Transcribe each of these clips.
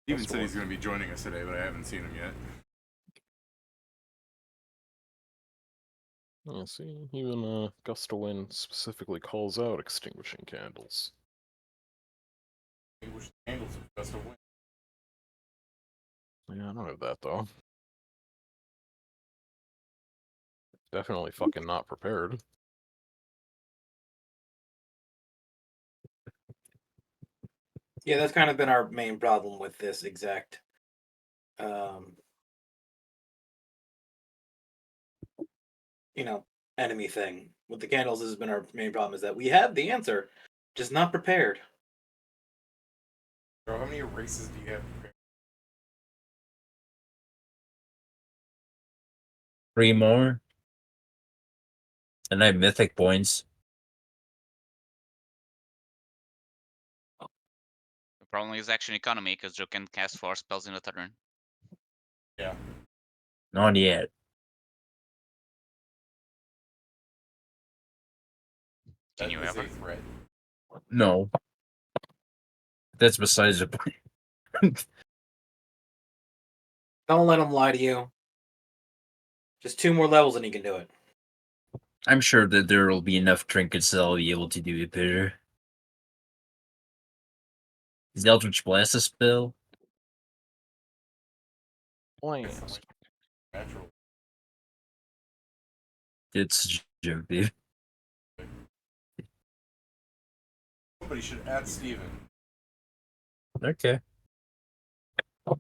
Even said he's going to be joining us today, but I haven't seen him yet. I see. Even Gust of Wind specifically calls out extinguishing candles. Extinguishing candles with Gust of Wind. Yeah, I don't have that though. Definitely fucking not prepared. Yeah, that's kind of been our main problem with this exact enemy thing. With the candles, this has been our main problem, is that we have the answer, just not prepared. Bro, how many races do you have prepared? 3 more. And I have mythic points. The problem is action economy, because you can cast 4 spells in a turn. Yeah. Not yet. Can you ever? A threat. No. That's besides the point. Don't let him lie to you. Just 2 more levels and he can do it. I'm sure that there will be enough trinkets that I'll be able to do it better. Is the Eldritch Blast a spell? Blast. Natural. It's a joke, dude. Somebody should add Steven. Okay. Oh,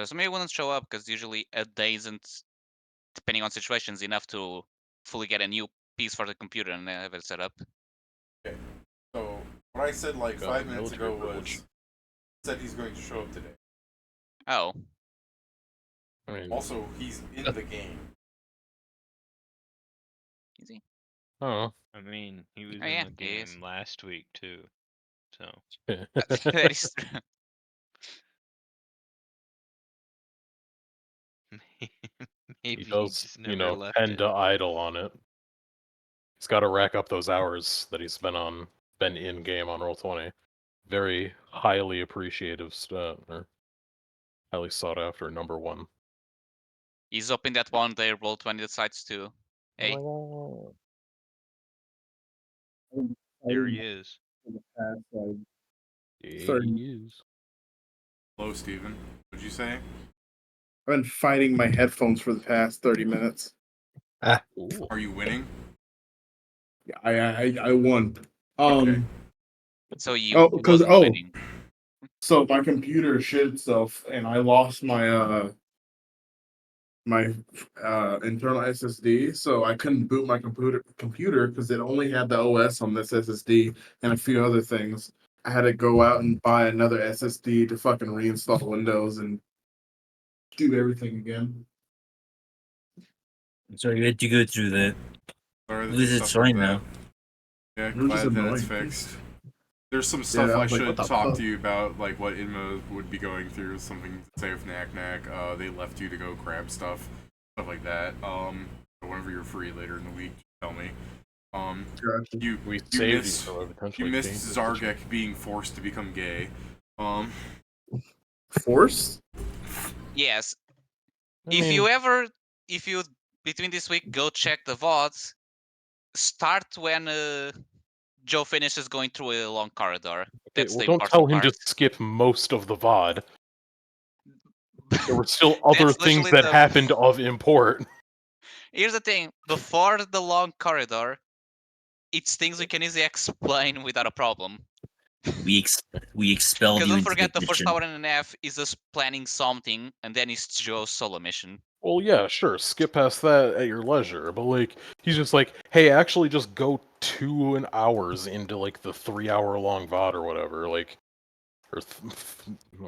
somebody wouldn't show up because usually a day isn't, depending on situations, enough to fully get a new piece for the computer and have it set up. Okay. So, what I said like Got 5 minutes military ago privilege. was, said he's going to show up today. Oh. I mean, Also, he's in the game. Easy. oh. I mean, he was Oh, in yeah, the he is. game last week too. So That is true. maybe He does, just never left tend it. to idle on it. He's got to rack up those hours that he's been in game on Roll20. Very highly appreciative stuff, or highly sought after number 1. He's hoping that one day Roll20 decides to. Hey, There he is. Yeah, he is. Hello, Steven. What'd you say? I've been fighting my headphones for the past 30 minutes. Ooh. Are you winning? Yeah, I won. Okay. so you because wasn't winning. so my computer shit itself, and I lost my internal SSD, so I couldn't boot my computer because it only had the OS on this SSD and a few other things. I had to go out and buy another SSD to fucking reinstall Windows and do everything again. So you had to go through that. Sorry that At least you it's suffered fine that. now. Yeah, It was just glad that it's annoying. fixed. There's some stuff I I was like, should what the talk fuck? to you about, like what Inmo would be going through, something to say with Knack Knack. They left you to go grab stuff like that. Whenever you're free later in the week, just tell me. Gotcha. You We you saved missed you, so you potentially missed change the Zargek being forced to become gay. Force? Yes. I If mean, you between this week go check the VODs, start when Joe finishes going through a long corridor. okay, That's well, the don't tell important him part. to skip most of the VOD. There were still other That's things literally that the- happened of import. Here's the thing: before the long corridor, it's things we can easily explain without a problem. We expelled Because you don't into forget, the the first mission. hour and a half is us planning something, and then it's Joe's solo mission. Well, yeah, sure, skip past that at your leisure, but, like, he's just like, hey, actually just go 2 hours into, like, the 3-hour-long VOD or whatever, like, or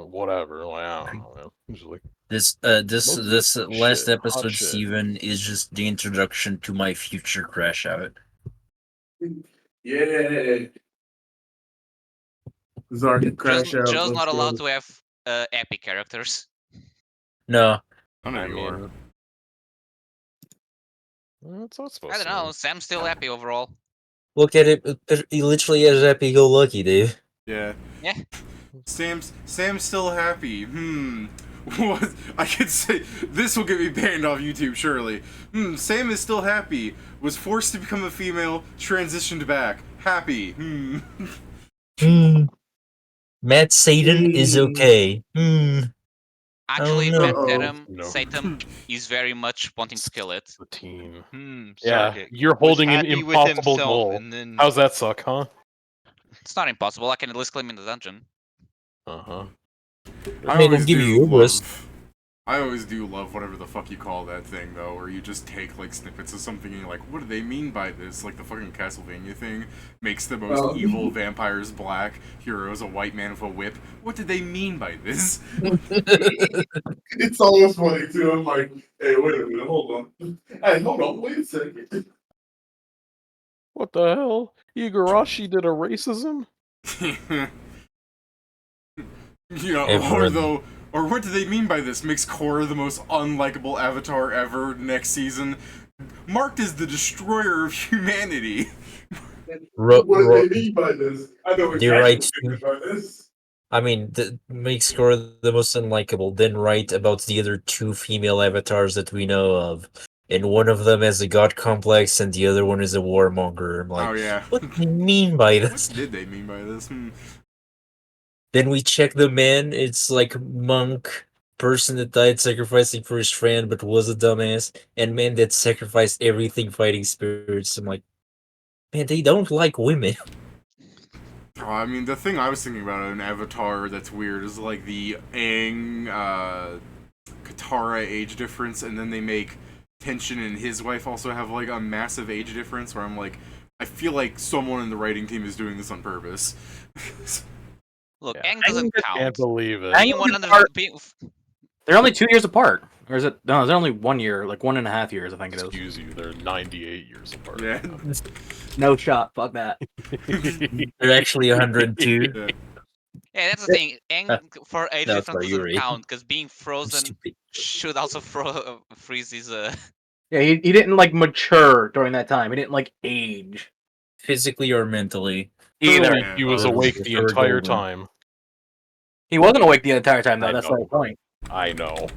whatever, like, I don't know, man. He's just like, This Moses, last shit, hot episode, shit. Steven, is just the introduction to my future crash out. Yeah. Zark crash out. Joe's let's not go. allowed to have epic characters. No, None of I you mean, are. it's not supposed I don't to. know. Sam's still happy overall. look at it. He literally has happy-go-lucky, Dave. Yeah. Yeah. Sam's still happy. What? I could say this will get me banned off YouTube, surely. Sam is still happy. Was forced to become a female, transitioned back. Happy. Matt Satan is okay. Actually, no. Matt Uh-oh. Satan is very much wanting to kill it. The team. Yeah, Sarkic you're was holding an happy with impossible himself, goal. and then How's that suck, huh? It's not impossible. I can at least claim in the dungeon. Uh-huh. I Made him always give do you Ubers. love. I always do love whatever the fuck you call that thing, though, where you just take like snippets of something and you're like, what do they mean by this? Like the fucking Castlevania thing makes the most Oh. evil vampires black, heroes a white man with a whip. What did they mean by this? It's always funny too. I'm like, hey, wait a minute, hold on. Hey, hold on, wait a second. What the hell? Igarashi did a racism? You know, Everyone. or what do they mean by this? Makes Korra the most unlikable avatar ever next season, marked as the destroyer of humanity. What do they mean by this? I know You're exactly right, what they mean by this. I mean, makes Korra the most unlikable. Then write about the other two female avatars that we know of. And one of them has a god complex, and the other one is a warmonger. I'm like, Oh yeah. what do they mean by What this? did they mean by this? Then we check the men. It's like monk, person that died sacrificing for his friend but was a dumbass, and man that sacrificed everything fighting spirits. I'm like, man, they don't like women. Oh, I mean, the thing I was thinking about in Avatar that's weird is like the Aang, Katara age difference, and then they make Tenshin and his wife also have like a massive age difference. Where I'm like, I feel like someone in the writing team is doing this on purpose. Look, Yeah. Aang doesn't Can't count. believe it. Aang Being 100, apart- being, They're only 2 years apart, or is it? No, they're only 1 year, like 1.5 years, I think it is. Excuse you, they're 98 years apart. Yeah. No shot. Fuck that. They're actually 102. Yeah. yeah, that's the thing. Aang for age That's difference why you doesn't were count because being frozen stupid. should also freeze his. Yeah, he didn't like mature during that time. He didn't like age Physically or mentally. either. Clearly, he was Yeah. awake If the you were entire golden. time. He wasn't awake the entire time though. I That's know. the point. I know.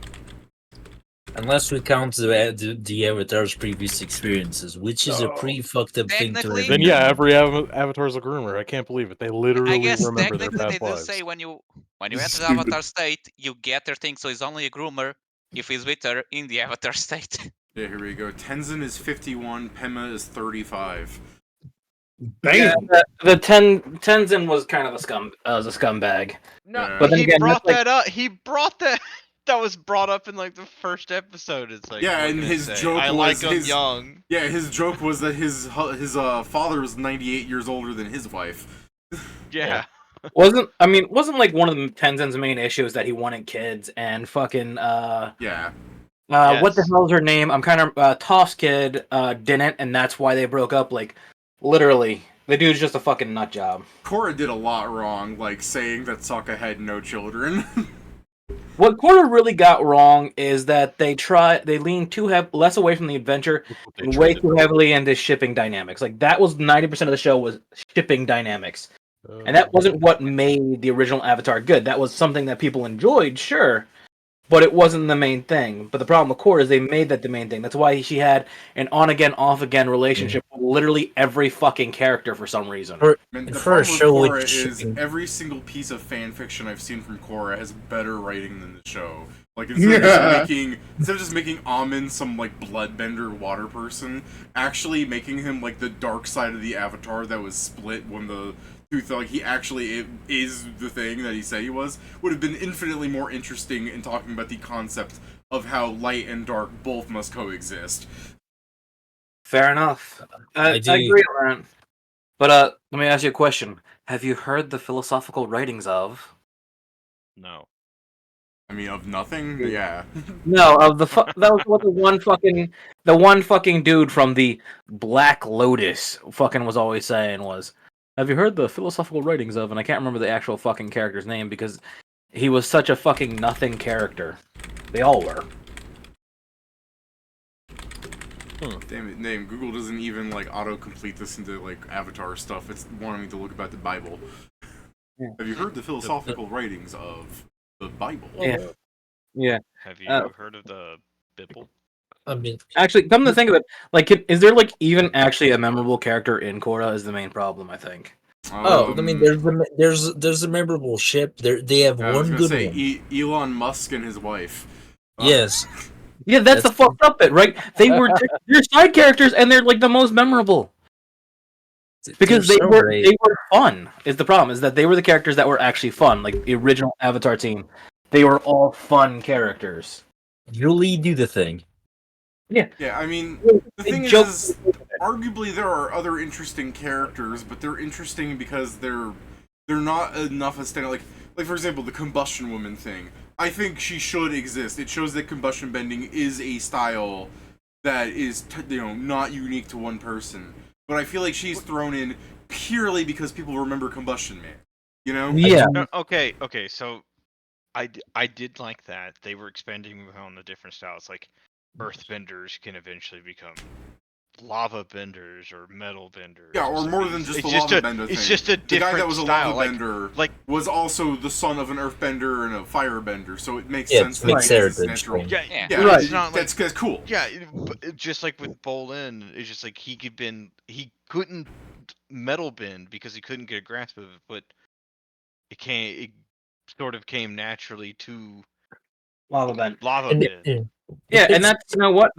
Unless we count the Avatar's previous experiences, which is a pretty fucked up thing to Technically- Then remember. yeah, every avatar's a groomer. I can't believe it. They literally I guess remember their technically they past do lives. say when you enter the Stupid. avatar state, you get their thing. So he's only a groomer if he's with her in the avatar state. Yeah, here we go. Tenzin is 51, Pema is 35. Yeah, the Tenzin was kind of a scumbag. no, Yeah. But then he again, brought that's like- that up. He brought that. That was brought up in like the first episode. It's like, Yeah, what and can I his say? joke I was like him his- young. Yeah, his joke was that his father was 98 years older than his wife. Yeah. wasn't like one of the Tenzin's main issues that he wanted kids and fucking Yeah. what the Yes. hell's her name? I'm kind of Toph's kid didn't, and that's why they broke up. Like literally, the dude's just a fucking nut job. Korra did a lot wrong, like saying that Sokka had no children. What Korra really got wrong is that they leaned less away from the adventure They and way treated too her. heavily into shipping dynamics. Like that was 90% of the show was shipping dynamics. And that wasn't what made the original Avatar good. That was something that people enjoyed, sure, but it wasn't the main thing. But the problem with Korra is they made that the main thing. That's why she had an on-again, off-again relationship with literally every fucking character for some reason. Man, And the for a problem with show with Korra is shipping- every single piece of fan fiction I've seen from Korra has better writing than the show. Like instead of just making Amin some like bloodbender water person, actually making him like the dark side of the Avatar that was split when the who thought he actually is the thing that he said he was, would have been infinitely more interesting in talking about the concept of how light and dark both must coexist. Fair enough. I I do- agree on that. But let me ask you a question. Have you heard the philosophical writings of? No. I mean, of nothing, yeah. No, of the that was what the one fucking dude from the Black Lotus fucking was always saying was, have you heard the philosophical writings of? And I can't remember the actual fucking character's name because he was such a fucking nothing character. They all were. Damn it, Google doesn't even like auto-complete this into like Avatar stuff. It's wanting me to look about the Bible. Have you heard the philosophical writings of the Bible? Yeah. Yeah. Have you Uh, heard of the Bible? I mean, Actually, come to think of it, like, is there like even actually a memorable character in Korra? Is the main problem, I think. I mean, there's a memorable ship. They have I was one gonna good say one. Elon Musk and his wife. Yes, Yeah, that's the fucked up bit, right? They're side characters and they're like the most memorable because they're so great. they were fun. Is the problem is that they were the characters that were actually fun, like the original Avatar team. They were all fun characters. Really do the thing. Yeah, I mean, the thing is, arguably there are other interesting characters, but they're interesting because they're not enough as standard. Like for example, the combustion woman thing. I think she should exist. It shows that combustion bending is a style that is not unique to one person. But I feel like she's thrown in purely because people remember Combustion Man. You know? Yeah. Okay, so I did like that. They were expanding on the different styles. Like earthbenders can eventually become lava benders or metal benders. Yeah, or more than just the lava bender thing. It's just a the different guy that was a style. lava bender was also the son of an earthbender and a firebender, so it makes sense that it's natural. Yeah, right. It's not that's cool. Yeah, just like with Bolin, it's just like he couldn't metal bend because he couldn't get a grasp of it, but it sort of came naturally to Lava bend. Yeah, and that's what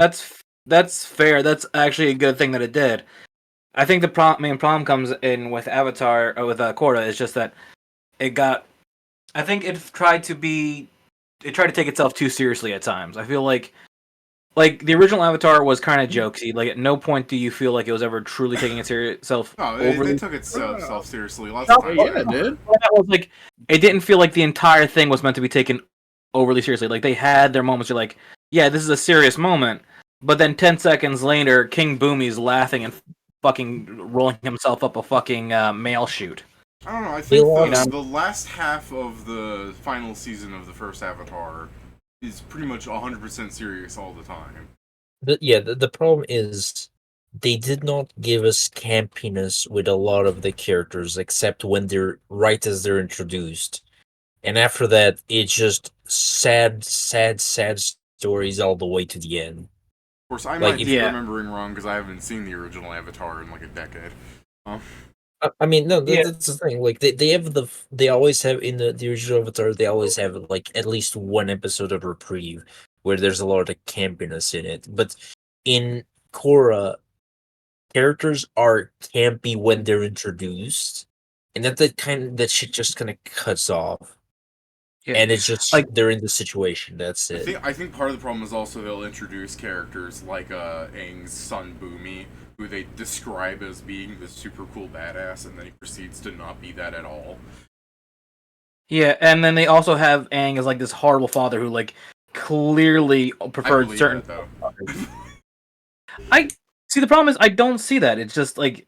that's fair. That's actually a good thing that it did. I think the main problem comes in with Avatar or with Korra is just that it got. I think it tried to take itself too seriously at times. I feel like the original Avatar was kind of jokesy. Like at no point do you feel like it was ever truly taking itself. No, they took itself seriously lots of times. Yeah, it did. That was like it didn't feel like the entire thing was meant to be taken overly seriously. Like they had their moments. You're like, yeah, this is a serious moment. But then 10 seconds later, King Boomy's laughing and fucking rolling himself up a fucking mail chute. I don't know. I think the last half of the final season of the first Avatar is pretty much 100% serious all the time. The problem is they did not give us campiness with a lot of the characters, except when they're right as they're introduced. And after that, it's just sad stories all the way to the end. Of course, I might be remembering wrong because I haven't seen the original Avatar in like a decade. I mean, no, that's the thing. Like they always have in the original Avatar, they always have like at least one episode of reprieve where there's a lot of campiness in it. But in Korra, characters are campy when they're introduced, and that shit just kind of cuts off. Yeah. And it's just like they're in the situation. That's it. I think part of the problem is also they'll introduce characters like Aang's son Boomy, who they describe as being this super cool badass, and then he proceeds to not be that at all. Yeah, and then they also have Aang as like this horrible father who like clearly preferred certain. I see. The problem is I don't see that. It's just like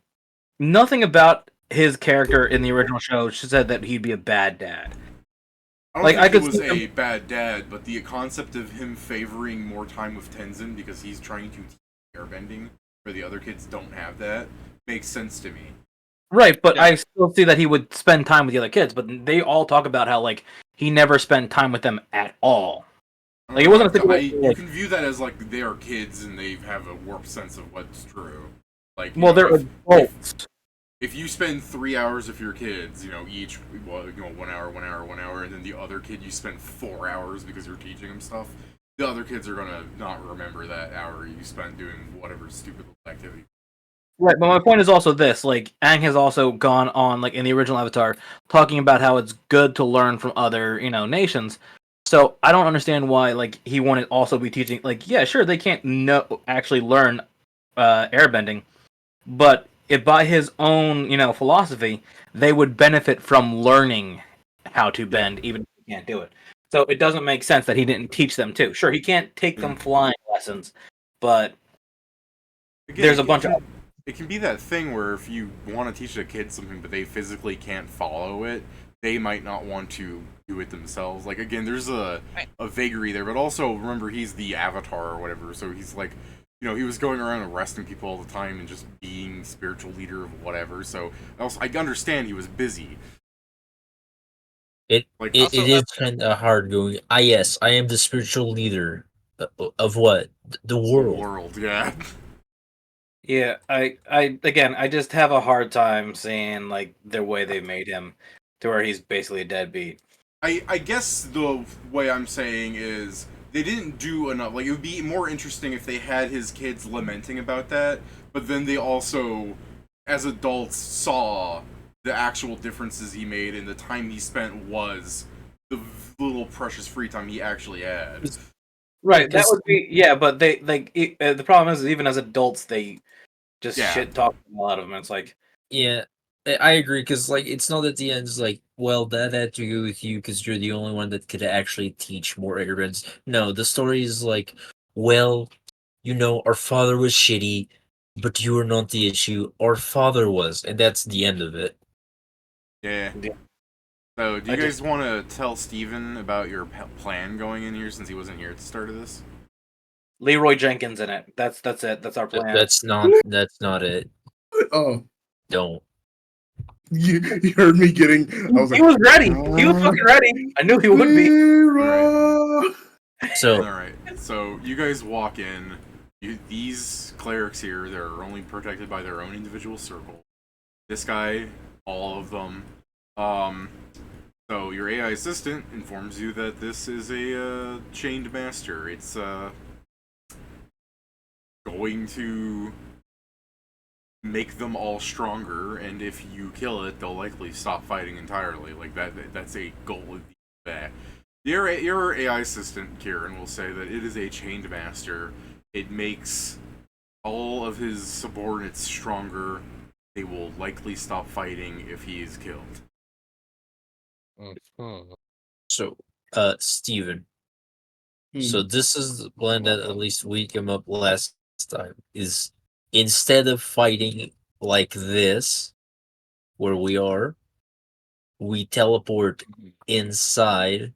nothing about his character in the original show said that he'd be a bad dad. I don't think he was a bad dad, but the concept of him favoring more time with Tenzin because he's trying to teach airbending, where the other kids don't have that, makes sense to me. Right, but I still see that he would spend time with the other kids, but they all talk about how like he never spent time with them at all. Like it wasn't you can view that as like they are kids and they have a warped sense of what's true. Like they're adults. If you spend 3 hours with your kids, each 1 hour, and then the other kid you spent 4 hours because you're teaching them stuff, the other kids are gonna not remember that hour you spent doing whatever stupid activity. Right, but my point is also this: like Aang has also gone on, like in the original Avatar, talking about how it's good to learn from other, nations. So I don't understand why, like, he wouldn't also be teaching. Like, yeah, sure, they can't actually learn airbending, but if by his own, philosophy, they would benefit from learning how to bend, even if they can't do it. So it doesn't make sense that he didn't teach them too. Sure, he can't take them flying lessons, but there's a bunch of. It can be that thing where if you want to teach a kid something but they physically can't follow it, they might not want to do it themselves. Like, again, there's a vagary there, but also remember he's the Avatar or whatever, so he's like, he was going around arresting people all the time and just being spiritual leader of whatever, so I understand he was busy. It Like, it, Also, it is kind of hard going. Yes, I am the spiritual leader of what the the world. world, yeah. Yeah, I just have a hard time seeing like the way they made him to where he's basically a deadbeat. I guess the way I'm saying is they didn't do enough. Like, it would be more interesting if they had his kids lamenting about that, but then they also, as adults, saw the actual differences he made and the time he spent was the little precious free time he actually had. Right, that Because would be yeah, but they like the problem is even as adults they just Yeah. shit talk a lot of them. It's like yeah, I agree. Because like it's not at the end. It's like, well, that had to do with you because you're the only one that could actually teach more ignorance. No, the story is like, well, our father was shitty, but you were not the issue. Our father was, and that's the end of it. Yeah. Yeah. So, do I you just- guys want to tell Steven about your plan going in here since he wasn't here at the start of this? Leroy Jenkins in it. That's it. That's our plan. That's not it. Oh, Don't. you heard me getting. I was He like, was ready. He was fucking ready. I knew he would be. Leroy! So Alright, so you guys walk in. These clerics here, they're only protected by their own individual circle. This guy, all of them. So your AI assistant informs you that this is a chained master. It's going to make them all stronger, and if you kill it, they'll likely stop fighting entirely. Like that's a goal of that. Your AI assistant, Kieran, will say that it is a chained master. It makes all of his subordinates stronger. They will likely stop fighting if he is killed. Mhm. So, Steven. Hmm. So this is the plan that at least we came up last time. Is instead of fighting like this, where we are, we teleport inside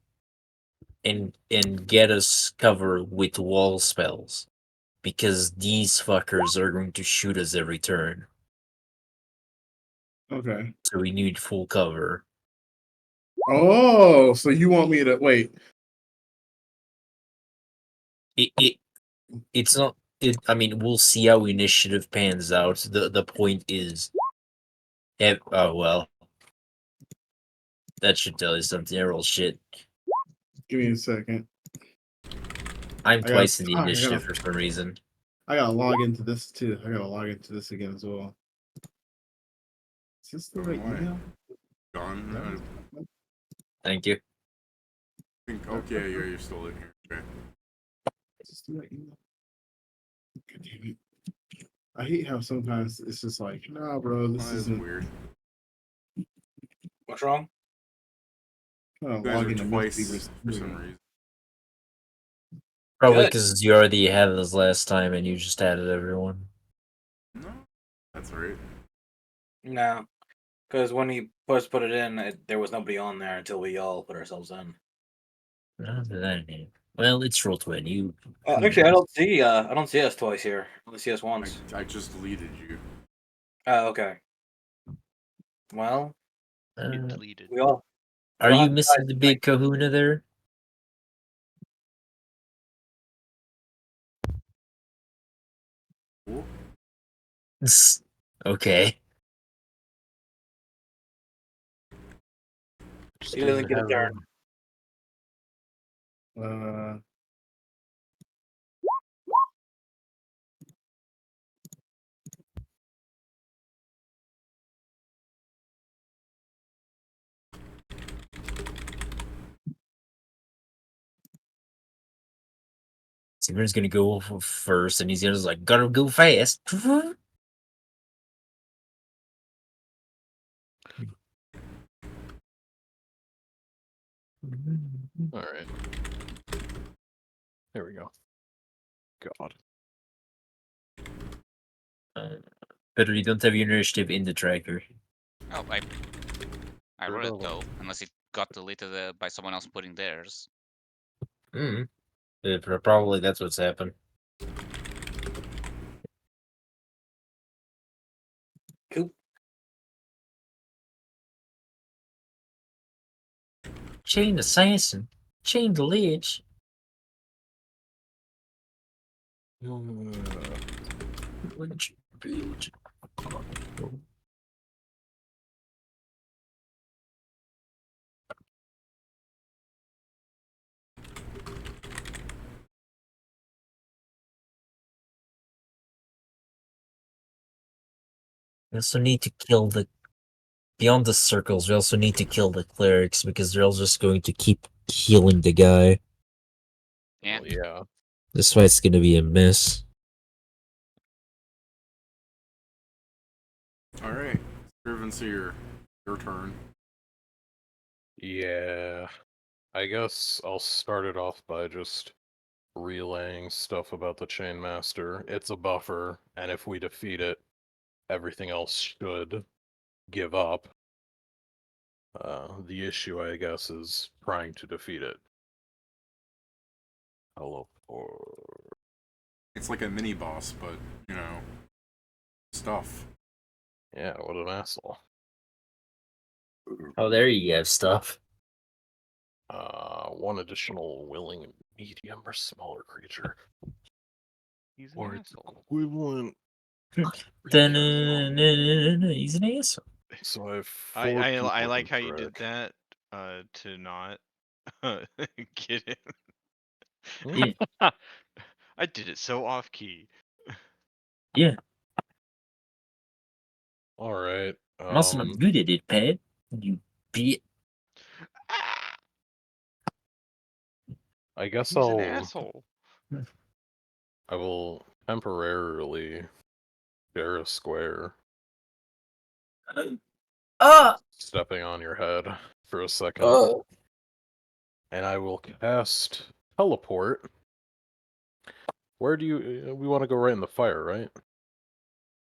and get us cover with wall spells. Because these fuckers are going to shoot us every turn. Okay. So we need full cover. Oh, so you want me to wait? It's not I mean, we'll see how initiative pans out. The point is oh well. That should tell you something. I roll shit. Give me a second. I'm I got. twice in the I initiative gotta. for some reason. I gotta log into this too. I gotta log into this again as well. Is this the right Why? email? Gone? Thank you. Okay, yeah, you're still in here. Okay. Is this the right email? God damn it. I hate how sometimes it's just like, nah, bro, this That is isn't. weird. What's wrong? I'm You guys log are into twice Beavers. for some reason. Probably Good. because you already had this last time and you just added everyone. No, that's right. No, because when he first put it in, there was nobody on there until we all put ourselves in. Well, it's Roll20. You Actually, I don't see us twice here. I only see us once. I just deleted you. Oh, okay. Well, Get deleted. we all. Are Well, you how- missing the big kahuna there? Cool. Okay. He doesn't get a turn. Steven's gonna go first, and he's gonna just like gotta go fast. All right. There we go. God. But you don't have your initiative in the tracker. Oh, I wrote it Sure. though, unless it got deleted by someone else putting theirs. Probably that's what's happened. Cool. Chain assassin. Chain the ledge. We also need to kill the... Beyond the circles, we also need to kill the clerics, because they're all just going to keep healing the guy. Yeah. Well, yeah. This fight's gonna be a mess. Alright. Servants here. Your turn. Yeah. I guess I'll start it off by just relaying stuff about the Chainmaster. It's a buffer, and if we defeat it, everything else should give up. The issue, I guess, is trying to defeat it. Hello, It's like a mini boss, but, you know, stuff. yeah, what an asshole. Oh, there you have stuff. One additional willing medium or smaller creature. He's an Or its asshole. equivalent. He's an asshole. So I have I four I, people I like who how you did drag. that to not get it. Yeah. I did it so off key. Yeah. Alright. Must not good at it, Pat. You beat. Ah, I guess he's an asshole. I will temporarily share a square, stepping on your head for a second, and I will cast teleport. Where do you? We want to go right in the fire, right?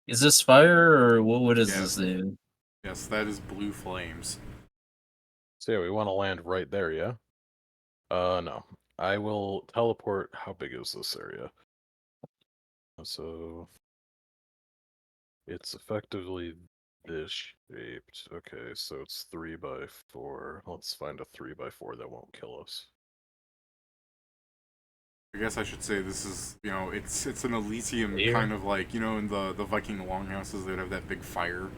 Is this fire, or what is Yes. this thing? Yes, that is blue flames. So yeah, we want to land right there, yeah? No. I will teleport. How big is this area? So it's effectively this shaped. Okay, so it's 3x4. Let's find a 3x4 that won't kill us. I guess I should say this is, you know, it's an Elysium Lair? kind of like, you know, in the Viking longhouses they would have that big fire,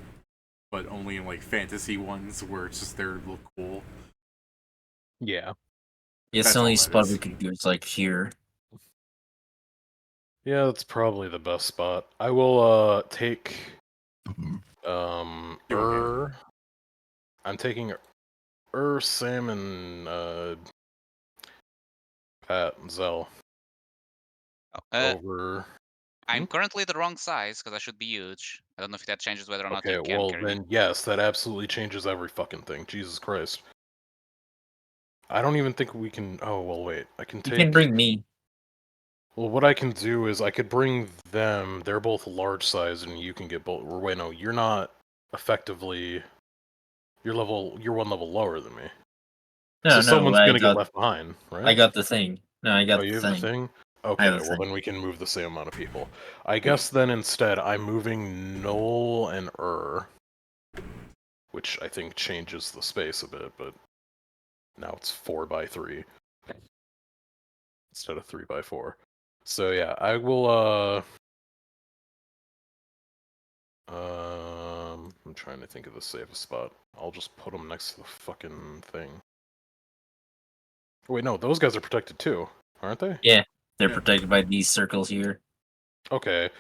but only in like fantasy ones where it's just there to look cool. Yeah. Yeah, it's That's the only all that spot we is. could do is like here. Yeah, that's probably the best spot. I will take You're okay. I'm taking Sam and Pat and Zell over. I'm currently the wrong size because I should be huge. I don't know if that changes whether or not Okay, you can well carry me. then yes, that absolutely changes every fucking thing. Jesus Christ. I don't even think we can. Oh well, wait. I can You take. can bring me. Well, what I can do is I could bring them. They're both large size, and you can get both. Or wait, no, you're not effectively. You're one level lower than me. No, So someone's I gonna get got, left behind, right? I got the thing. No, I Oh, got you the have the thing. thing? I Okay, have the well thing. then we can move the same amount of people. I guess then instead I'm moving Noel and which I think changes the space a bit, but now it's 4x3 instead of 3x4. So yeah, I will I'm trying to think of the safest spot. I'll just put them next to the fucking thing. Wait, no, those guys are protected too, aren't they? Yeah, they're Yeah. protected by these circles here. Okay.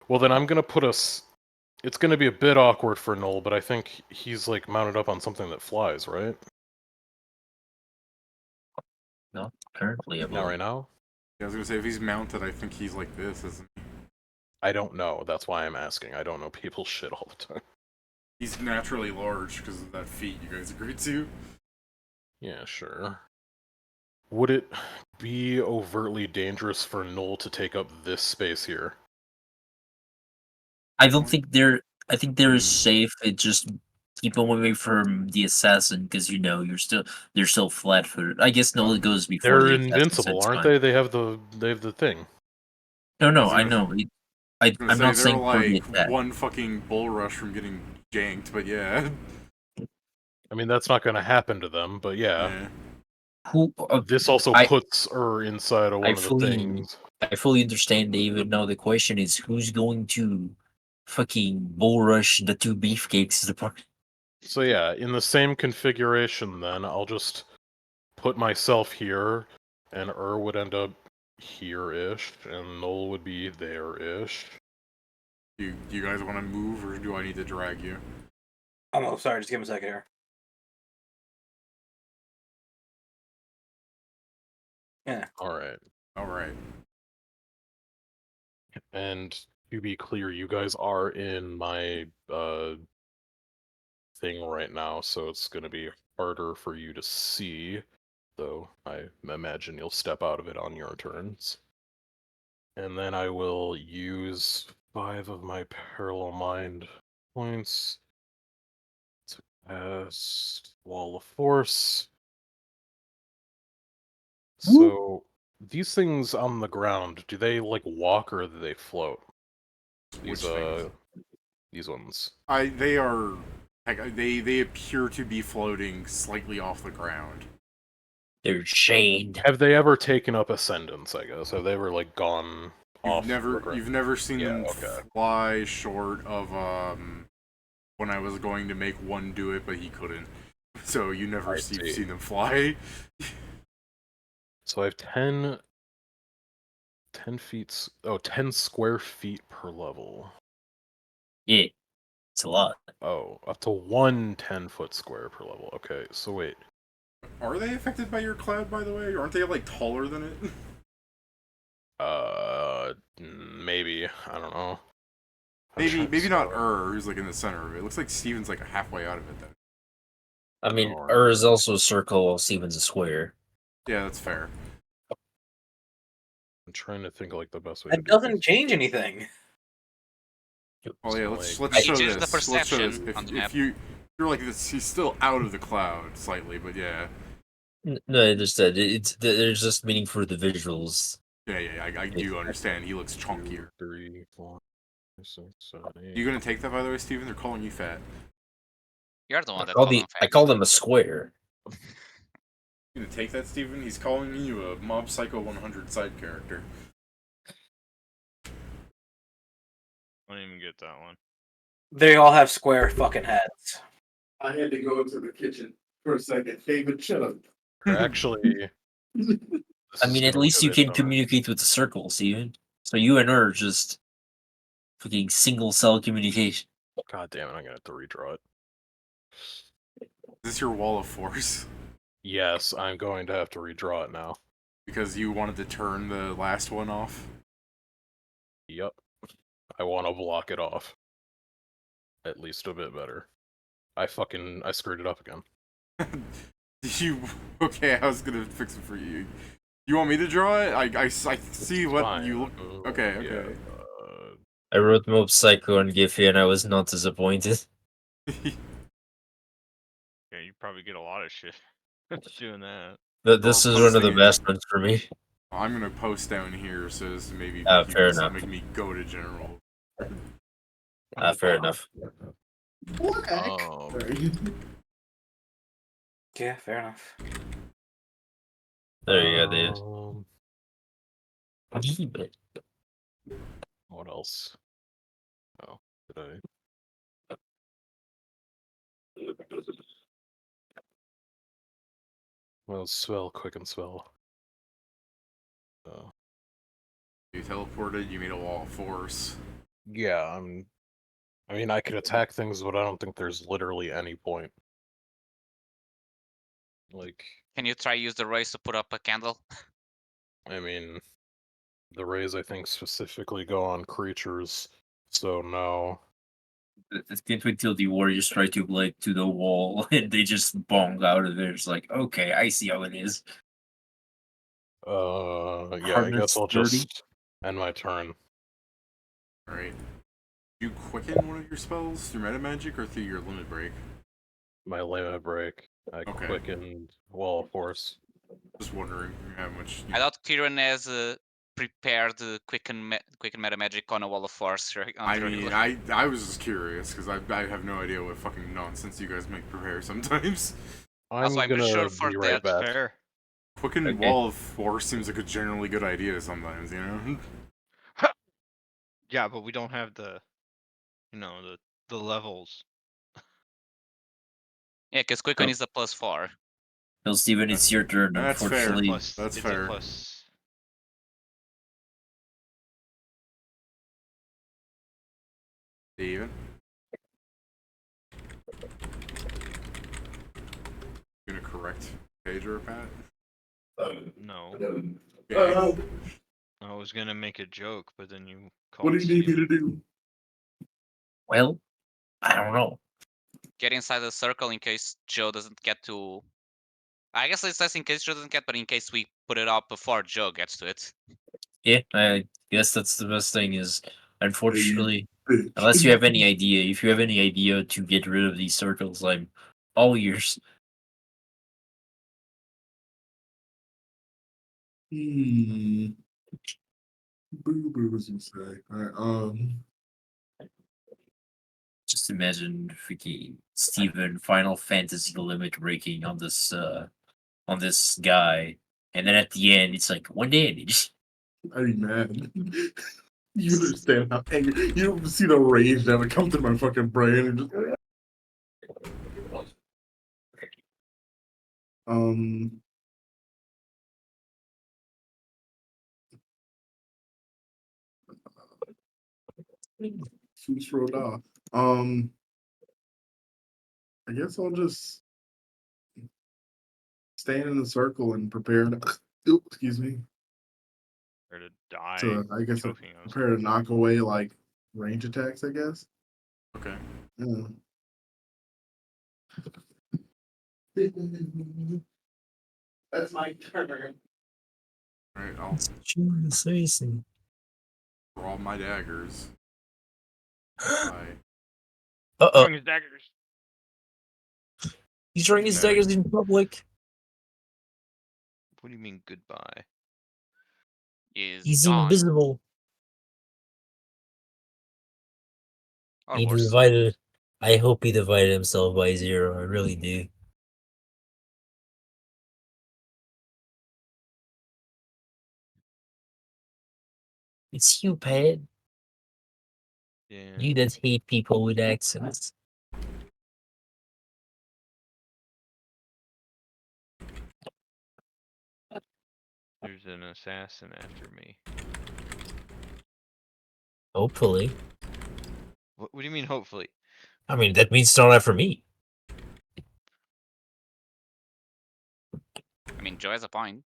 Well then I'm gonna put us. It's gonna be a bit awkward for Noel, but I think he's like mounted up on something that flies, right? No, currently, I Not believe. right now? Yeah, I was gonna say if he's mounted, I think he's like this, isn't he? I don't know. That's why I'm asking. I don't know people's shit all the time. He's naturally large because of that feat you guys agreed to. Yeah, sure. Would it be overtly dangerous for Noel to take up this space here? I don't think they're. I think they're safe. It just keep them away from the assassin because they're still flat-footed. I guess no, it goes before They're the assassin, so invincible, it's aren't fine. they? They have the thing. No, was I gonna- know. I was I'm gonna say not they're saying for the like attack. one fucking bull rush from getting janked, but yeah. I mean, that's not going to happen to them, but yeah. Yeah. Who? This also I- puts her inside of one of the things. I fully understand, David. Now the question is, who's going to fucking bull rush the 2 beefcakes department? So yeah, in the same configuration then, I'll just put myself here, and would end up here-ish, and Noel would be there-ish. Do you guys want to move, or do I need to drag you? Oh, sorry. Just give me a second here. Yeah. Alright. Alright. And to be clear, you guys are in my thing right now, so it's gonna be harder for you to see, though I imagine you'll step out of it on your turns. And then I will use 5 of my Parallel Mind points to cast Wall of Force. So, these things on the ground, do they, like, walk or do they float? Which These, things? these ones. They are. They appear to be floating slightly off the ground. They're chained. Have they ever taken up ascendance, I guess? Have they ever, like, gone off the ground? You've never seen Yeah, them okay. fly short of when I was going to make one do it, but he couldn't. So you never seen them fly. So I have 10 feet, 10 square feet per level. Yeah, it's a lot. Oh, up to 1 10-foot square per level. Okay, so wait. Are they affected by your cloud, by the way? Aren't they like taller than it? Maybe. I don't know. Maybe not who's like in the center of it. It looks like Steven's like halfway out of it then. I mean, Or- is also a circle, while Steven's a square. Yeah, that's fair. I'm trying to think like the best way That to do doesn't this. change anything. Oh yeah, So, let's like- show change this. the Let's show this. perception on the If map. you're like this, he's still out of the cloud slightly, but yeah. No, I understand. There's just meaning for the visuals. Yeah, I do understand. He looks 2, chunkier. 3, 4, 5, 6, 7, 8. You gonna take that, by the way, Steven? They're calling you fat. You're the one I that call called him I fat. call them a square. You gonna take that, Steven? He's calling you a Mob Psycho 100 side character. I don't even get that one. They all have square fucking heads. I had to go into the kitchen for a second. David, shut up. Actually, I mean, at least you can communicate with the circle, Steven. So you and her are just fucking single cell communication. God damn it! I'm gonna have to redraw it. Is this your wall of force? Yes, I'm going to have to redraw it now. Because you wanted to turn the last one off? Yep. I want to block it off. At least a bit better. I screwed it up again. Okay, I was gonna fix it for you. You want me to draw it? I see what Fine. you look. Okay. Yeah, I wrote Mob Psycho and Giphy, and I was not disappointed. Yeah, you probably get a lot of shit doing that. But this is one of the posting it. best ones for me. I'm gonna post down here so as to maybe Fair enough. make me go to general. Fair enough. Yeah, fair enough. There you go, David. What else? Oh, did I? Well, swell, quick and swell. You teleported. You made a wall of force. Yeah, I mean, I could attack things, but I don't think there's literally any point. Like, Can you try use the rays to put up a candle? I mean, the rays, I think, specifically go on creatures, so no. Can't wait till the warriors try to like to the wall and they just bong out of there. It's like, okay, I see how it is. Yeah, I guess I'll 130? just end my turn. Alright. You quicken one of your spells through meta magic or through your limit break? My limit break. I Okay. quickened Wall of Force. Just wondering how much. I thought Kieran has prepared quicken meta magic on a wall of force. Right, I mean, I was just curious because I have no idea what fucking nonsense you guys make prepare sometimes. I'm Also, I'm gonna sure for be right That's back. fair. Quicken Okay. wall of force seems like a generally good idea sometimes, you know. Yeah, but we don't have the, the levels. Yeah, because quicken is a +4. Well, Steven, it's your turn. That's fair. Unfortunately, That's It's fair. a plus. Steven? Gonna correct Pedro, Pat? No, Okay. I was gonna make a joke, but then you What called do you need me Steven. to do? well, I don't know. Get inside the circle in case Joe doesn't get to. I guess it says in case Joe doesn't get, but in case we put it up before Joe gets to it. Yeah, I guess that's the best thing. Is unfortunately, Bitch. unless you have any idea, if you have any idea to get rid of these circles, I'm all ears. Boo boos, you say. Alright, Just imagine freaking Steven Final Fantasy limit breaking on this guy, and then at the end it's like 1 damage. I'd be mad. You understand how angry you don't see the rage that would come through my fucking brain and just Food rolled off. I guess I'll just stand in the circle and prepare to excuse me. Or to die. To I guess choking on prepare to knock away like range attacks, I guess. Okay. Yeah. That's my turn. Alright, I'll Seriously. draw my daggers. Bye. Uh-oh. his daggers. He's drawing his daggers in public. What do you mean goodbye? He's Gone. invisible. Or He worse. divided. I hope he divided himself by 0. I really do. It's you, Pat. Yeah. You that hate people with accents. There's an assassin after me. Hopefully. What do you mean, hopefully? I mean, that means it's not after me. I mean, Joe has a point.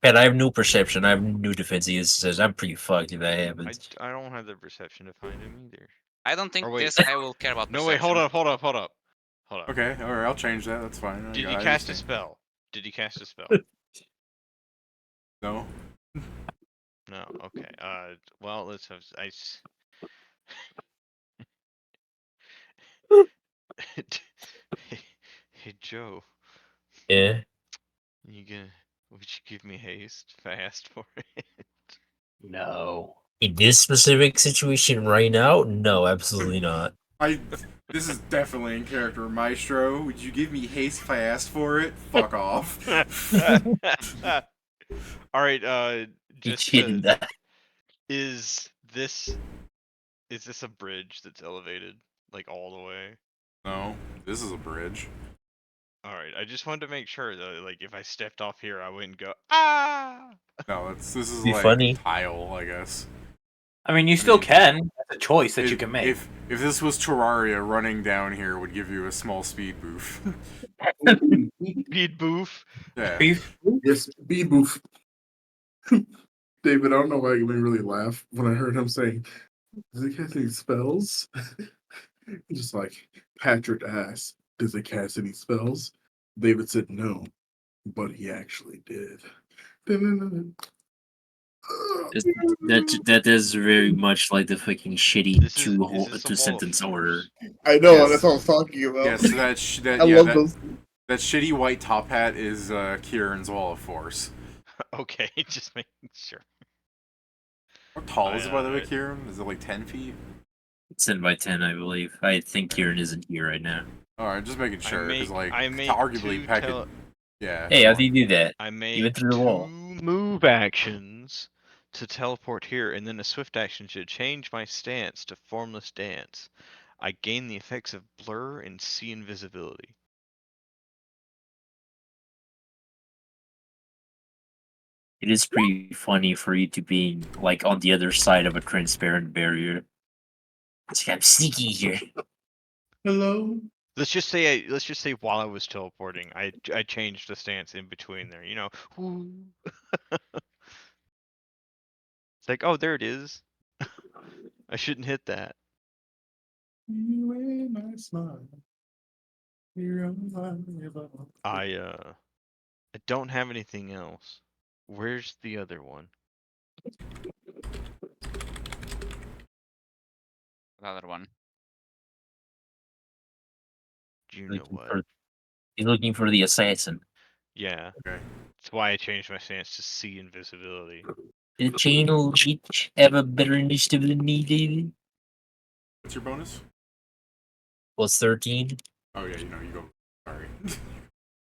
Pat, I have no perception. I have no defenses. I'm pretty fucked if that happens. I don't have the perception to find him either. I don't think Or wait. this guy will care about No, perception. wait, hold up. Hold up. Okay, alright, I'll change that. That's fine. Did I he cast a understand. spell? No. No. Okay. Well, let's have Hey, Joe. Yeah. Would you give me haste fast for it? No. In this specific situation right now, no, absolutely not. This is definitely in character, Maestro. Would you give me haste fast for it? Fuck off. All right. He Just cheated that. is this a bridge that's elevated like all the way? No, this is a bridge. All right. I just wanted to make sure that like if I stepped off here, I wouldn't go ah. No, this is Be like funny. tile, I guess. I mean, you still can. That's a choice that you can make. If this was Terraria, running down here would give you a small speed boost. Speed boof. Yeah. Yes, speed boof. David, I don't know why you made me really laugh when I heard him saying, "Does it cast any spells?" Just like Patrick asked, "Does it cast any spells?" David said no, but he actually did. That is very much like the fucking shitty Is this a wall of two sentence force? order. I know, Yes. that's what I was talking about. Yes, that I yeah, love that, those. that shitty white top hat is Kieran's Wall of Force. Okay, just making sure. How tall is it, by the way, Kieran? Is it like 10 feet? It's 10 by 10, I believe. I think Kieran isn't here right now. Alright, just making sure, because, like, I make arguably, two Peck could... Yeah. Hey, how do you do that? I You make went through the wall. 2 move actions to teleport here, and then a swift action to change my stance to formless dance. I gain the effects of blur and see invisibility. It is pretty funny for you to be like on the other side of a transparent barrier. It's like, I'm sneaky here. Hello. Let's just say while I was teleporting, I changed the stance in between there. You know, whoo. It's like, oh, there it is. I shouldn't hit that. You ain't my smile. You're alive. I don't have anything else. Where's the other one? Another one. Do you know what? He's looking for the assassin. Yeah. Okay. That's why I changed my stance to see invisibility. The channel each have a better initiative than me, David. What's your bonus? Plus 13. Oh, yeah, you go. Sorry.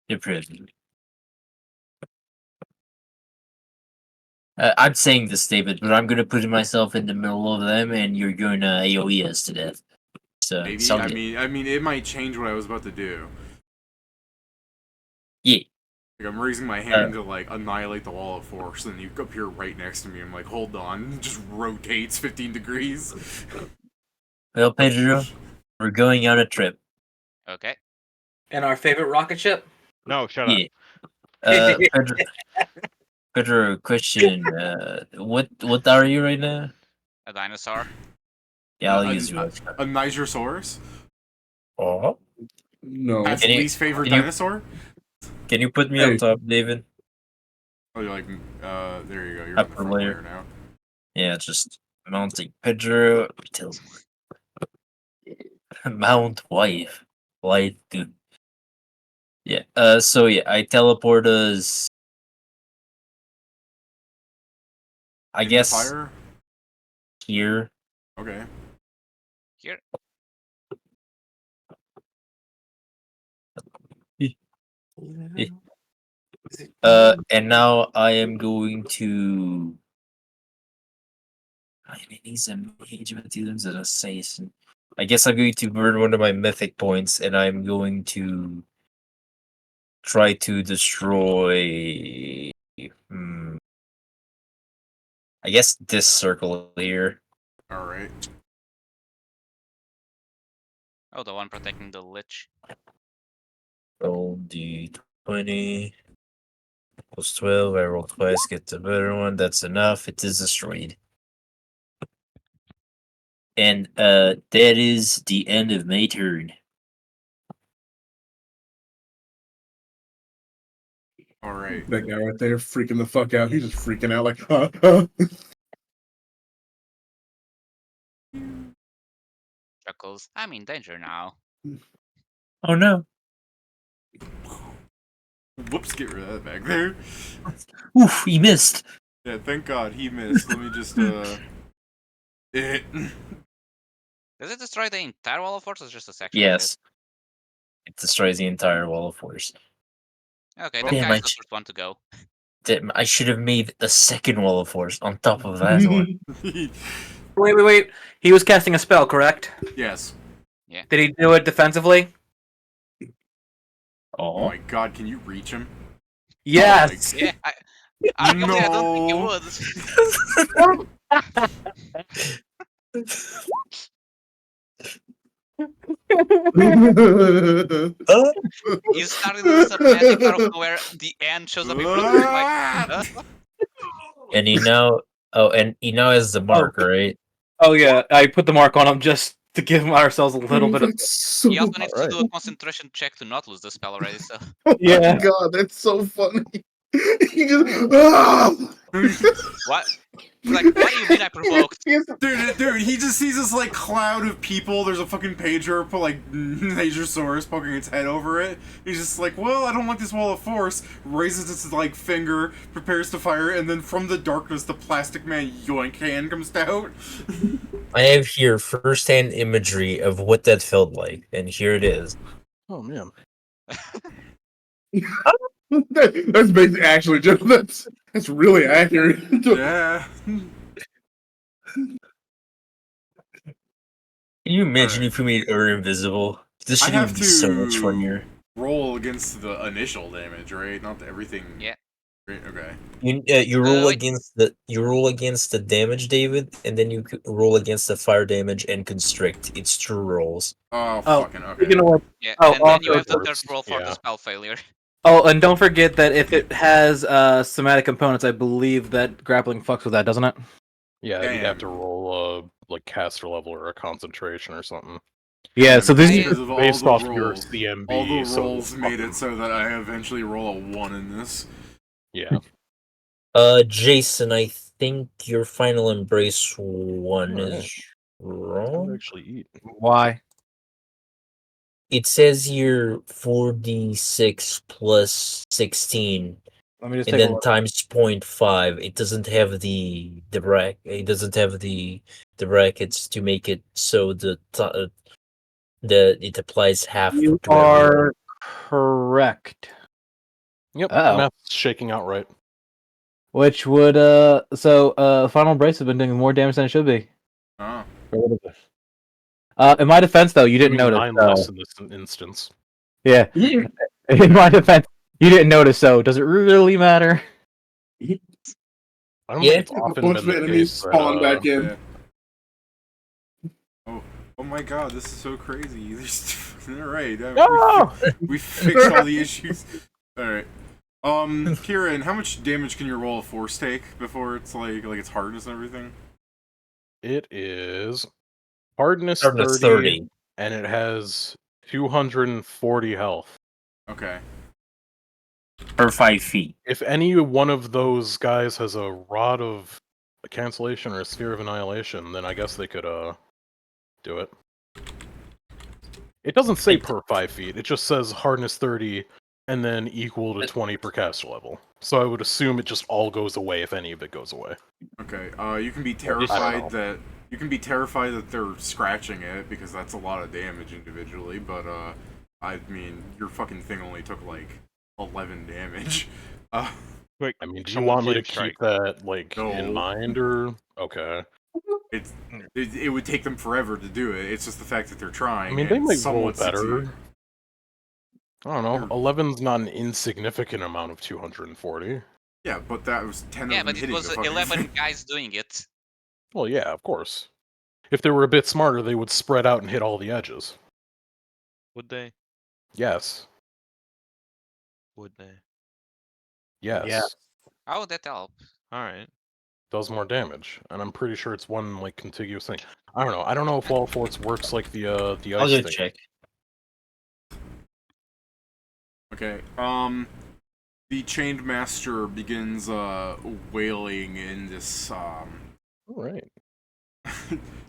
The president. I'm saying this, David, but I'm gonna put myself in the middle of them, and you're gonna AoE us to death. So Maybe. sound I good. mean, it might change what I was about to do. Yeah. Like, I'm raising my hand to, like, annihilate the wall of force, and you appear right next to me. I'm like, hold on. It just rotates 15 degrees. Well, Pedro, we're going on a trip. Okay. And our favorite rocket ship? No, shut up. Yeah. Pedro, question. What are you right now? A dinosaur. Yeah, I'll a, use you. a Nigersaurus? Oh. No. That's Can you- least favorite can you- dinosaur? Can you put me Hey. on top, David? Oh, you're like, there you go. You're on the Upper front layer. layer now. Yeah, just mounting Pedro. Mount wife. Wife, dude. Yeah. So yeah, I teleport us. I In the guess fire? here. Okay. Here. And now I am going to. I mean, he's a mage, but he's an assassin. I guess I'm going to burn one of my mythic points, and I'm going to try to destroy. I guess this circle here. Alright. Oh, the one protecting the lich. Roll d20 plus 12. I roll twice, get the better one. That's enough. It is destroyed. And that is the end of my turn. Alright. That guy right there freaking the fuck out. He's just freaking out like, huh? Chuckles. I'm in danger now. Oh no. Whoops, get rid of that back there. Oof, he missed. Yeah, thank God he missed. Let me just, It. Does it destroy the entire wall of force or just a section Yes. It destroys the entire wall of force. of it? Okay, Well, that damn, guy's I the first one to go. I should have made a second wall of force on top of that one. Wait. He was casting a spell, correct? Yes. Did he do it defensively? Oh Oh. my God, can you reach him? Yes. Yeah, arguably I don't think he would. You started with some magic out of nowhere, the end shows up in front of you like, And he now has the mark, right? Oh yeah, I put the mark on him just to give ourselves a little bit of. That's so He also needs to Alright. do a concentration check to not lose the spell already, so... Yeah. God, that's so funny. He just What? Like, what do you mean I provoked? Dude, he just sees this like cloud of people. There's a fucking pager, like Lasersaurus poking its head over it. He's just like, well, I don't like this wall of force. Raises its like finger, prepares to fire, and then from the darkness, the Plastic Man yoink hand comes out. I have here first-hand imagery of what that felt like, and here it is. Oh man. That's basically actually just that's really accurate. Yeah. Can you imagine if we made Ur invisible? This I should have even be so much to funnier. roll against the initial damage, right? Not everything. Yeah. Right? Okay. You roll wait. against the damage, David, and then you roll against the fire damage and constrict. It's 2 rolls. Oh, Oh, fucking okay. Speaking of which, Yeah, Oh, and then you also have the third works. roll for the Yeah. spell failure. and don't forget that if it has somatic components, I believe that grappling fucks with that, doesn't it? Yeah, you'd have to Damn. roll a like caster level or a concentration or something. Yeah. So this Because is of all Based the off rolls, your CMB, all the so rolls it's made fucking- it so that I eventually roll a 1 in this. Yeah. Jason, I think your final embrace one Alright. is I would wrong. actually eat. why. It says here 4d6 plus 16, Let me just and take a then look. times 0.5. It doesn't have the it doesn't have the brackets to make it so it applies half You to everyone. are correct. Yep. Uh-oh. Math's shaking out right. Which would final embrace has been doing more damage than it should be. Oh. In my defense, though, you didn't notice. 9 So. less in this instance. Yeah. In my defense, you didn't notice. So does it really matter? I don't Yeah. think it's A often bunch been of the enemies case spawn that, back in. Yeah. Oh my god, this is so crazy. Alright, No! we fixed all the issues. Alright. Kieran, how much damage can you roll a force take before it's like its hardness and everything? it is hardness Hardness 30, and it has 240 health. Okay. Per 5 feet. If any one of those guys has a rod of cancellation or a sphere of annihilation, then I guess they could do it. It doesn't say per 5 feet. It just says hardness 30 and then equal to 20 per caster level. So I would assume it just all goes away if any of it goes away. Okay. You can be I don't terrified know. that they're scratching it because that's a lot of damage individually, but I mean your fucking thing only took like 11 damage. Quick, I mean, do you someone want me to flame strike. keep that like No. in mind or okay? It would take them forever to do it. It's just the fact that they're trying. I mean, they and might roll somewhat better. succeed. I don't know. 11's not an insignificant amount of 240. Yeah, but that was 10 Yeah, of them but it hitting was the fucking 11 guys doing it. Well, yeah, of course. If they were a bit smarter, they would spread out and hit all the edges. Would they? Yes. Would they? Yes. Yeah. How would that help? Alright. Does more damage, and I'm pretty sure it's one like contiguous thing. I don't know. I don't know if Wall of Force works like the I'll ice go thing. check. Okay. The Chained Master begins wailing in this All right.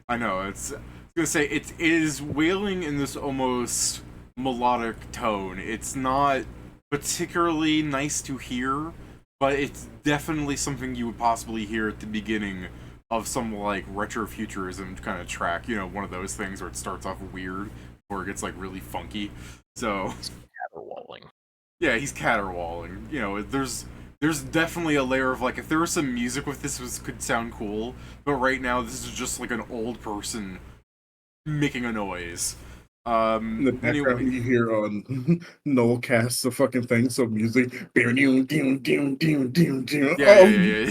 I know, I was gonna say it is wailing in this almost melodic tone. It's not particularly nice to hear, but it's definitely something you would possibly hear at the beginning of some like retrofuturism kind of track. You know, one of those things where it starts off weird before it gets like really funky. So Caterwauling. yeah, he's caterwauling. You know, there's definitely a layer of like if there was some music with this could sound cool, but right now this is just like an old person making a noise. In the background, Anyway, you hear on Noel casts the fucking thing, so music. yeah, yeah.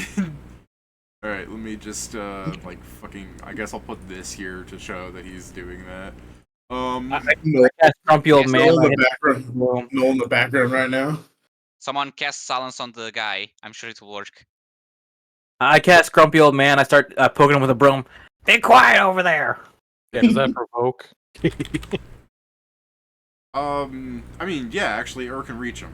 All right, let me just like fucking. I guess I'll put this here to show that he's doing that. Noel, That grumpy old Yes, man. Noel in right the background. now. Noel in the background right now. Someone cast silence on the guy. I'm sure it will work. I cast grumpy old man. I start poking him with a broom. Be quiet over there. Yeah, does that provoke? I mean, yeah, actually, can reach him.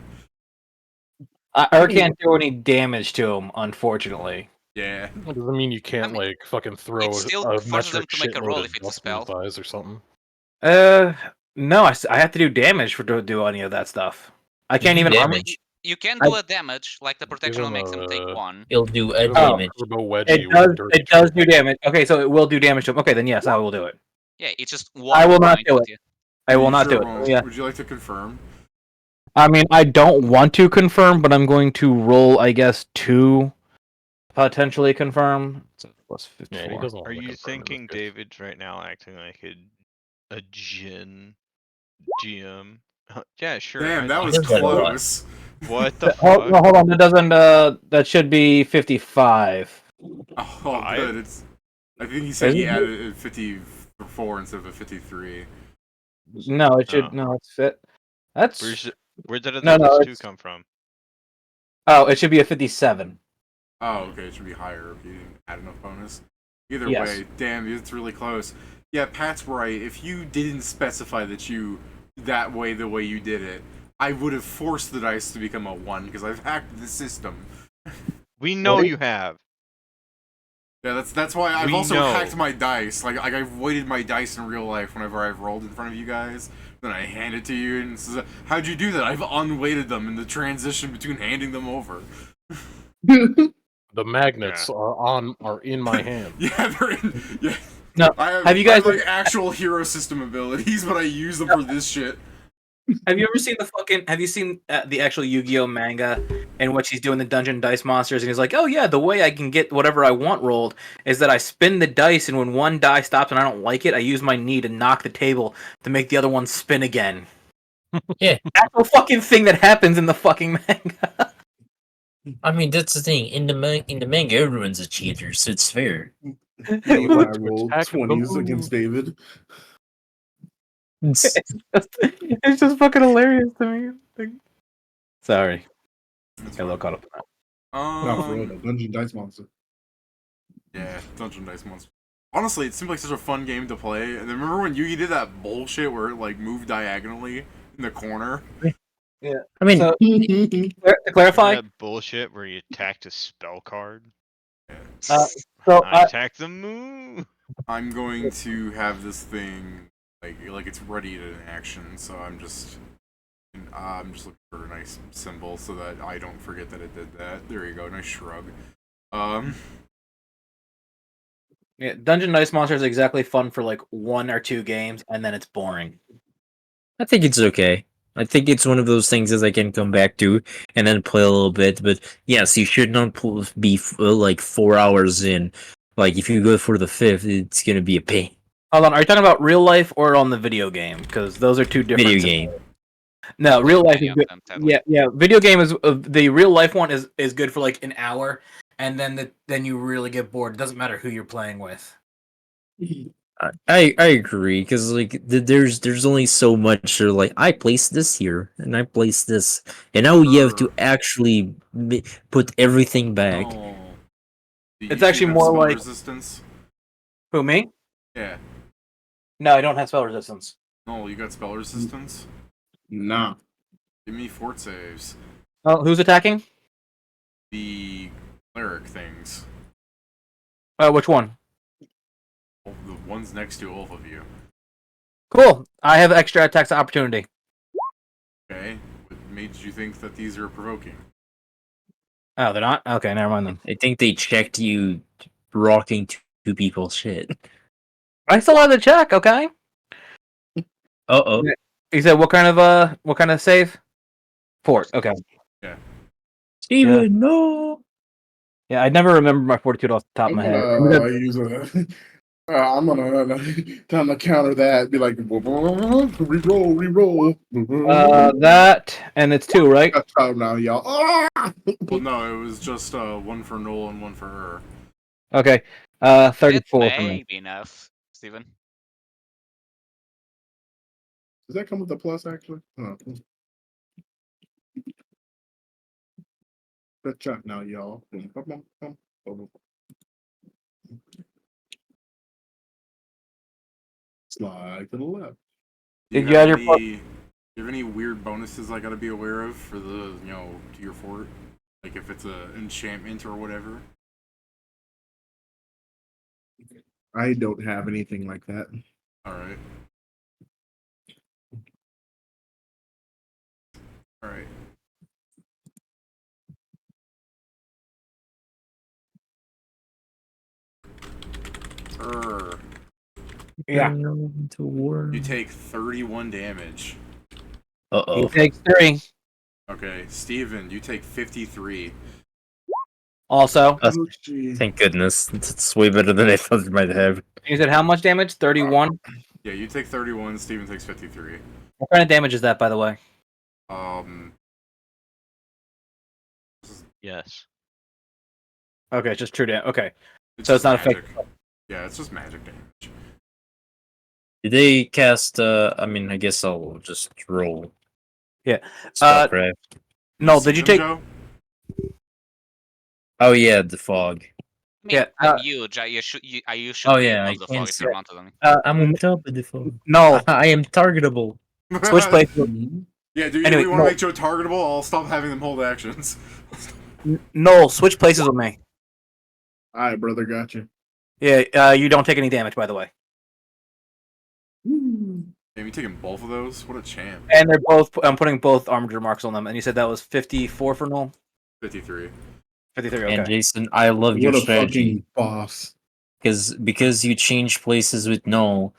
I can't do any damage to him, unfortunately. Yeah. That doesn't mean you can't, mean, like, fucking throw still a forces them metric to make a shitload roll of if it's a dust in his spell. eyes or something. No, I have to do damage to do any of that stuff. I can't do even armor. damage. You can I- do a damage, like the protection him makes them take a- 1. It'll do a Give him a damage. turbo wedgie It with does. dirty It does do trick. damage. Okay, so it will do damage to him. Okay, then yes, I will do it. Yeah, it's just I 1 will not point, do but it. yeah. I Are will you not sure do it it. won't? Yeah. Would you like to confirm? I mean, I don't want to confirm, but I'm going to roll, I guess, 2 potentially confirm. So plus Yeah, he 54. doesn't Are want to you confirm in this thinking case. David's right now acting like a Jin GM? Yeah, sure. Damn, that I was does that a lot. close. What the Hold, fuck? no, hold on. That doesn't. That should be 55. Oh, Five? good. It's. I think he said Is he it? added a 54 instead of a 53. No, it should. Oh. No, it's fit. That's Where'd that no, other no. plus 2 It's, come from? oh, it should be a 57. Oh, okay. It should be higher if you add enough bonus. Either Yes. way, damn, it's really close. Yeah, Pat's right. If you didn't specify that the way you did it, I would have forced the dice to become a 1 because I've hacked the system. We know What? you have. Yeah, that's why I've We also know. hacked my dice. Like I've weighted my dice in real life whenever I've rolled in front of you guys. Then I hand it to you and it says, "How'd you do that?" I've unweighted them in the transition between handing them over. The magnets are in my hand. Yeah, they're in. Yeah. No, have you guys- I have, like actual hero system abilities, but I use them for this shit. Have you ever seen the fucking? Have you seen the actual Yu-Gi-Oh manga in which he's doing the dungeon dice monsters and he's like, "Oh yeah, the way I can get whatever I want rolled is that I spin the dice and when one die stops and I don't like it, I use my knee to knock the table to make the other one spin again." Yeah. That's the fucking thing that happens in the fucking manga. I mean, that's the thing. In the manga, everyone's a cheater, so it's fair. I to rolled attack the 20s moon. against David. It's just fucking hilarious to me. Sorry, That's got a little fine. caught up in that. No, for real, the Dungeon Dice Monster. Yeah, Dungeon Dice Monster. Honestly, it seemed like such a fun game to play. And then remember when Yugi did that bullshit where it like moved diagonally in the corner? I mean, So, to clarify, That bullshit where you attacked a spell card. so I attacked the moon. I'm going to have this thing like it's ready to action, so I'm just looking for a nice symbol so that I don't forget that it did that. There you go, nice shrug. yeah, Dungeon Dice Monster is exactly fun for like 1 or 2 games, and then it's boring. I think it's okay. I think it's one of those things that I can come back to and then play a little bit. But yes, you should not be like 4 hours in. Like if you go for the 5th, it's gonna be a pain. Hold on, are you talking about real life or on the video game? Because those are two different. Video game. No, real life Any is of good. them, technically. Yeah. Video game is the real life one is good for like an hour, and then you really get bored. It doesn't matter who you're playing with. I agree because like there's only so much. Like I placed this here and I placed this, and now you have to Sure. actually put everything back. Oh. Do It's you actually have more spell like- resistance. Who, me? Yeah. No, I don't have spell resistance. No, you got spell resistance. Nah. Give me fort saves. Oh, who's attacking? The cleric things. Which one? The ones next to all of you. Cool. I have extra attacks of opportunity. Okay. What made you think that these are provoking? Oh, they're not? Okay, never mind then. I think they checked you rocking two people's shit. I still have the check, okay? Uh-oh. You said what kind of save? Fort, okay. Steven, no! Yeah, I never remember my fortitude off the top of my head. Use a. I'm gonna time to counter that. Be like, reroll. That, and it's 2, right? That's time now, y'all. Ah! Well, no, it was just one for Noel and one for her. Okay. It 34 for me. may be enough, Steven. Does that come with a plus, actually? Oh. Good chat now, y'all. Slide to the left. Did you add your do you have any weird bonuses I gotta be aware of for the to your fort? Like if it's a enchantment or whatever? I don't have anything like that. Alright. Alright. Yeah. To war. You take 31 damage. He Uh-oh. takes 3. Okay, Steven, you take 53. Also, Uh, Oh, gee. Thank goodness. It's way better than I thought it might have. you said how much damage? 31. Yeah, you take 31, Steven takes 53. What kind of damage is that, by the way? Um, Yes. Okay, it's just true damage. Okay, so it's just not magic. effective. Yeah, it's just magic damage. Did they cast, I mean, I guess I'll just roll. Yeah. Spellcraft. No, see did you them, take? Joe? Oh yeah, the fog. I mean, Yeah, I'm huge. You should be yeah, I above the can't fog if see you're it. mounted on me. I'm on top of the fog. No, I am targetable. switch places. Yeah, do you Anyway, really want to no. make Joe targetable? I'll stop having them hold actions. No, switch places with me. All right, brother, gotcha. Yeah, you don't take any damage, by the way. Damn, you taking both of those? What a champ. And they're both. I'm putting both armature marks on them. And you said that was 54 for Null. 53. 53. Okay. And Jason, I love your What a strategy fucking boss. because you change places with no.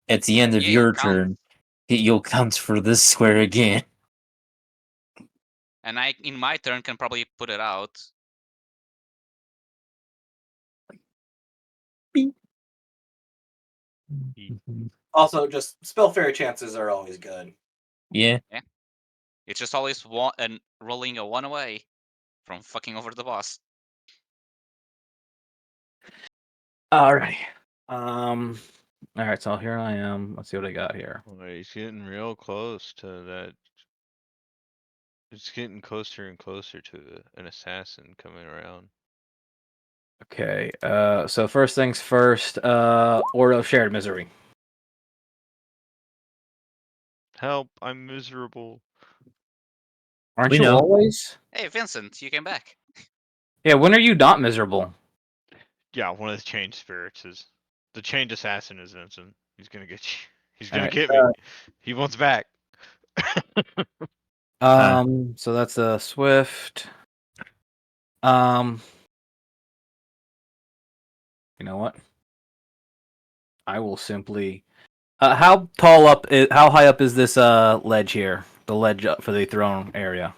At the end of Yeah, your you'll count. turn, you'll count for this square again. And I, in my turn, can probably put it out. Also, just spell fairy chances are always good. Yeah. It's just always one and rolling a 1 away from fucking over the boss. Alrighty. Alright, so here I am. Let's see what I got here. Well, he's getting real close to that. It's getting closer and closer to an assassin coming around. Okay. So first things first. Order of shared misery. Help! I'm miserable. Aren't We you know. always? Hey, Vincent, you came back. Yeah. When are you not miserable? Yeah, one of the chained spirits is the chained assassin is Vincent. He's gonna get you. He's gonna Alright, get me. He wants back. So that's a swift. You know what? I will simply. How tall up? How high up is this ledge here? The ledge up for the throne area.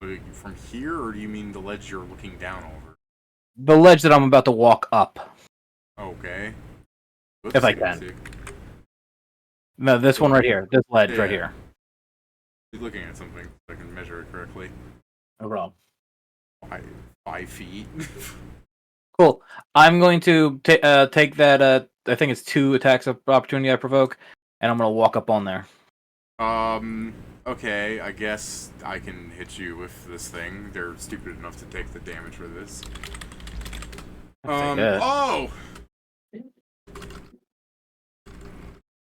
From here, or do you mean the ledge you're looking down over? The ledge that I'm about to walk up. Okay. If I Let's can. see. No, this one right here. This ledge right Yeah. here. You're looking at something so I can measure it correctly. No problem. 5 feet. Cool. I'm going to take that. I think it's 2 attacks of opportunity I provoke, and I'm gonna walk up on there. Okay, I guess I can hit you with this thing. They're stupid enough to take the damage for this. Yeah. Oh!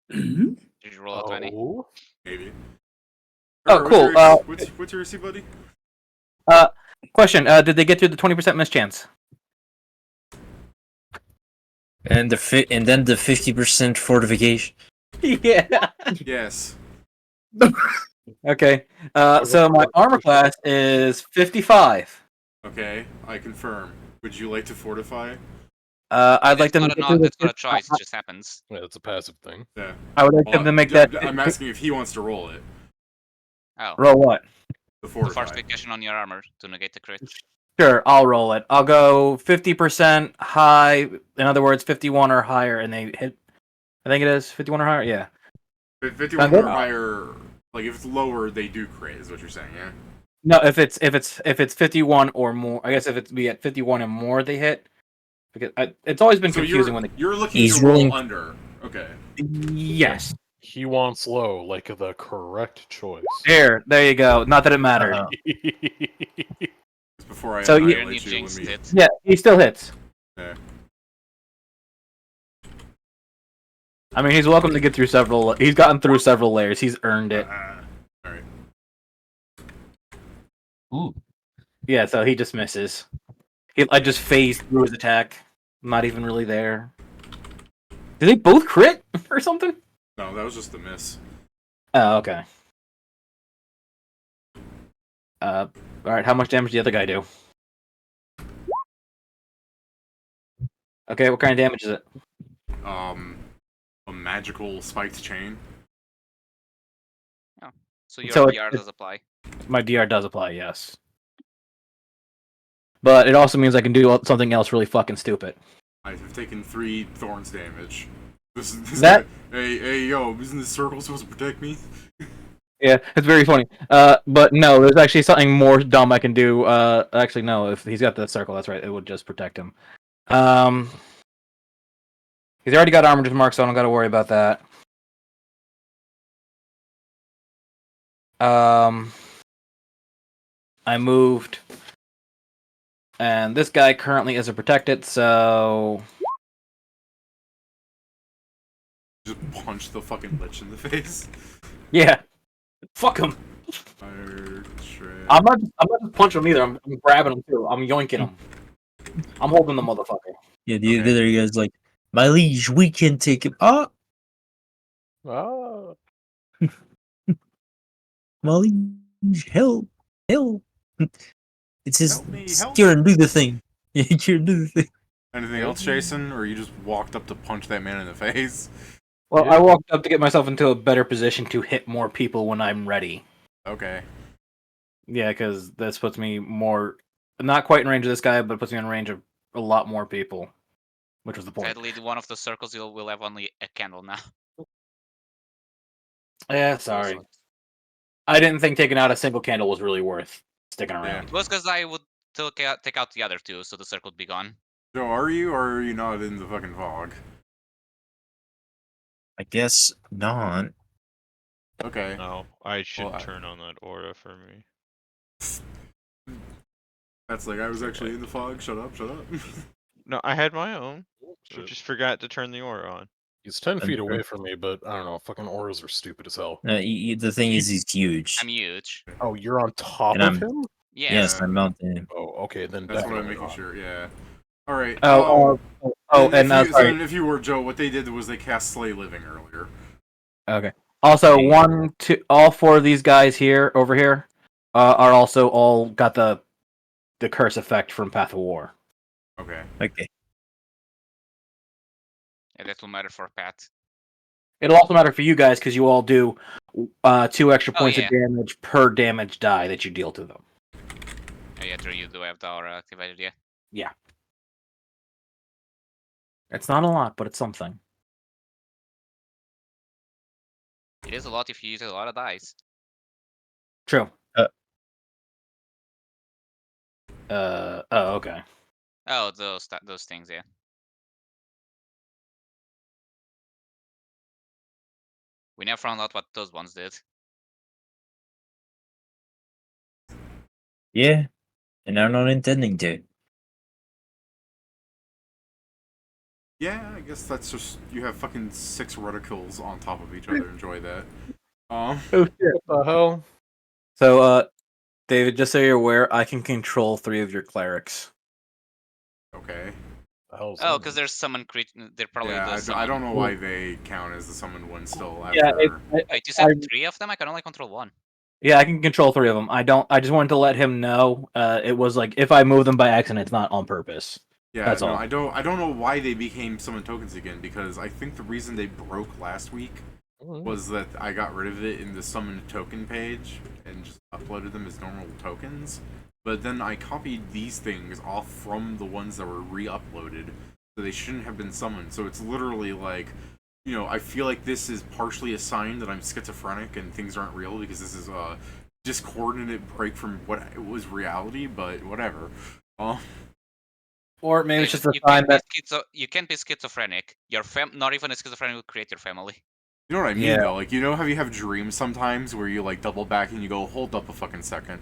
Did you roll a 20? Oh. Maybe. Oh, cool. What's your AC, buddy? Question: Did they get through the 20% mischance? And then the 50% fortification. Yeah. Yes. Okay. So my armor class is 55. Okay, I confirm. Would you like to fortify? I'd like them to It's get not, through it's not a the. choice. It just happens. Yeah, it's a passive thing. Yeah. I would like them to make that. I'm asking if he wants to roll it. Oh, Roll what? The the fortify. fortification on your armor to negate the crit. Sure, I'll roll it. I'll go 50% high. In other words, 51 or higher, and they hit. I think it is 51 or higher. Yeah. 51 good. or higher, like if it's lower, they do crit, is what you're saying, yeah? No, if it's 51 or more, I guess if it's be at 51 and more, they hit. Because it's always been So confusing when you're looking He's to roll rolling- under. Okay. Yes. He wants low, like the correct choice. There you go. Not that it mattered. It's before I So you- And you annihilate you, let jinxed me... it. Yeah, he still hits. Yeah. I mean, he's welcome to get through several. He's gotten through several layers. He's earned it. Alright. Ooh. Yeah, so he just misses. I just phased through his attack. Not even really there. Did they both crit or something? No, that was just a miss. Oh, okay. All right. How much damage did the other guy do? Okay, what kind of damage is it? A magical spiked chain. So your So DR does apply. My DR does apply, yes. But it also means I can do something else really fucking stupid. I have taken 3 thorns damage. This That- hey, yo, isn't this circle supposed to protect me? Yeah, it's very funny. But no, there's actually something more dumb I can do. Actually, no, if he's got the circle, that's right. It would just protect him. He's already got armor mark, so I don't got to worry about that. I moved, and this guy currently isn't protected, so Just punch the fucking lich in the face. yeah, fuck him. Fire shred. I'm not just punching him either. I'm grabbing him too. I'm yoinking him. I'm holding the motherfucker. Yeah, the Okay. other guy's like, my liege, we can take him. Oh, Ah. my liege, help, help. It says, Help me, help Kieran, do the thing. Yeah, Kieran, do the thing. Anything else, Jason? Or you just walked up to punch that man in the face? Well, Yeah. I walked up to get myself into a better position to hit more people when I'm ready. Okay. Yeah, because this puts me more, not quite in range of this guy, but puts me in range of a lot more people, which was the point. Sadly, one of the circles you will have only a candle now. Yeah, sorry. I didn't think taking out a single candle was really worth sticking around. It was because I would take out the other two, so the circle would be gone. Joe, are you or are you not in the fucking fog? I guess not. Okay. No, I should Well, turn on that aura for me. That's like, I was actually in the fog. Shut up, shut up. No, I had my own. I Shit. just forgot to turn the aura on. He's 10 feet Okay. away from me, but I don't know. Fucking auras are stupid as hell. The thing is, he's huge. I'm huge. Oh, you're on top And of I'm- him? Yeah. Yes, I'm mounting him. Oh, okay, then That's what I'm definitely making not. sure, yeah. Alright. Sorry. If you were Joe, what they did was they cast Slay Living earlier. Okay. Also, Hey. all 4 of these guys here, over here, are also all got the curse effect from Path of War. Okay. Okay. Yeah, that will matter for Pat. It'll also matter for you guys because you all do 2 extra Oh, points yeah. of damage per damage die that you deal to them. Oh, yeah, true, you do have the aura activated, yeah. Yeah. It's not a lot, but it's something. It is a lot if you use a lot of dice. True. Uh. Oh, okay. Oh, those things, yeah. We never found out what those ones did. Yeah, and I'm not intending to. Yeah, I guess that's just, you have fucking 6 reticles on top of each other. Enjoy that. Oh shit. What the hell? So, David, just so you're aware, I can control 3 of your clerics. Okay. The hell's Oh, that? because there's summon creature. They're probably Yeah, the I don't summon. know why they count as the summoned one still after... Yeah, Wait, you said 3 of them? I can only control 1. yeah, I can control 3 of them. I just wanted to let him know. It was like if I move them by accident, it's not on purpose. Yeah, That's no, all. I don't know why they became summon tokens again, because I think the reason they broke last week Oh, was that I got rid of it in the summon token page and just uploaded them as normal tokens. But then I copied these things off from the ones that were re-uploaded, so they shouldn't have been summoned. So it's literally like, you know, I feel like this is partially a sign that I'm schizophrenic and things aren't real, because this is a discoordinate break from what was reality, but whatever. Or maybe it's just a You sign can't be that you can't be schizophrenic. Your not even a schizophrenic will create your family. You know what I mean, Yeah. though? Like, you know how you have dreams sometimes where you, like, double back and you go, hold up a fucking second.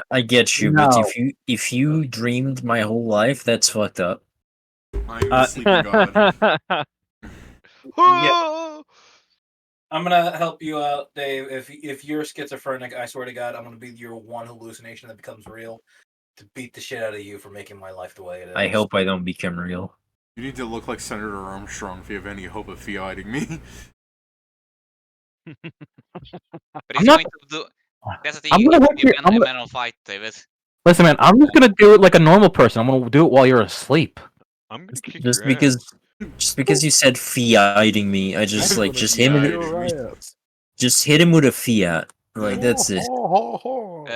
I get you, but No. if you dreamed my whole life, that's fucked up. I'm the sleeping god. Oh! I'm gonna help you out, Dave. If you're schizophrenic, I swear to God, I'm gonna be your one hallucination that becomes real. to beat the shit out of you for making my life the way it is. I hope I don't become real. You need to look like Senator Armstrong if you have any hope of fiating me. But I'm if not- you're going to do, that's the thing. I'm You gonna need to work be here- a I'm gonna- mental fight, David. Listen, man, I'm just gonna do it like a normal person. I'm gonna do it while you're asleep. I'm gonna kick Just your because, ass. just because you said fiating me, I just like just hit him. Fiating. Just hit him with a fiat. Like that's it.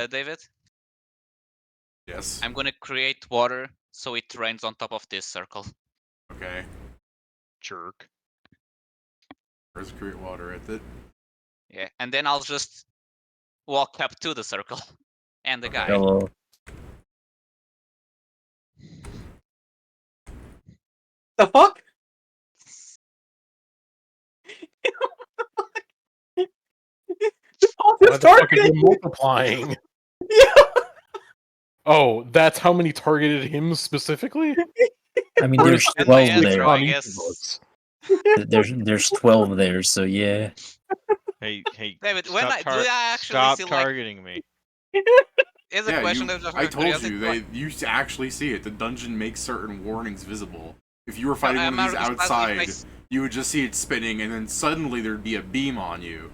David, Yes. I'm gonna create water so it rains on top of this circle. Okay. Jerk. Where's create water at it? Yeah, and then I'll just walk up to the circle and the guy. Hello. The fuck? Why the fuck are you multiplying? Yeah. Oh, that's how many targeted him specifically? I mean, Or there's is it 12 answer, there. I on each guess. of us? There's 12 there, so yeah. Hey, David, when stop, do I actually stop see, like- targeting me. Is a Yeah, question you, of just I told curiosity, you, like- you actually see it. The dungeon makes certain warnings visible. If you were fighting one of I'm these just asking if I outside, you would just see it spinning, and then suddenly there'd be a beam on you.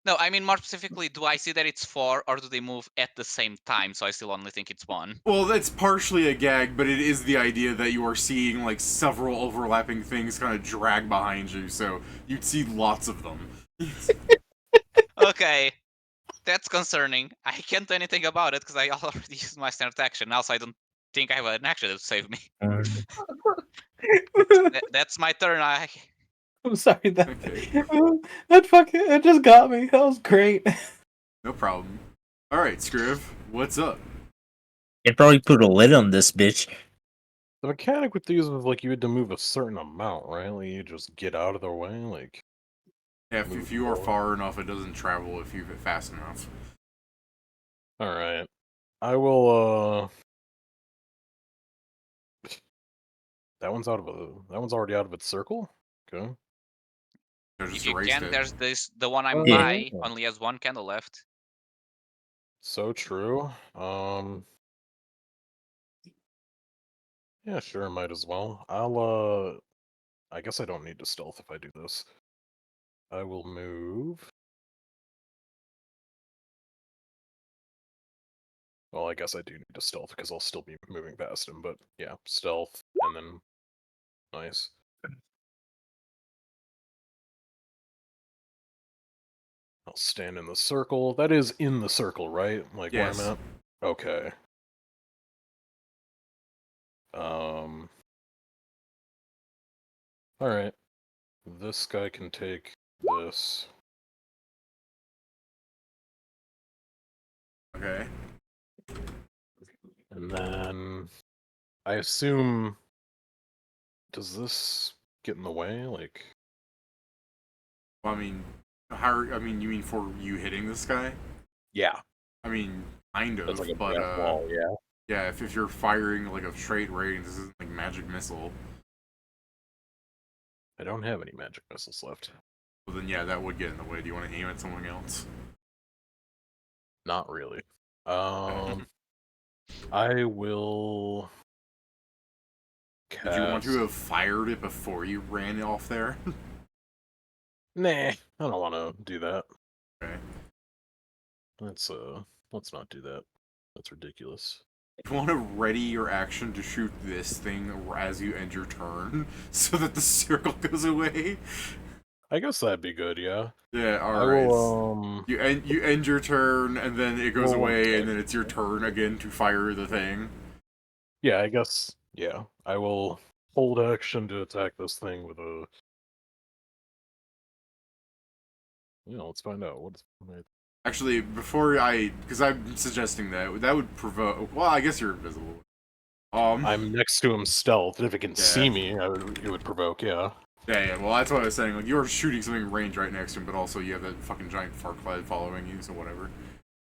No, I mean more specifically, do I see that it's 4 or do they move at the same time? So I still only think it's 1. Well, that's partially a gag, but it is the idea that you are seeing like several overlapping things kind of drag behind you, so you'd see lots of them. Okay, that's concerning. I can't do anything about it because I already used my standard action. Also, I don't think I have an action to save me. That's my turn. I'm sorry that Okay. that fucking it just got me. That was great. No problem. Alright, Scriv, what's up? You'd probably put a lid on this bitch. The mechanic with these was like you had to move a certain amount, right? Like you just get out of their way, like. Yeah, if Move you are forward. far enough, it doesn't travel if you hit fast enough. All right, I will. That one's already out of its circle. Okay. They If just you erased can, it. there's the one I'm Yeah. by only has 1 candle left. So true. Yeah, sure, might as well. I guess I don't need to stealth if I do this. I will move. Well, I guess I do need to stealth because I'll still be moving past him, but yeah, stealth, and then... Nice. I'll stand in the circle. That is in the circle, right? Like Yes. where I'm at? Okay. Alright. This guy can take this. Okay. And then... I assume... Does this get in the way? Like... Well, I mean, you mean for you hitting this guy? Yeah. I mean, kind of, That's like a but breath wall, yeah. yeah, if you're firing like a straight range, this isn't like magic missile. I don't have any magic missiles left. Well, then yeah, that would get in the way. Do you want to aim at something else? Not really. I will... Did you want to cast- have fired it before you ran off there? Nah, I don't want to do that. Okay. Let's not do that. That's ridiculous. You want to ready your action to shoot this thing as you end your turn, so that the circle goes away. I guess that'd be good, yeah. Yeah. All I right. will, You end your turn, and then it goes Roll one away, check. and then it's your turn again to fire the thing. yeah, I guess, yeah. I will hold action to attack this thing with a... Yeah, let's find out. What's... Actually, because I'm suggesting that would provoke. Well, I guess you're invisible. I'm next to him stealth, and if it can Yeah. see me, it would provoke, yeah. Yeah. Well, that's what I was saying. Like you're shooting something range right next to him, but also you have that fucking giant fart cloud following you, so whatever.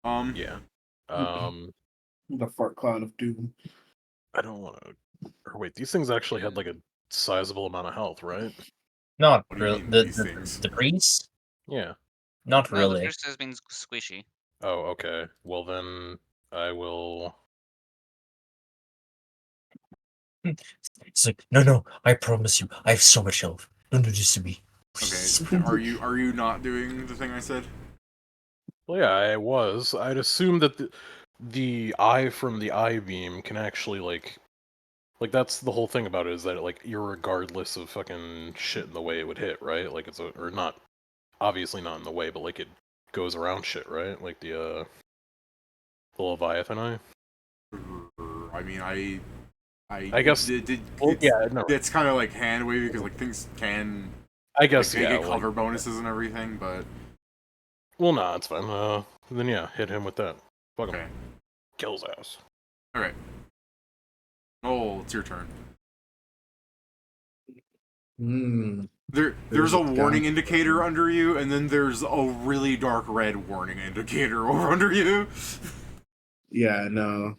Yeah. The fart cloud of doom. I don't want to... Or wait, these things actually had like a sizable amount of health, right? Not What do you really. mean, The, these the, things? the priest? Yeah. Not No, the really. first has been squishy. Oh, okay. Well then, I will It's like, no, I promise you, I have so much health. Don't do this to me. Okay, are you not doing the thing I said? Well, yeah, I was. I'd assume that the eye from the eye beam can actually like that's the whole thing about it, is that like irregardless of fucking shit in the way it would hit, right? Like it's or not, obviously not in the way, but like it goes around shit, right? Like the Leviathan eye. I mean, I guess. Well, it's, yeah, no. it's kind of like hand wavy because like things can I like guess they yeah. get cover bonuses and everything, but Well, nah, it's fine. Then yeah, hit him with that. Fuck him. okay, Kill his ass. okay. Oh, it's your turn. Hmm. There's a a warning guy. indicator under you, and then there's a really dark red warning indicator over under you. Yeah, no.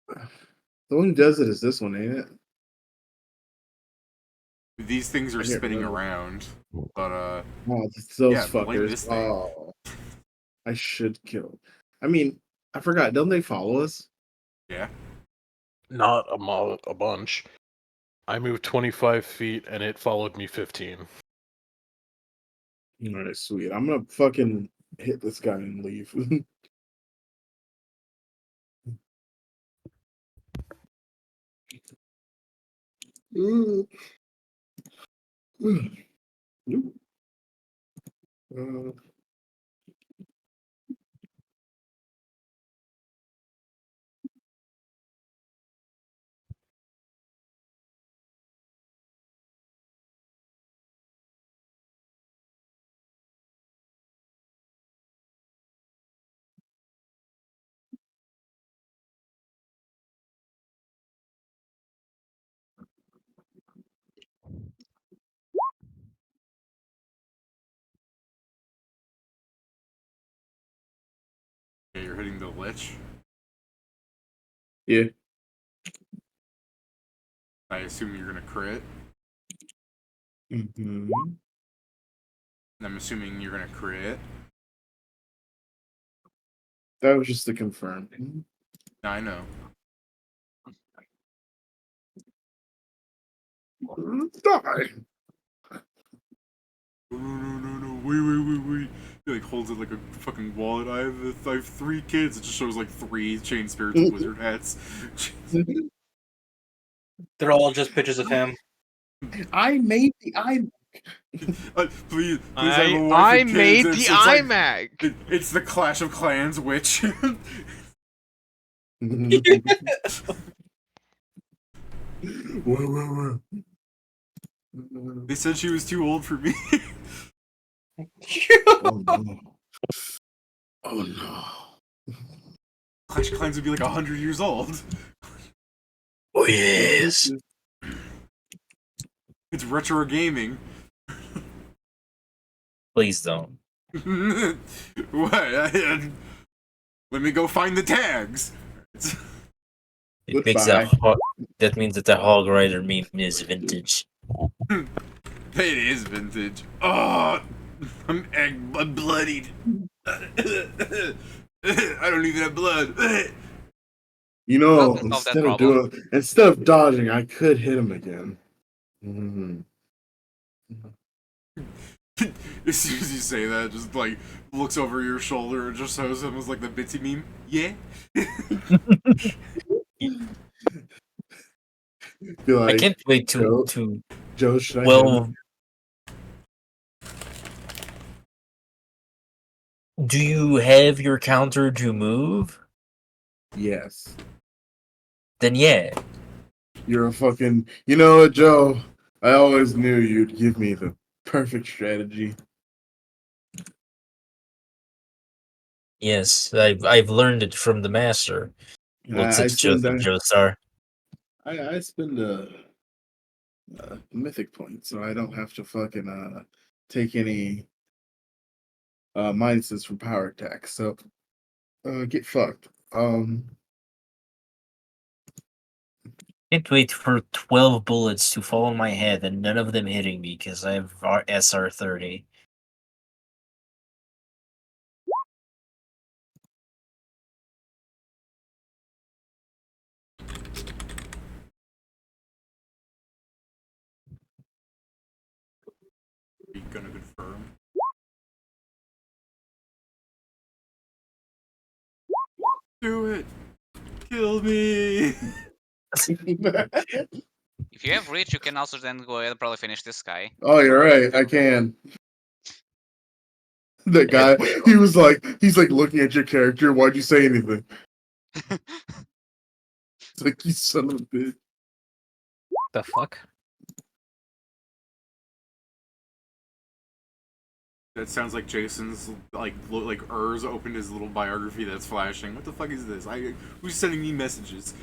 The one who does it is this one, ain't it? These things I are can't spinning remember. around, but Oh, it's those yeah, blame fuckers. this thing. Oh, I should kill. I mean, I forgot. Don't they follow us? Yeah. Not a bunch. I moved 25 feet and it followed me 15. All right, sweet. I'm gonna fucking hit this guy and leave. Ooh. Nope. Uh, Okay, you're hitting the lich. yeah. I assume you're gonna crit. Mm-hmm. I'm assuming you're gonna crit. That was just to confirm. I know. Die. No, wait. He like holds it like a fucking wallet. I have 3 kids. It just shows like 3 chain spirits with wizard hats. They're all just pictures of him. I made the I. Please, I have a wife I and kids. made It's, the it's like iMac. it's the Clash of Clans witch. Whoa. They said she was too old for me. Oh no. Oh no. Clash of Clans would be like 100 years old. Oh yes. It's retro gaming. Please don't. What? Let me go find the tags. It makes Goodbye. that means that the Hog Rider meme is vintage. It is vintage. Oh, I'm bloodied. I don't even have blood. You know, Doesn't solve that problem. instead of dodging, I could hit him again. Mm-hmm. As soon as you say that, just like looks over your shoulder and just shows him as like the Bitsy meme. Yeah. Feel I like can't wait Joe, to Joe, should I hit him? well. Do you have your counter to move? Yes. Then yeah. You're a fucking. You know what, Joe? I always knew you'd give me the perfect strategy. Yes, I've learned it from the master. Looks I at spend Joseph Joestar. I spend a mythic point, so I don't have to fucking take any minuses from power attacks. So get fucked. Can't wait for 12 bullets to fall on my head and none of them hitting me because I have SR30. gonna confirm. Do it! Kill me! If you have reach, you can also then go ahead and probably finish this guy. Oh, you're right. I can. That guy, he's like looking at your character. Why'd you say anything? It's like, you son of a bitch. The fuck? That sounds like Jason's like Urs opened his little biography that's flashing. What the fuck is this? Who's sending me messages?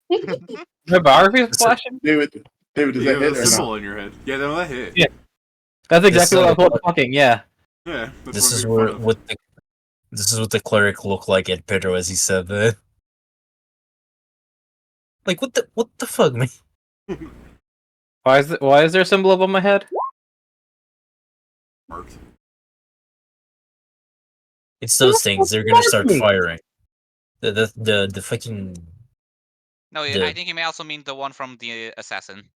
The biography is flashing? David, does You that have hit a or symbol not? in your head. Yeah, that hit. Yeah. That's exactly what I was fucking, yeah. Yeah, that's This what is I'm where making fun what the this is what the cleric looked like at Pedro as he said that. Like what the fuck, man? of. Why is there a symbol above my head? Marked. It's those things. They're gonna start me? firing. The fucking No, The- I think you may also mean the one from the assassin.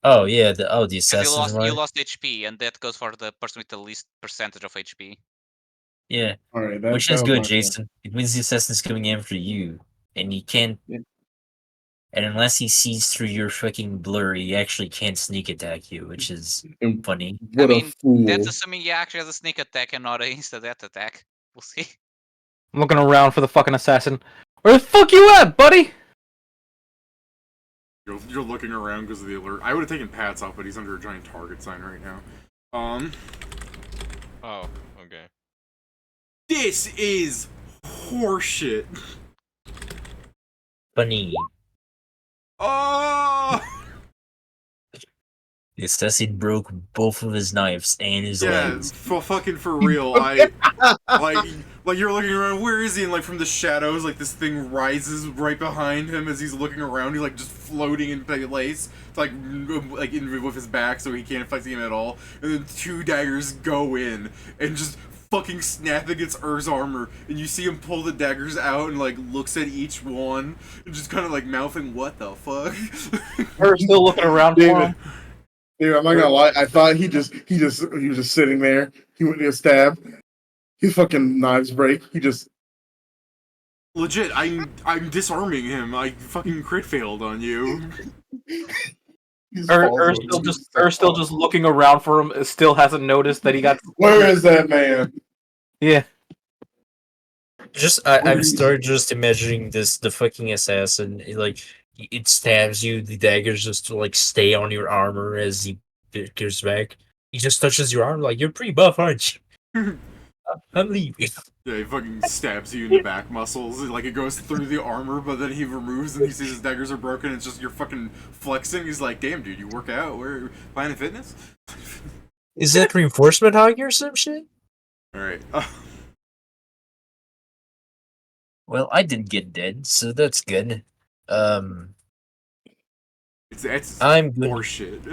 oh yeah the Because assassins you right? lost HP, and that goes for the person with the least percentage of HP. Yeah, All right, which that is was good, my fault. Jason. It means the assassin's coming after you, and you can't. Yeah. And unless he sees through your fucking blur, he actually can't sneak attack you, which is And funny. what I mean, a fool! that's assuming he actually has a sneak attack and not a insta death attack. We'll see. I'm looking around for the fucking assassin. Where the fuck you at, buddy? You're looking around because of the alert. I would have taken Pat's out, but he's under a giant target sign right now. Oh, okay. This is horseshit. Funny. Oh! The assassin broke both of his knives and his Yeah, legs. fucking for real. like you're looking around. Where is he? And like from the shadows, like this thing rises right behind him as he's looking around. He's like just floating in place, like in with his back, so he can't fight him at all. And then two daggers go in and just fucking snap against Ur's armor, and you see him pull the daggers out and like looks at each one and just kind of like mouthing, "What the fuck?" We're still looking around for him. Dude, I'm not gonna lie. I thought he was just sitting there. He went to stab. His fucking knives break. He just Legit, I'm disarming him. I fucking crit failed on you. Or still just looking around for him. Still hasn't noticed that he got. Where is that man? Yeah. I've started just imagining the fucking assassin. It stabs you. The daggers just like stay on your armor as he goes back. He just touches your arm like you're pretty buff, aren't you? I'm leaving. Yeah, he fucking stabs you in the back muscles. Like it goes through the armor, but then he removes and he sees his daggers are broken. It's just you're fucking flexing. He's like, "Damn, dude, you work out? Where Planet Fitness?" Is that reinforcement hog or some shit? All right. Well, I didn't get dead, so that's good. It's I'm good. horseshit.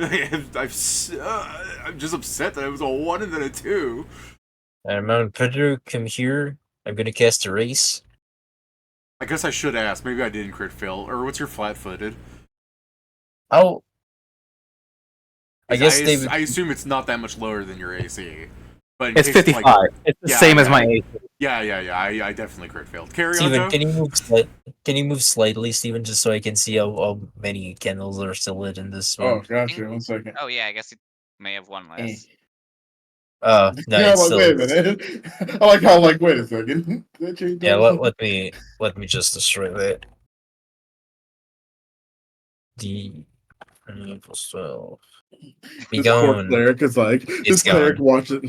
I'm just upset that it was a 1 and then a 2. Mount Pedro, come here. I'm gonna cast a race. I guess I should ask. Maybe I didn't crit fail. Or what's your flat-footed? Oh, I guess I assume it's not that much lower than your AC. But in It's case, 55. like, It's the yeah, same as yeah. my AC. Yeah. I definitely crit failed. Carry on, Steven, Joe? can you move slightly, Steven, just so I can see how many candles are still lit in this Oh, one? gotcha. 1 second. Oh yeah, I guess it may have one less. No, Yeah, I'm it's like, still. wait a minute. I like how, like, wait a second. That changed Yeah, everything. let me just destroy that. The equals 12. Be This poor gone. cleric is like, this cleric gone. watching.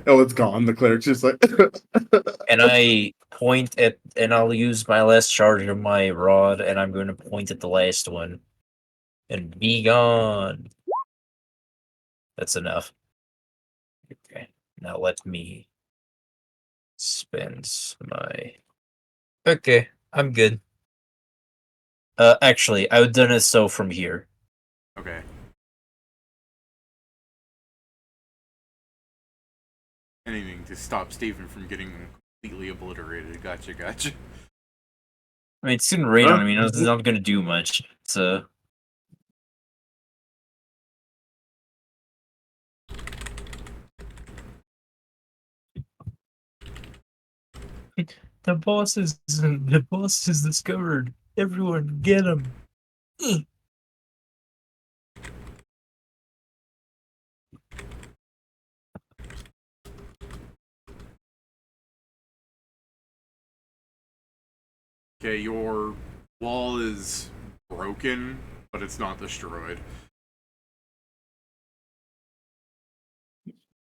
Oh, it's gone. The cleric's just like, And I point at, and I'll use my last charge of my rod, and I'm going to point at the last one. And be gone. That's enough. Okay, now let me spend my. Okay, I'm good. Actually, I would done it so from here. Okay. Anything to stop Steven from getting completely obliterated. Gotcha. I mean, it's didn't rain on me. It's not gonna do much. So The boss is discovered. Everyone get him. Okay, your wall is broken, but it's not destroyed.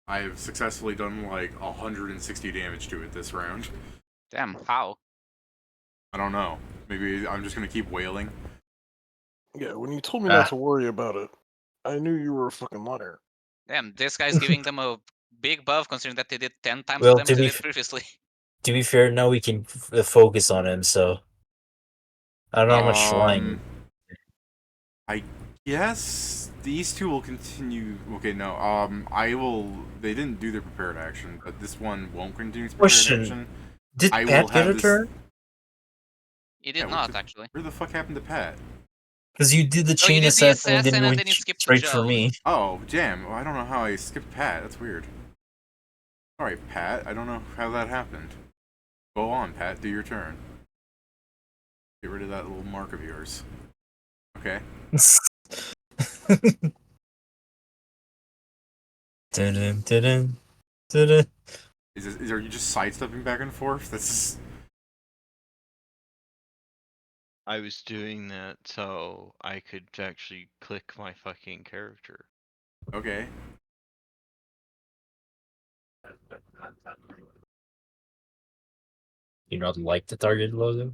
I have successfully done like 160 damage to it this round. Damn, how? I don't know. Maybe I'm just gonna keep wailing. Yeah, when you told me not to worry about it, I knew you were a fucking liar. Damn, this guy's giving them a big buff considering that they did 10 times Well, the damage they did previously. To be fair, now we can focus on him, so I don't know how much flying. I guess these two will continue. Okay, no. I will. They didn't do their prepared action, but this one won't continue its prepared Question. action. Did I will Pat get have a this. turn? He did Yeah, not, actually. Where the fuck happened to Pat? Because you did the Oh, you chain did the assassin and then assassin you and went then you skipped to straight for Joe. me. Oh, damn. Well, I don't know how I skipped Pat. That's weird. Alright, Pat. I don't know how that happened. Go on, Pat. Do your turn. Get rid of that little mark of yours. Okay. Dun-dun, dun-dun, dun-dun. Are you just sidestepping back and forth? That's just... I was doing that so I could actually click my fucking character. Okay. You not like the target logo?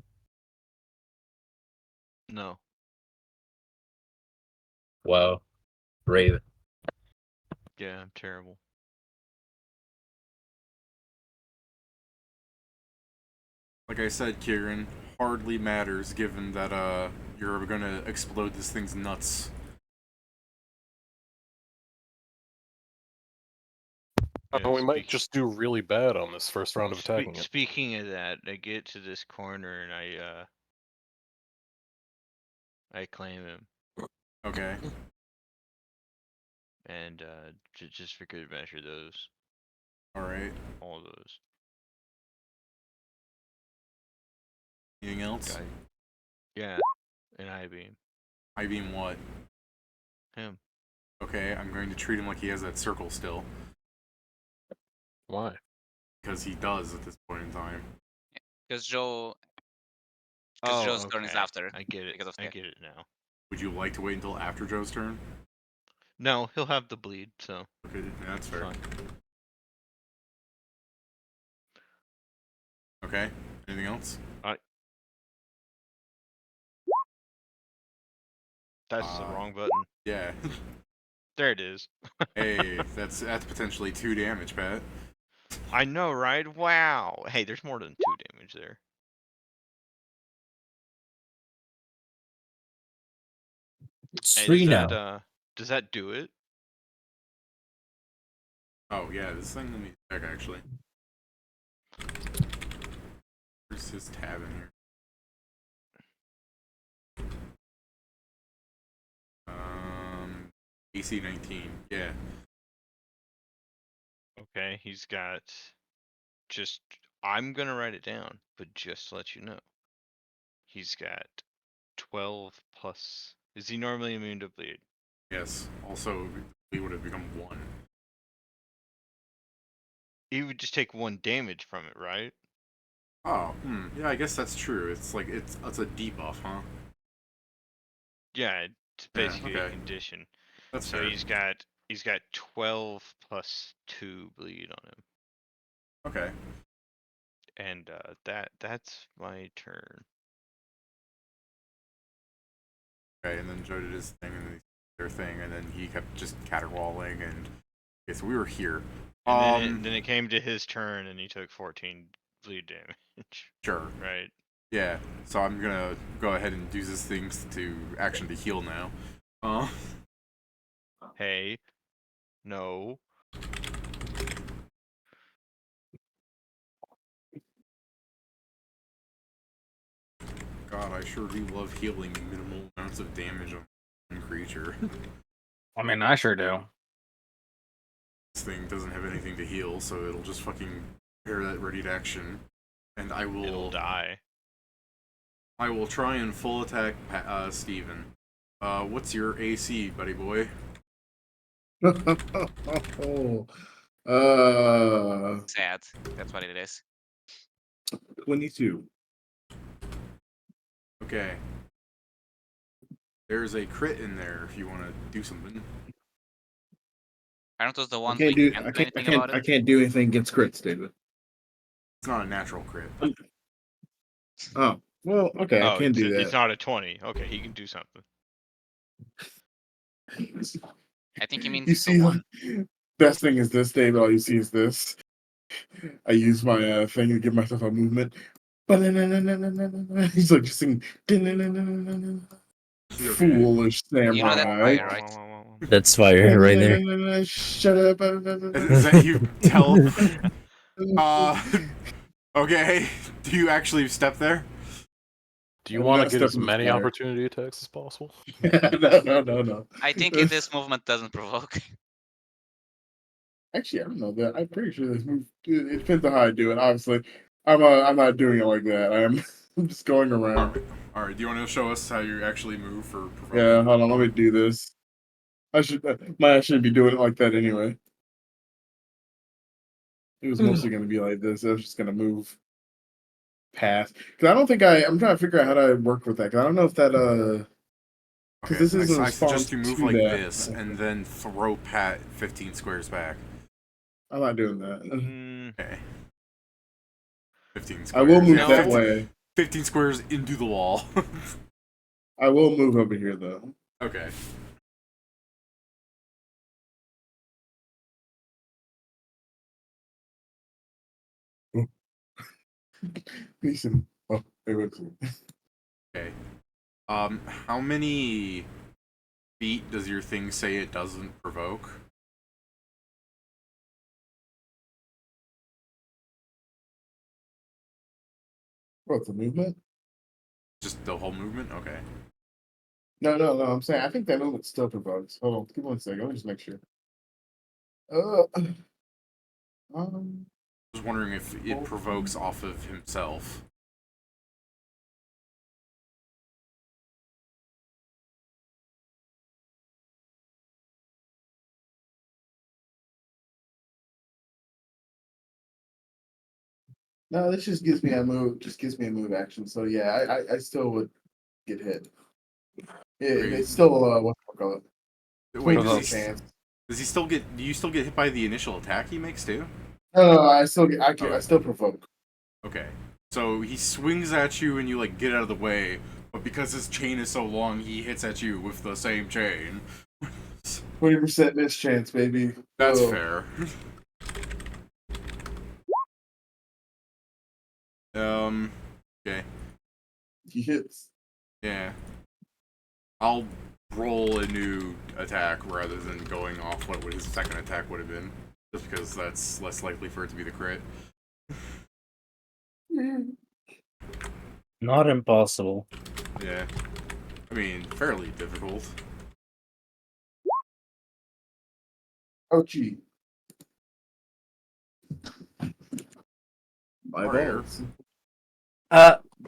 No. Wow. Brave. Yeah, I'm terrible. Like I said, Kieran, hardly matters given that, you're gonna explode this thing's nuts. Yeah, We might just do really bad on this first round of attacking it. Speaking of that, I get to this corner and I claim him. Okay. And just for good measure, those. Alright. All those. Anything else? Yeah. An I-beam. I-beam what? Him. Okay, I'm going to treat him like he has that circle still. Why? Because he does at this point in time. Because Joe's turn is okay. after. I get it. Because of I get it now. Would you like to wait until after Joe's turn? No, he'll have the bleed, so. Okay, yeah, that's fair. Fine. Okay, anything else? That's the wrong button. Yeah. There it is. Hey, that's potentially 2 damage, Pat. I know, right? Wow. Hey, there's more than 2 damage there. It's Hey, 3 now. Does that do it? Oh yeah, this thing let me check actually. Where's his tab in here? AC 19. Yeah. Okay, he's got just I'm gonna write it down, but just to let you know. He's got 12 plus. Is he normally immune to bleed? Yes. Also, he would have become 1. He would just take 1 damage from it, right? Oh, yeah, I guess that's true. It's like it's a debuff, huh? Yeah, it's basically a okay. condition. That's So fair. he's got 12 plus 2 bleed on him. Okay. And that's my turn. Okay, and then Joe did his thing and their thing, and then he kept just caterwauling, and okay, so we were here. And then it came to his turn, and he took 14 bleed damage. Sure. Right. Yeah. So I'm gonna go ahead and use this thing to action to heal now. Hey. No. God, I sure do love healing minimal amounts of damage on one creature. I mean, I sure do. This thing doesn't have anything to heal, so it'll just fucking prepare that ready to action. And I It'll will die. I will try and full attack Steven. What's your AC, buddy boy? Sad. That's what it is. 22. Okay. There's a crit in there if you want to do something. Aren't those the I ones can't we do. can't I do can't. I anything can't. about I it? can't do anything against crits, David. It's not a natural crit. Oh well. Okay, I Oh, can do it's that. not a 20. Okay, he can do something. I think he means You it's a see, 1. best thing is this, David. All you see is this. I use my thing to give myself a movement. He's like just singing. Foolish You know that's samurai. fire, right? That's fire right there. Shut up. Is that you tell? Okay. Do you actually step there? Do you I'm want not to get as stepping this many fire. opportunity attacks as possible? No. I think this movement doesn't provoke. Actually, I don't know that. I'm pretty sure this move. It depends on how I do it. Obviously, I'm not doing it like that. I'm just going around. All right. Do you want to show us how you actually move for provoking? Yeah, hold on. Let me do this. I shouldn't be doing it like that anyway. It was mostly going to be like this. I was just going to move past. Because I don't think I'm trying to figure out how to work with that. Because I don't know if that Okay, this is a I response suggest you move to like that. this and then throw Pat 15 squares back. I'm not doing that. Okay. 15 I squares. will move Yeah, that 15 way. 15 squares into the wall. I will move over here though. Okay. Listen. Oh, wait, wait. Okay. How many feet does your thing say it doesn't provoke? What, the movement? Just the whole movement? Okay. No. I'm saying I think that movement still provokes. Hold on, give me 1 second. Let me just make sure. Um, Just wondering if it provokes off of himself. no, this just gives me a move. Just gives me a move action. So yeah, I still would get hit. It's still what do I call it? Wait, Provoke chance. does he still get? Do you still get hit by the initial attack he makes too? No, I still get. I Okay. still provoke. Okay. So he swings at you and you like get out of the way, but because his chain is so long, he hits at you with the same chain. 20% miss chance, baby. That's Whoa. fair. Okay. He hits. Yeah. I'll roll a new attack rather than going off what his second attack would have been. Just because that's less likely for it to be the crit. Not impossible. Yeah. I mean, fairly difficult. Oh, gee. My Rare. balls.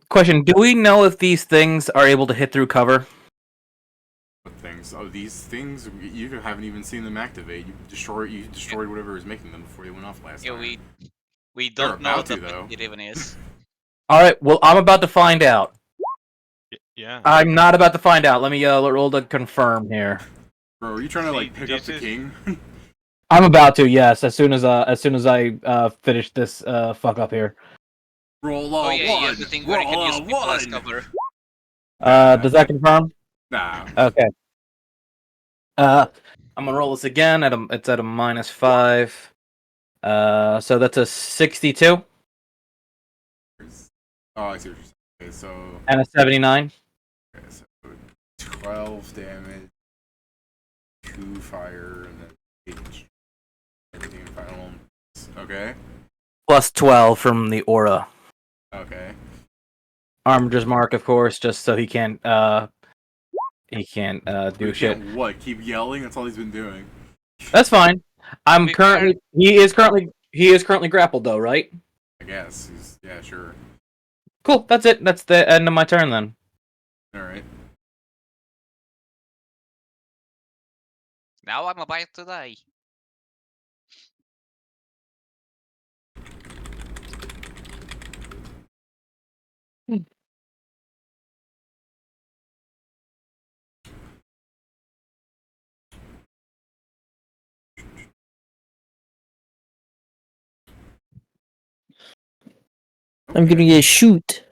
Question: do we know if these things are able to hit through cover? What things? Oh, these things, you haven't even seen them activate. You destroyed whatever was making them before they went off last Yeah, time. we They're don't know about what to, though. it even is. All right. Well, I'm about to find out. Yeah. I'm not about to find out. Let me roll to confirm here. Bro, are you trying to like See, pick up this the is- king? I'm about to. Yes, as soon as I finish this fuck up here. Roll Oh a yeah, you have one. the thing where you can Roll use a people as one. cover. Does that confirm? Nah. Okay. I'm gonna roll this again. It's at a -5. So that's a 62 Oh, I see what you're saying. Okay, so, and a 79. okay, so 12 damage, 2 fire, and then 8 everything final. Okay. Plus 12 from the aura. Okay. Armager's mark, of course, just so he can't do You shit. can't what? Keep yelling? That's all he's been doing. That's fine. To be fair- He is currently grappled though, right? I guess. Yeah, sure. Cool. That's it. That's the end of my turn then. Alright. Now I'm about to die. I'm gonna get shoot.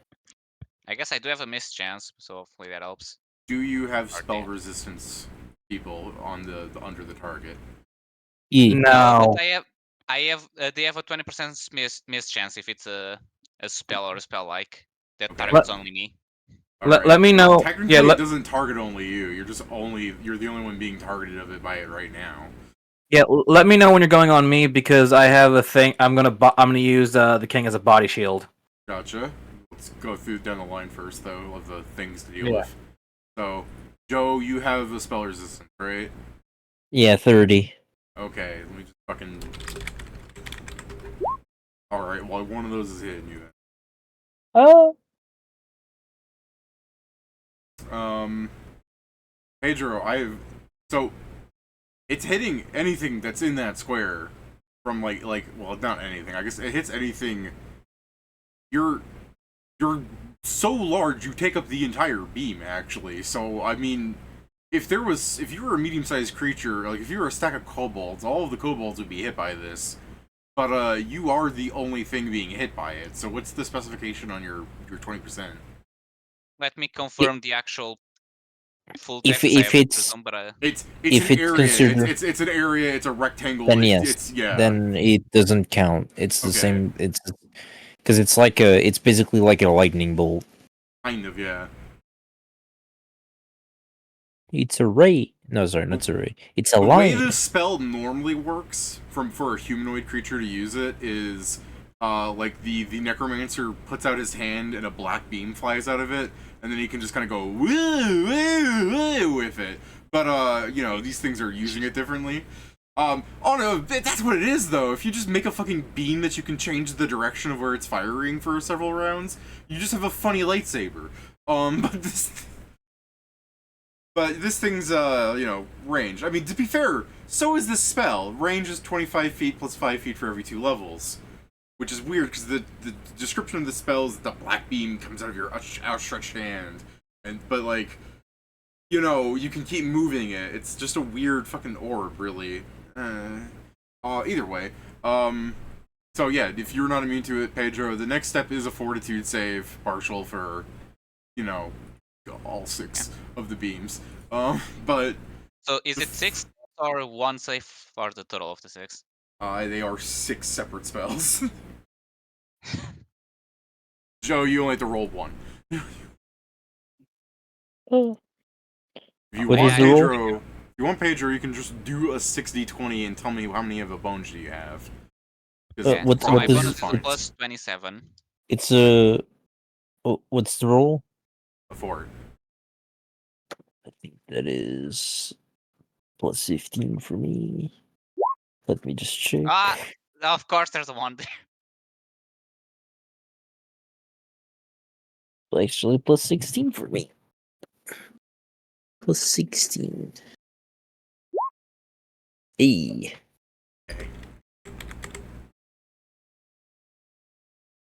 I guess I do have a miss chance, so hopefully that helps. Do you have Okay. spell resistance people on the under the target? Yeah. No. But they have a 20% miss chance if it's a spell or a spell like that Okay. targets only me. Let me know. Technically, Yeah. it doesn't target only you. You're the only one being targeted of it by it right now. Yeah. Let me know when you're going on me because I have a thing. I'm gonna use the king as a body shield. Gotcha. Let's go through down the line first, though, of the things to deal Yeah. with. So, Joe, you have a spell resistance, right? Yeah, 30. Okay, let me just fucking. Alright, well, one of those is hitting you then. Oh. Pedro, so it's hitting anything that's in that square from well, not anything. I guess it hits anything. You're so large you take up the entire beam actually. So I mean, if you were a medium-sized creature, like if you were a stack of kobolds, all of the kobolds would be hit by this. But you are the only thing being hit by it. So what's the specification on your 20%? Let me confirm the actual full If- text. I if have it it's- presumed, but It's If an it's area. considered- It's an area. It's a rectangle. Then yes. It's yeah. Then it doesn't count. It's the Okay. same. It's because it's like a. It's basically like a lightning bolt. Kind of, yeah. It's a ray. No, sorry, not a ray. It's a The way line. this spell normally works for a humanoid creature to use it is like the necromancer puts out his hand and a black beam flies out of it, and then he can just kind of go woo woo woo with it. But these things are using it differently. Oh no, that's what it is though. If you just make a fucking beam that you can change the direction of where it's firing for several rounds, you just have a funny lightsaber. But this thing's, range. I mean, to be fair, so is this spell. Range is 25 feet plus 5 feet for every 2 levels. Which is weird, because the description of the spell is that the black beam comes out of your outstretched hand. But, you can keep moving it. It's just a weird fucking orb, really. Either way. So yeah, if you're not immune to it, Pedro, the next step is a fortitude save, partial for, all 6 of the beams. But so is it 6 or 1 save for the total of the 6? they are 6 separate spells. Joe, you only have to roll 1. Oh. If you What want is the roll? Pedro, you can just do a 6d20 and tell me how many of a bones do you have. 'Cause Yeah. what So my does- bonus is fine. plus 27. It's a. What's the roll? A 4. I think that is plus 15 for me. Let me just check. Ah, of course there's a 1 there. Actually, plus 16 for me. Plus 16. Hey.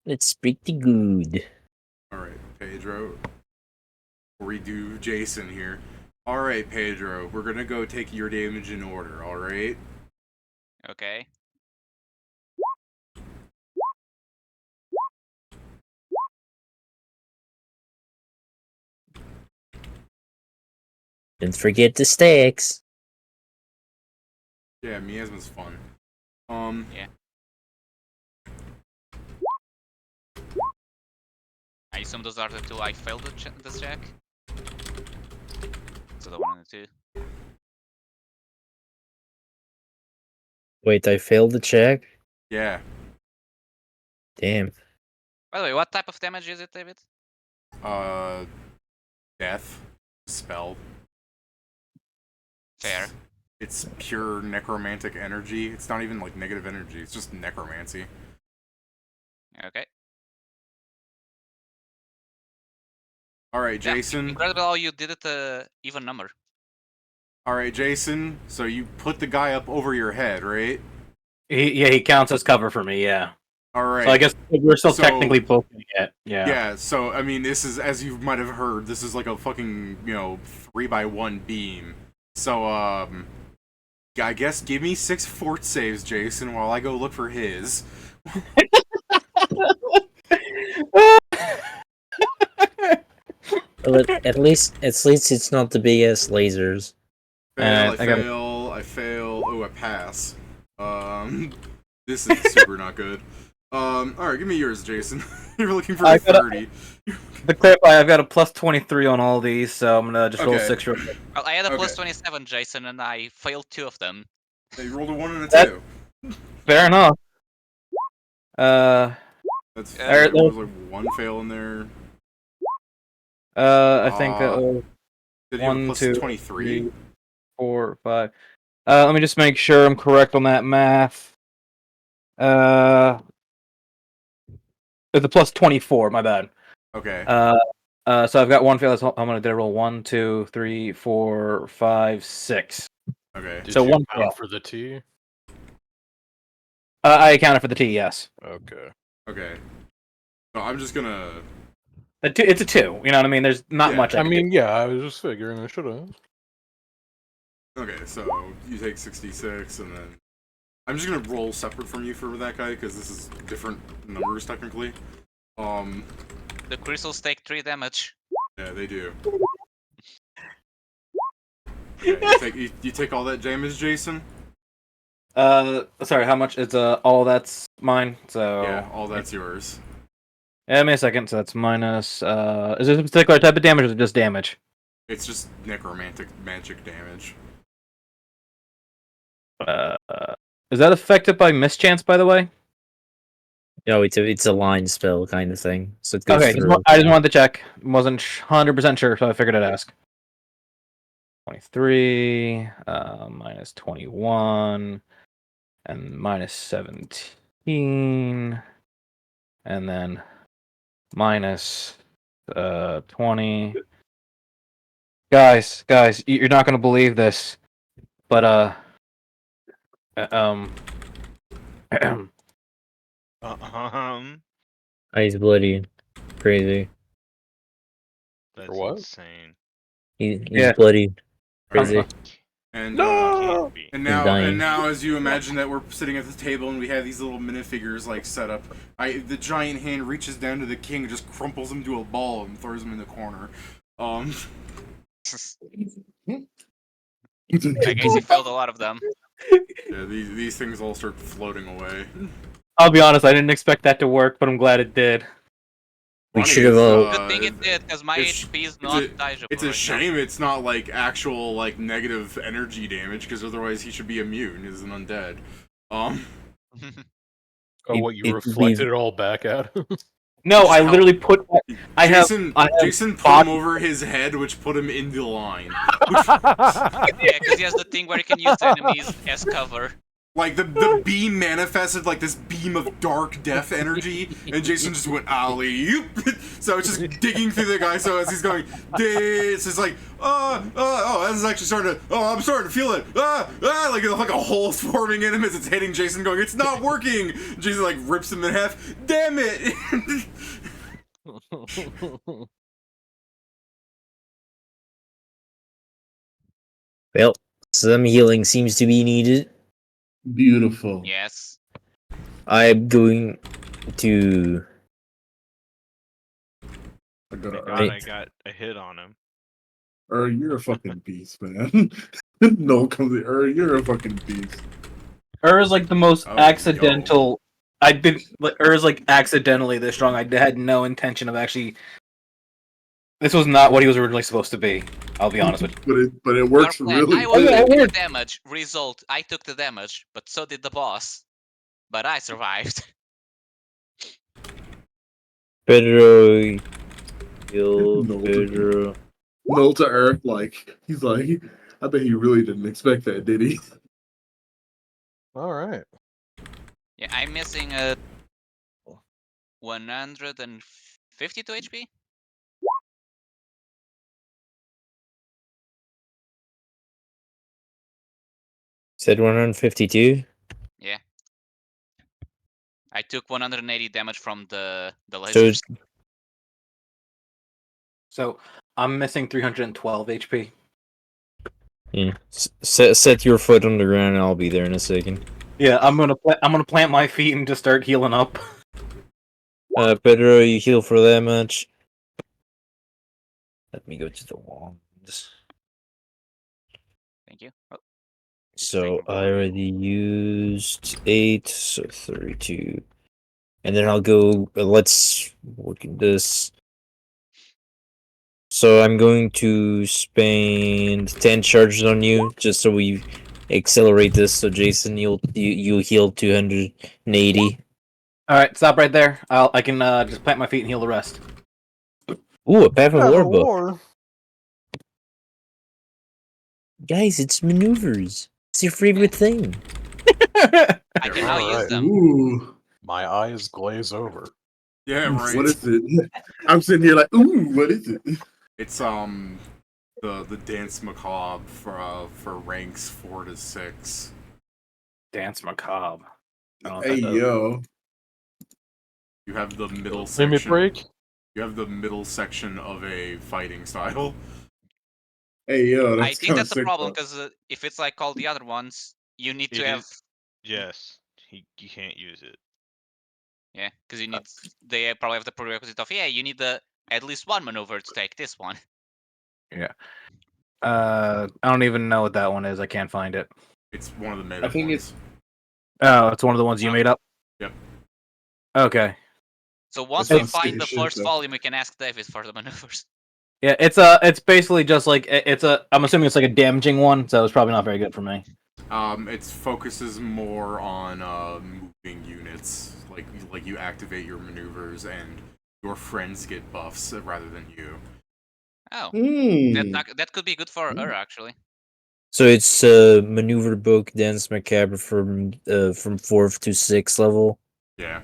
It's pretty good. Alright, Pedro. We do Jason here. Alright, Pedro, we're gonna go take your damage in order, alright? Okay. Don't forget the stacks. Yeah, Miasma's fun. Yeah. I assume those are the 2 I failed this check. So the 1 and the 2. Wait, I failed the check? Yeah. Damn. By the way, what type of damage is it, David? Death. Spell. Fair. It's pure necromantic energy. It's not even like negative energy. It's just necromancy. Okay. All right, Yeah, Jason. incredible how you did it even number. All right, Jason. So you put the guy up over your head, right? He counts as cover for me. Yeah. All right. So I guess we're still So- technically both gonna get. Yeah. Yeah, so I mean, this is, as you might have heard, this is like a fucking 3x1 beam. So I guess give me 6 fort saves, Jason, while I go look for his. Well, at least it's not the big ass lasers. Fail, I I fail. Oh, I pass. This is super not good. All right, give me yours, Jason. You're looking for I a gotta- 30. To clarify, I've got a plus 23 on all these, so I'm gonna just roll Okay. 6 real quick. Well, I had a plus Okay. 27, Jason, and I failed 2 of them. You rolled a 1 and a That- 2. Fair enough. That's Alright, there was like 1 fail in there. I think that Uh, was Did you have a 1, plus 2, 23? 3, 4, 5. Let me just make sure I'm correct on that math. It's a plus 24. My bad. Okay. So I've got 1 fail. How many did I roll? 1, 2, 3, 4, 5, 6. Okay. Did So you 1 count fail. for the T? I accounted for the T. Yes. Okay. Okay. So I'm just gonna. It's a 2. You know what I mean? There's not Yeah, much. I can do. mean, yeah, I was just figuring I should have. Okay, so you take 66, and then I'm just gonna roll separate from you for that guy because this is different numbers technically. The crystals take 3 damage. Yeah, they do. Okay, you take all that damage, Jason. Sorry. How much? It's all that's mine. So Yeah, all that's yours. Yeah, give me a second. So that's minus. Is this a particular type of damage or is it just damage? It's just necromantic magic damage. Is that affected by mischance, by the way? No, it's a line spell kind of thing. So it goes Okay, through. I just wanted to check. Wasn't 100% sure, so I figured I'd ask. 23, minus 21, and minus 17, and then minus 20. Guys, you're not gonna believe this, but He's bloody. Crazy. That's what? insane. He's Yeah. bloody. Crazy. And Can't be. and dying. now, as you imagine that we're sitting at the table and we have these little minifigures like set up, the giant hand reaches down to the king and just crumples him to a ball and throws him in the corner. I guess he failed a lot of them. Yeah, these things all start floating away. I'll be honest, I didn't expect that to work, but I'm glad it did. We Funny should have is, all. Good thing it did, because my it's- HP is it's not a- dodgeable. It's a right shame it's not like actual like negative energy damage because otherwise he should be immune as an undead. now. Oh, what, you It- reflected it all back at him? No, Just I help. literally put. I have Jason put bot- him over his head, which put him in the line. Yeah, because he has the thing where he can use enemies as cover. Like the beam manifested like this beam of dark death energy, and Jason just went alley. So it's just digging through the guy. So as he's going, this is like, this is actually starting to. Oh, I'm starting to feel it. Like a hole's forming in him as it's hitting Jason. Going, it's not working. Jason like rips him in half. Damn it! Well, some healing seems to be needed. Beautiful. Yes. I'm going to. I gotta God, earn. I got a hit on him. You're a fucking beast, man. No, comes in. You're a fucking beast. Is like the most Oh, accidental. I did. Is like accidentally this strong. I had no intention of actually. This was not what he was originally supposed to be. I'll be honest with you. But it works Our plan, really I was good. taking the damage. Result, I took the damage, but so did the boss. But I survived. Pedro. Heal No. Pedro. Null to earth, like he's like, I bet he really didn't expect that, did he? All right. Yeah, I'm missing a 152 HP. Said 152. Yeah. I took 180 damage from the So lasers. So I'm missing 312 HP. yeah. Set your foot on the ground, and I'll be there in a second. Yeah, I'm gonna plant my feet and just start healing up. Pedro, you heal for that much. Let me go to the wands. Thank you. Oh, So taking I more. already used 8, so 32. And then I'll go, let's work in this. So I'm going to spend 10 charges on you, just so we accelerate this. So Jason, you heal 280. All right, stop right there. I can just plant my feet and heal the rest. Ooh, a Path of Path War of book. War. Guys, it's maneuvers. It's your favorite thing. I can now use Alright. them. Ooh, My eyes glaze over. Yeah, right. what is it? I'm sitting here like, ooh, what is it? It's the dance macabre for ranks 4 to 6. Dance macabre. I don't know what Hey that does. yo, You have the middle Limit section. break. You have the middle section of a fighting style. hey yo, I that's think kind of that's the sick. problem Though. because if it's like all the other ones, you need to It have is. Yes, you can't use it. yeah, because you need they probably have the prerequisite of you need at least one maneuver to take this one. I don't even know what that one is. I can't find it. It's one of the meta I think ones. Oh, it's one of the ones you Oh. made up. Yep. Okay. So once That we sounds sick find as the shit, first though. volume, we can ask David for the maneuvers. Yeah, it's basically just like I'm assuming it's like a damaging one, so it's probably not very good for me. It focuses more on moving units, like you activate your maneuvers and your friends get buffs rather than you. Oh, Hmm. that could be good for her actually. So it's maneuver book, dance macabre from 4th to 6th level. Yeah.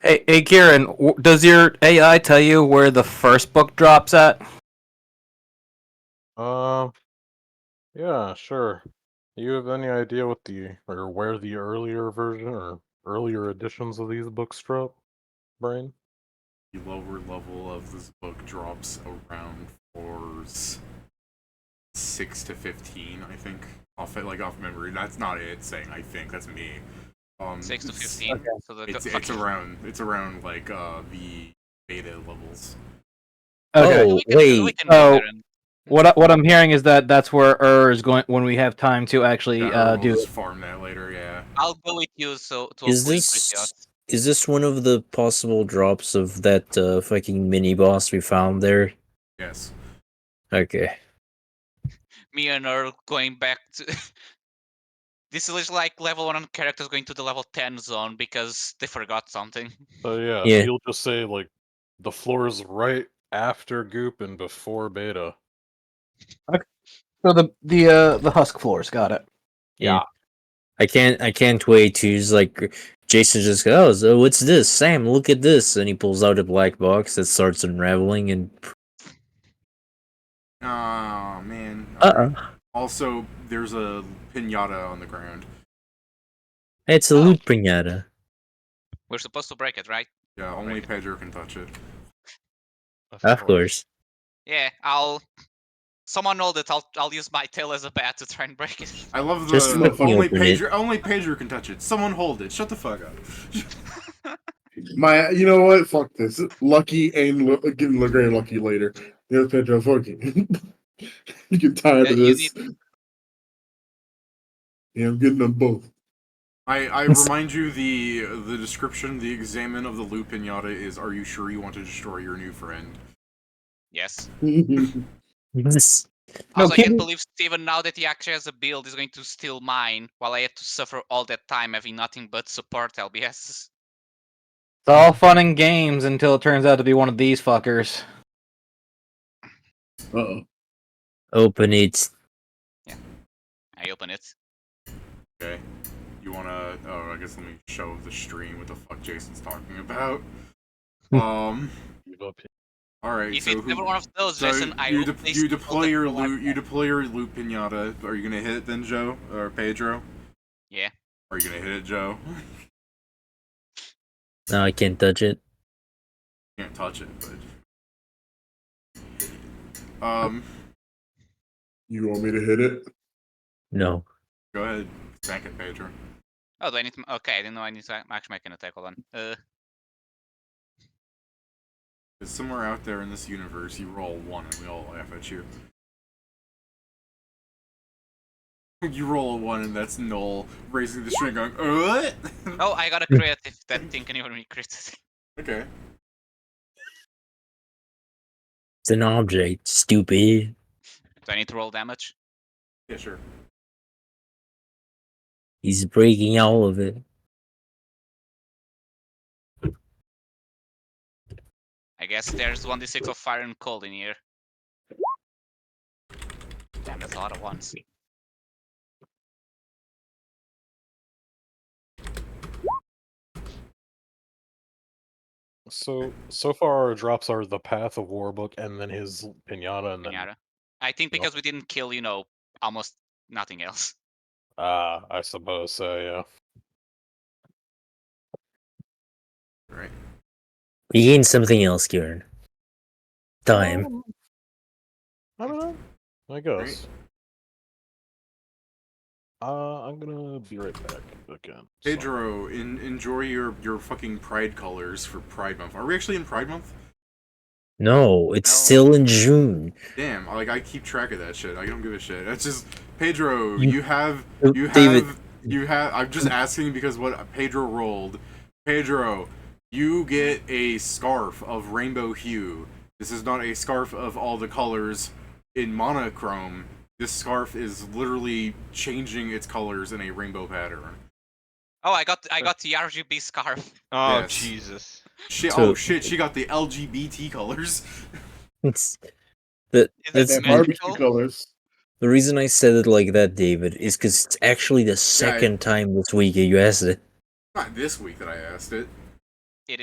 Hey, Kieran, does your AI tell you where the first book drops at? Yeah, sure. You have any idea what or where the earlier version or earlier editions of these books drop, Brian? The lower level of this book drops around 6 to 15, I think. Off memory. That's not it saying I think, that's me. 6 to it's- 15. So It's around like the beta levels. Okay. Oh, we wait. can go there and What I'm hearing is that that's where is going when we have time to actually Yeah, we'll do just it. farm that later, yeah. I'll go with you so to Is avoid crit odds. this one of the possible drops of that fucking mini boss we found there? Yes. Okay. Me and her going back to this is like level 1 characters going to the level 10 zone because they forgot something. So yeah, Yeah. you'll just say like the floor is right after goop and before beta. So the husk floors, got it. Yeah. I can't wait to just like Jason just goes, oh, what's this? Sam, look at this, and he pulls out a black box that starts unraveling and Oh man. uh-uh. Also, there's a pinata on the ground. It's a Oh. loot pinata. We're supposed to break it, right? Yeah, only Pedro can touch it. Of course. Yeah, someone hold it. I'll use my tail as a bat to try and break it. I love Just the fucking only open it. Pedro can touch it. Someone hold it. Shut the fuck up. You know what? Fuck this. Lucky and getting Lagrange lucky later. You know, Pedro, fuck it. You get tired of You this. Yeah, I'm getting them both. I remind you the description, the examine of the loot pinata is: are you sure you want to destroy your new friend? Yes. Yes. Also, I can't believe Steven, now that he actually has a build, is going to steal mine while I had to suffer all that time having nothing but support LBS. It's all fun and games until it turns out to be one of these fuckers. Uh-oh. Open it. I open it. Okay. You wanna? Oh, I guess let me show the stream what the fuck Jason's talking about. Give up. All right. If So it's who? ever one of those, So Jason, I you will you deploy your loot. You deploy your loot pinata. Are you gonna hit it then, Joe or Pedro? Yeah. Are you gonna hit it, Joe? No, I can't touch it. Can't touch it, but You want me to hit it? No. go ahead, smack it, Pedro. Oh, do I need to? Okay, I didn't know I need to actually make an attack. Hold on. Because somewhere out there in this universe, you roll 1 and we all laugh at you. You roll a 1 and that's Noel raising the string going, what? Oh, I got a crit if that thing can even be crit. Okay. It's an object, stupid. Do I need to roll damage? Yeah, sure. He's breaking all of it. I guess there's 1d6 of fire and cold in here. Damn, that's a lot of ones. So far our drops are the Path of Warbook and then his pinata and then Pinata. I think because we didn't kill, almost nothing else. I suppose so, yeah. Right. We gained something else, Kieran. Time. I don't know. I guess. I'm gonna be right back again. Pedro, enjoy your fucking Pride colors for Pride Month. Are we actually in Pride Month? No, it's No. still in June. Damn, I keep track of that shit. I don't give a shit. That's just Pedro. You- You have. David. I'm just asking because what Pedro rolled. Pedro, you get a scarf of rainbow hue. This is not a scarf of all the colors in monochrome. This scarf is literally changing its colors in a rainbow pattern. Oh, I got the RGB scarf. Oh Yes. Jesus! Shit! So- Oh shit! She got the LGBT colors. It's Is that's it That barbecue magical? colors. the reason I said it like that, David, is because it's actually the second time this week you asked it. Not this week that I asked it.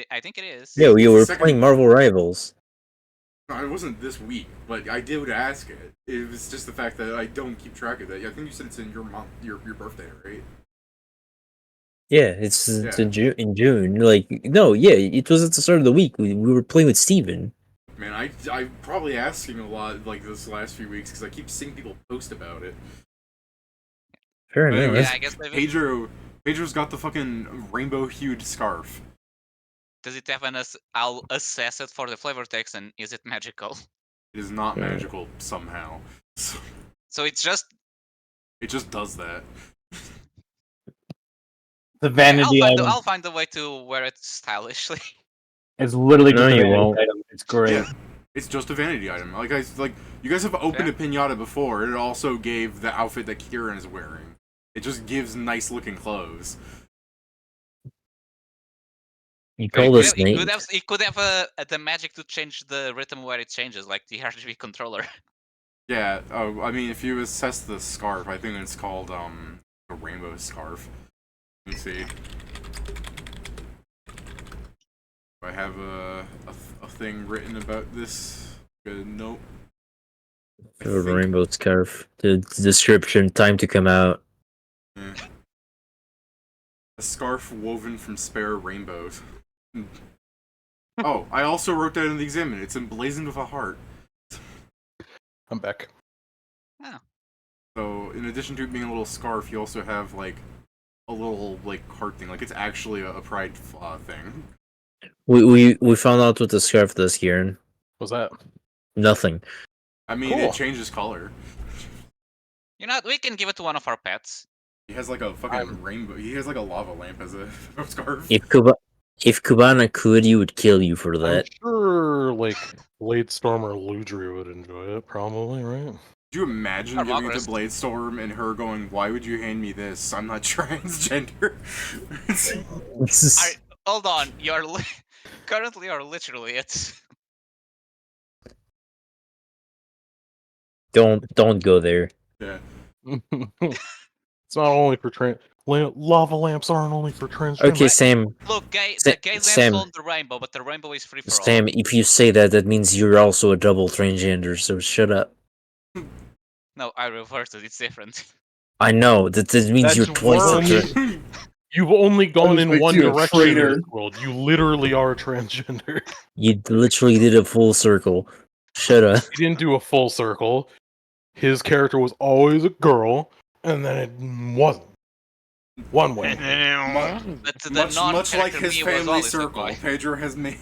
I think it is. Yeah, we It's the were second- playing Marvel Rivals. No, it wasn't this week, but I did ask it. It was just the fact that I don't keep track of that. I think you said it's in your month, your birthday, right? Yeah, it's Yeah. in June. Like, no, yeah, it was at the start of the week. We were playing with Steven. Man, I'm probably asking a lot like this last few weeks because I keep seeing people post about it. Fair But enough. anyways, Yeah, I guess maybe. Pedro's got the fucking rainbow-hued scarf. Does it have I'll assess it for the flavor text, and is it magical? It is not Yeah. magical somehow. So it's just. It just does that. The vanity item. I'll find a way to wear it stylishly. It's literally No, just a you vanity won't. item. It's great. Yeah, it's just a vanity item. You guys have opened a pinata before. It also gave the outfit that Kieran is wearing. It just gives nice looking clothes. You call this name? It could have the magic to change the rhythm where it changes, like the RGB controller. Yeah. Oh, I mean, if you assess the scarf, I think it's called a rainbow scarf. Let me see. Do I have a thing written about this? Nope. I The think- rainbow scarf. The description: time to come out. eh. A scarf woven from spare rainbows. Oh, I also wrote that in the exam. It's emblazoned with a heart. I'm back. So, in addition to it being a little scarf, you also have like a little like heart thing. Like it's actually a pride thing. We found out what the scarf does, Kieran. What's that? Nothing. I mean, Cool. it changes color. You know, we can give it to one of our pets. He has like a fucking rainbow. He has like a lava lamp as a scarf. If Kubana could, he would kill you for I'm that. sure, like, Bladestorm or Ludri would enjoy it, probably, right? Could you imagine Or giving it to Malgrist. Bladestorm and her going, "Why would you hand me this? I'm not transgender." Hold on, currently you're literally it. Don't go there. Yeah. It's not only for Lava lamps aren't only for transgender. Okay, Sam. Look, Sa- the gay lamps Sam. on the rainbow, but the rainbow is free for all. Sam, if you say that, that means you're also a double transgender. So shut up. No, I reversed it. It's different. I know that means That's you're twice a worse. You've only gone just in makes one you a direction in traitor. this world. You literally are transgender. You literally did a full circle. Shut up. He didn't do a full circle. His character was always a girl, and then it wasn't. One way. But the Much like non-character his me was family always a circle, boy. Pedro has made.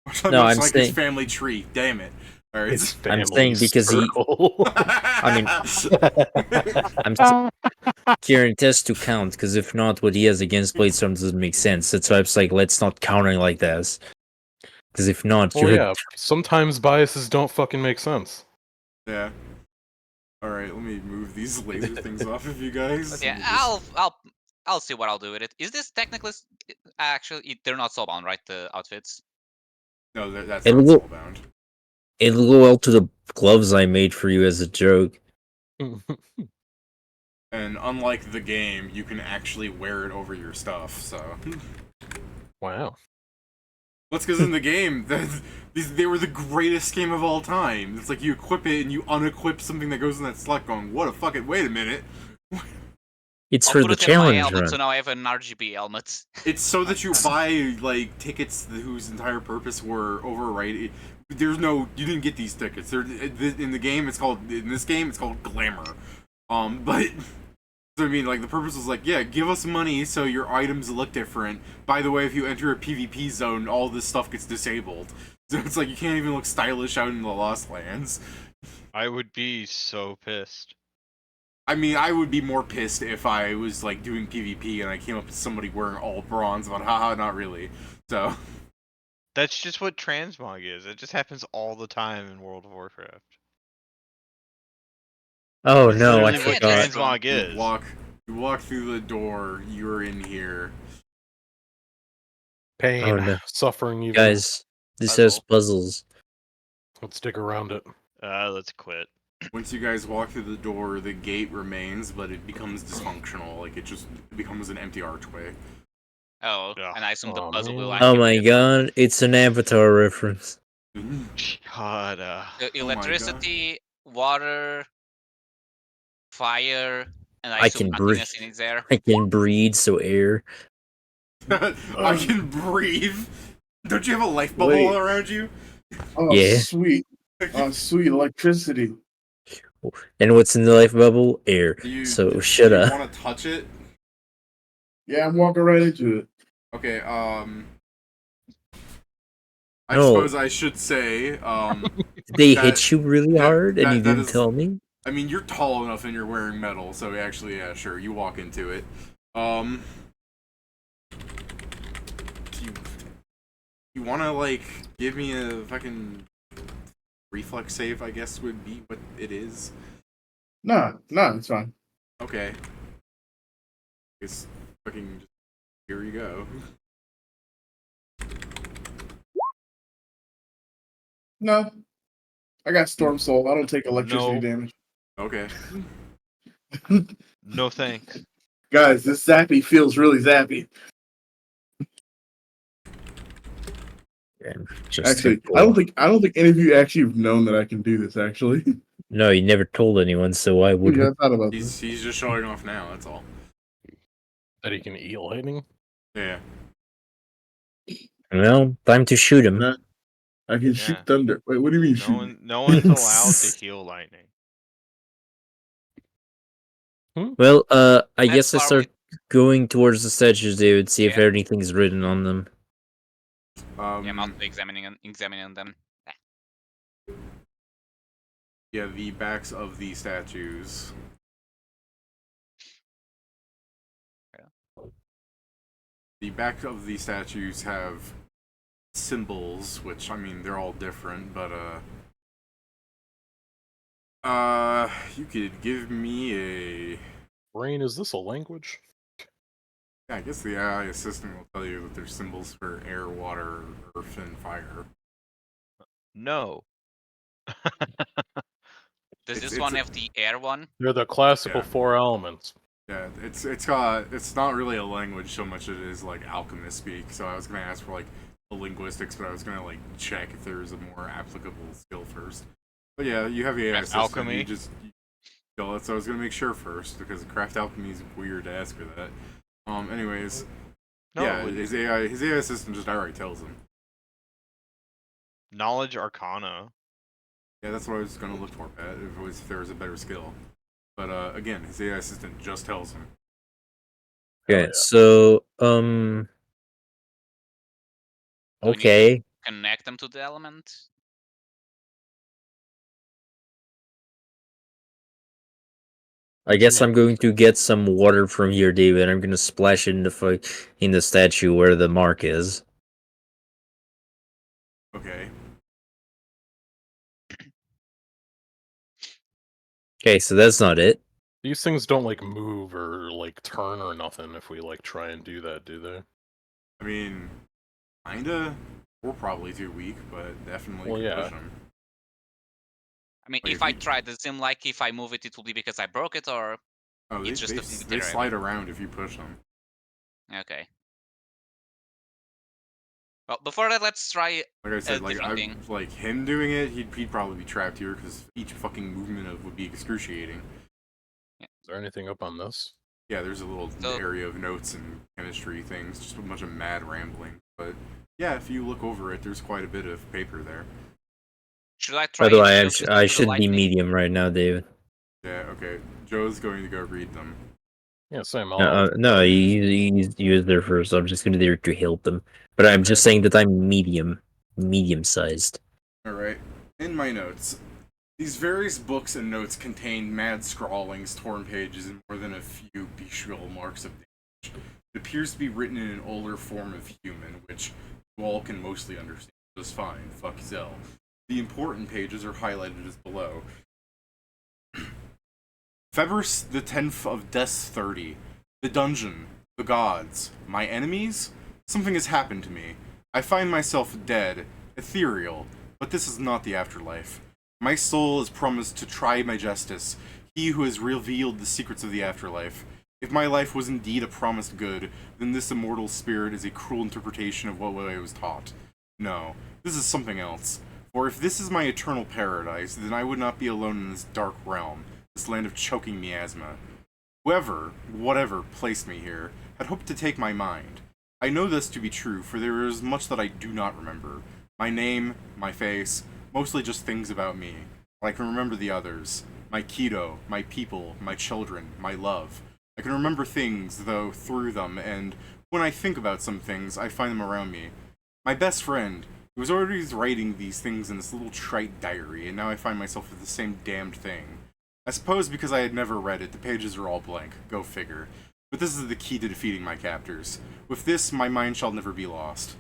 much No, I'm like saying- his family tree. Damn it! All right. His I'm family saying because he- circle. I'm Kieran, test to count, because if not, what he has against Bladestorm doesn't make sense. That's why I was like, let's not counter like this. Because if not, Well, you're yeah. Sometimes biases don't fucking make sense. Yeah. All right. Let me move these laser things off of you guys. Yeah, Let me just- I'll see what I'll do with it. Is this technically actually they're not soulbound, right? The outfits. No, that's It'll not go- soulbound. it'll go well to the gloves I made for you as a joke. And unlike the game, you can actually wear it over your stuff. So. Wow. That's because in the game, they were the greatest game of all time. It's like you equip it and you unequip something that goes in that slot going, what a fucking, wait a minute. It's I'll for put the it in my challenge helmet, run. so now I have an RGB helmet. It's so that you buy, like, tickets whose entire purpose were overwrite. There's no, you didn't get these tickets. In the game, in this game, it's called Glamour. But, so I mean, like, the purpose was like, yeah, give us money so your items look different. By the way, if you enter a PvP zone, all this stuff gets disabled. So it's like, you can't even look stylish out in the Lost Lands. I would be so pissed. I mean, I would be more pissed if I was, like, doing PvP and I came up to somebody wearing all bronze, but haha, not really. So, That's just what transmog is. It just happens all the time in World of Warcraft. Oh It's no, I literally what forgot. transmog is. you walk through the door, you're in here. Pain, Oh, no. suffering, even. Guys, this has Puzzle. puzzles. Let's stick around it. Let's quit. Once you guys walk through the door, the gate remains, but it becomes dysfunctional. Like, it becomes an empty archway. Oh, Yeah. and I assume the Aw, puzzle will man. Oh activate my it. god, it's an Avatar reference. God, Electricity, water, fire, and I I assume can breathe. nothingness in its air. I can breathe, so air. I can breathe. Don't you have a life bubble Wait. around you? Oh, Yeah. sweet. Oh, sweet electricity. And what's in the life bubble? Air. So shut do you up. want to touch it? Yeah, I'm walking right into it. Okay, I No. suppose I should say, Did they that- hit you really that- hard and that- you that didn't is- tell me? I mean, you're tall enough and you're wearing metal, so actually, yeah, sure, you walk into it. You wanna, like, give me a fucking reflex save, I guess would be what it is? No, it's fine. Okay. Guess fucking, here you go. No. I got Storm Soul. I don't take electricity No. damage. Okay. no thanks. Guys, this zappy feels really zappy. Just Actually, simple. I don't think any of you actually have known that I can do this. Actually, No, you never told anyone, so I yeah, wouldn't. I thought about this. He's just showing off now, that's all. That he can eat lightning? Yeah. Well, time to shoot him. No. I can shoot Yeah. thunder. Wait, what do you mean shoot? No one's allowed to heal lightning. Well, I That's guess I why start going towards the statues, David, see if Yeah. anything's written on them. Yeah, I'm out examining them. Yeah, the backs of the statues. Yeah. The back of the statues have symbols, which, I mean, they're all different, but, you could give me a... Brain, is this a language? Yeah, I guess the AI assistant will tell you that there's symbols for air, water, earth, and fire. No. Does It's- this one it's a- have the air one? They're the classical Yeah. 4 elements. Yeah, it's not really a language so much as it is like alchemist speak. So I was gonna ask for like the linguistics, but I was gonna like check if there was a more applicable skill first. But yeah, you have the AI system. Alchemy? So I was gonna make sure first because craft alchemy is weird to ask for that. Anyways, No, yeah, it wouldn't. his AI system just outright tells him. Knowledge Arcana. Yeah, that's what I was gonna look for, Pat. If there was a better skill. But again, his AI assistant just tells him. Okay, so Do we need to okay. connect them to the element? I guess I'm going to get some water from here, David. I'm gonna splash it in the statue where the mark is. Okay. Okay, so that's not it. These things don't like move or like turn or nothing if we like try and do that, do they? I mean, kinda. We're probably too weak, but definitely Well, can yeah. push them. I mean, Like, if if I you- try, does it seem like if I move it, it will be because I broke it, or Oh, it's just a they material? slide around if you push them. Okay. Well, before that, let's try Like I a said, different thing. like him doing it, he'd probably be trapped here because each fucking movement of would be excruciating. Is there anything up on this? Yeah, there's a little So- area of notes and chemistry things, just a bunch of mad rambling. But yeah, if you look over it, there's quite a bit of paper there. Should I try By the way, infusing I to the should be lightning? medium right now, David. Yeah, okay. Joe's going to go read them. Yeah, same. No, you use there first. I'm just gonna there to help them. But I'm just saying that I'm medium sized. Alright. In my notes, these various books and notes contain mad scrawlings, torn pages, and more than a few bestial marks of damage. It appears to be written in an older form of human, which you all can mostly understand just fine. Fuck Zell. The important pages are highlighted as below. February the 10th of Death 30. The dungeon. The gods. My enemies? Something has happened to me. I find myself dead, ethereal, but this is not the afterlife. My soul is promised to Trimajestus, he who has revealed the secrets of the afterlife. If my life was indeed a promised good, then this immortal spirit is a cruel interpretation of what I was taught. No, this is something else. For if this is my eternal paradise, then I would not be alone in this dark realm, this land of choking miasma. Whoever, whatever, placed me here, had hoped to take my mind. I know this to be true, for there is much that I do not remember. My name, my face, mostly just things about me. But I can remember the others. My Keto, my people, my children, my love. I can remember things, though, through them, and when I think about some things, I find them around me. My best friend, he was always writing these things in this little trite diary, and now I find myself with the same damned thing. I suppose because I had never read it, the pages are all blank. Go figure. But this is the key to defeating my captors. With this, my mind shall never be lost.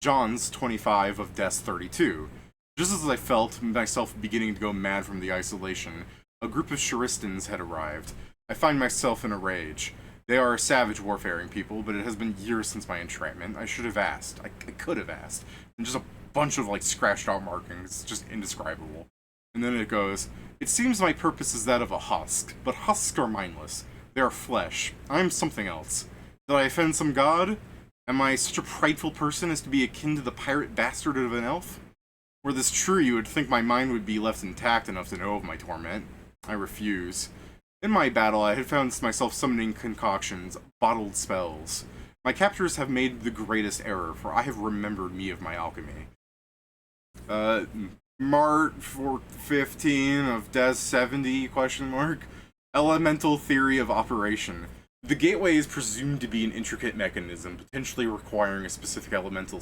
John's 25 of Death 32. Just as I felt myself beginning to go mad from the isolation, a group of Sharistans had arrived. I find myself in a rage. They are a savage warfaring people, but it has been years since my entrapment. I should have asked. I could have asked. And just a bunch of like scratched out markings. It's just indescribable. And then it goes, it seems my purpose is that of a husk, but husks are mindless. They are flesh. I am something else. Did I offend some god? Am I such a prideful person as to be akin to the pirate bastard of an elf? Were this true, you would think my mind would be left intact enough to know of my torment. I refuse. In my battle, I had found myself summoning concoctions, bottled spells. My captors have made the greatest error, for I have remembered me of my alchemy. Mart 15 of Des 70 question mark. Elemental theory of operation. The gateway is presumed to be an intricate mechanism, potentially requiring a specific elemental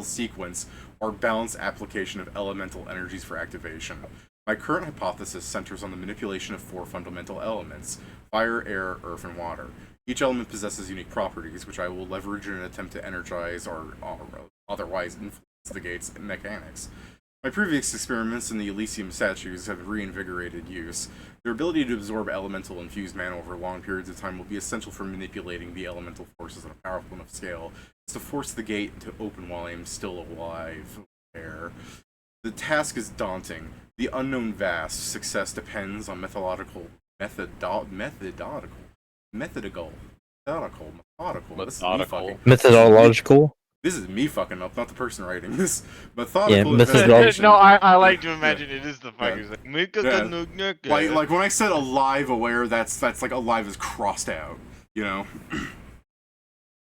sequence or balanced application of elemental energies for activation. My current hypothesis centers on the manipulation of four fundamental elements: fire, air, earth, and water. Each element possesses unique properties, which I will leverage in an attempt to energize or otherwise influence the gate's mechanics. My previous experiments in the Elysium Statues have reinvigorated use. Their ability to absorb elemental infused mana over long periods of time will be essential for manipulating the elemental forces on a powerful enough scale as to force the gate to open while I am still alive. There. The task is daunting. The unknown vast. Success depends on methodological Methodical. Methodical. This is me fucking. Methodological. This is me fucking up, not the person writing this. Yeah, Methodical methodological. investigation. No, I like to imagine it is the fuckers. Yeah. Like when I said alive aware, that's like alive is crossed out. You know.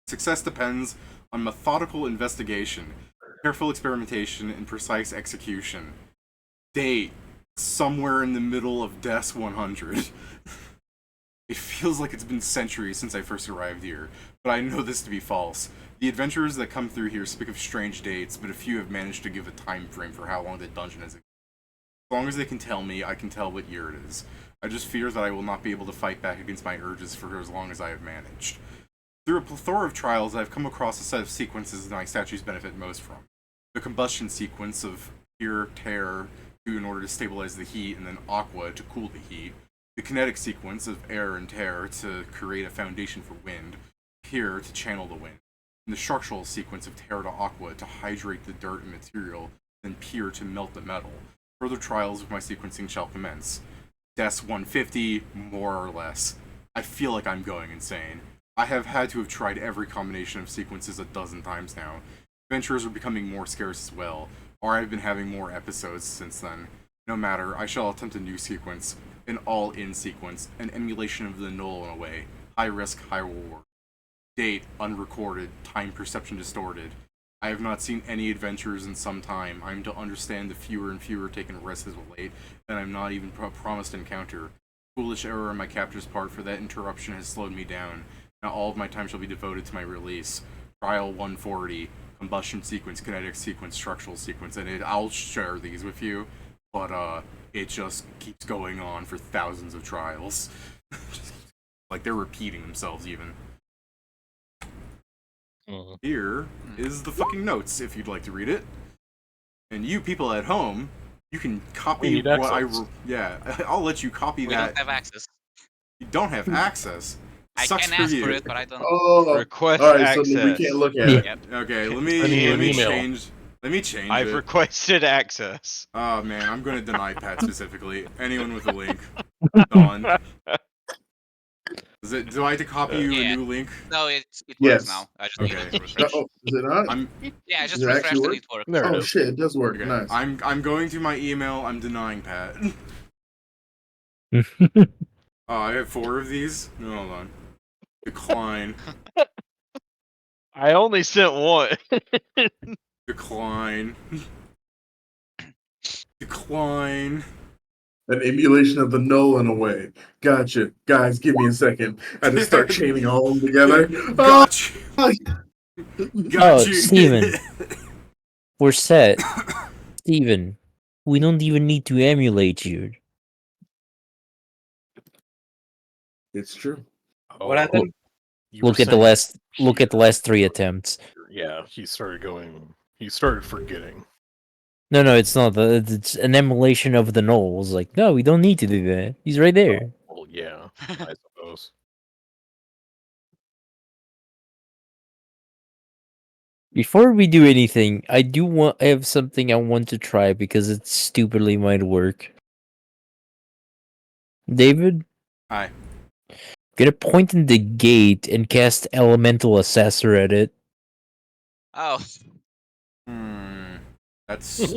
Success depends on methodical investigation, careful experimentation, and precise execution. Date somewhere in the middle of Des 100. It feels like it's been centuries since I first arrived here, but I know this to be false. The adventurers that come through here speak of strange dates, but a few have managed to give a time frame for how long the dungeon has existed. As long as they can tell me, I can tell what year it is. I just fear that I will not be able to fight back against my urges for as long as I have managed. Through a plethora of trials, I have come across a set of sequences that my statues benefit most from. The combustion sequence of pure tear in order to stabilize the heat, and then aqua to cool the heat. The kinetic sequence of air and tear to create a foundation for wind, pure to channel the wind, and the structural sequence of tear to aqua to hydrate the dirt and material, then pure to melt the metal. Further trials of my sequencing shall commence. Des 150, more or less. I feel like I'm going insane. I have had to have tried every combination of sequences a dozen times now. Adventurers are becoming more scarce as well, or I've been having more episodes since then. No matter, I shall attempt a new sequence, an all-in sequence, an emulation of the null in a way. High risk, high reward. Date, unrecorded, time perception distorted. I have not seen any adventures in some time. I am to understand the fewer and fewer taken risks as of late, and I'm not even promised encounter. Foolish error on my captor's part, for that interruption has slowed me down. Now all of my time shall be devoted to my release. Trial 140, combustion sequence, kinetic sequence, structural sequence, and I'll share these with you, but it just keeps going on for thousands of trials. Like they're repeating themselves even. Here is the fucking notes if you'd like to read it. And you people at home, you can copy what I'll let you copy We that. don't have access. You don't have access. I Sucks can for ask you. for it, but I don't. Oh, Request all right, access. so we can't look at it. Yep. Okay, let Send me me an email. change. Let me change I've it. requested access. Oh man, I'm gonna deny Pat specifically. Anyone with a link, Dawn. Do I have to copy you a new link? No, it Yes. works now. I just Okay. needed to refresh. Oh, is it not? Yeah, I just Does it refreshed actually and work? it worked. There it Oh is. shit, it does work. Okay. Nice. I'm going through my email. I'm denying Pat. Oh, I have 4 of these. No, hold on. Decline. I only sent one. Decline. Decline. An emulation of the null in a way. Gotcha. Guys, give me a second. I just start chaining all of them together. Gotcha. Oh, Gotcha. Steven. We're set. Steven, we don't even need to emulate you. It's true. What happened? You were Look at the saying last. Look at the last 3 attempts. Yeah, he started going. He started forgetting. No, it's not. It's an emulation of the null. It's like, no, we don't need to do that. He's right there. Well, yeah, I suppose. Before we do anything, I have something I want to try because it stupidly might work. David, Hi. gonna point in the gate and cast Elemental Assessor at it. Oh, That's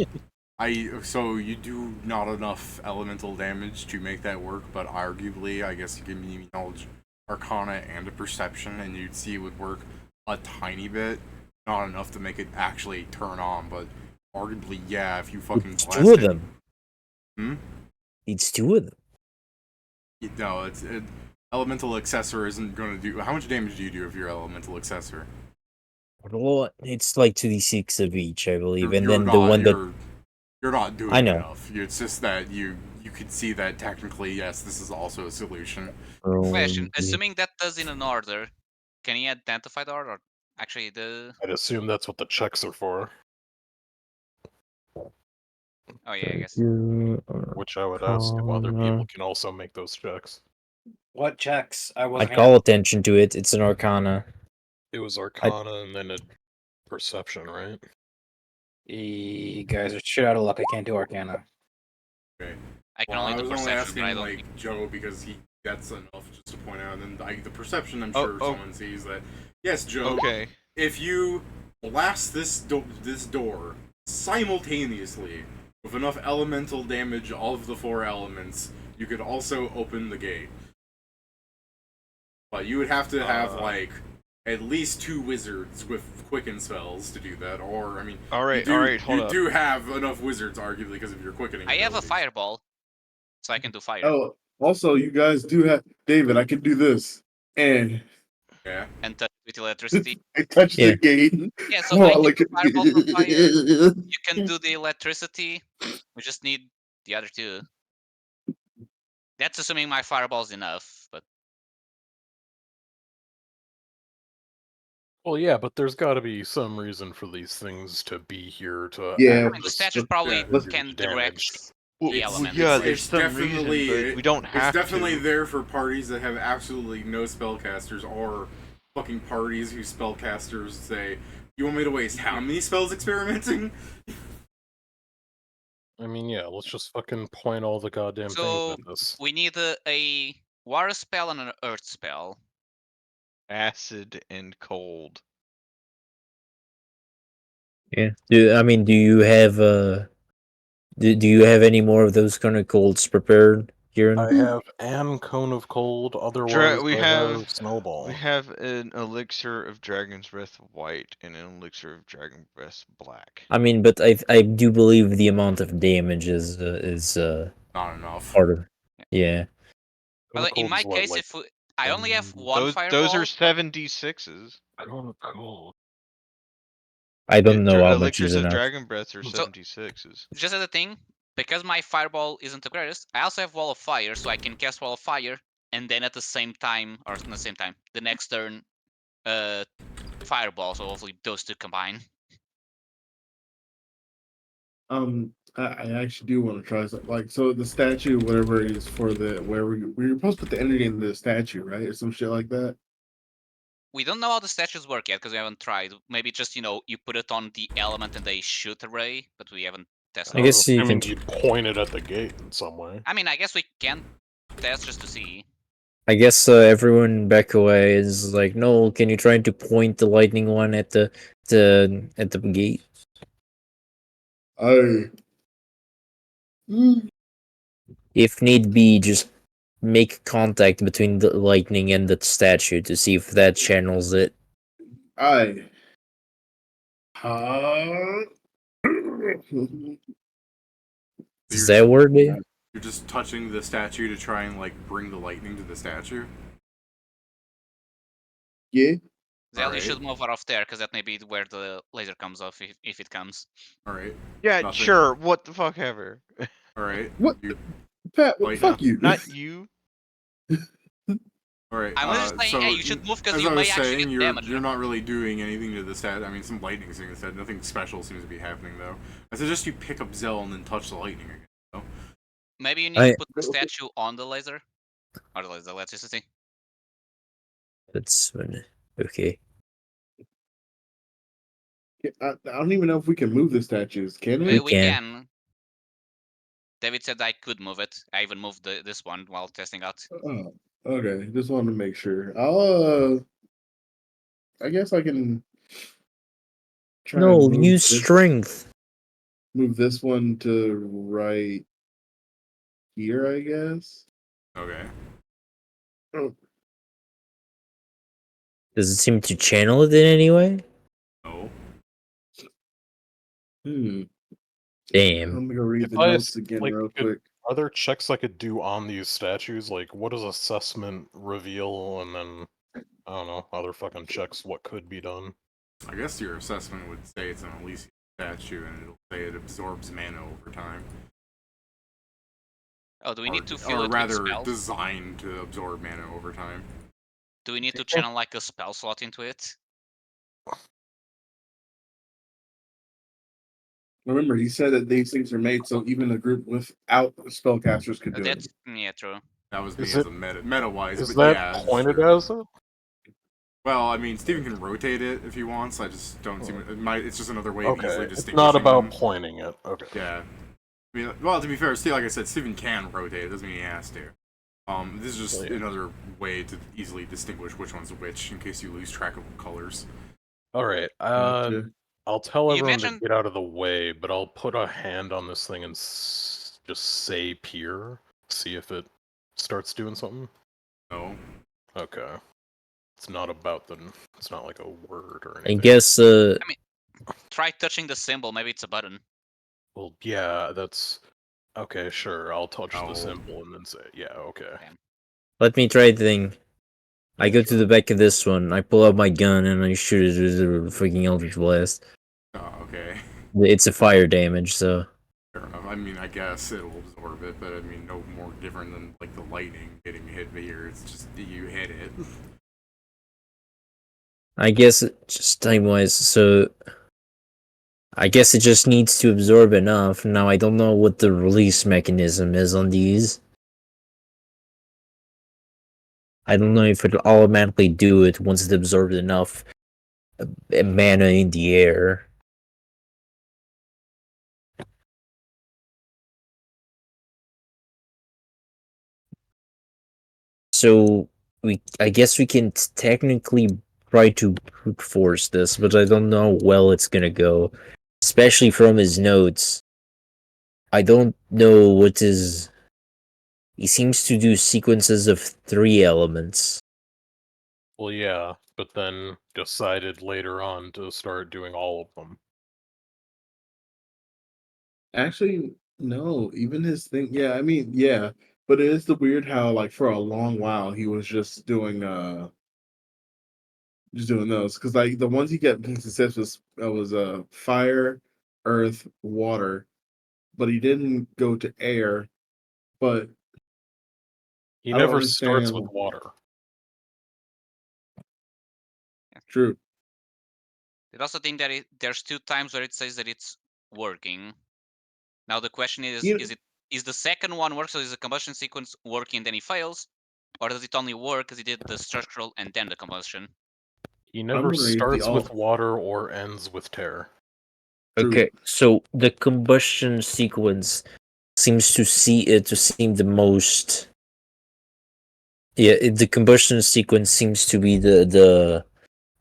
so you do not enough elemental damage to make that work, but arguably I guess you give me knowledge, arcana, and a perception, and you'd see it would work a tiny bit. Not enough to make it actually turn on, but arguably, yeah, if you fucking It's blast 2 of it. them. It's 2 of them. No, elemental accessor isn't going to do. How much damage do you do if you're elemental accessor? Well, it's like 2d6 of each, I believe, and You're then the not- one that you're not doing I know. enough. It's just that you could see that technically, yes, this is also a solution. question. Assuming that does in an order, can you identify the order? Actually, I'd assume that's what the checks are for. Oh yeah, I guess. Which I would ask if other people can also make those checks. What checks? I I wasn't. call attention to it. It's an Arcana. It was Arcana and then a Perception, right? You guys are shit out of luck. I can't do Arcana. Okay. I can Well, only I do was only perception, but I asking don't like Joe because that's enough just to point out. And then the perception, I'm Oh, sure oh. someone sees that. Yes, Joe. Okay. If you blast this door simultaneously with enough elemental damage, all of the 4 elements, you could also open the gate. But you would have to have like at least 2 wizards with quicken spells to do that, or I mean, All right, hold you up. do have enough wizards, arguably, because of your quickening. I have a abilities. fireball, so I can do fire. Oh, also, you guys do have David. I can do this, and Yeah. And touch with electricity. I touch Yeah. the gate. Yeah, so I while can like, do fireball from fire. You can do the electricity. We just need the other 2. That's assuming my fireball's enough, but Well, yeah, but there's got to be some reason for these things to be here to Yeah, I mean, the statue probably yeah, can damage. direct Well, the It's- element. yeah, it's- there's it's some reason, definitely- but we don't have It's definitely to. there for parties that have absolutely no spellcasters, or fucking parties whose spellcasters say, "You want me to waste how many spells experimenting?" I mean, yeah, let's just fucking point all the goddamn So things at this. we need a water spell and an earth spell. Acid and cold. Yeah. Do you have do you have any more of those kind of colds prepared, Kieran? I have an cone of cold, otherwise we I have- have snowball. We have an elixir of Dragon's Breath white and an elixir of Dragon's Breath black. I mean, but I do believe the amount of damage is Not enough. part of. Yeah. Cone of In cold my is what, case, like, if I only have one Those fireball, are 7d6s. cone of cold. I don't know how much Elixirs is of enough. Dragon Breath are So- 7d6s. just as a thing, because my fireball isn't the greatest, I also have wall of fire, so I can cast wall of fire, and then at the same time, or not the same time, the next turn, fireball. So hopefully those 2 combine. I actually do want to try something. Like, so the statue, whatever it is for the where we're supposed to put the energy in the statue, right, or some shit like that. We don't know how the statues work yet because we haven't tried. Maybe just you put it on the element and they shoot a ray, but we haven't tested. I guess you I mean, can. you'd point it at the gate in some way. I mean, I guess we can test just to see. I guess everyone back away is like, no. Can you try to point the lightning one at the gate? If need be, just make contact between the lightning and the statue to see if that channels it. Does that work? You're just touching the statue to try and like bring the lightning to the statue. Yeah. Zell, you Alright. should move off there because that may be where the laser comes off if it comes. All right. Yeah, Nothing. sure. What the fuck ever. All right. What? You, Pat, Wait, fuck you. Not you. all right. I was just saying, so hey, you should move because as you I may was actually saying, get you're damage. you're not really doing anything to the stat. I mean, some lightning's doing the stat. Nothing special seems to be happening though. I suggest you pick up Zell and then touch the lightning again. Though. Maybe you need to put the statue on the laser. Or the electricity. That's okay. I don't even know if we can move the statues. Can we? We can. can. David said I could move it. I even moved this one while testing out. Oh, okay. Just wanted to make sure. I'll. I guess I can. Try No, and move use this- strength. Move this one to right here, I guess. Okay. Oh, Does it seem to channel it in any way? No. Damn. I'm gonna go read If the I notes again like, real could- quick. Are there checks I could do on these statues? Like, what does assessment reveal, and then I don't know, other fucking checks. What could be done? I guess your assessment would say it's an Elysium statue, and it'll say it absorbs mana over time. Oh, do we need to Or fill it rather, with spells? designed to absorb mana over time. Do we need to channel like a spell slot into it? Remember, he said that these things are made so even a group without spellcasters could do That's it. yeah, true. That was me Is as it- a meta wise. Is but that yeah, pointed sure. as it? Well, I mean, Steven can rotate it if he wants. I just don't see. It's just another way of Okay, easily it's distinguishing not about them. pointing it. Okay. Yeah. I mean, well, to be fair, like I said, Steven can rotate. It doesn't mean he has to. This is just another way to easily distinguish which one's which, in case you lose track of colors. All right. Gotcha. I'll tell You everyone to mentioned- get out of the way, but I'll put a hand on this thing and just say peer. See if it starts doing something. No. Okay. It's not about the. It's not like a word or I anything. guess Try touching the symbol. Maybe it's a button. Well, yeah, that's okay. Sure, I'll touch No. the symbol and then say, yeah, okay. let me try the thing. I go to the back of this one, I pull out my gun, and I shoot it with a freaking Eldritch Blast. Oh, okay. It's a fire damage, so. Fair enough. I mean, I guess it'll absorb it, but I mean, no more different than like the lightning getting hit here. It's just you hit it. I guess just time-wise, so. I guess it just needs to absorb enough. Now, I don't know what the release mechanism is on these. I don't know if it'll automatically do it once it absorbs enough mana in the air. So I guess we can technically try to brute force this, but I don't know how well it's gonna go. Especially from his notes. I don't know what his. He seems to do sequences of 3 elements. Well, yeah, but then decided later on to start doing all of them. Actually, no. Even his thing. Yeah, I mean, yeah. But it is the weird how, like, for a long while he was just doing those, because like the ones he kept being success was fire, earth, water, but he didn't go to air. But He I don't never starts with understand. water. True. I also think that there's 2 times where it says that it's working. Now the question is: You- is the second one work? So is the combustion sequence working, then he fails, or does it only work because he did the structural and then the combustion? He I'm never wondering if the starts with alt. water or ends with terror. True. Okay, so the combustion sequence seems to seem the most. Yeah, the combustion sequence seems to be the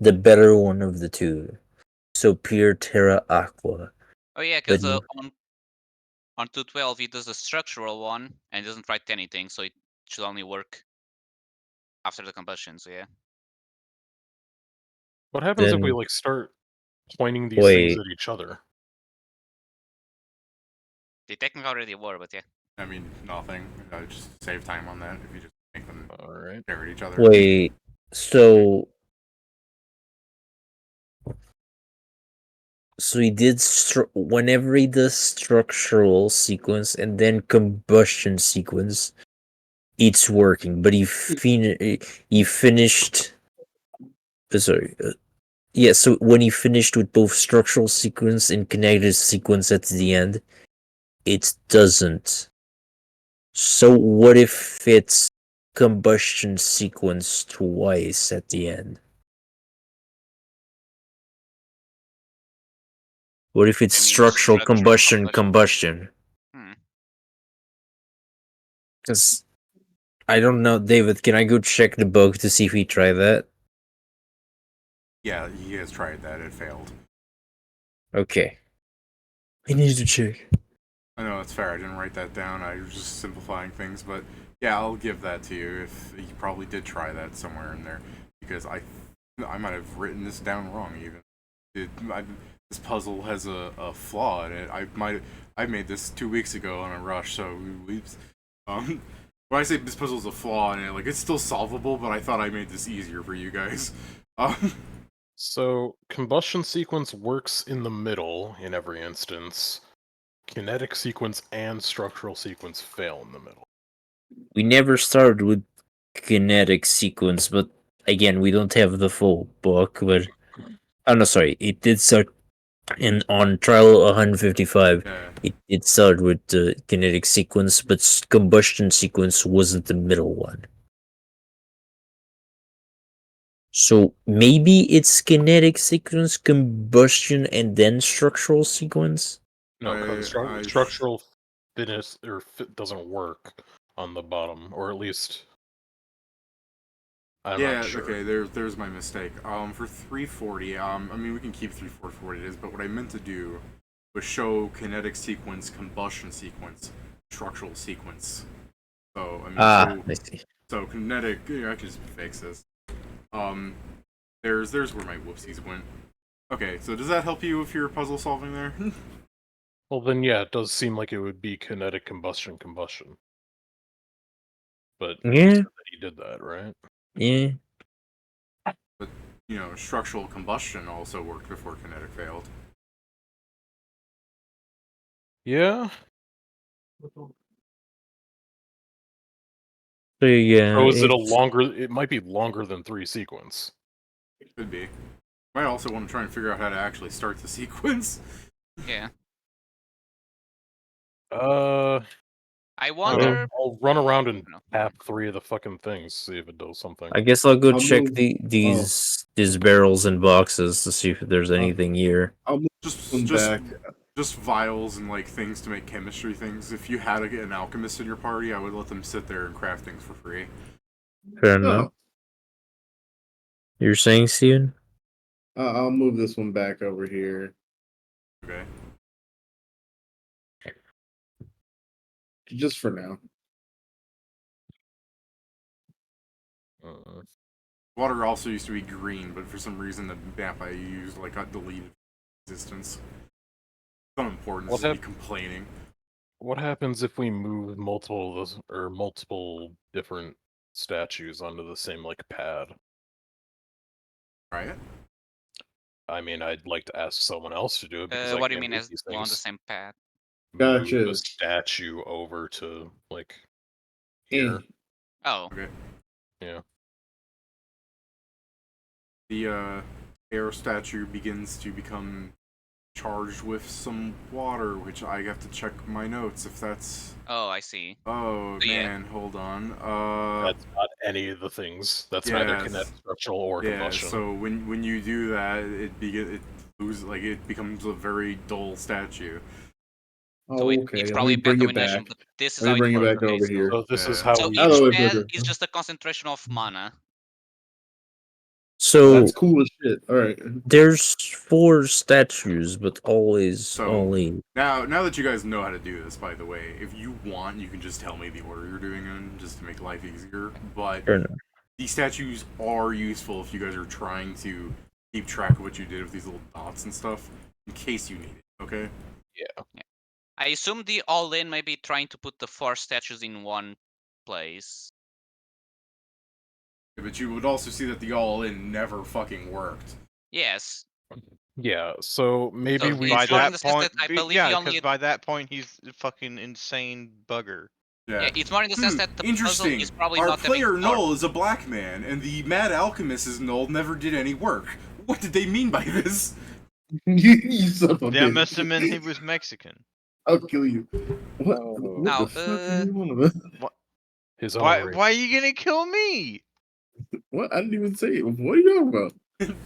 better one of the two. So pure terra aqua. Oh yeah, But because on 212 he does the structural one and doesn't write anything, so it should only work after the combustion. So yeah. What happens if we then like start pointing these things wait, at each other? They technically already were, but yeah. I mean, nothing. Just save time on that if you just make them All right. stare at each other. wait. So he did whenever he does structural sequence and then combustion sequence, it's working. But he finished. Sorry. Yeah, so when he finished with both structural sequence and kinetic sequence at the end, it doesn't. So what if it's combustion sequence twice at the end? What if it's I mean, structural structural combustion? Hmm. Because I don't know, David. Can I go check the bug to see if we try that? Yeah, he has tried that. It failed. Okay. I need to check. I know it's fair. I didn't write that down. I was just simplifying things, but yeah, I'll give that to you. If you probably did try that somewhere in there, because I might have written this down wrong. Even this puzzle has a flaw in it. I made this 2 weeks ago on a rush, so when I say this puzzle's a flaw in it, like it's still solvable, but I thought I made this easier for you guys. So combustion sequence works in the middle in every instance. Kinetic sequence and structural sequence fail in the middle. We never started with kinetic sequence, but again, we don't have the full book. But oh no, sorry, it did start on trial 155. Yeah. It started with the kinetic sequence, but combustion sequence wasn't the middle one. So maybe it's kinetic sequence, combustion, and then structural sequence. No, I- structural finish or doesn't work on the bottom, or at least I'm yeah, not sure. okay, there's my mistake. For 340, I mean, we can keep 340 it is, but what I meant to do was show kinetic sequence, combustion sequence, structural sequence. So, I mean, I see. so kinetic, I can just fix this. There's where my whoopsies went. Okay, so does that help you with your puzzle solving there? Well, then yeah, it does seem like it would be kinetic combustion. But you Yeah, said that he did that, right? yeah. But, structural combustion also worked before kinetic failed. Yeah. So yeah, So is it a it's- longer? It might be longer than 3 sequence. Could be. Might also want to try and figure out how to actually start the sequence. Yeah. I I wonder. don't know. I'll run around and No. tap 3 of the fucking things, see if it does something. I guess I'll go I'll check move- these barrels and boxes to see if there's anything here. I'll move Just one back. just vials and like things to make chemistry things. If you had an alchemist in your party, I would let them sit there and craft things for free. Fair enough. You're saying, Steven? I'll move this one back over here. Okay. Just for now. Water also used to be green, but for some reason the map I used got deleted from existence. It's unimportant. What This is me complaining. What happens if we move multiple of those or multiple different statues onto the same pad? Right? I mean, I'd like to ask someone else to do it because I What do you can't mean do as these on the things. same path? Move Gotcha. the statue over to Eh. here. Oh. Okay. Yeah. The air statue begins to become charged with some water, which I have to check my notes if that's. Oh, I see. Oh So, yeah. man, hold on. That's not any of the things. That's yes. neither kinetic, structural, or Yeah, combustion. so when you do that, it becomes a very dull statue. So Okay, it's let probably me a bad bring it combination, back. but this is Let how me it bring it works. back Okay, over here. So this is Yeah. how So we. Out of the each pad burger. is just a concentration of mana. So That's cool as shit. All right. there's 4 statues, but always So- only. Now that you guys know how to do this, by the way, if you want, you can just tell me the order you're doing in, just to make life easier. But Fair enough. these statues are useful if you guys are trying to keep track of what you did with these little dots and stuff, in case you need it. Okay. I assume the all-in may be trying to put the 4 statues in one place. But you would also see that the all-in never fucking worked. Yes. Yeah. So maybe So we. it's By more in that the sense point, that I believe yeah, you because only. by that point he's a fucking insane bugger. Yeah, it's more in the sense that the puzzle Interesting. is probably Our not having player 4. Null is a black man, and the Mad Alchemist's Null never did any work. What did they mean by this? You son of a That bitch. must have meant he was Mexican. I'll kill you. What? Oh. What Now, the fuck are you on about? His own Why? race. Why are you gonna kill me? What? I didn't even say it. What are you talking about?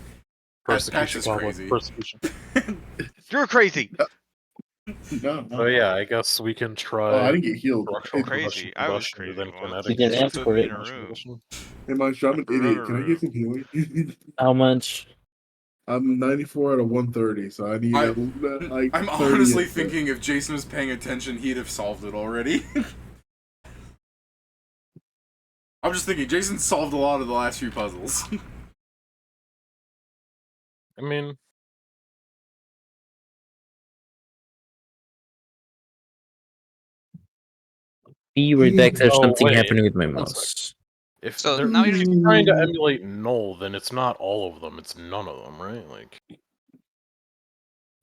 Persecution. is Pablo, crazy. Persecution. You're crazy. No. So yeah, I guess we can try. Oh, I didn't get healed. structural Crazy. combustion, I was combustion, crazy and then once. kinetic. You can Just ask put for me it. in a room. Hey, Maestro, I'm an Run idiot. Can I around. get some healing? How much? I'm 94 out of 130, so I need like. I'm 30 honestly instead. thinking if Jason was paying attention, he'd have solved it already. I'm just thinking, Jason solved a lot of the last few puzzles. I mean, Be right back. There's Oh, something wait. happening with my One mouse. if So they're now if you're- he's trying to emulate null, then it's not all of them. It's none of them, right?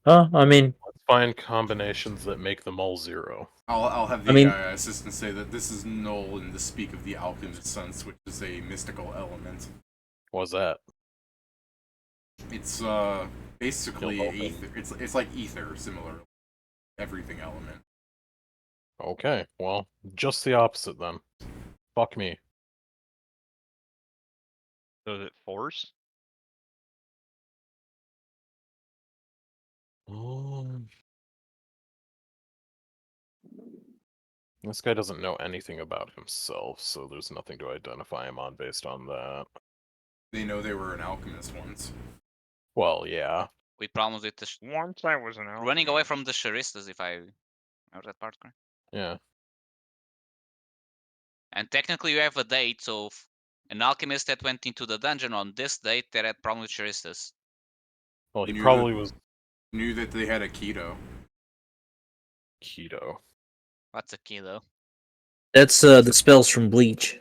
I mean, Let's find combinations that make them all 0. I'll have the I mean- assistant say that this is null in the speak of the alchemist sense, which is a mystical element. What's that? It's basically Don't know. ether. It's like ether, similar. Everything element. Okay, well, just the opposite then. Fuck me. So is it force? Oh. This guy doesn't know anything about himself, so there's nothing to identify him on based on that. They know they were an alchemist once. Well, yeah. With problems with the Once I was an running away alchemist. from the Charistas, if I remember that part correct. Yeah. And technically, you have a date, so an alchemist that went into the dungeon on this date that had problem with Charistas. Well, he Knew probably that- was Knew that they had a keto. keto. What's a key though? That's the spells from Bleach.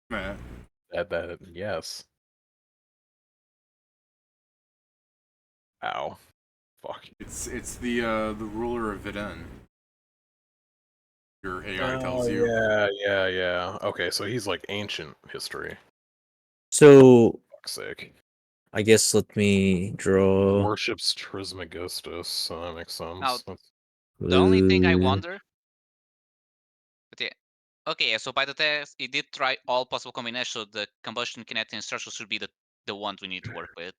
Meh. That yes. Ow. Fuck. It's the ruler of Viden. Your AI tells you. Yeah. Okay, so he's like ancient history. So Fuck's sake. I guess let me draw. Worships Trismegistus, so that makes sense. Now, That's- The only thing I Uh, wonder, but yeah, okay, so by the test, it did try all possible combinations. So the combustion kinetic and structural should be the ones we need to work with.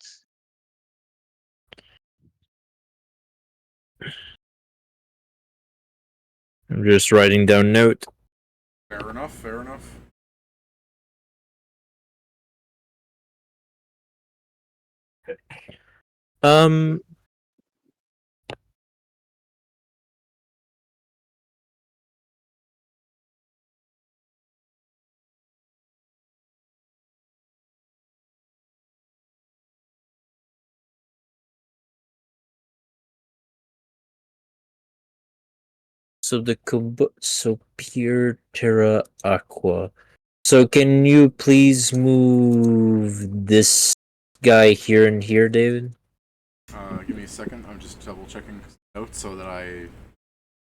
I'm just writing down note. Fair enough. Fair enough. Um, so so pure terra aqua. So can you please move this guy here and here, David? Give me a second. I'm just double checking notes so that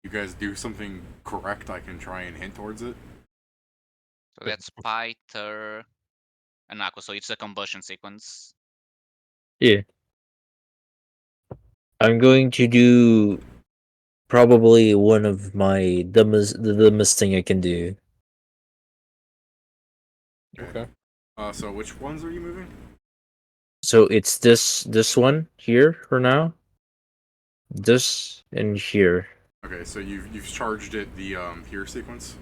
you guys do something correct. I can try and hint towards it. So that's Pyter and Aqua. So it's a combustion sequence. Yeah. I'm going to do probably one of my the dumbest thing I can do. Okay. So which ones are you moving? So it's this one here for now. This and here. Okay, so you've charged it the here sequence.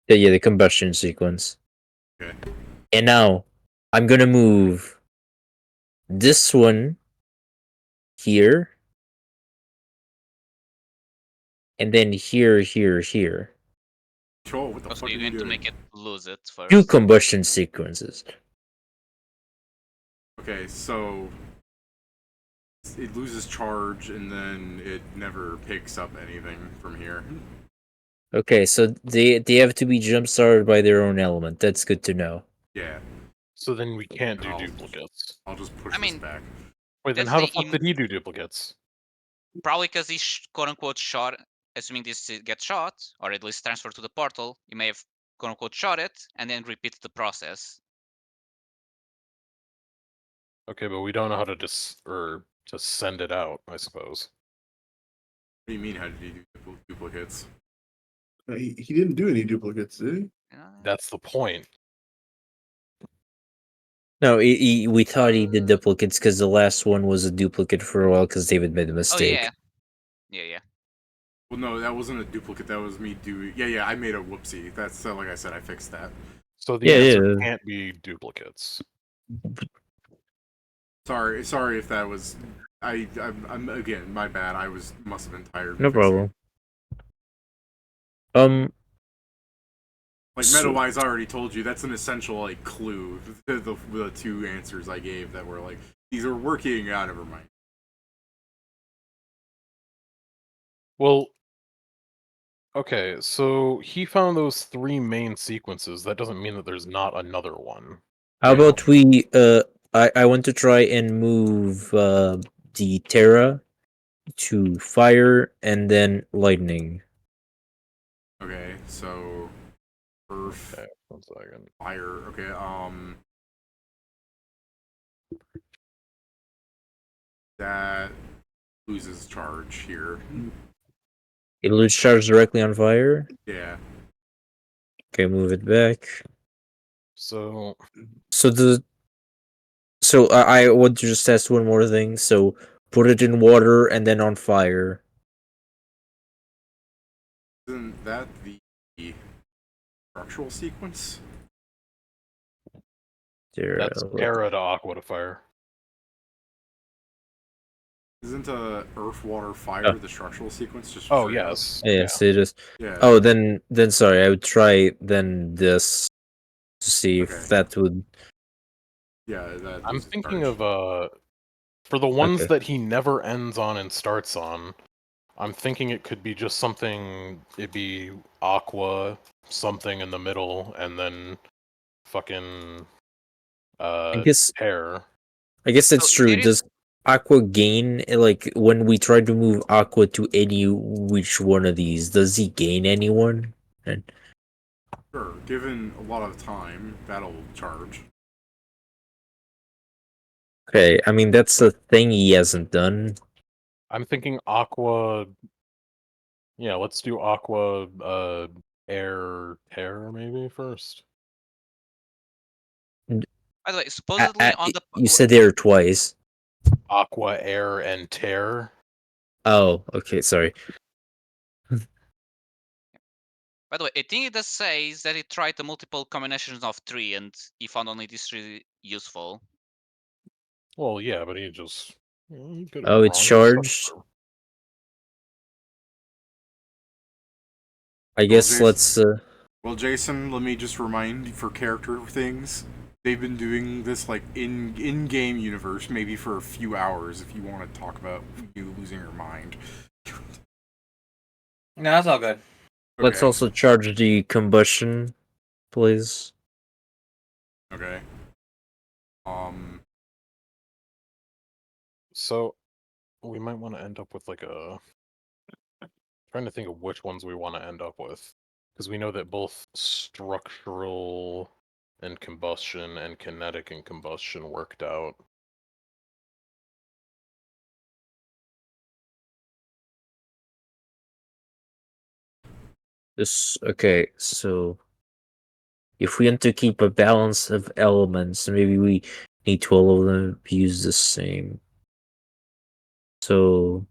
Yeah, the combustion sequence. Okay. And now I'm gonna move this one here. And then here. Control. What the Also, fuck are you're you going to doing? make it lose it first. Two combustion sequences. Okay, so it loses charge and then it never picks up anything from here. Okay, so they have to be jump started by their own element. That's good to know. Yeah. So then we can't do I'll- duplicates. I'll just push I mean, this back. Wait, then that's how the the fuck did he do duplicates? Probably because he quote unquote shot, assuming this gets shot, or at least transferred to the portal, he may have quote unquote shot it and then repeat the process. Okay, but we don't know how to just send it out, I suppose. What do you mean? How did he do duplicates? He didn't do any duplicates, did he? That's the point. No, we thought he did duplicates because the last one was a duplicate for a while because David made a Oh mistake. yeah. Well, no, that wasn't a duplicate. That was me doing. Yeah. I made a whoopsie. That's like I said. I fixed that. So the Yeah, answer yeah. can't be duplicates. Sorry if that was. I'm again. My bad. Must have been tired. No fixing it. problem. Like MetaWise already told you, that's an essential like clue. The two answers I gave that were like these are working. Ah, never mind. Well, okay, so he found those three main sequences. That doesn't mean that there's not another one. How about we I want to try and move the Terra to fire and then lightning. Okay, so Earth, Okay, 1 second. fire. Okay, that loses charge here. It loses charge directly on fire. Yeah. Okay, move it back. So So I want to just test one more thing. So put it in water and then on fire. Isn't that the the structural sequence. That's Terra to Aqua to Fire. Isn't Earth, Water, Fire the structural sequence? Just Oh straight up? yes. Yes, it is. Yeah. Oh, then sorry, I would try then this to see if Okay. that would. Yeah, that I'm is thinking charge. of for the ones Okay. that he never ends on and starts on. I'm thinking it could be just something. It'd be Aqua, something in the middle, and then fucking I guess Hair. that's So true. there is Does Aqua gain, like when we try to move Aqua to any which one of these? Does he gain anyone? And Sure, given a lot of time, that'll charge. okay, I mean that's a thing he hasn't done. I'm thinking Aqua. Yeah, let's do Aqua, Air, Terror maybe first. by the way, supposedly on the You said there twice. Aqua, Air, and Tear. Oh, okay, sorry. by the way, I think it does say that he tried the multiple combinations of 3 and he found only these 3 useful. Well, yeah, but he just. He could have Oh, been it's wrong. charged. I guess Jason, let's. Well, Jason, let me just remind you for character things. They've been doing this like in-game universe, maybe for a few hours. If you want to talk about you losing your mind. No, that's all good. Let's Okay. also charge the combustion, please. Okay. So, we might want to end up with like a. Trying to think of which ones we want to end up with. Because we know that both structural and combustion and kinetic and combustion worked out. This okay, so if we want to keep a balance of elements, maybe we need 12 of them to use the same. So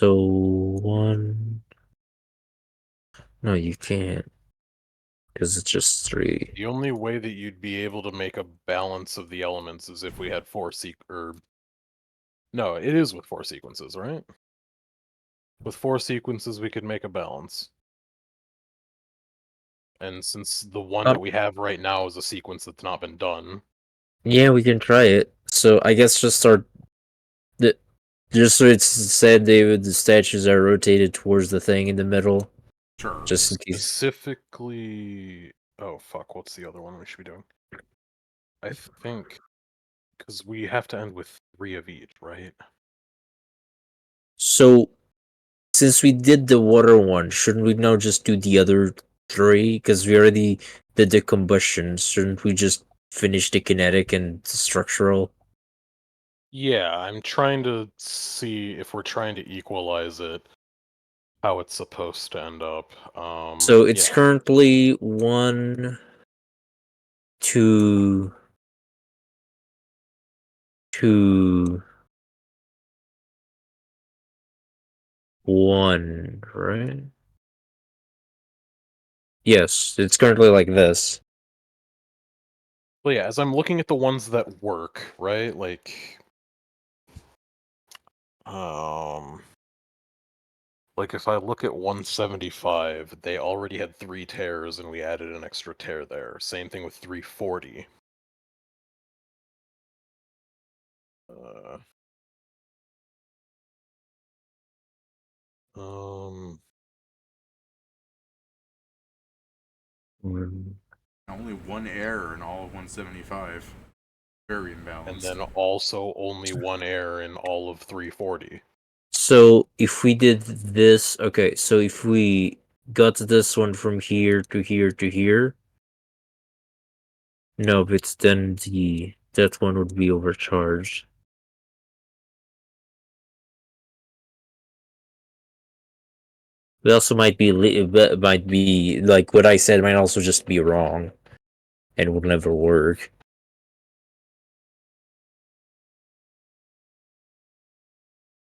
one. No, you can't. Because it's just 3. The only way that you'd be able to make a balance of the elements is if we had 4 No, it is with 4 sequences, right? With 4 sequences, we could make a balance. And since the one that we have right now is a sequence that's not been done. Yeah, we can try it. So I guess just start just so it's said, David, the statues are rotated towards the thing in the middle. Sure. Just in case. Specifically, oh fuck, what's the other one we should be doing? I think because we have to end with 3 of each, right? So since we did the water one, shouldn't we now just do the other 3? Because we already did the combustion. Shouldn't we just finish the kinetic and the structural? Yeah, I'm trying to see if we're trying to equalize it, how it's supposed to end up. So it's yeah. currently 1, 2, 2, 1, right? Yes, it's currently like this. Well, yeah, as I'm looking at the ones that work, right? Like if I look at 175, they already had 3 tears and we added an extra tear there. Same thing with 340. Only 1 error in all of 175. Very And imbalanced. then also only 1 error in all of 340. So if we did this, okay, so if we got this one from here to here to here, no, but then that one would be overcharged. It also might be like what I said might also just be wrong, and would never work.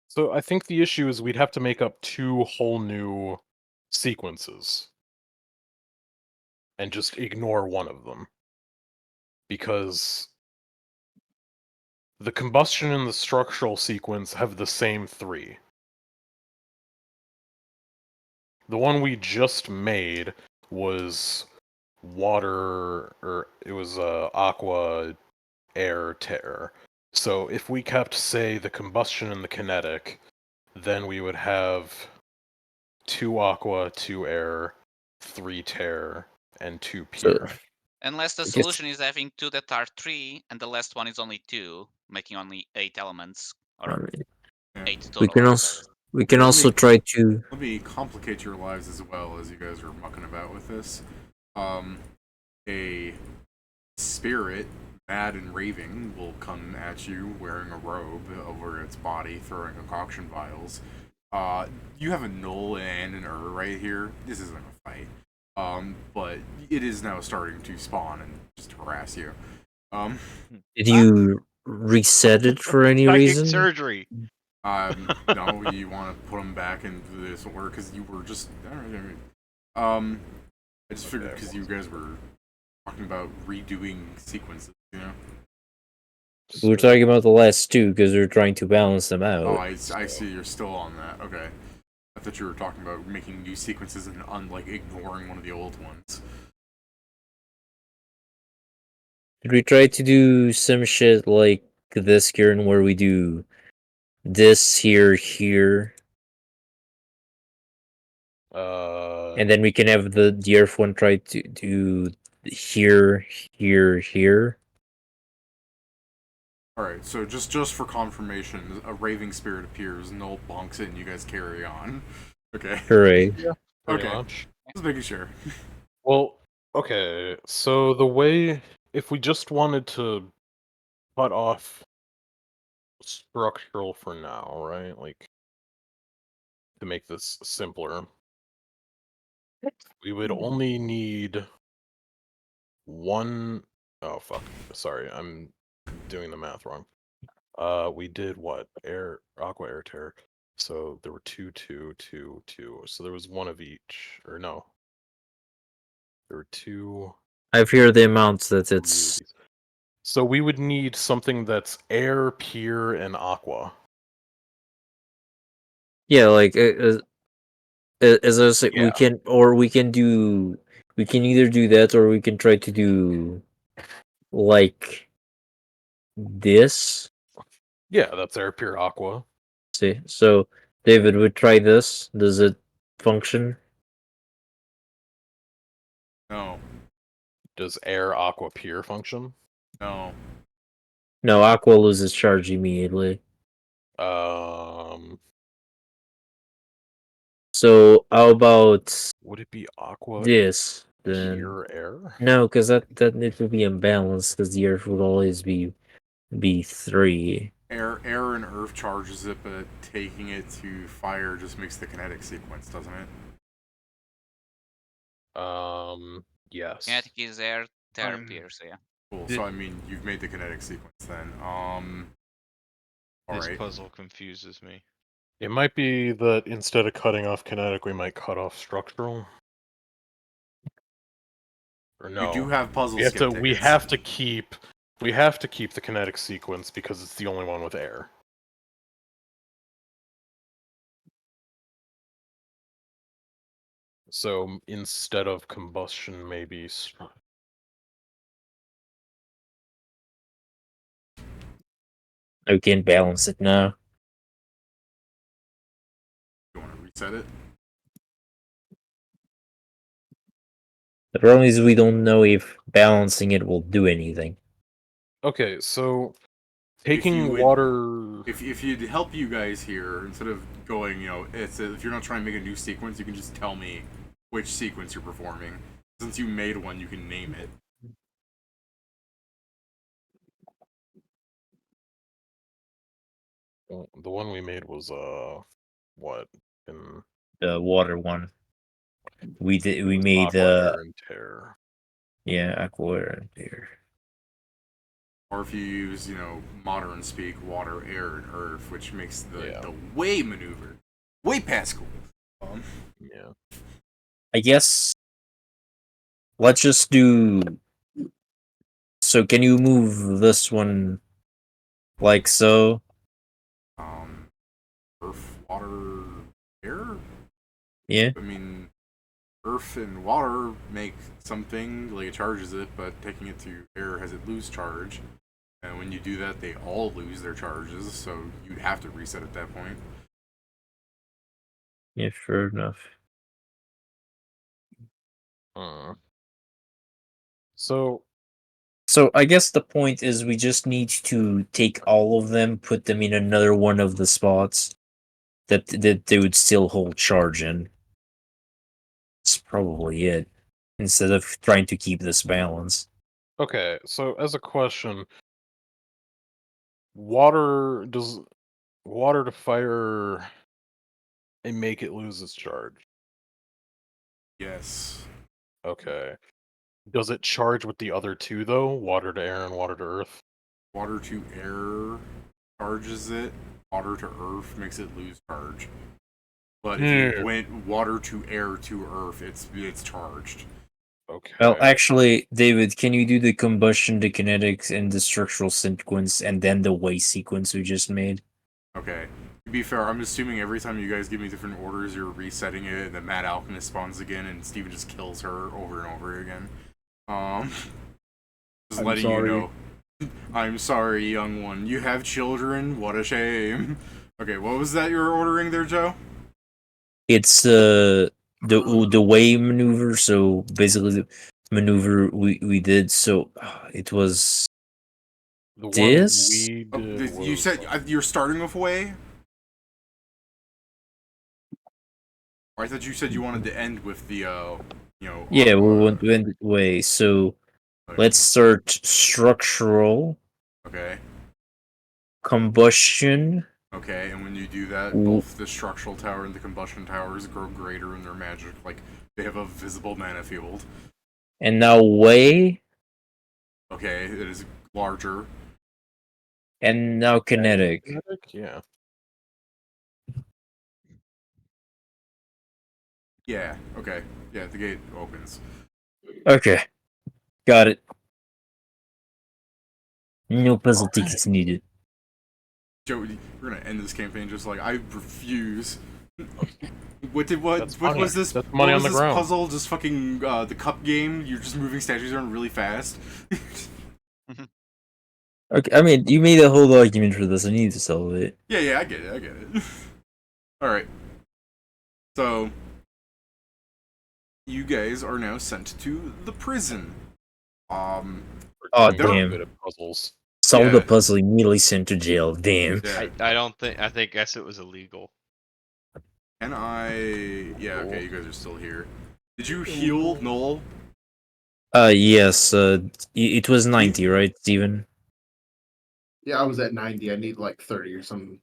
So I think the issue is we'd have to make up 2 whole new sequences. And just ignore one of them. Because the combustion and the structural sequence have the same 3. The one we just made was water, or it was aqua, air, terror. So if we kept, say, the combustion and the kinetic, then we would have 2 aqua, 2 air, 3 terror, and 2 pure. Unless the I guess- solution is having 2 that are 3, and the last one is only 2, making only 8 elements, or Alright. 8 total. We can avatars. also we can Let also me- try to. Let me complicate your lives as well as you guys are mucking about with this. A spirit, mad and raving, will come at you wearing a robe over its body, throwing concoction vials. You have a null and an right here. This isn't a fight. But it is now starting to spawn and just harass you. Did you reset it for any Psychic reason? surgery. No, you want to put them back into this order because you were just. I just figured because you guys were talking about redoing sequences, you know. We were talking about the last 2 because we were trying to balance them out. Oh, I see. You're still on that. Okay. I thought you were talking about making new sequences and ignoring one of the old ones. Did we try to do some shit like this, Kieran, where we do this here, and then we can have the Earth one try to do here? Alright, so just for confirmation, a raving spirit appears, Null bonks it, and you guys carry on. Okay. Hooray. Pretty Okay. much. Just making sure. Well, okay, so the way, if we just wanted to cut off structural for now, right? Like, to make this simpler, we would only need one. Oh, fuck. Sorry, I'm doing the math wrong. We did what? Aqua, air, terror. So there were 2, 2, 2, 2. So there was one of each. Or no. There were 2. I've heard the amounts that 3 it's. of these. So we would need something that's air, pure, and aqua. Yeah, like as I was saying, we Yeah. we can either do that or we can try to do like this. Yeah, that's air, pure, aqua. See, so David would try this. Does it function? No. Does air, aqua, pure function? No. No, Aqua loses charge immediately. Um, So how about would it be aqua, this then? pure, air? No, because that it would be imbalanced because the Earth would always be 3. Air and earth charges it, but taking it to fire just makes the kinetic sequence, doesn't it? Yes. Kinetic is air, terror, Um, pure, so yeah. Cool. Did- So I mean, you've made the kinetic sequence then. This Alright. puzzle confuses me. It might be that instead of cutting off kinetic, we might cut off structural. Or no. We do have puzzle We have skip to. We tickets. have to keep. We have to keep the kinetic sequence because it's the only one with air. So instead of combustion, maybe. We can balance it now. You want to reset it? The problem is we don't know if balancing it will do anything. Okay, so you taking would- water. If you'd help you guys here, instead of going, if you're not trying to make a new sequence, you can just tell me which sequence you're performing. Since you made one, you can name it. The one we made was what? In The water one. We made aqua, air, and terror. yeah, Aqua and Air. Or if you use, modern speak, water, air, and earth, which makes Yeah. the way maneuver way past cool. Yeah. I guess let's just do. So can you move this one like so? Earth, water, air. Yeah. I mean, earth and water make something like it charges it, but taking it to air has it lose charge. And when you do that, they all lose their charges, so you'd have to reset at that point. Yeah, fair enough. So So I guess the point is we just need to take all of them, put them in another one of the spots that they would still hold charge in. That's probably it. Instead of trying to keep this balance. okay, so as a question, does water to fire and make it lose its charge? Yes. Okay. Does it charge with the other two though? Water to air and water to earth? Water to air charges it. Water to earth makes it lose charge. But if you went water to earth, it's charged. Okay. Well, actually, David, can you do the combustion, the kinetics, and the structural sequence, and then the way sequence we just made? Okay. To be fair, I'm assuming every time you guys give me different orders, you're resetting it, and then Mad Alchemist spawns again, and Steven just kills her over and over again. Just letting you know. I'm sorry, young one. You have children? What a shame. Okay, what was that you were ordering there, Joe? It's the way maneuver. So basically, the maneuver we did. So it was the this. One we did You said you're starting with way? Or I thought you said you wanted to end with the, Yeah, we went the way. So let's start structural. Okay. Combustion. Okay, and when you do that, both the structural tower and the combustion towers grow greater in their magic. Like, they have a visible mana field. And now way. Okay, it is larger. And now kinetic. Yeah. Yeah, okay. Yeah, the gate opens. Okay. Got it. No puzzle tickets needed. Joe, we're gonna end this campaign just like, I refuse. What money. was this? That's money what on was the this ground. puzzle? Just fucking the cup game? You're just moving statues around really fast. Okay, I mean, you made a whole argument for this. I need to solve it. Yeah, I get it. Alright. So, you guys are now sent to the prison. Oh, they're damn. Puzzles. Solve the puzzle, immediately sent to jail. Damn. Yeah. I guess it was illegal. Can I... Yeah, okay, you guys are still here. Did you heal Noel? Yes, it was 90, right, Steven? Yeah, I was at 90. I need like 30 or something.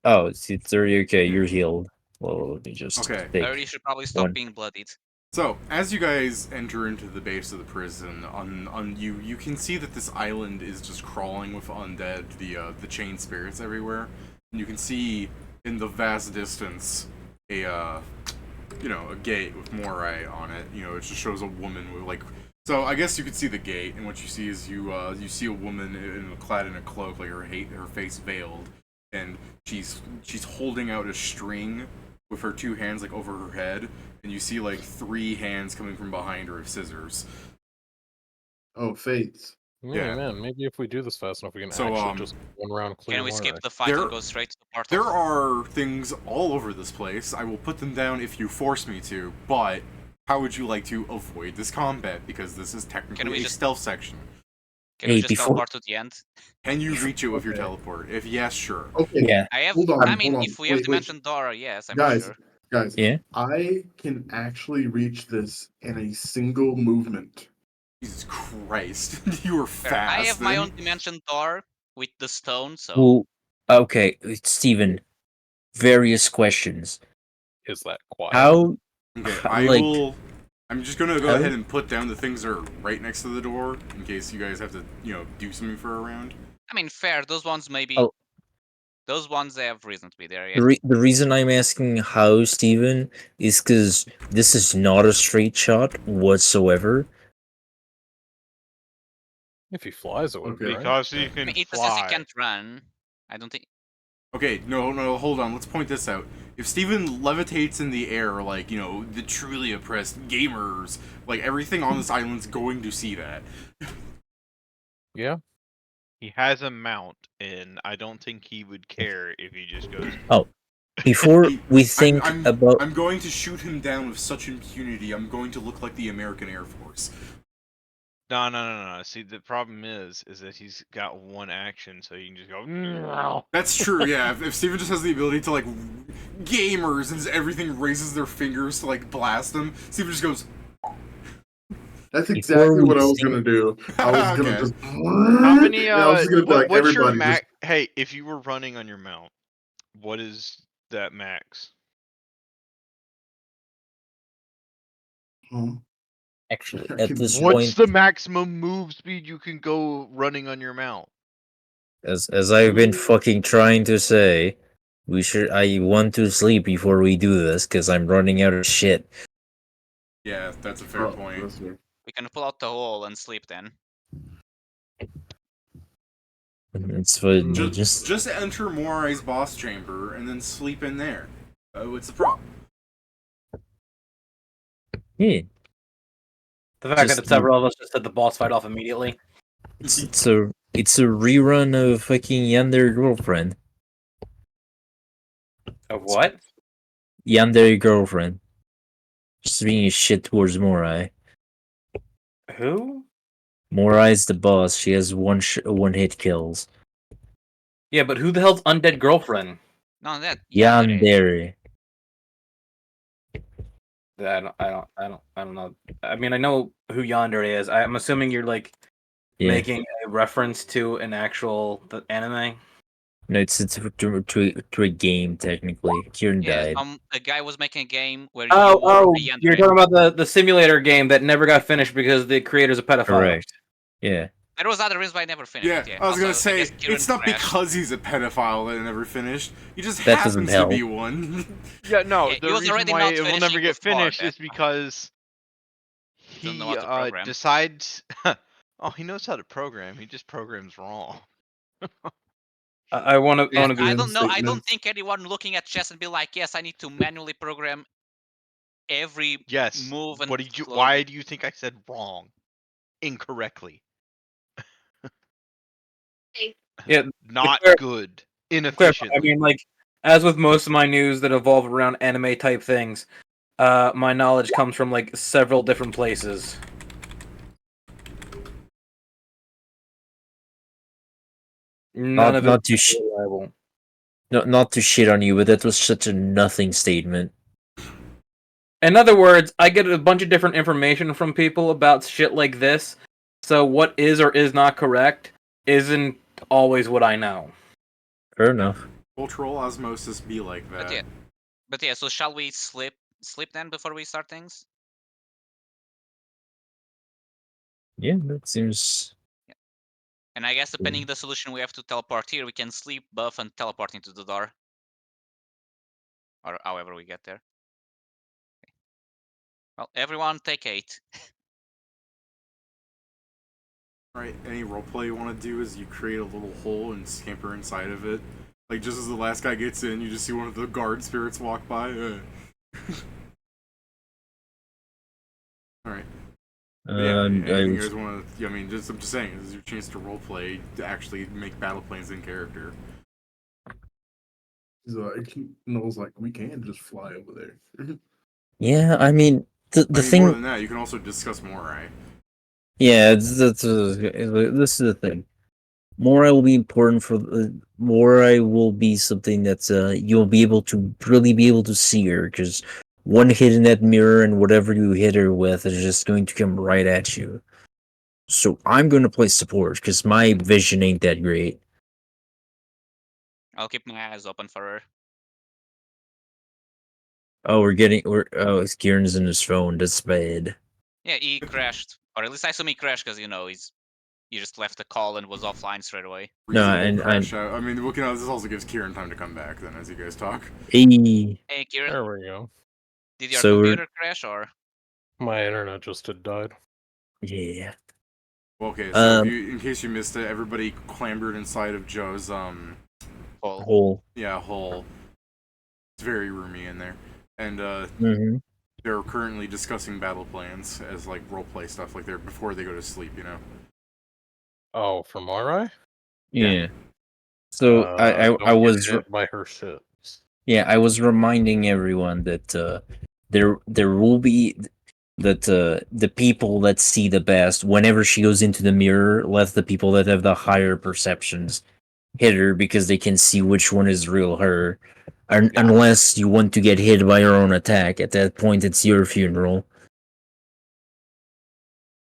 Oh, it's 30. Okay, you're healed. Well, let me just Okay. take Larry should probably stop one. being bloodied. So, as you guys enter into the base of the prison, you can see that this island is just crawling with undead, the chain spirits everywhere. And you can see in the vast distance a gate with Moirai on it. It just shows a woman with like. So I guess you could see the gate, and what you see is you see a woman clad in a cloak, like her face veiled, and she's holding out a string with her two hands like over her head, and you see like 3 hands coming from behind her with scissors. Oh, fates. Yeah, man. Maybe if we do this fast enough, we can actually just one round clear. Can we skip the fight and go straight to the portal? There are things all over this place. I will put them down if you force me to, but how would you like to avoid this combat? Because this is technically a stealth section. Can we just teleport to the end? Can you reach it with your teleport? If yes, sure. Okay. Yeah. I have. Hold on, I mean, hold on. if we have Wait. Dimension Door, yes, I'm Guys, sure. Guys, Yeah. I can actually reach this in a single movement. Jesus Christ, you were fast. I have my own Dimension Door with the stone, so. Well, okay, Steven. Various questions. Is that quiet? How? Okay, I'm just gonna go How- ahead and put down the things that are right next to the door in case you guys have to, do something for a round. I mean, fair. Those ones maybe. Oh. Those ones they have reason to be there. Yeah. The reason I'm asking how, Steven, is because this is not a straight shot whatsoever. If he flies, it would be Okay. right. Because you I can mean, it says he fly. can't run. I don't think. Okay, no, hold on. Let's point this out. If Steven levitates in the air, like, the truly oppressed gamers, like, everything on this island's going to see that. Yeah. He has a mount, and I don't think he would care if he just goes. Before we I'm, think I'm, about I'm going to shoot him down with such impunity, I'm going to look like the American Air Force. No. See, the problem is that he's got one action, so you can just go. "No." That's true, yeah. If Steven just has the ability to, like, gamers and everything raises their fingers to, like, blast them, Steven just goes, That's Before exactly we what I was think- gonna do. I was gonna Okay. just. How many? I was just gonna be like, what's your everybody max? just. Hey, if you were running on your mount, what is that max? actually I at can- this What's point, the maximum move speed you can go running on your mount? as I've been fucking trying to say, I want to sleep before we do this because I'm running out of shit. yeah, that's a fair Oh, point. that's me. We can pull out the hole and sleep then. It's fun. Just enter Moirai's boss chamber and then sleep in there. What's the problem? Yeah. The fact Just that several of us just said the boss fight off immediately. It's a rerun of fucking Yandere Girlfriend. Of what? Yandere Girlfriend. Just being a shit towards Moirai. Who? Morai's the boss. She has one hit kills. Yeah, but who the hell's undead girlfriend? No, that. Yandere. I don't know. I mean, I know who Yonder is. I'm assuming you're like Yeah. making a reference to an actual anime. No, it's to a game technically. Kieran Yeah, died. a guy was making a game where Oh, you were a you're yandere. talking about the simulator game that never got finished because the creator's a pedophile. Correct. Yeah. There was other reasons why I never finished Yeah, it. Yeah, I was gonna Also, I say, guess Kieran it's not crashed. because he's a pedophile that it never finished. He just That doesn't happens to be help. one. Yeah, no. Yeah, he The was reason already why not it will never finishing get before finished that. is because Doesn't know he how to program. decides. Oh, he knows how to program. He just programs wrong. I want to. Yeah, be I don't know. I don't statements. think anyone looking at chess and be like, yes, I need to manually program every Yes. move and What did you? flow. Why do you think I said wrong? Incorrectly. Yeah, Not Clar- good. clarify, Inefficiently. I mean, like, as with most of my news that evolve around anime type things, my knowledge comes from like several different places. None of it Not to is reliable. not to shit on you, but that was such a nothing statement. In other words, I get a bunch of different information from people about shit like this. So what is or is not correct isn't always what I know. Fair enough. Cultural osmosis be like that. But yeah, so shall we sleep then before we start things? Yeah, that seems. And I guess depending the solution we have to teleport here, we can sleep, buff, and teleport into the door. Or however we get there. Okay. Well, everyone take 8. Right, any roleplay you want to do is you create a little hole and scamper inside of it. Like, just as the last guy gets in, you just see one of the guard spirits walk by. Alright. Yeah, anything you guys want to... I'm just saying, this is your chance to roleplay, to actually make battle plans in character. He's like, Noel's like, we can just fly over there. Yeah, I mean the thing. More than that, you can also discuss Moirai. Yeah, this is the thing. Moirai will be important for Moirai will be something that you'll be able to really be able to see her because one hit in that mirror and whatever you hit her with is just going to come right at you. So I'm going to play support because my vision ain't that great. I'll keep my eyes open for her. Oh, it's Kieran's in his phone. That's bad. Yeah, he crashed, or at least I assume he crashed because he just left the call and was offline straight away. No, Reasonable and crash out. I mean, this also gives Kieran time to come back then as you guys talk. he Hey, Kieran, There we go. did your So we're- computer crash or? My internet just had died. yeah. Okay, so in case you missed it, everybody clambered inside of Joe's Hole. Hole. hole. It's very roomy in there, and Mm-hmm. they're currently discussing battle plans as like roleplay stuff, like they're before they go to sleep. Oh, for Moirai? Yeah. So I Don't get was hit by her shit. I was reminding everyone that there will be that the people that see the best whenever she goes into the mirror, let the people that have the higher perceptions hit her because they can see which one is real her. Unless you want to get hit by her own attack, at that point it's your funeral.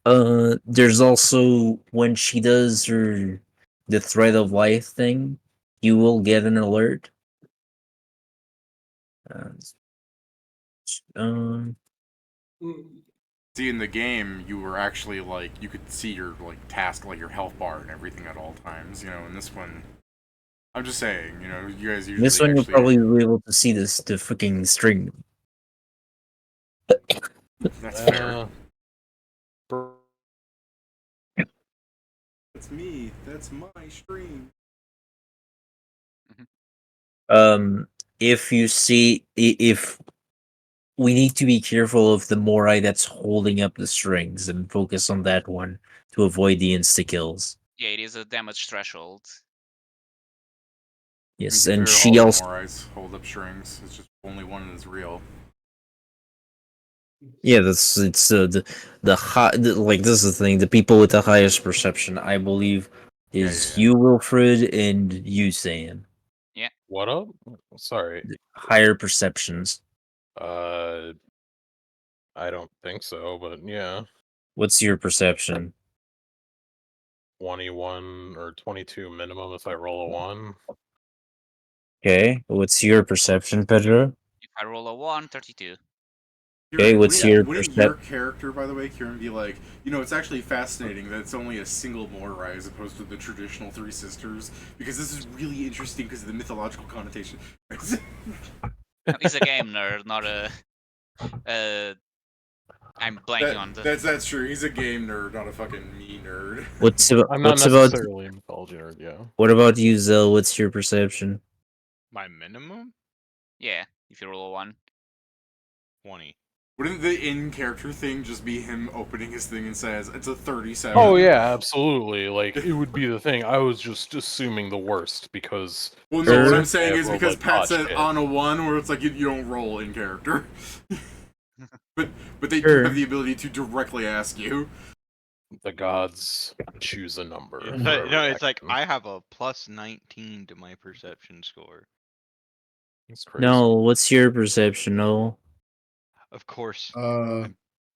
There's also when she does the thread of life thing, you will get an alert. Um, See, in the game, you were actually like you could see your like task, like your health bar and everything at all times. In this one, I'm just saying, you guys usually this one you'll actually. probably be able to see the fucking string. That's fair. Br- That's me. That's my stream. If you see if we need to be careful of the Morai that's holding up the strings and focus on that one to avoid the insta kills. Yeah, it is a damage threshold. Yes, To be and fair, she all also Moirais hold up strings. It's just only one is real. yeah, it's the high like this is the thing. The people with the highest perception, I believe, is Yeah. you, Wilfred, and you, Sam. What up? Sorry. Higher perceptions. I don't think so, but yeah. What's your perception? 21 or 22 minimum if I roll a 1. Okay, what's your perception, Pedro? If I roll a 1, 32. Okay, what's your Wouldn't your character, by the way, Kieran, be like, it's actually fascinating that it's only a single Moirai as opposed to the traditional three sisters, because this is really interesting because of the mythological connotation. No, he's a game nerd, not a. I'm blanking on the. That's true. He's a game nerd, not a fucking me nerd. I'm not what's about necessarily a mythology nerd, yeah. what about you, Zell? What's your perception? My minimum? Yeah, if you roll a 1. 20. Wouldn't the in-character thing just be him opening his thing and says, it's a 37? Oh yeah, absolutely. Like it would be the thing. I was just assuming the worst because. Well, no, what I'm saying is Roll because like Pat botch said hit. on a 1 where it's like you don't roll in character. but they do Sure. have the ability to directly ask you. The gods choose a number. No, for every it's like action. I have a plus 19 to my perception score. That's crazy. No, what's your perception, Noel? Of course. Hey,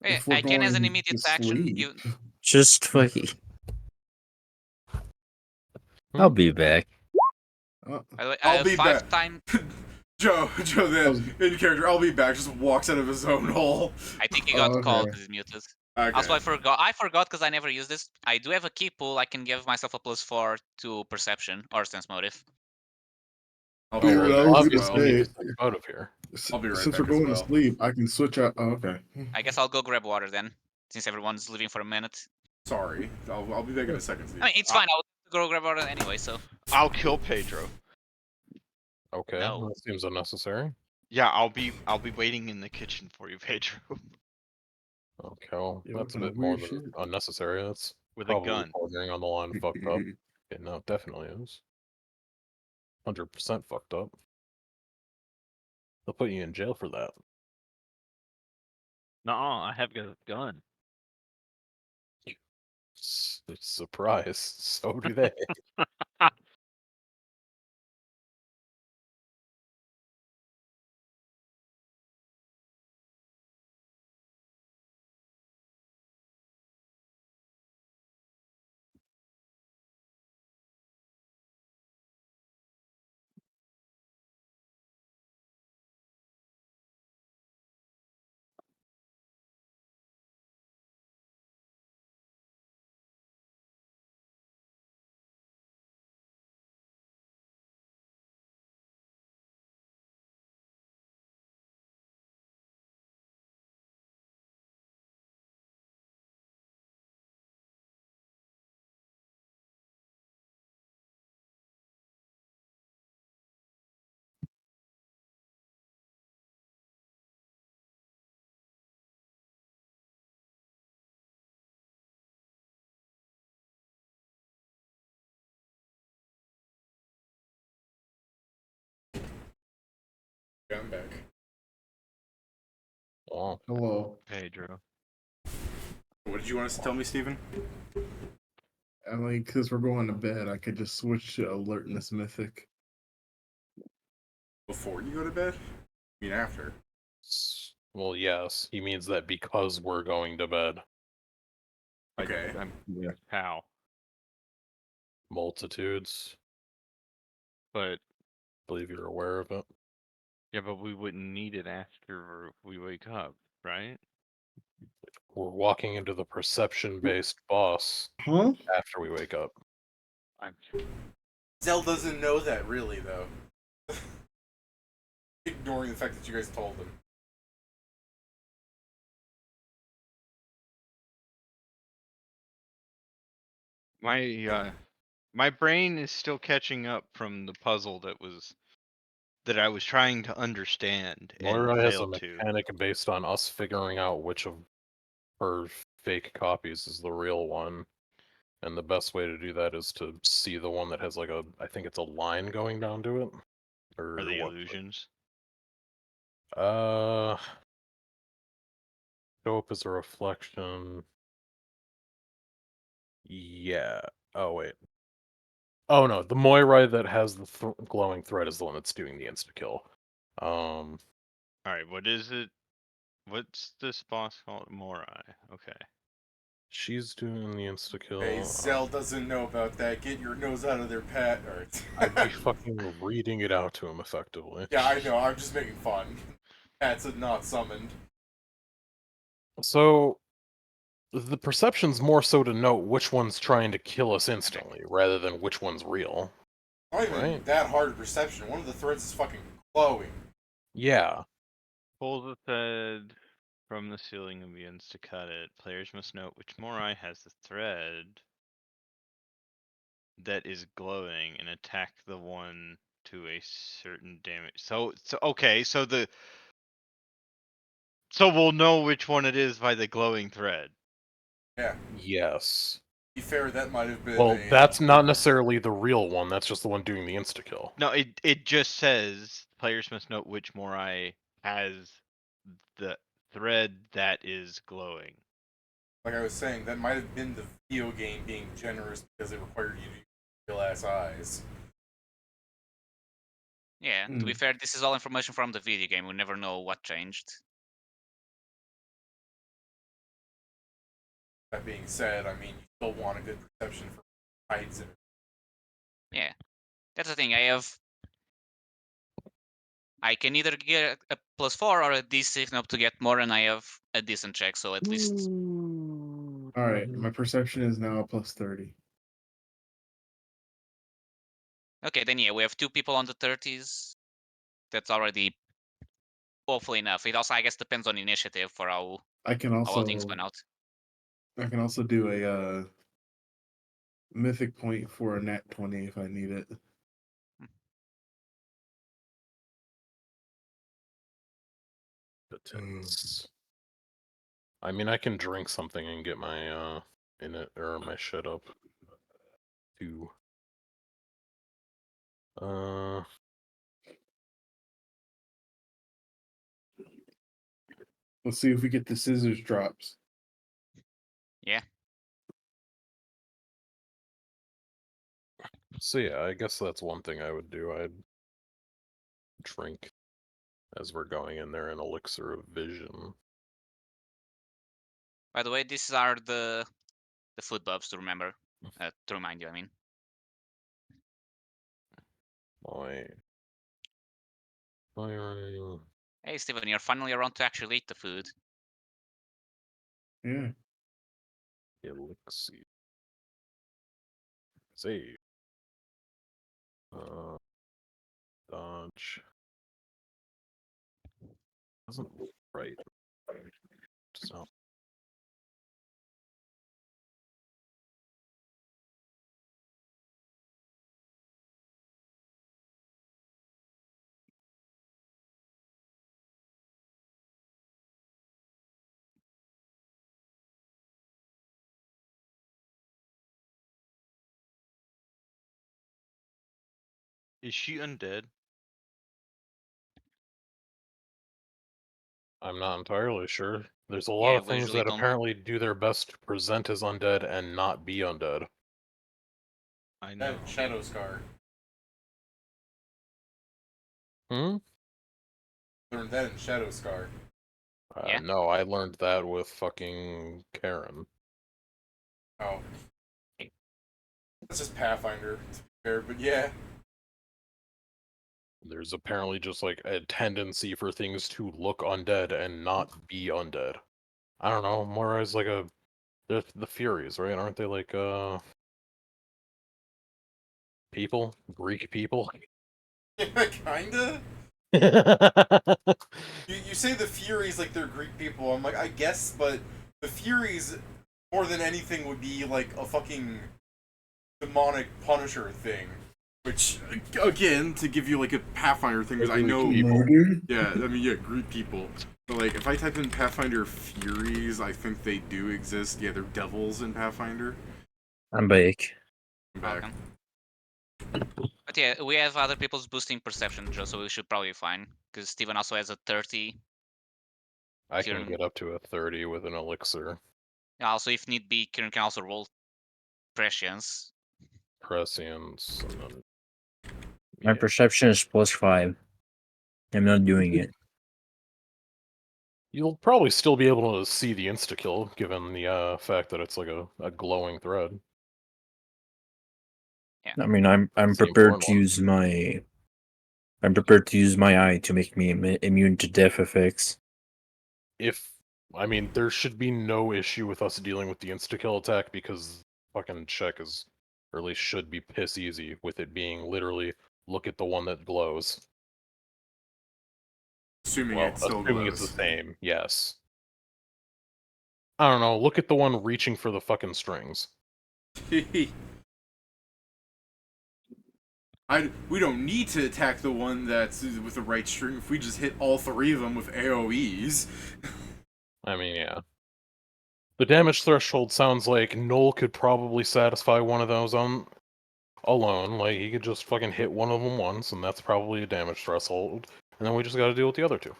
If we're I can as an going immediate to action. sleep. Just fucking. I'll be back. By the way, I'll be 5 back. time. Joe, the in character, I'll be back, just walks out of his own hole. I think he got okay. called because he's muted. Okay. Also, I forgot because I never used this. I do have a key pool. I can give myself a +4 to perception or sense motive. I'll be Yeah, right I back was as gonna well. Obviously, need to say, step out of here. I'll be right since back we're as going well. to sleep, I can switch out. Oh, okay. I guess I'll go grab water then, since everyone's leaving for a minute. Sorry, I'll be back in a second. Steve. I mean, it's fine. I'll go grab water anyway. So I'll kill Pedro. Okay, No. that seems unnecessary. Yeah, I'll be waiting in the kitchen for you, Pedro. Okay, well, Yeah, what that's a kind of bit more weird than shit? unnecessary. That's With a probably gun. bordering on the line fucked up. Okay, no, it definitely is. 100% fucked up. They'll put you in jail for that. Nuh-uh, I have a gun. Surprise. So do they. Yeah, I'm back. Oh, Hello. Hey, Drew. What did you want us to tell me, Steven? I mean, because we're going to bed, I could just switch to alertness mythic. Before you go to bed? I mean, after. well, yes. He means that because we're going to bed. Okay. I'm how? Multitudes. But Believe you're aware of it. yeah, but we wouldn't need it after we wake up, right? We're walking into the perception-based boss Huh? after we wake up. I'm Zell doesn't know that, really, though. Ignoring the fact that you guys told him. my brain is still catching up from the puzzle that I was trying to understand and Moirai has a failed to. mechanic based on us figuring out which of her fake copies is the real one. And the best way to do that is to see the one that has like I think it's a line going down to it. Or Are the what? illusions? Show up as a reflection. Yeah. Oh, wait. Oh, no. The Moirai that has the glowing thread is the one that's doing the insta-kill. Alright, what is it? What's this boss called? Moirai. Okay. She's doing the insta-kill. Hey, Zell doesn't know about that. Get your nose out of their pat. I'd be fucking reading it out to him, effectively. Yeah, I know. I'm just making fun. Pat's not summoned. So, the perception's more so to note which one's trying to kill us instantly, rather than which one's real. Not even Right. that hard of perception. One of the threads is fucking glowing. Yeah. Pull the thread from the ceiling and begins to cut it. Players must note which Moirai has the thread that is glowing and attack the one to a certain damage. So okay, so we'll know which one it is by the glowing thread. Yeah. Yes. To be fair, that might have been Well, that's not necessarily the real one. That's just the one doing the insta-kill. No, it just says players must note which Moirai has the thread that is glowing. Like I was saying, that might have been the video game being generous because it required you to use real ass eyes. Yeah, to be fair, this is all information from the video game. We never know what changed. That being said, I mean, you still want a good perception for heights and Yeah, that's the thing. I can either get a +4 or a D6 up to get more, and I have a decent check, so at least. Alright, my perception is now a plus 30. Okay, then yeah, we have 2 people on the 30s. That's already hopefully enough. It also, I guess, depends on initiative for how I can well things also went out. do a mythic point for a nat 20 if I need it. I mean, I can drink something and get my my shit up too. Let's see if we get the scissors drops. Yeah. So yeah, I guess that's one thing I would do. I'd drink as we're going in there an elixir of vision. By the way, these are the food buffs to remember. To remind you, I mean. Moirai. Hey, Steven, you're finally around to actually eat the food. Yeah. Elixir. Save. Dodge. Doesn't look right. So. Is she undead? I'm not entirely sure. There's a lot Yeah, of we things usually that don't. apparently do their best to present as undead and not be undead. I know. Shadow Scar. Hmm? Learned that in Shadow Scar. Yeah. No, I learned that with fucking Karen. Oh. That's just Pathfinder, to be fair, but yeah. There's apparently just like a tendency for things to look undead and not be undead. I don't know. Moirai's like they're the Furies, right? Aren't they like people? Greek people? Yeah, kinda. You say the Furies like they're Greek people. I'm like, I guess, but the Furies, more than anything, would be like a fucking demonic Punisher thing. Which, again, to give you like a Pathfinder thing, because I Greek know. people. Yeah, I mean, yeah, Greek people. But like, if I type in Pathfinder Furies, I think they do exist. Yeah, they're devils in Pathfinder. I'm back. I'm back. Welcome. But yeah, we have other people's boosting perception, Joe, so we should probably be fine. Because Steven also has a 30. I can Kieran- get up to a 30 with an elixir. Also, if need be, Kieran can also roll prescience. Prescience, and then... My Yeah. perception is +5. I'm not doing it. You'll probably still be able to see the insta-kill, given the fact that it's like a glowing thread. I mean, I'm That's the prepared important to one. use my... I'm prepared to use my eye to make me immune to death effects. I mean, there should be no issue with us dealing with the insta-kill attack because fucking check is, or at least should be piss easy with it being literally, look at the one that glows. Assuming Well, it still assuming it's the glows. same, yes. I don't know, look at the one reaching for the fucking strings. We don't need to attack the one that's with the right string if we just hit all three of them with AoEs. I mean, yeah. The damage threshold sounds like Noel could probably satisfy one of those on alone. Like, he could just fucking hit one of them once, and that's probably a damage threshold. And then we just gotta deal with the other two.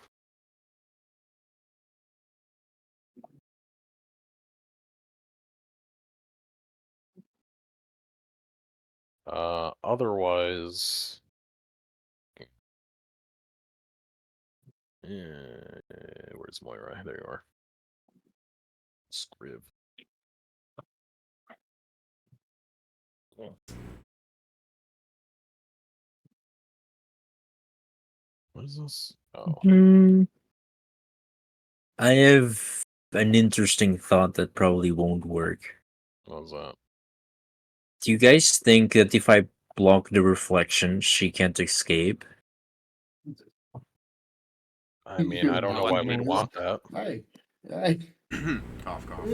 Otherwise... where's Moirai? There you are. Scriv. What is this? Oh. I have an interesting thought that probably won't work. What was that? Do you guys think that if I block the reflection, she can't escape? I mean, I don't know why we'd want that. Hi. Cough, cough.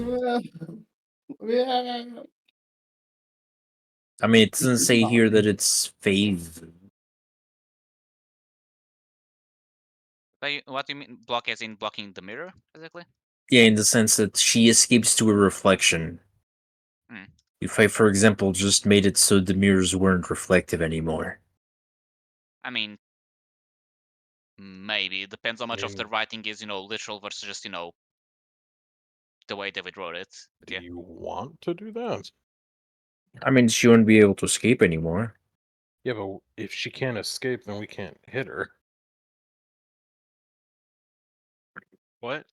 I mean, it doesn't say here that it's phase. What do you mean? Block as in blocking the mirror, basically? Yeah, in the sense that she escapes to a reflection. Hmm. If I, for example, just made it so the mirrors weren't reflective anymore. I mean, maybe. It depends how much of the writing is, literal versus just, the way David wrote it. But Do yeah. you want to do that? I mean, she wouldn't be able to escape anymore. Yeah, but if she can't escape, then we can't hit her. What?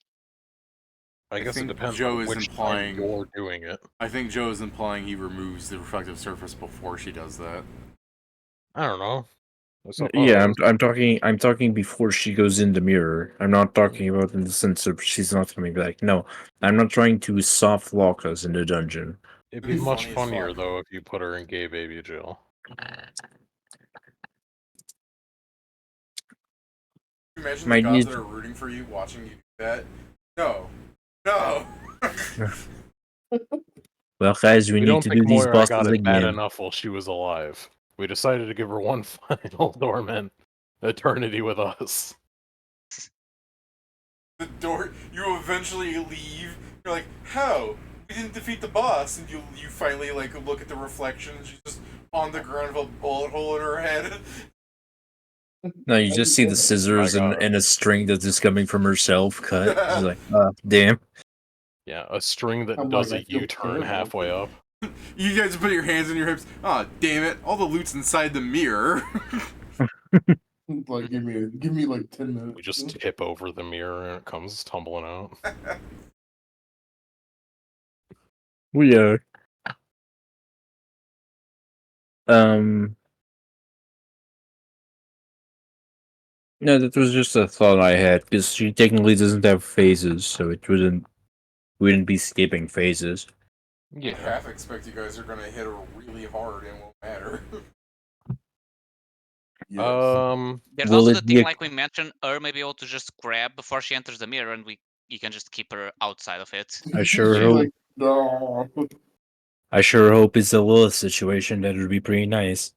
I guess it think depends Joe on is which implying- time you're doing it. I think Joe is implying he removes the reflective surface before she does that. I don't know. I Yeah, suppose. I'm talking before she goes in the mirror. I'm not talking about in the sense of she's not coming back. No, I'm not trying to soft lock us in the dungeon. It'd be much Funny as funnier, fuck. though, if you put her in gay baby jail. Can you imagine Might the gods need- that are rooting for you watching you do that? No. No! Well, guys, we need don't to think do these Moirai got bosses it bad again. enough while she was alive. We decided to give her one final dormant eternity with us. The door, you eventually leave, you're like, how? We didn't defeat the boss, and you finally, look at the reflection, and she's just on the ground with a bullet hole in her head. No, you just see the scissors My and, God. and a string that's just coming from herself cut. She's like, damn. Yeah, a string that I'm does like, I a feel U-turn terrible. halfway up. You guys put your hands on your hips. Oh, damn it! All the loot's inside the mirror. Like, give me like 10 minutes. We just tip over the mirror and it comes tumbling out. We No, that was just a thought I had because she technically doesn't have phases, so wouldn't be skipping phases. I Yeah. half expect you guys are gonna hit her really hard and it won't matter. There's Will also it the be thing, a- like we mentioned, her may be able to just grab before she enters the mirror, and you can just keep her outside of it. I sure She's hope. like, no. I sure hope it's a Lilith situation. That would be pretty nice.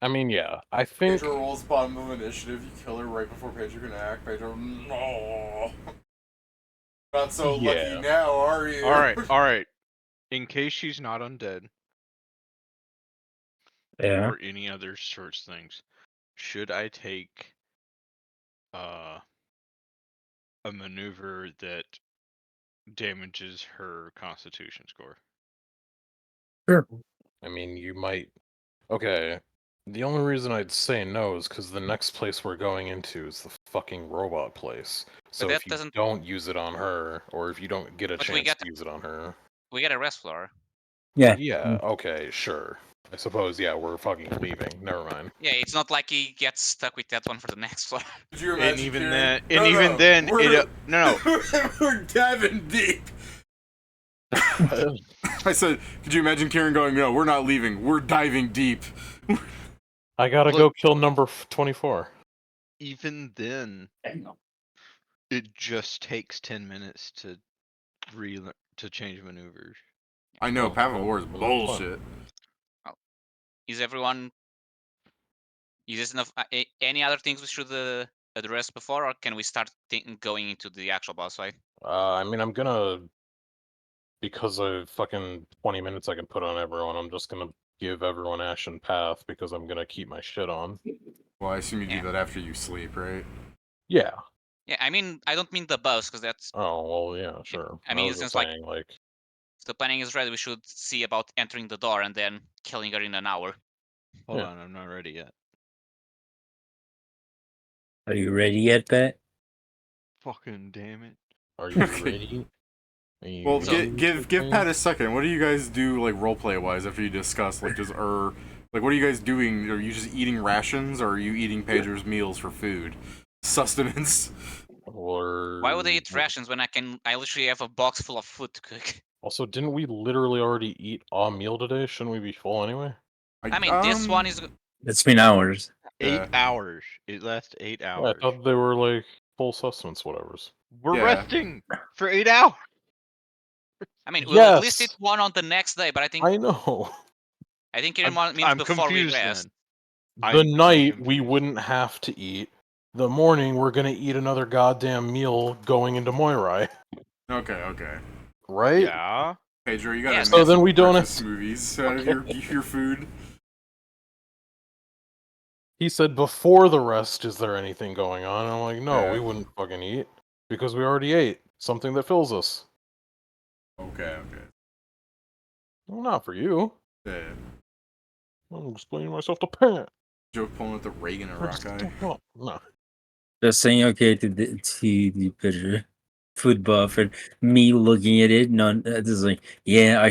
I mean, yeah, I think... Pedro rolls bottom of initiative, you kill her right before Pedro can act. Pedro, no. Not so Yeah. lucky now, are you? Alright. In case she's not undead Yeah. or any other such things, should I take a maneuver that damages her constitution score? Sure. I mean, you might... Okay, the only reason I'd say no is because the next place we're going into is the fucking robot place. So that if you doesn't- don't use it on her, or if you don't get a But we chance get- to use it on her... We get a rest floor. Yeah. Yeah, okay, sure. I suppose, yeah, we're fucking leaving. Never mind. Yeah, it's not like he gets stuck with that one for the next floor. Could you imagine, And even Kieran? then, No, no, then, we're, no. we're diving deep. I said, could you imagine Kieran going, no, we're not leaving, we're diving deep. I gotta go kill number 24. Even then, it just takes 10 minutes to change maneuvers. I know, Oh, Path of War is well, bullshit. Is everyone... Is this enough? Any other things we should address before, or can we start going into the actual boss fight? I mean, I'm gonna... Because of fucking 20 minutes I can put on everyone, I'm just gonna give everyone Ashen Path because I'm gonna keep my shit on. Well, I assume you Yeah. do that after you sleep, right? Yeah. Yeah, I mean, I don't mean the boss, because that's... Oh, well, yeah, sure. I mean, was just since, like, saying, like... if the planning is ready, we should see about entering the door and then killing her in an hour. Hold on, I'm not ready yet. Are you ready yet, Pat? Fucking damn it. Are you Okay. ready? Are you Well, ready give to Pat a second. What do you guys do, like, roleplay wise, after you discuss, like, like, what are you guys doing? Are you just eating rations, or are you eating Pedro's meals for food? Sustenance? Or... Why would I eat rations when I literally have a box full of food to cook? Also, didn't we literally already eat a meal today? Shouldn't we be full anyway? I mean, this one is... It's been hours. 8 hours. It lasts 8 Yeah, I hours. thought they were, like, full sustenance whatevers. We're Yeah. resting for 8 hours. I mean, we'll at least Yes! eat one on the next day, but I think... I know! I think I'm, it means I'm before we confused rest. then. The I'm night we confused. wouldn't have to eat. The morning we're gonna eat another goddamn meal going into Moirai. Okay. Right? Yeah. Pedro, you gotta Yeah, make so then some we don't breakfast have smoothies out of your food. He said, before the rest, is there anything going on? And I'm like, no, Yeah. we wouldn't fucking eat. Because we already ate. Something that fills us. Okay. Well, not for you. Yeah. I'm explaining myself to Pat. Joke pulling with the Reagan and Rockeye. No. Just saying okay to the picture. Food buff and me looking at it, none. Just like, yeah,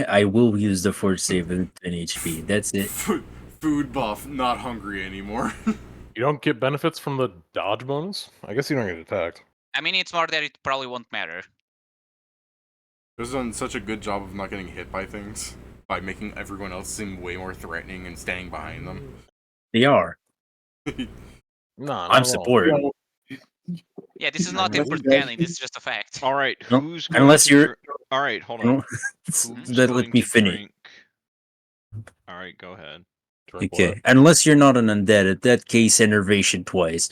I will use the fort save with 20 HP. That's it. Food buff, not hungry anymore. You don't get benefits from the dodge bonus? I guess you don't get attacked. I mean, it's more that it probably won't matter. They've done such a good job of not getting hit by things by making everyone else seem way more threatening and standing behind them. They are. Nah, I'm support. Yeah, this is not Unless him you guys- pretending, this is just a fact. All right. No, Who's going unless to you're- All right, hold on. Who's Let going me to finish. drink? All right, go ahead. Drink Okay, what? unless you're not an undead. In that case, enervation twice.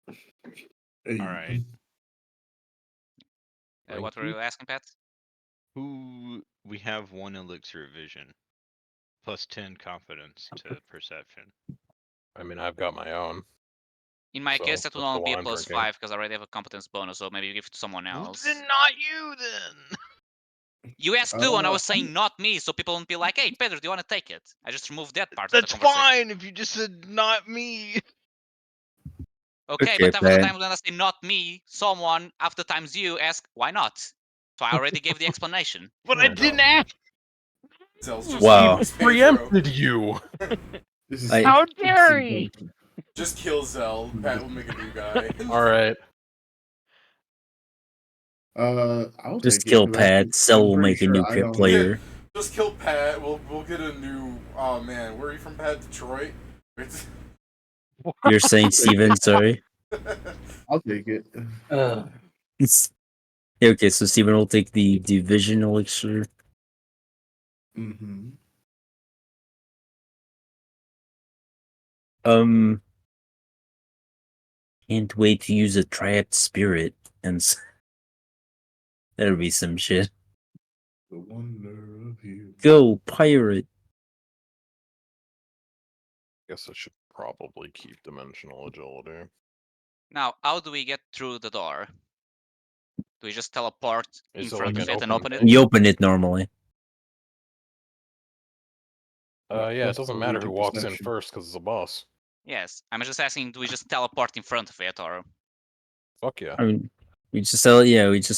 All right. What were you asking, Pat? We have one elixir of vision. plus 10 confidence to perception. I mean, I've got my own. In my So, case, that would that's the only be a one I'm plus drinking. 5 because I already have a competence bonus, so maybe you give it to someone Well, else. then not you then. You asked too, and I was Uh, saying not me, so people won't be like, "Hey, Pedro, do you want to take it?" I just removed that part of That's the conversation. fine if you just said not me. Okay, Okay, but half of the Pat. time when I say not me, someone after times you ask why not. So I already gave the explanation. But I Yeah, didn't no. ask. Zell's just Wow. Pedro. Preempted you. this is I- How dare he? Just kill Zell. Pat will make a new guy. All right. I'll Just take kill it. 'Cause Pat. Cell will pretty make a new I don't- player. Just kill Pat. We'll get a new. Oh man, where are you from, Pat? Detroit. You're saying Steven, sorry. I'll take it. Ugh. Yeah, okay, so Steven will take the division elixir. Mm-hmm. Can't wait to use a trapped spirit that'll be some shit. The wonder of you. Go pirate. Guess I should probably keep dimensional agility. Now, how do we get through the door? Do we just teleport in Is it front like of an it and open open it? thing? You open it normally. Yeah, it doesn't matter who Read walks in perception. first because it's a boss. Yes, I'm just asking, do we just teleport in front of it, or Fuck yeah. I mean, we just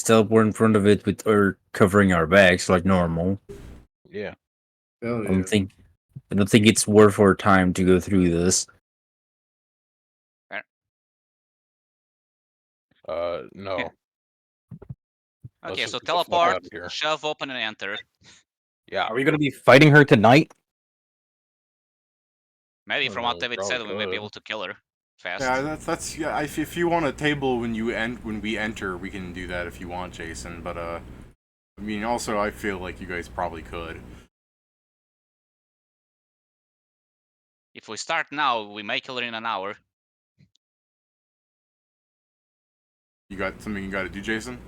teleport in front of it with or covering our backs like normal. Yeah. Hell I yeah. don't think it's worth our time to go through this. No. Let's okay? just So get the fuck teleport, out of here. shove, open, and enter. Yeah. Are we going to be fighting her tonight? Maybe from what David probably said, we might be could. able to kill her fast. Yeah, that's yeah. If you want a table when we enter, we can do that if you want, Jason. But I mean, also I feel like you guys probably could. If we start now, we may kill her in an hour. You got something you got to do, Jason?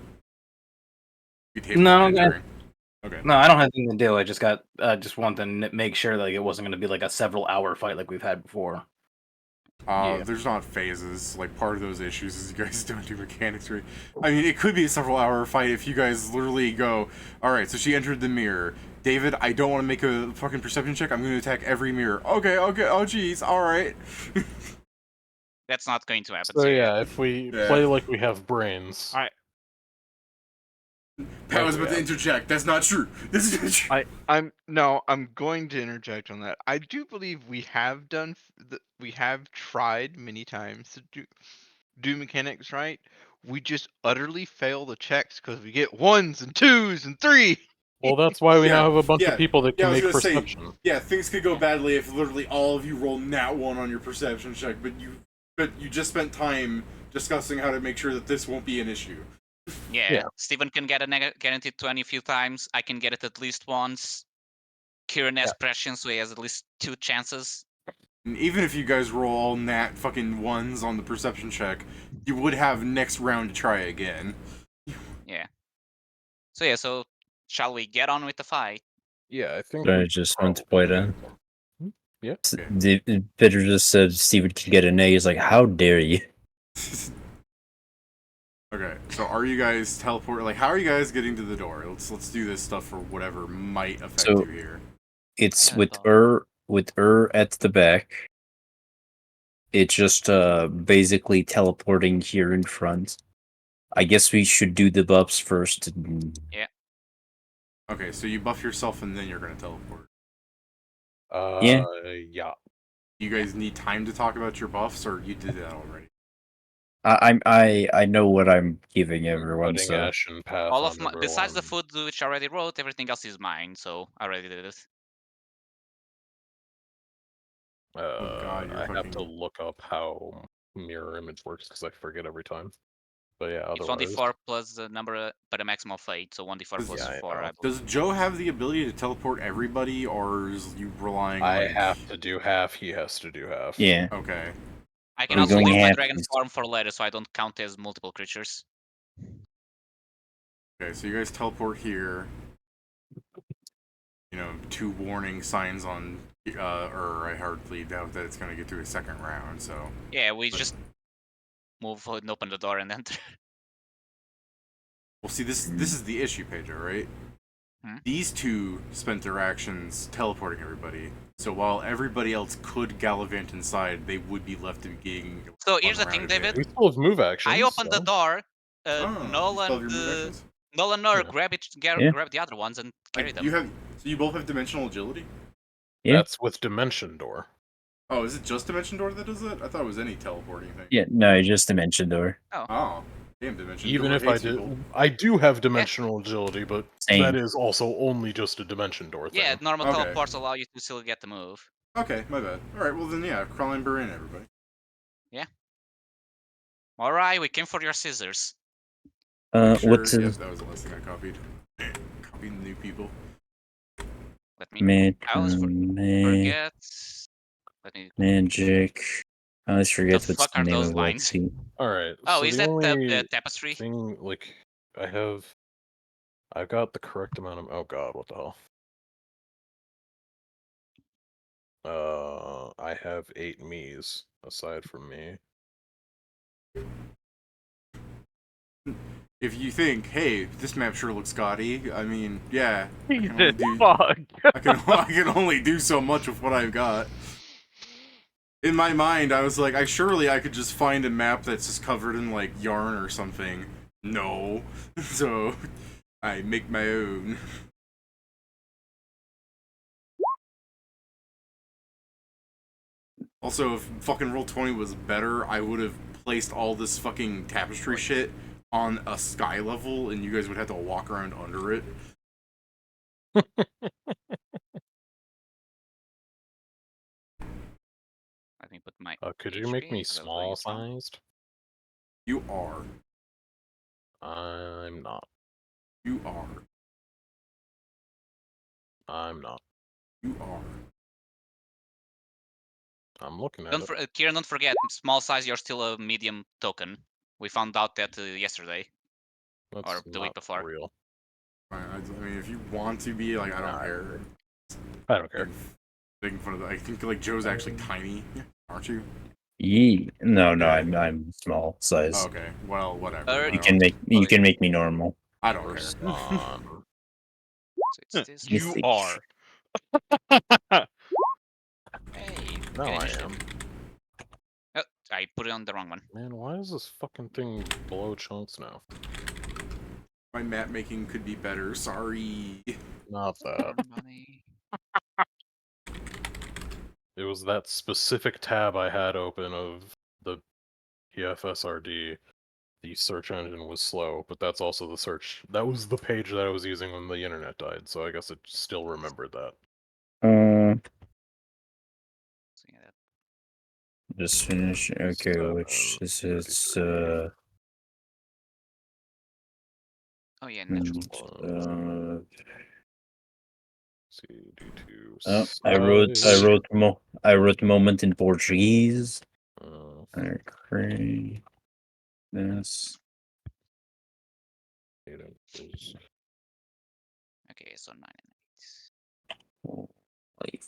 You table No, when entering. Okay. No, I don't have anything to do. I just want to make sure like it wasn't going to be like a several hour fight like we've had before. Yeah. There's not phases. Like, part of those issues is you guys don't do mechanics right. I mean, it could be a several hour fight if you guys literally go, alright, so she entered the mirror. David, I don't want to make a fucking perception check. I'm going to attack every mirror. Okay, oh jeez, alright. That's not going to happen. So yeah, if we Yeah. play like we have brains. Pat was Like we about to have. interject. That's not true. This is not true. I'm going to interject on that. I do believe we have we have tried many times to do mechanics right. We just utterly fail the checks because we get 1s and 2s and 3. Well, that's why we Yeah, now have a bunch yeah, of people that yeah, I can was make gonna say, perception. yeah, things could go badly if literally all of you roll nat 1 on your perception check, but you just spent time discussing how to make sure that this won't be an issue. Yeah, Steven can get a guaranteed 20 a few times. I can get it at least once. Kieran has prescience, so he has at least 2 chances. And even if you guys roll all nat fucking 1s on the perception check, you would have next round to try again. Yeah. So yeah, so shall we get on with the fight? Yeah, I think. I we just want to point out. Yeah. Peter just said Steven can get an A. He's like, how dare you? Okay, so are you guys teleport? Like, how are you guys getting to the door? Let's do this stuff for whatever might affect So- you here. It's Yeah, with at the back. It's just basically teleporting here in front. I guess we should do the buffs first. Okay, so you buff yourself and then you're gonna teleport. Yeah. Yeah. You guys need time to talk about your buffs, or you did that already? I know what I'm giving everyone. Putting So Ashen Path All on of my, besides the everyone. food which I already wrote, everything else is mine, so I already did it. God, you're I have to fucking- look up how mirror image works because I forget every time. But yeah, It's otherwise. 1d4 plus the number, but a maximum of 8, so 1d4 plus Yeah, I 4, know. I believe. Does Joe have the ability to teleport everybody, or is you relying on? I have to do half. He has to do half. yeah. Okay. I can We're also going leave my half dragon east. form for later, so I don't count as multiple creatures. Okay, so you guys teleport here. 2 warning signs on, or I hardly doubt that it's gonna get to a second round. So Yeah, we just move and open the door and enter. well, see, this is the issue, Pedro, right? Hmm? These 2 spent their actions teleporting everybody. So while everybody else could gallivant inside, they would be left in being. So here's the thing, David. We still have move actions. I opened the so- door. You Noel still have and your move actions? Noel and Nor Yeah. grab the other ones and carry Like, them. so you both have dimensional agility? Yeah. That's with Dimension Door. Oh, is it just Dimension Door that does it? I thought it was any teleporting thing. Yeah, no, just Dimension Door. Oh, damn, Dimension Even Door if I hates did, people. I do have dimensional agility, but Same. that is also only just a Dimension Door thing. Yeah, normal Okay. teleports allow you to still get the move. Okay, my bad. Alright, well then, yeah, crawl and burn in, everybody. Alright, we came for your scissors. Make sure, What's yep, his that was the last thing I copied. Copying the new people. Let me. magic? I always forget. Let me. Magic. I always forget The what's fuck the are name those of lines? that feat. All right. Oh, so is the that only the tapestry? thing, like, I've got the correct amount of. Oh God, what the hell? I have 8 me's aside from me. If you think, hey, this map sure looks gaudy, I mean, yeah. Jesus fuck. I can only do so much with what I've got. In my mind, I was like, surely I could just find a map that's just covered in, like, yarn or something. No. So, I make my own. Also, if fucking Roll20 was better, I would have placed all this fucking tapestry shit on a sky level, and you guys would have to walk around under it. Let me put my. Could you make HP, me 'cause I was doing small it wrong. sized? You are. I'm not. You are. I'm not. You are. I'm looking at Don't it. Kieran, don't forget, small size, you're still a medium token. We found out that yesterday. That's or the week not before. real. Fine, I mean, if you want to be, like, I don't care. I don't care. Making fun of that. I think, like, Joe's actually tiny, aren't you? No, Okay. I'm small size. Oh, okay, well, whatever. Or- I You don't- can make me normal. I don't care. So it's this. You Mystic. are. Hey, No, good I initiative. am. Oh, I put it on the wrong one. Man, why is this fucking thing below chunks now? My map making could be better. Sorry. Not that. Money. It was that specific tab I had open of the PFSRD. The search engine was slow, but that's also the search. That was the page that I was using when the internet died, so I guess it still remembered that. So, yeah, Just finish. Okay, which this is. 33. oh yeah, natural. CD2. I wrote moment in Portuguese. Uh, Okay. This. Okay, so 9 and 8. Like,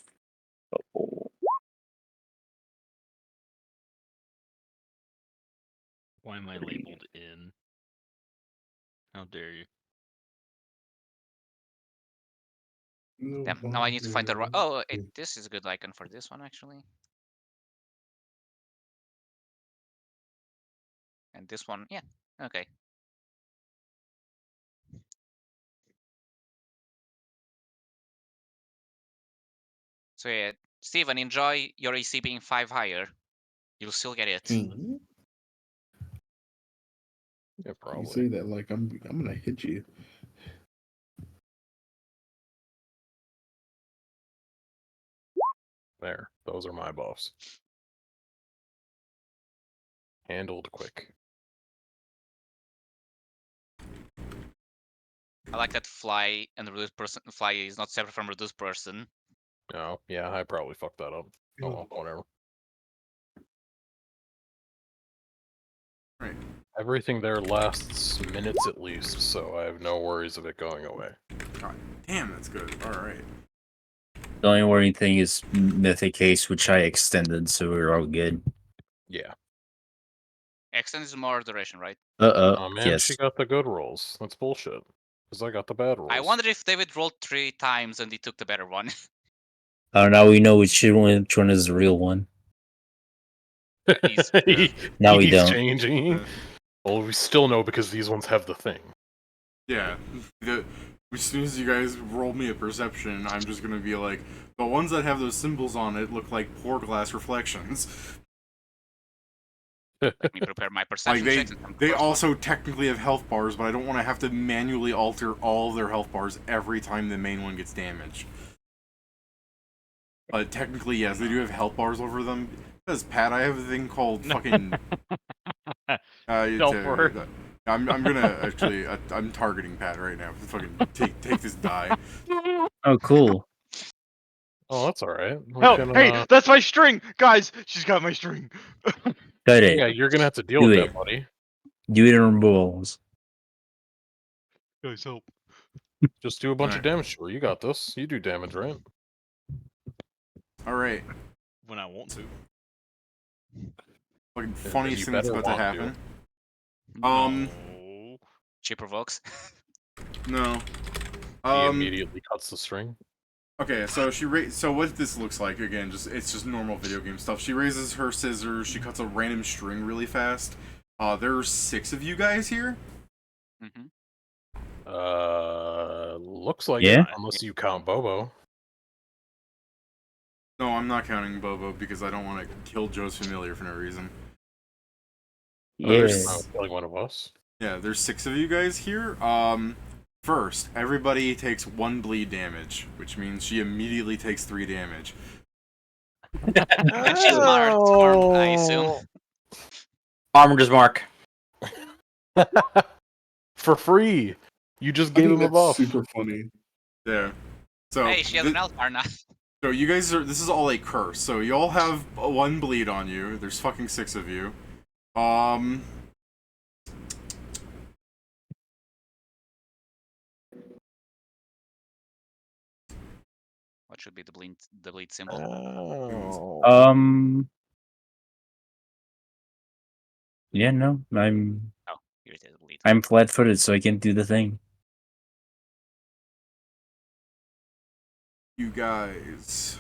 Why am I labeled in? How dare you? Damn, now I need to find the right. Oh, this is a good icon for this one actually. And this one, yeah, okay. So yeah, Steven, enjoy your AC being 5 higher. You'll still get it. Yeah, You probably. say that like I'm gonna hit you. There, those are my buffs. Handled quick. I like that fly and reduce person. Fly is not separate from reduce person. Oh, yeah, I probably fucked that up. Oh, well, whatever. Right. Everything there lasts minutes at least, so I have no worries of it going away. God damn, that's good. Alright. The only worrying thing is Mythic Case, which I extended, so we're all good. Yeah. Extend is more duration, right? Oh man, yes. she got the good rolls. That's bullshit. Because I got the bad rolls. I wonder if David rolled 3 times and he took the better one. Now we know which one is the real one. He's Now we He's don't. changing. Well, we still know because these ones have the thing. Yeah. As soon as you guys roll me a perception, I'm just gonna be like, the ones that have those symbols on it look like pour glass reflections. Let me prepare my perception Like checks. they also technically have health bars, but I don't want to have to manually alter all of their health bars every time the main one gets damaged. But technically, yes, they do have health bars over them. Because Pat, I have a thing called fucking. Don't worry. I'm gonna actually. I'm targeting Pat right now. Fucking take this die. Oh, cool. Oh, that's alright. Oh, hey, that's my string! Guys, she's got my string. Cut it. Yeah, you're gonna have to deal Do with it. that, buddy. Do it in balls. Guys, help. Just do a bunch of Alright. damage to her. You got this. You do damage, right? Alright. When I want to. Fucking And funniest you thing that's better about to want to. happen. No. She provokes. No. He immediately cuts the string. Okay, so so what this looks like again, it's just normal video game stuff. She raises her scissors, she cuts a random string really fast. There's 6 of you guys here. Mm-hmm. Looks like Yeah? it, unless you count Bobo. No, I'm not counting Bobo because I don't want to kill Joe's familiar for no reason. Yes. Oh, killing one of us. Yeah, there's 6 of you guys here. First, everybody takes 1 bleed damage, which means she immediately takes 3 damage. And she's armed, I assume. Armored as Mark. For free. You just I gave think him a that's buff. super funny. There. So Hey, she has an Altar now. So you guys this is all a curse. So you all have 1 bleed on you. There's fucking 6 of you. What should be the bleed symbol? Oh. Yeah, no, I'm Oh, here it is, bleed. I'm flat-footed, so I can't do the thing. You guys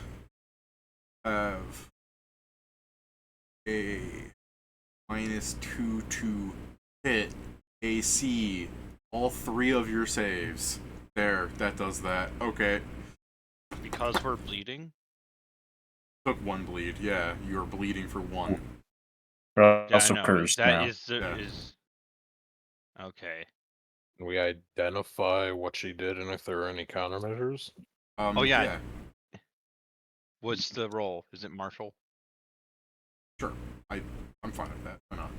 have a -2 to hit AC. All 3 of your saves. There, that does that. Okay. Because we're bleeding? Took 1 bleed. Yeah, you're bleeding for 1. But Yeah, also I know. cursed That now. is okay. Can we identify what she did and if there are any countermeasures? Oh yeah. What's the role? Is it martial? Sure. I'm fine with that. Why not?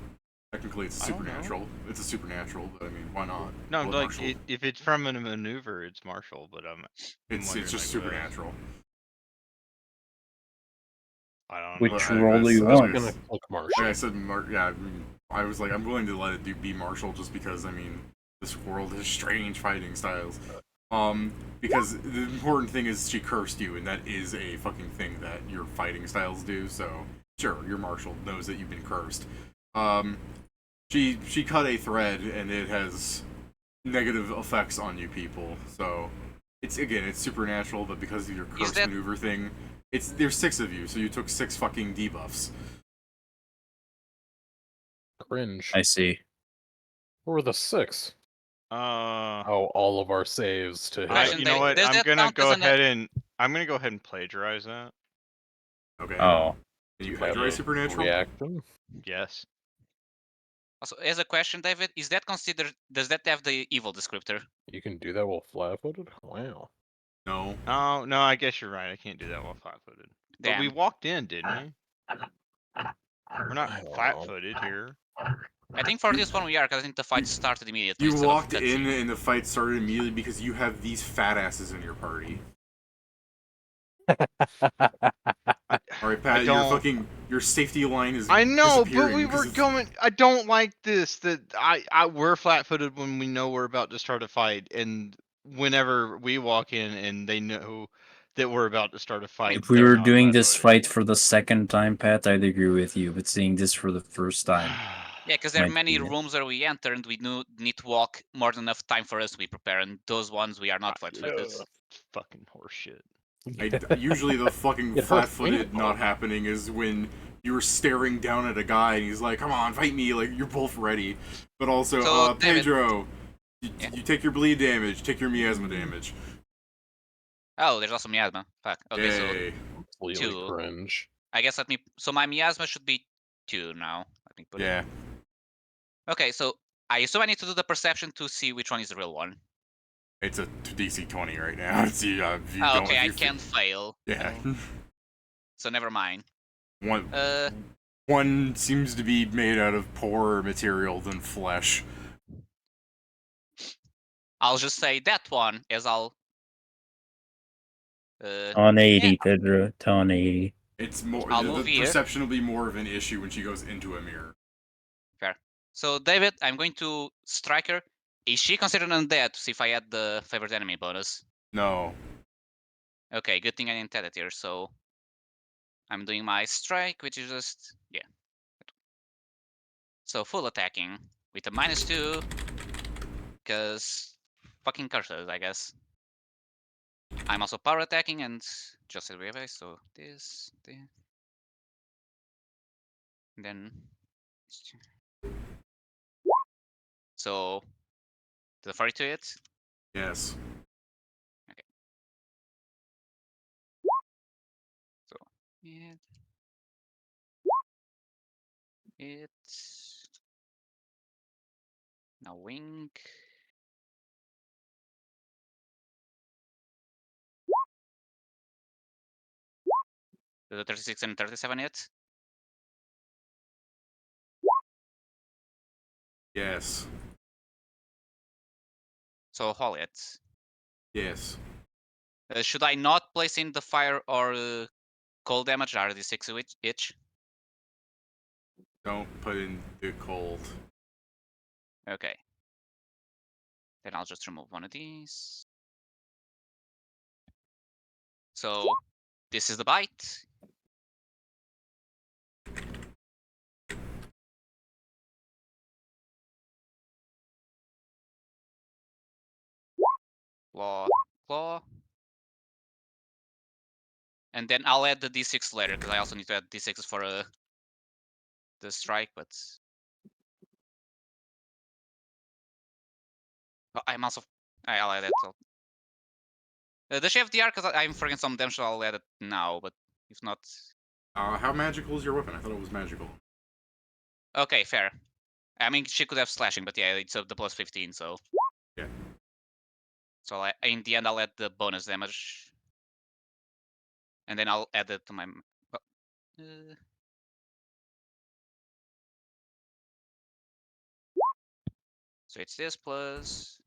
Technically, it's I don't know. supernatural. It's a supernatural, but I mean, why not? No, Well, like martial. if it's from a maneuver, it's martial. But It's wondering, just like, what- supernatural. I don't Which know. role do you I was want? gonna click Marshall. Like I said, yeah, I was like, I'm willing to let it be martial just because, I mean, this world has strange fighting styles. Because the important thing is she cursed you, and that is a fucking thing that your fighting styles do, so sure, your martial knows that you've been cursed. She cut a thread, and it has negative effects on you people, so it's supernatural, but because of your curse maneuver thing, there's 6 of you, so you took 6 fucking debuffs. Cringe. I see. Who were the 6? Oh, all of our saves to hit. You know what? I'm gonna go ahead and plagiarize that. Okay. Oh. Can you have plagiarize a supernatural? reaction? Yes. Also, as a question, David, is that considered? Does that have the evil descriptor? You can do that while flat-footed? Wow. No. Oh no, I guess you're right. I can't do that while flat-footed. But we Damn. walked in, didn't we? We're not flat-footed here. I think for this one we are, because I think the fight started immediately. You instead of walked in cutscene. and the fight started immediately because you have these fat asses in your party. Alright, Pat, your safety line is I know, but we disappearing were going. I don't like this. That we're flat-footed when we know we're about to start a fight, and whenever we walk in and they know that we're about to start a fight. If we they're were not doing glad this about fight for the second time, Pat, I'd agree with you. But seeing this for the first it. time, Yeah, because there are might many be it. rooms where we enter and we need to walk more than enough time for us to be prepared, and those ones we are not flat-footed. Ugh. Fucking horseshit. Usually the fucking It hurts flat-footed painful. not happening is when you're staring down at a guy and he's like, "Come on, fight me!" Like you're both ready. But also, So, David- Pedro, Yeah. you take your bleed damage, take your miasma damage. Oh, there's also miasma. Fuck. Okay, so Yay. Completely Two. cringe. I guess so my miasma should be 2 now. Let me put Yeah. it. Okay, so I assume I need to do the perception to see which one is the real one. It's a DC 20 right now. If you Oh, don't, okay, if I you can't fail. Yeah. So never mind. One seems to be made out of poorer material than flesh. I'll just say that one as I'll. On 80, Pedro. On 80. It's more. I'll The move here. perception will be more of an issue when she goes into a mirror. Fair. So David, I'm going to strike her. Is she considered undead to see if I add the favored enemy bonus? No. Okay, good thing I didn't add it here. So I'm doing my strike, which is just so full attacking with a -2, because fucking curses, I guess. I'm also power attacking and just as we have, so this, and then so the 42 hit. Yes. Okay. So it's now wing. The 36 and 37 hit. Yes. So all hits. Yes. Should I not place in the fire or cold damage? Are the 6 each? Don't put in the cold. Okay. Then I'll just remove one of these. So this is the bite. Claw. And then I'll add the d6 later, because I also need to add d6s for the strike, but... Oh, I'm also... I'll add it. Does she have DR? Because I'm forgetting some damage, so I'll add it now, but if not... How magical is your weapon? I thought it was magical. Okay, fair. I mean, she could have slashing, but yeah, it's the plus 15, so... Yeah. So in the end, I'll add the bonus damage. And then I'll add it to my... So it's this plus...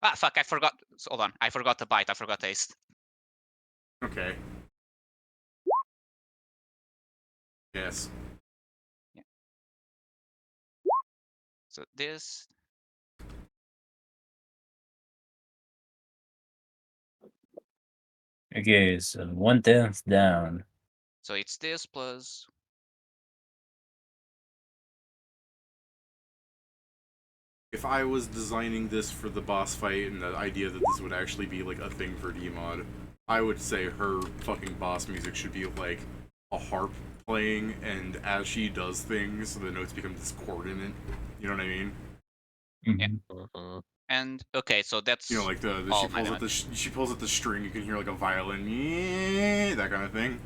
Ah, fuck, I forgot. So, hold on, I forgot the bite, I forgot taste. Okay. Yes. Yeah. So this... Okay, so 1/10 down. So it's this plus... If I was designing this for the boss fight and the idea that this would actually be like a thing for Dmod, I would say her fucking boss music should be like a harp playing, and as she does things, the notes become discordant. You know what I mean? Yeah. Uh-huh. And okay, so that's You know, like the all she my pulls at she pulls at the string, you can hear like a violin, that kind of thing.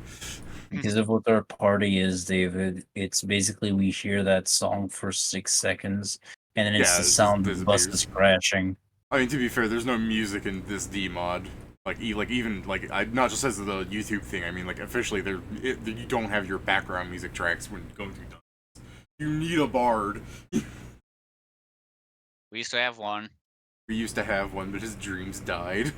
Because of what our party is, David, it's basically we hear that song for 6 seconds, and then it's Yeah, the it just sound of disappears. buses crashing. I mean, to be fair, there's no music in this D mod. Like, even like not just as the YouTube thing. I mean, like officially, you don't have your background music tracks when going through dungeons. You need a bard. We used to have one. We used to have one, but his dreams died.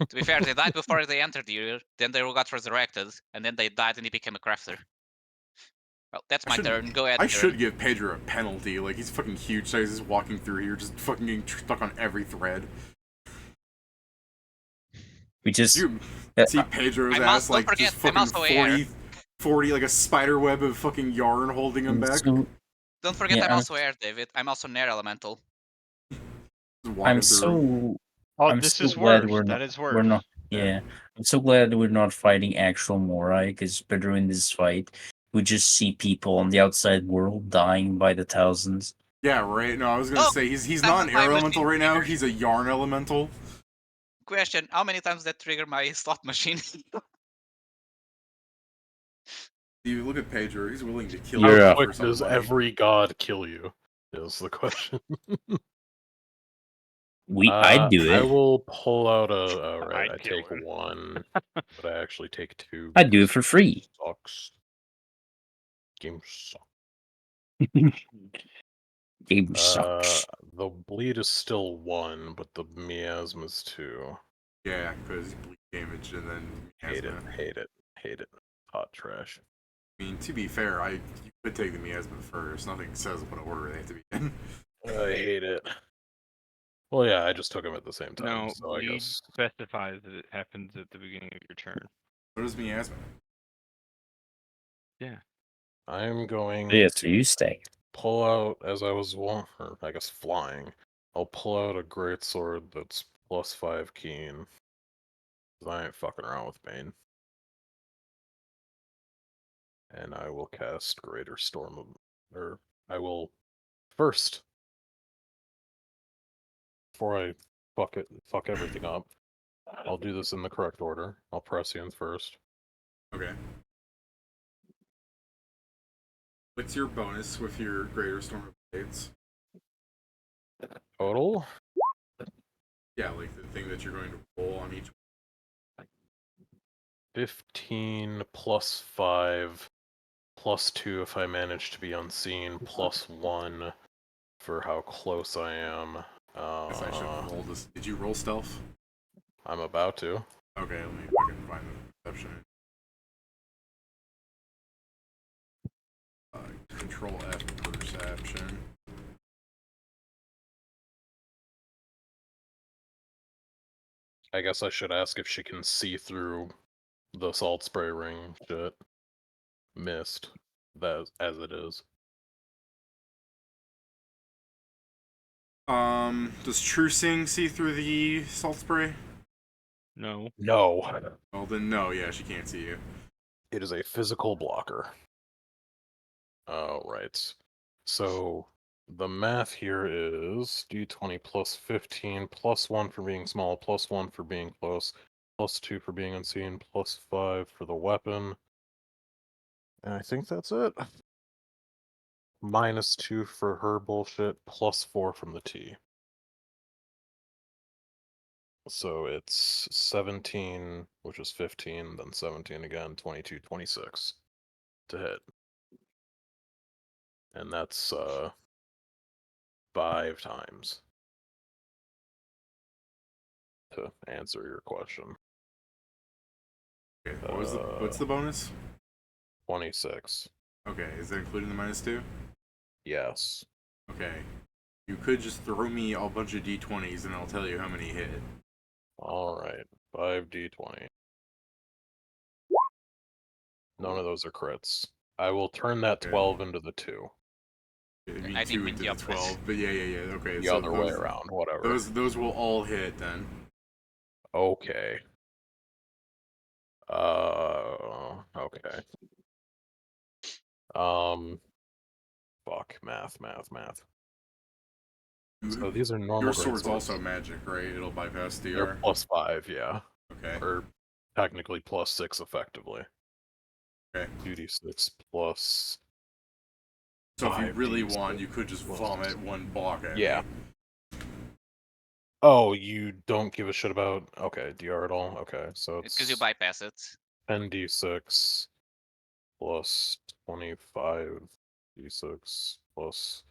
To be fair, they died before they entered the year, then they got resurrected, and then they died and he became a crafter. Well, that's I my should- turn. Go ahead. I Karen. should give Pedro a penalty. Like, he's fucking huge, so he's just walking through here, just fucking getting stuck on every thread. We just You uh, see Pedro's I'm ass, also- don't like, just forget, I'm fucking also 40, like a spider web of fucking yarn holding him back. so, Don't forget, Yeah, I'm I'm- also air, David. I'm also an air elemental. Just walking I'm through. so Oh, I'm this so is glad worse. we're That not is worse. we're not Yeah. yeah. I'm so glad we're not fighting actual Moirai, because better in this fight we just see people on the outside world dying by the thousands. Yeah, right. No, I was gonna Oh, say he's that's not a an air time elemental machine right now. trigger. He's a yarn elemental. Question: how many times that trigger my slot machine? You look at Pedro. He's willing to kill You're you How up. for quick some does money. every god kill you? Is the question. I'd do I it. will pull out a. Alright, I'd I kill take him. one, but I actually take two. I'd do it because for free. Sucks. Game sucks. Game sucks. The bleed is still 1, but the miasma is 2. Yeah, because bleed damage and then Hate it, miasma. hate it, hate it. Hot trash. I mean, to be fair, you could take the miasma first. Nothing says what order they have to be in. I hate it. Well, yeah, I just took them at the same time, No, so I bleed guess. specifies that it happens at the beginning of your turn. What is miasma? Yeah. I'm going Yeah, to so you stay. pull out, as I was, or I guess flying, I'll pull out a greatsword that's +5 keen. 'Cause I ain't fucking around with Bane. And I will cast Greater Storm of, or I will first, before I fuck everything up, I'll do this in the correct order. I'll Prescience first. Okay. What's your bonus with your Greater Storm of Blades? Total? Yeah, like the thing that you're going to roll on each. 15 +5 +2 if I manage to be unseen, +1 for how close I am. Guess I should roll this. Did you roll stealth? I'm about to. Okay, let me fucking find the perception. Control F perception. I guess I should ask if she can see through the salt spray ring shit. Missed. That as it is. Does Trucing see through the salt spray? No. No. Well, then no, yeah, she can't see you. It is a physical blocker. Right. So the math here is d20 +15 +1 for being small, +1 for being close, +2 for being unseen, +5 for the weapon. And I think that's it. -2 for her bullshit, +4 from the T. So it's 17, which is 15, then 17 again, 22, 26 to hit. And that's 5 times to answer your question. Okay, what's the bonus? 26. Okay, is that including the -2? Yes. Okay. You could just throw me a bunch of d20s and I'll tell you how many hit. Alright. 5d20. None of those are crits. I will turn that 12 into the 2. It'd be I think 2 we into the the 12, but yeah. Okay, The so other way around, whatever. Those will all hit then. Okay. Okay. Fuck. Math. So these are normal Your great sword's swords. also magic, right? It'll bypass They're DR. +5, yeah. Okay. Or technically +6 effectively. Okay. 2d6 plus. So if you really 5d6 want, you could just plus- vomit one block at Yeah. me. Oh, you don't give a shit about DR at all? Okay, so it's Because you bypass it. 10d6 plus 25d6 plus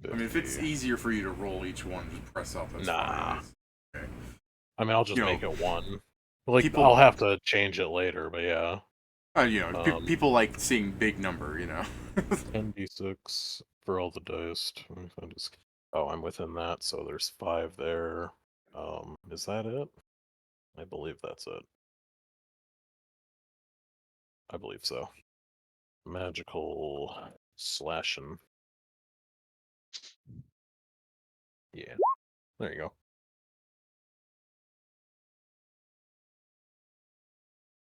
50. I mean, if it's easier for you to roll each one, just press up. That's Nah. fine. Okay. I mean, I'll just You know, make it 1. Like, people- I'll have to change it later, but yeah. People like seeing big number. 10d6 for all the dice. 25 dis- Oh, I'm within that, so there's 5 there. Is that it? I believe that's it. I believe so. Magical slashing. Yeah. There you go.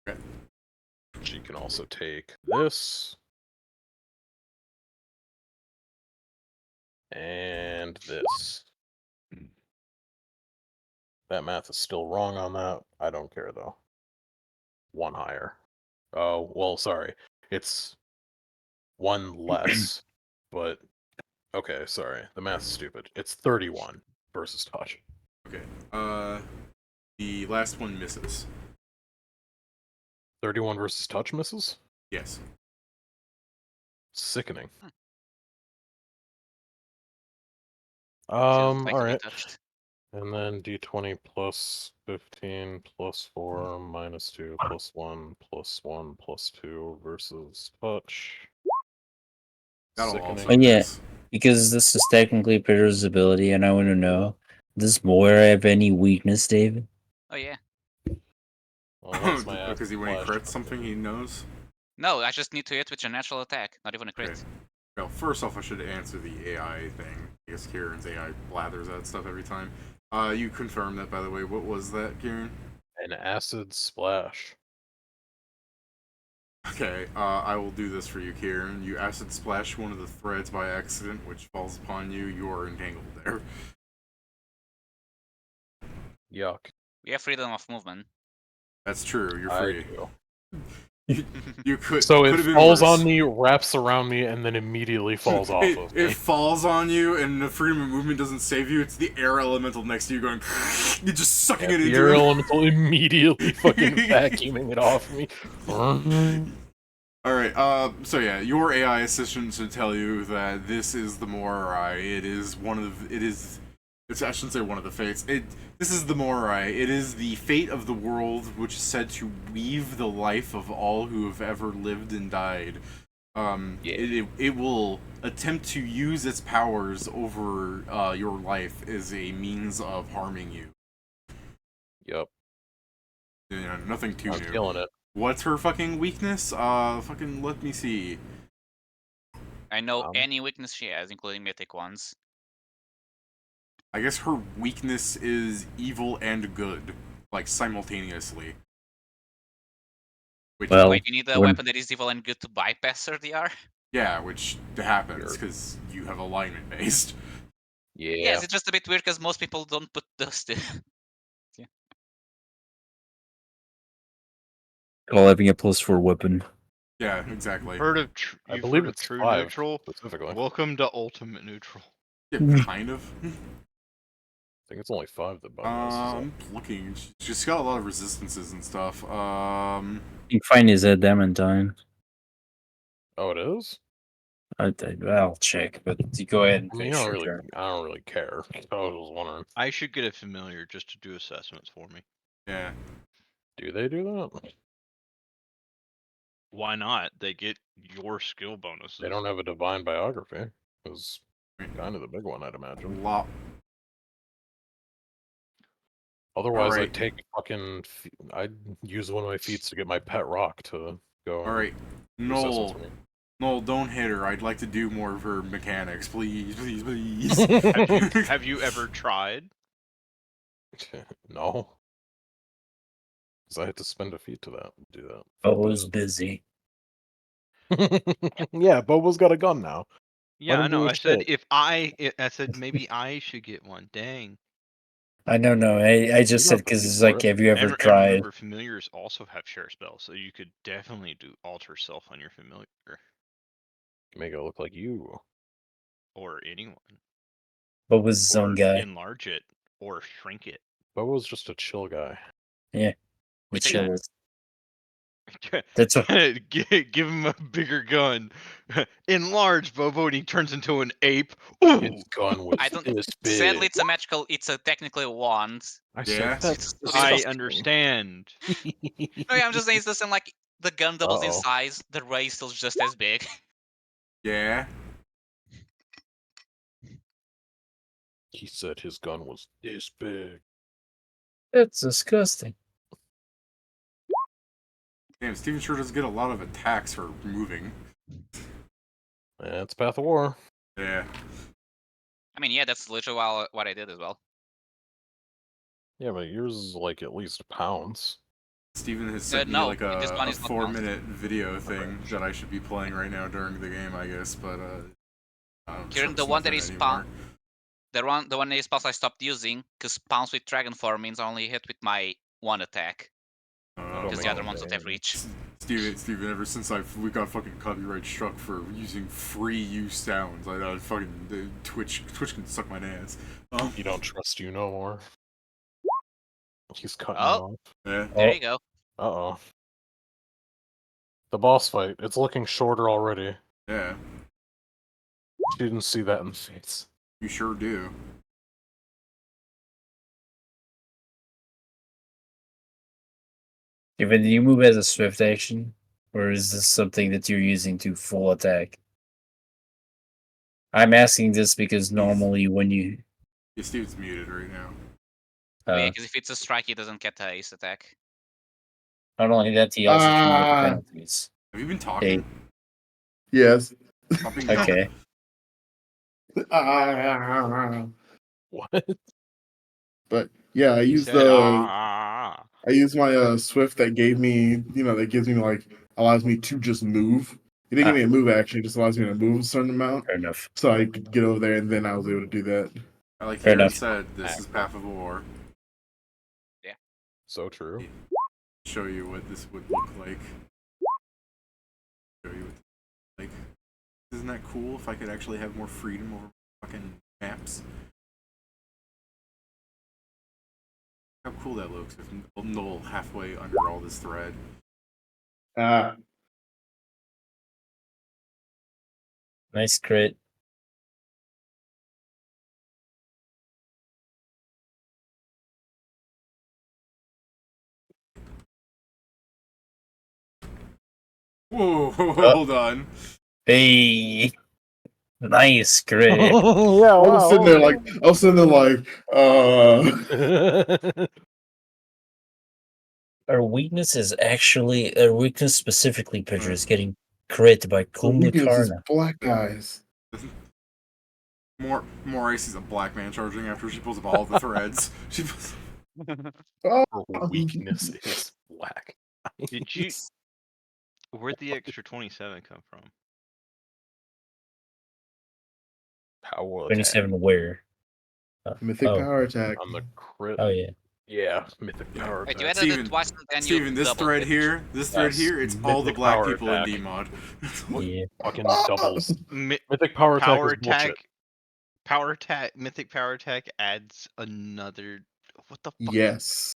Okay. She can also take this. And this. That math is still wrong on that. I don't care, though. 1 higher. Oh, well, sorry. It's 1 less, but... Okay, sorry. The math's stupid. It's 31 versus touch. Okay. The last one misses. 31 versus touch misses? Yes. Sickening. She doesn't like to be Alright. touched. And then d20 plus 15 plus 4 minus 2 plus 1 plus 1 plus 2 versus touch. That'll Sickening. also Oh, yeah. miss. Because this is technically Peter's ability, and I want to know, does Moirai have any weakness, David? Oh yeah. Well, that's my ass Because when he flash. crits something, he knows. No, I just need to hit with your natural attack, not even a crit. Okay. Well, first off, I should answer the AI thing. I guess Kieran's AI blathers that stuff every time. You confirmed that, by the way. What was that, Kieran? An acid splash. Okay, I will do this for you, Kieran. You acid splash one of the threads by accident, which falls upon you. You are entangled there. Yuck. We have freedom of movement. That's true. You're I free. do. You could. So could it have been falls worse. on me, wraps around me, and then immediately falls off of me. It falls on you, and the freedom of movement doesn't save you. It's the air elemental next to you going. You're just sucking it The into air it. elemental immediately fucking vacuuming it off me. Alright, so yeah, your AI assistant should tell you that this is the Moirai. It is one of the, I shouldn't say one of the fates. This is the Moirai. It is the fate of the world which is said to weave the life of all who have ever lived and died. It will attempt to use its powers over your life as a means of harming you. Yep. Yeah, nothing too I'm new. feeling it. What's her fucking weakness? Fucking let me see. I know any weakness she has, including mythic ones. I guess her weakness is evil and good, like simultaneously. Which, Well, Wait, you need a when- weapon that is evil and good to bypass her DR? yeah, which happens because you have alignment based. Yeah. Yes, it's just a bit weird because most people don't put those two. call having a +4 weapon. Yeah, exactly. I You've believe heard of it's true 5, neutral? specifically. Welcome to ultimate neutral. Yeah, kind of. I think it's only 5 that Bud I'm looking. She's got a lot of resistances and stuff. You can find his adamantine. Oh, it is? I'll check, but you go ahead and I mean, finish your turn. I don't really care. I was wondering. I should get a familiar just to do assessments for me. Yeah. Do they do that? Why not? They get your skill bonuses. They don't have a divine biography. Is kind of the big one, I'd imagine. Otherwise, Alright. I'd take fucking. I'd use one of my feats to get my pet rock to go. Alright. do assessments for me. Noel, don't hit her. I'd like to do more of her mechanics. Please, please, please. Have you ever tried? No. Because I had to spend a feat to do that. Bo's busy. Yeah, Bobo's got a gun now. Yeah, I him do know. his I said shit. I said maybe I should get one. Dang. I don't know. I just You said got because the it's feat for like, it. have you ever And tried? remember, familiars also have share spells, so you could definitely do alter self on your familiar Make it look like you. or anyone, What was his own or guy? enlarge it or shrink it. Bobo's just a chill guy. Yeah. We Which say that. is that's a Give him a bigger gun. Enlarge Bobo, and he turns into an ape. Ooh! His gun was I don't. this big. Sadly, it's a magical. It's a technically a wand. I Yeah. said that's I disgusting. understand. No, yeah, I'm just saying it's the same. Like The gun doubles in Uh-oh. size. The ray is still just as big. Yeah. He said his gun was this big. That's disgusting. Damn, Steven sure does get a lot of attacks for moving. Yeah, it's Path of War. Yeah. I mean, yeah, that's literally what I did as well. Yeah, but yours is like at least pounds. Steven has sent me No, like this one a is not 4-minute video thing that I should be playing right now during the game, I guess, but Kieran, the one that is spawn, the one that is spawns I stopped using, because spawns with Dragon Form means I only hit with my one attack. Because the other ones don't have reach. Steven, ever since we got fucking copyright struck for using free use sounds, I fucking Twitch can suck my ass. He don't trust you no more. He's cutting Oh. you off. Yeah. There you go. Uh-oh. The boss fight, it's looking shorter already. Yeah. She didn't see that in the face. You sure do. Even do you move as a swift action, or is this something that you're using to full attack? I'm asking this because normally when you Yeah, Steven's muted right now. Yeah, because if it's a strike, he doesn't get a ace attack. not only that, he also can get the penalties. Have you been talking? Yes. Okay. What? But yeah, I He used said, I used my Swift that gave me, that gives me like allows me to just move. It didn't give me a move action; it just allows me to move a certain amount. Fair enough. So I could get over there, and then I was able to do that. Like Fair Kieran enough. said, this is Path of War. Yeah. So true. Show you what this would look like. Show you what like. Isn't that cool if I could actually have more freedom over fucking maps? How cool that looks if Noel halfway under all this thread. Nice crit. Whoa, hold on. Hey, nice crit. Yeah, I was sitting there like, Our weakness is actually our weakness specifically picture is getting crit by weakness is Kumbhakarna. black guys. Moirai sees a black man charging after she pulls up all the threads. She pulls... Oh, Her weakness is black. Did you? Where'd the extra 27 come from? Power attack 27 where? Mythic power attack. on the crit. Oh yeah. Yeah, mythic power Wait, attack. you added it twice and then Steven, you this doubled thread it. here, it's all the Mythic black power people attack. in DMod. Yeah. Fucking doubles. Mythic Power power attack is attack. bullshit. Power attack. Mythic power attack adds another. What the fuck? Yes.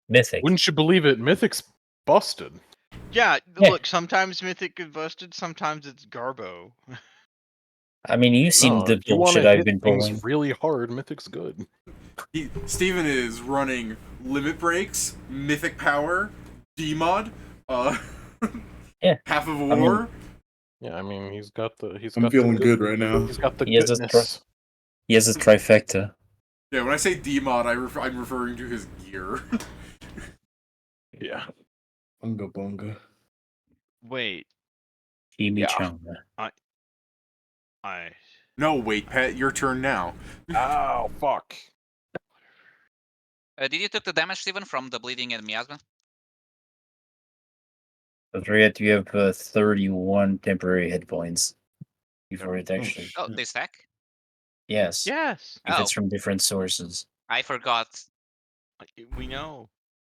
Mythic. Wouldn't you believe it? Mythic's busted. Yeah, Yeah. look. Sometimes Mythic is busted. Sometimes it's Garbo. I mean, you've seen No, the if you want bullshit to I've hit been things pulling. really hard, Mythic's good. Steven is running limit breaks, mythic power, DMod, Yeah. half of a I mean- war. Yeah, I mean he's got the I'm feeling good right now. He's got the He has a goodness. He has a trifecta. Yeah, when I say DMod, I'm referring to his gear. Yeah. Bunga bunga. Wait. Chimichanga. I. No, wait, Pet, your turn now. Oh fuck. Did you took the damage, Steven, from the bleeding and miasma? Don't forget you have 31 temporary hit points before it actually. Oh, they stack? Yes. Yes. If Oh. it's from different sources. I forgot. We know.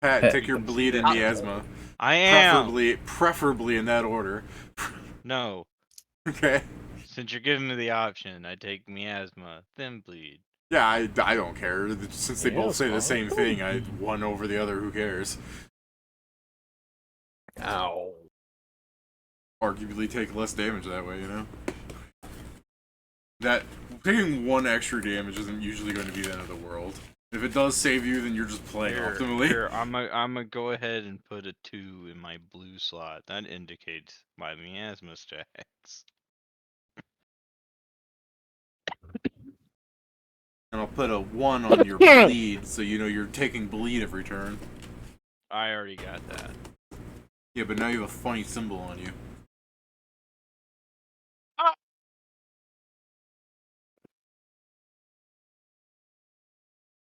Pat, take your bleed and Ah. miasma. I am. Preferably in that order. No. Okay. Since you're giving me the option, I take miasma, then bleed. Yeah, I don't care. Since they Yeah, both it's say the fine. same thing, I one over the other, who cares? Ow. Arguably take less damage that way, you know? That taking one extra damage isn't usually going to be the end of the world. If it does save you, then you're just playing optimally. Here, I'm gonna go ahead and put a 2 in my blue slot. That indicates my Miasma stacks. And I'll put a 1 on your bleed, so you know you're taking bleed every turn. I already got that. Yeah, but now you have a funny symbol on you.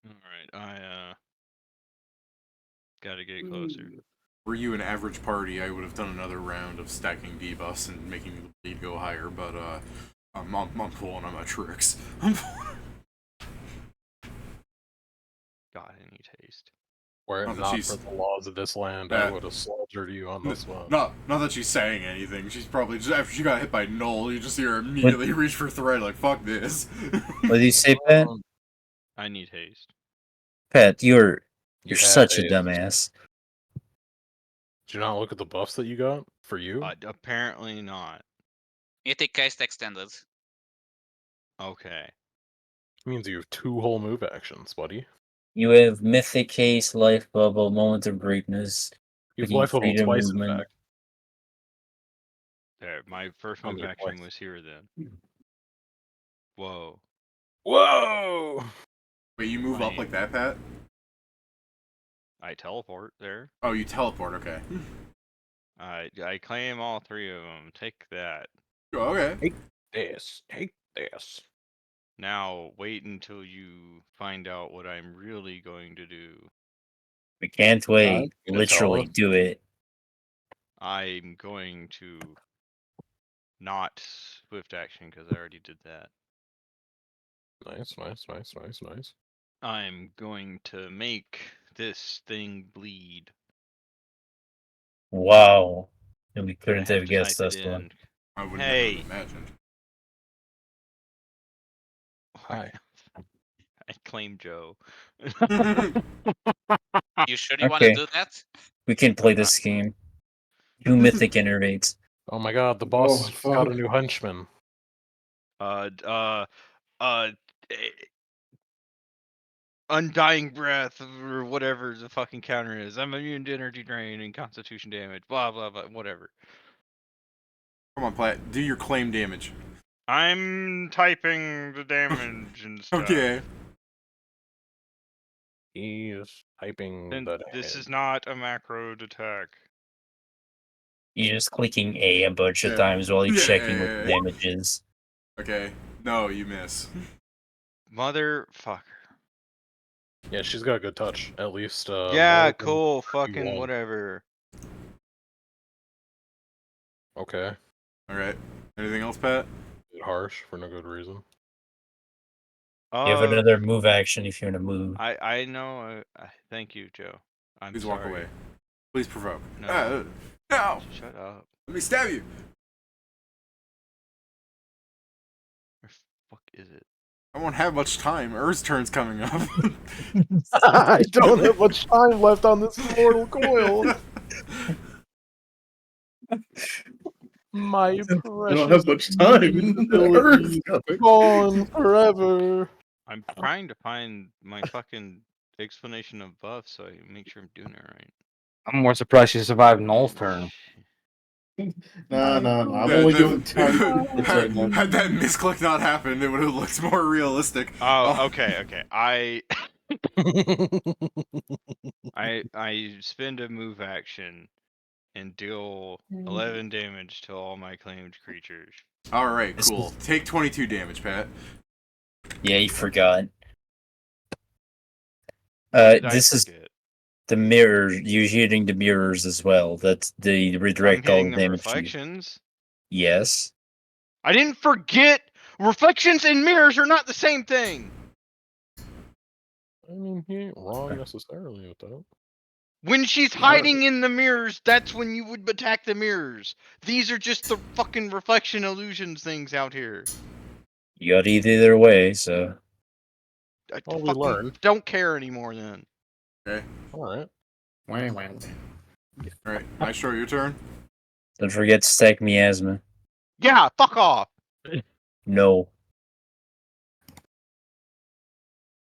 Alright, I gotta get closer. Were you an average party, I would have done another round of stacking debuffs and making the bleed go higher, but I'm pulling on my tricks. God, I need haste. Were it Not that not she's- for the laws of this land, I would have slaughtered you on this one. Not that she's saying anything. She's probably just after she got hit by Null, you just hear her immediately reach for thread like fuck this. What do you say, Pat? I need haste. Pat, you're You such a had dumbass. Did you not look at the buffs that you got for you? Apparently not. You take cast extended. Okay. Means you have 2 whole move actions, buddy. You have Mythic Haste, Life Bubble, Moment of Greatness, You have Picking life bubble Freedom twice, in Movement. fact. There, my first I'm move gonna action twice. was here then. Whoa. Whoa! Wait, you move up like that, Pat? I teleport there. Oh, you teleport. Okay. I claim all 3 of them. Take that. Oh, okay. Take this. Now wait until you find out what I'm really going to do. We can't wait. You gonna Literally, tell us? do it. I'm going to not swift action because I already did that. Nice. I'm going to make this thing bleed. Wow. And we But I couldn't have have to guessed type it this one. in. I would Hey. never have imagined. Hi. I claim Joe. You sure you want to Okay. do that? We can play this game. 2 Mythic Innervates. Oh my god, the boss Oh, got a fuck. new henchman. Eh, Undying breath or whatever the fucking counter is. I'm immune to energy drain and constitution damage. Blah blah blah. Whatever. Come on, Platt. Do your claim damage. I'm typing the damage and stuff. Okay. He's typing Then the this damage. is not a macro attack. You're just clicking A a bunch of Yeah. times while you're Yeah. checking what the damage is. Okay. No, you miss. Motherfucker. Yeah, she's got a good touch. At least, Yeah, more than cool. Fucking 31. whatever. Okay. Alright. Anything else, Pat? Bit harsh for no good reason. You have another move action if you're in a move. I know. Thank you, Joe. I'm Please sorry. walk away. Please provoke. No. No! Shut up. Let me stab you! Where the fuck is it? I won't have much time. Earth's turn's coming up. I don't have much time left on this immortal coil. My I don't precious have much time. The Earth's coming. gone forever. I'm trying to find my fucking explanation of buff so I make sure I'm doing it right. I'm more surprised she survived Null's turn. Nah. I'm Yeah, only doing time right had, now. had that misclick not happened, it would have looked more realistic. Oh, okay. I spend a move action and deal 11 damage to all my claimed creatures. Alright, cool. Take 22 damage, Pat. Yeah, you forgot. Did I This is forget? the mirror. You're hitting the mirrors as well. That's the I'm redirect all hitting the the damage to you. reflections. Yes. I didn't forget! Reflections and mirrors are not the same thing! I mean, he ain't wrong necessarily with that. When she's hiding in the mirrors, that's when you would attack the mirrors. These are just the fucking reflection illusions things out here. You got either way, so. I Well, we fucking learned. don't care anymore then. Okay. Alright. Alright, Maestro, your turn. Don't forget to stack Miasma. Yeah, fuck off! No.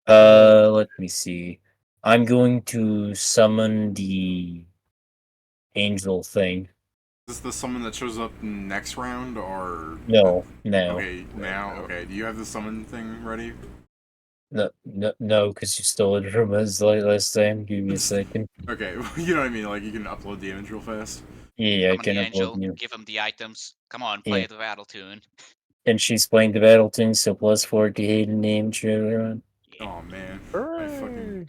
Let me see. I'm going to summon the angel thing. Is this the summon that shows up next round, or No, no, okay, now? Okay, do you have the summon thing ready? no, because you stole it from us last time. Give me a second. Okay, you know what I mean. Like you can upload the image real fast. Yeah, I Summon the can upload angel, you. give him the items. Come on, play Yeah. the battle tune. And she's playing the battle tune, so +4 to hidden name to everyone. Oh man, I fucking Hooray!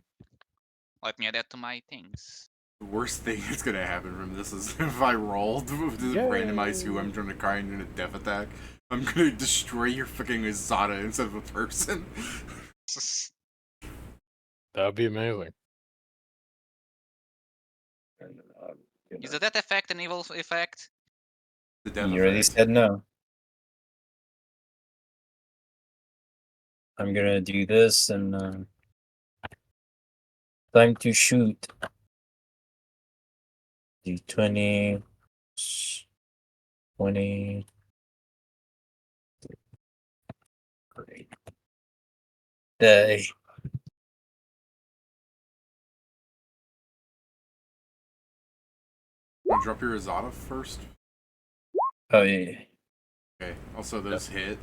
Let me add that to my things. the worst thing that's gonna happen from this is if I rolled with this randomized who I'm trying to cry into a death attack, I'm gonna destroy your fucking Izada instead of a person. That'd be amazing. Is the death effect an evil effect? The death You already effect. said no. I'm gonna do this and time to shoot. Do 20, 20. Great. Day. Wanna drop your Izada first? Oh yeah. Okay. Also, those hit.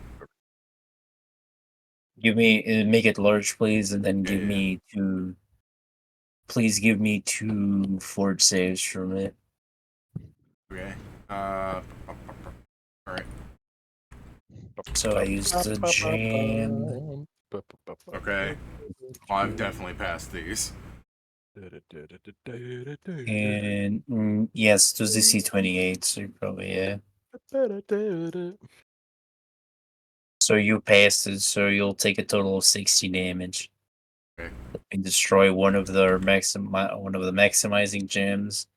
Give me make it large, please, and then give Yeah. me two. Please give me 2 fort saves from it. Okay. Alright. So I used the jam. Okay. Well, I've definitely passed these. And yes, it was DC 28, so you probably yeah. So you passed it, so you'll take a total of 60 damage. Okay. And destroy one of the maximizing gems.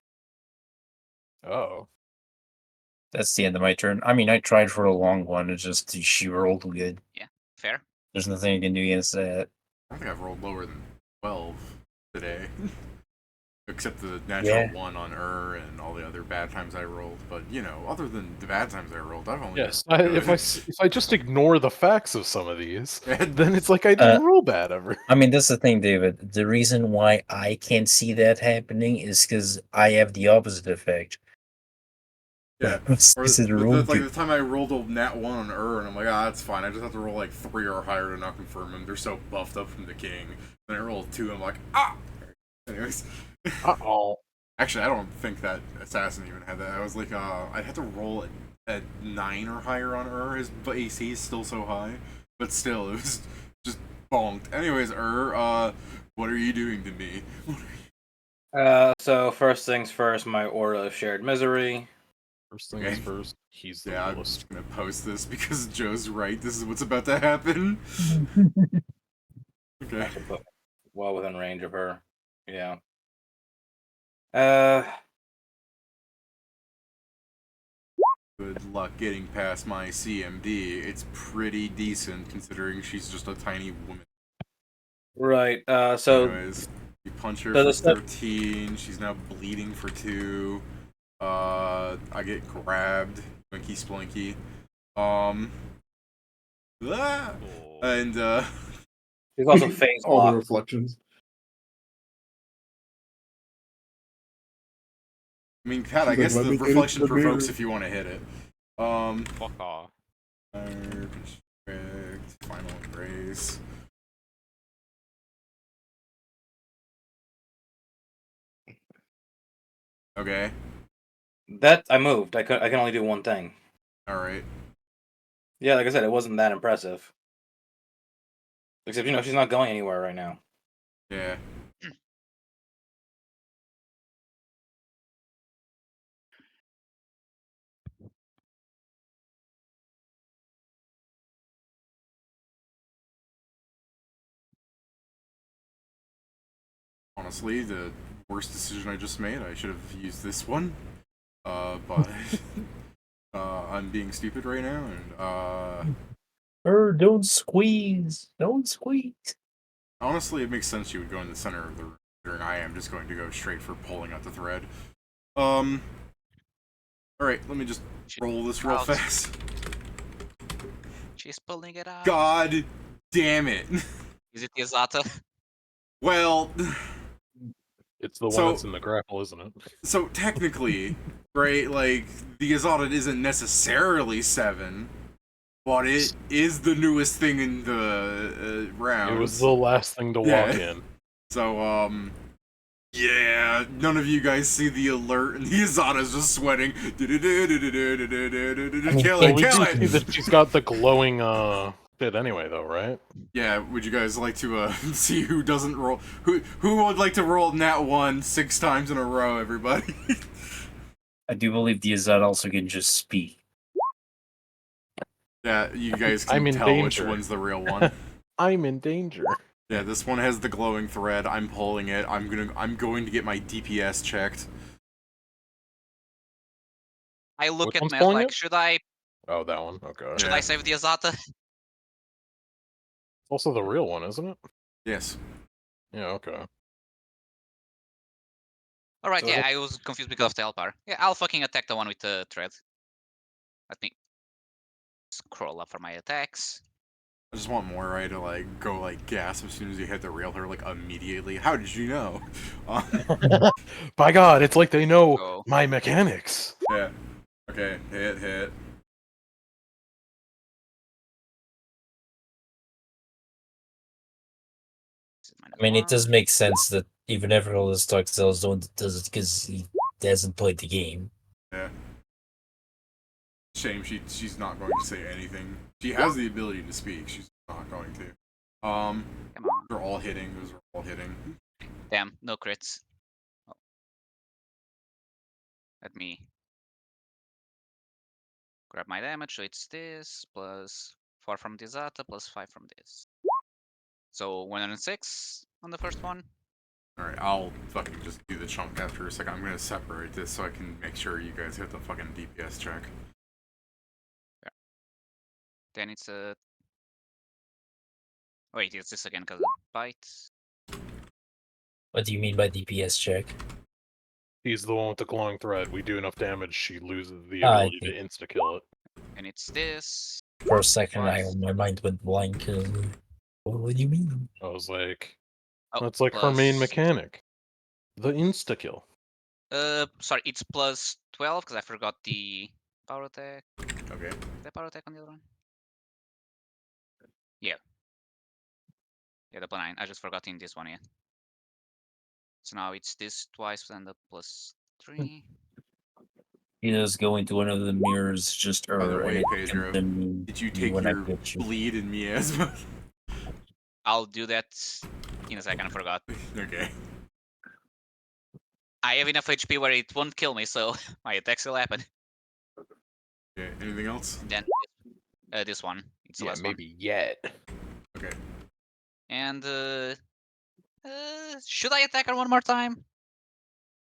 Oh. That's the end of my turn. I mean, I tried for a long one. It's just she rolled good. Yeah, fair. There's nothing you can do against that. I don't think I've rolled lower than 12 today. Except the natural Yeah. 1 on and all the other bad times I rolled. But, you know, other than the bad times I rolled, I've only Yes, been if I just ignore the facts of some of these, good. then it's like I didn't roll bad ever. I mean, that's the thing, David. The reason why I can't see that happening is because I have the opposite effect. Yeah. This Or is the, rolled like good. the time I rolled a nat 1 on and I'm like, ah, that's fine. I just have to roll like 3 or higher to not confirm them. They're so buffed up from the king. Then I rolled 2, I'm like, ah! Anyways. Uh-oh. Actually, I don't think that assassin even had that. I was like, I had to roll at 9 or higher on His AC is still so high. But still, it was just bonked. Anyways, what are you doing to me? So first things first, my Aura of Shared Misery. First things Okay. first, he's the Yeah, I'm realist. just gonna post this because Joe's right. This is what's about to happen. Okay. Actually put well within range of her. Yeah. Good luck getting past my CMD. It's pretty decent considering she's just a tiny woman. Right. So Anyways, you punch her so for the stuff- 13. She's now bleeding for 2. I get grabbed. Blinky splinky. And she's also phase All the locked. reflections. I mean, Pat, I She's like, guess "Let the me get into reflection the provokes mirror." if you want to hit it. Fuck off. Constrict, final embrace. Okay. That I moved. I can only do one thing. Alright. Yeah, like I said, it wasn't that impressive. Except she's not going anywhere right now. Yeah. Honestly, the worst decision I just made, I should have used this one. But I'm being stupid right now, and Don't squeeze. Don't squeeze. honestly, it makes sense you would go in the center of the room, considering I am just going to go straight for pulling out the thread. Alright, let me just roll this real Out. fast. She's pulling it out. God damn it! Is it Yazata? Well, It's the one So- that's in the grapple, isn't it? so technically, right, like, the Azada isn't necessarily 7, but it is the newest thing in the round. It was the last thing to walk in. So, yeah, none of you guys see the alert, and the Azada's just sweating. Kill Well, it, We kill do see it! that she's got the glowing bit anyway, though, right? Yeah, would you guys like to see who doesn't roll? Who would like to roll nat 1 6 times in a row, everybody? I do believe the Azad also can just speak. Yeah, you guys I'm can in tell which danger. one's the real one. I'm in danger. Yeah, this one has the glowing thread. I'm pulling it. I'm going to get my DPS checked. I look Which at one's Matt pulling like, it? should I Oh, that one. Okay. should Yeah. I save the Azata? Also the real one, isn't it? Yes. Yeah, okay. Alright, So yeah, it'll- I was confused because of the L-bar. Yeah, I'll fucking attack the one with the thread. Let me scroll up for my attacks. I just want Moirai to like go like gasp as soon as you hit the rail her like immediately. How did you know? By God, it's like they know Go. my mechanics. Yeah. Okay. Hit. I mean, it does make sense that even after all this Dark Souls does it because he hasn't played the game. Yeah. Shame she's not going to say anything. She has the ability to speak. She's not going to. Come on. They're all hitting. Those are all hitting. Damn, no crits. Oh. Let me grab my damage, so it's this, plus 4 from the Zata, plus 5 from this. So 106 on the first one. Alright, I'll fucking just do the chunk after a second. I'm gonna separate this so I can make sure you guys hit the fucking DPS check. Then it's a... Wait, it's this again because of bite. What do you mean by DPS check? He's the one with the glowing thread. We do enough damage, she loses the I ability to insta-kill it. And it's this. For a second, Plus- my mind went blank. What do you mean? I was like, Oh, that's like her main plus- mechanic. The insta-kill. Sorry, it's plus 12 because I forgot the power attack. Okay. Is that power attack on the other one? Yeah. Yeah, the plus 9. I just forgot in this one, yeah. So now it's this twice and the plus 3. You just go into one of the mirrors just By the way, and it Pedro, comes in did you me take when I your get you. bleed in Miasma? I'll do that in a second, I forgot. Okay. I have enough HP where it won't kill me, so my attacks will happen. Okay, anything else? Then this one. It's the Yeah, last maybe yet. Okay. one. And should I attack her one more time?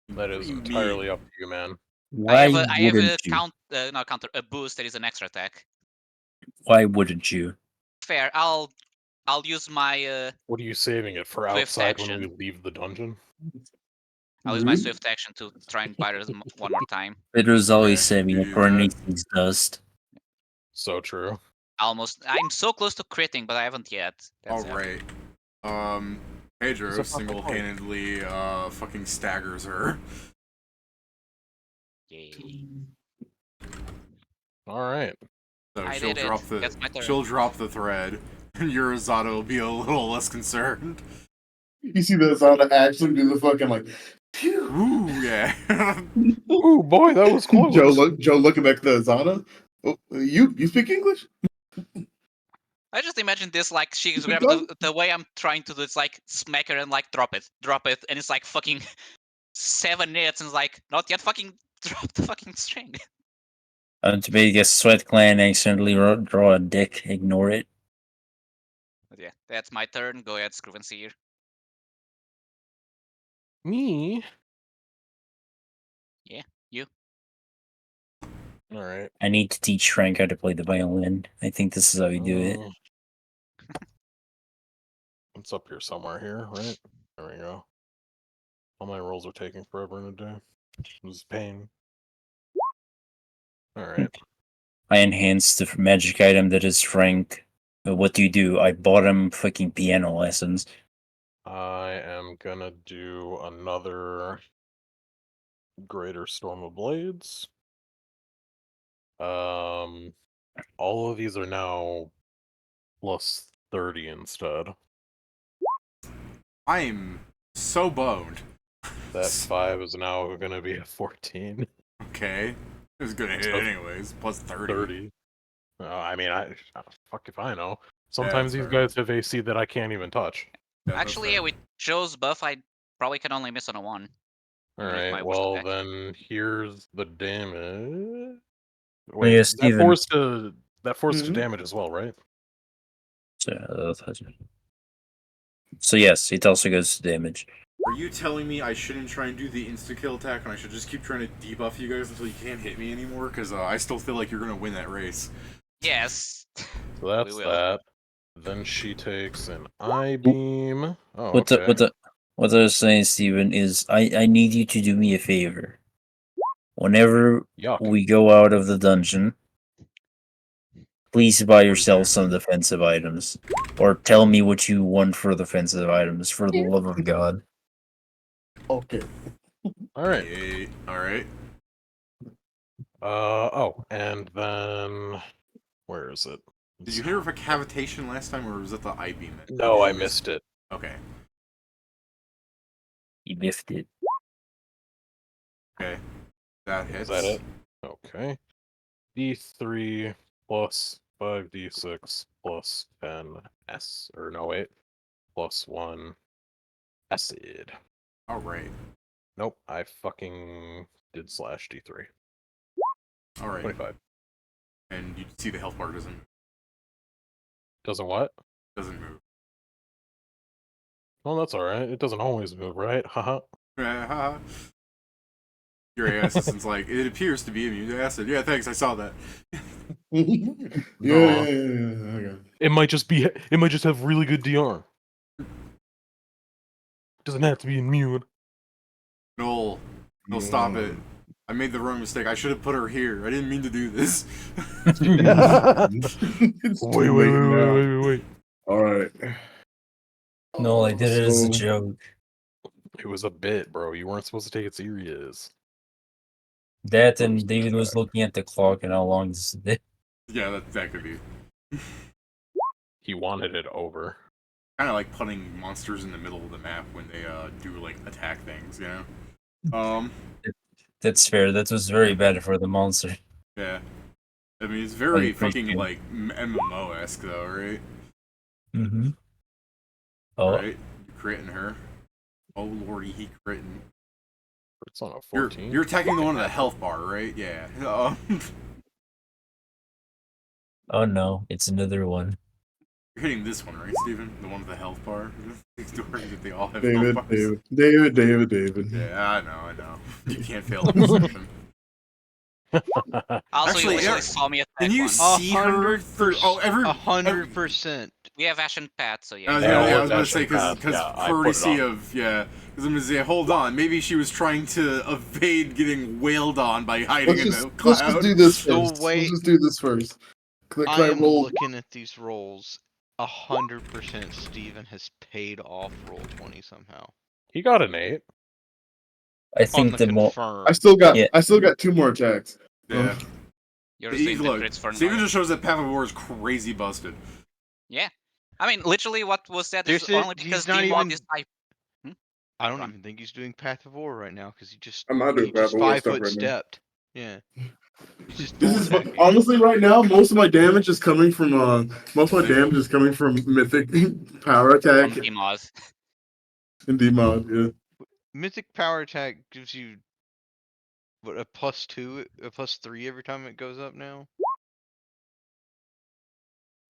That is Me. entirely up to you, man. Why I have a wouldn't you? not counter, a boost that is an extra attack. Why wouldn't you? Fair. I'll use my What are you saving it for Swift outside when we action. leave the dungeon? I'll use my swift action to try and bite her one more time. Pedro's always Okay, saving you it do for that. anything dust. So true. Almost. I'm so close to critting, but I haven't yet. That's it. Alright. It's Pedro a fucking single-handedly fucking staggers her. Yay. Alright. So I she'll did it. drop That's my turn. she'll drop the thread, and your Azada will be a little less concerned. You see the Azada actually do the fucking like, phew. Ooh, yeah. Ooh, boy, that was close. Joe looking back at the Azada. Oh, you speak English? I just imagine this like she's Keep grabbing going. the way I'm trying to do. It's like smack her and like drop it, and it's like fucking 7 minutes, and it's like not yet. Fucking drop the fucking string. To make a Sweat Clan accidentally draw a dick, ignore it. But yeah, that's my turn. Go ahead, Scruvenseer. Me? Yeah, you. Alright. I need to teach Frank how to play the violin. I think this is how you do it. It's up here somewhere here, right? There we go. All my rolls are taking forever in a day. This is pain. Alright. I enhanced the magic item that is Frank What do you do? I bought him fucking piano lessons. I am gonna do another Greater Storm of Blades. All of these are now plus 30 instead. I'm so boned. That 5 is now gonna be a 14. Okay. It was gonna hit So- anyways. Plus 30. 30. I mean, fuck if I know. Yeah, Sometimes that's these fair. guys have AC that I can't even touch. Yeah, that's Actually, yeah, fair. with Joe's buff, I probably can only miss on a 1. Even with my Alright, worst well attack. then here's the damage. Oh, Wait, yeah, that Steven. forced to Mhm. damage as well, right? So yes, it also goes to damage. Are you telling me I shouldn't try and do the insta-kill attack and I should just keep trying to debuff you guys until you can't hit me anymore? Because I still feel like you're gonna win that race. Yes. So that's will. that. Then she takes an eye beam. Oh, okay. What I was saying, Steven, is I need you to do me a favor. Whenever Yuck. we go out of the dungeon, please buy do? yourself some defensive items. Or tell me what you want for defensive items, for the love of God. Okay. Alright. Yay. Alright. Oh, and then where is it? Did you hear of a cavitation last time, or was it the eye beam? No, I missed it. Okay. You biffed it. Okay. That hits. Is that it? Okay. D3 plus 5d6 plus 10 S. Or no, wait. Plus 1 acid. Alright. Nope, I fucking did slash D3. Alright. 25. And you see the health bar doesn't Doesn't what? move. Well, that's alright. It doesn't always move, right? Haha. Your AI assistant's like, it appears to be immune to acid. Yeah, thanks, I saw that. Yeah, okay. It might just have really good DR. Doesn't have to be immune. No, stop it. I made the wrong mistake. I should have put her here. I didn't mean to do this. It's too late now. Wait. All right. No, I did it as a So- joke. It was a bit, bro. You weren't supposed to take it serious. That and David was looking at the clock and how long this is. Yeah, that could be. He wanted it over. Kind of like putting monsters in the middle of the map when they do like attack things, you know. That's fair. That was very bad for the monster. Yeah. I mean, it's very appreciate fucking it. like MMO-esque though, right? Mm-hmm. Oh, Right? You critting her. Oh lordy, he critting. It's on a You're 14. you're attacking the one with the health bar, right? Yeah. oh no, it's another one. You're hitting this one, right, Steven? The one with the health bar? Ignoring that they all have David, health bars. David. Yeah, I know. You can't fail the perception. Also, Actually, you literally Eric, saw me attack Can you one. see her through? Oh, 100%. We have Ashen Pat, so yeah. I was Yeah, gonna, I I was was gonna say actually because yeah, I put it courtesy on. of because I'm gonna say hold on, maybe she was trying to evade getting wailed on by hiding in the Let's cloud. just do this So first. wait. Let's just do this first. Can I I am roll? looking at these rolls. 100% Steven has paid off roll 20 somehow. He got an 8. I On think the the more confirm. I still got Yeah. 2 more attacks. Yeah. You're just doing the Look, crits for Steven now. just shows that Path of War is crazy busted. Yeah. I mean, literally what was said is Seriously, only he's because not D-Mod even- is type. I don't Go on. even think he's doing Path of War right now because he just I'm not doing Path of War 5 stuff foot right now. stepped. Yeah. He's just This full is attacking. honestly right now. Most of my damage is coming from mythic power attack From D-Mod. and demod. Yeah. Mythic Power Attack gives you what, a +2, a +3 every time it goes up now?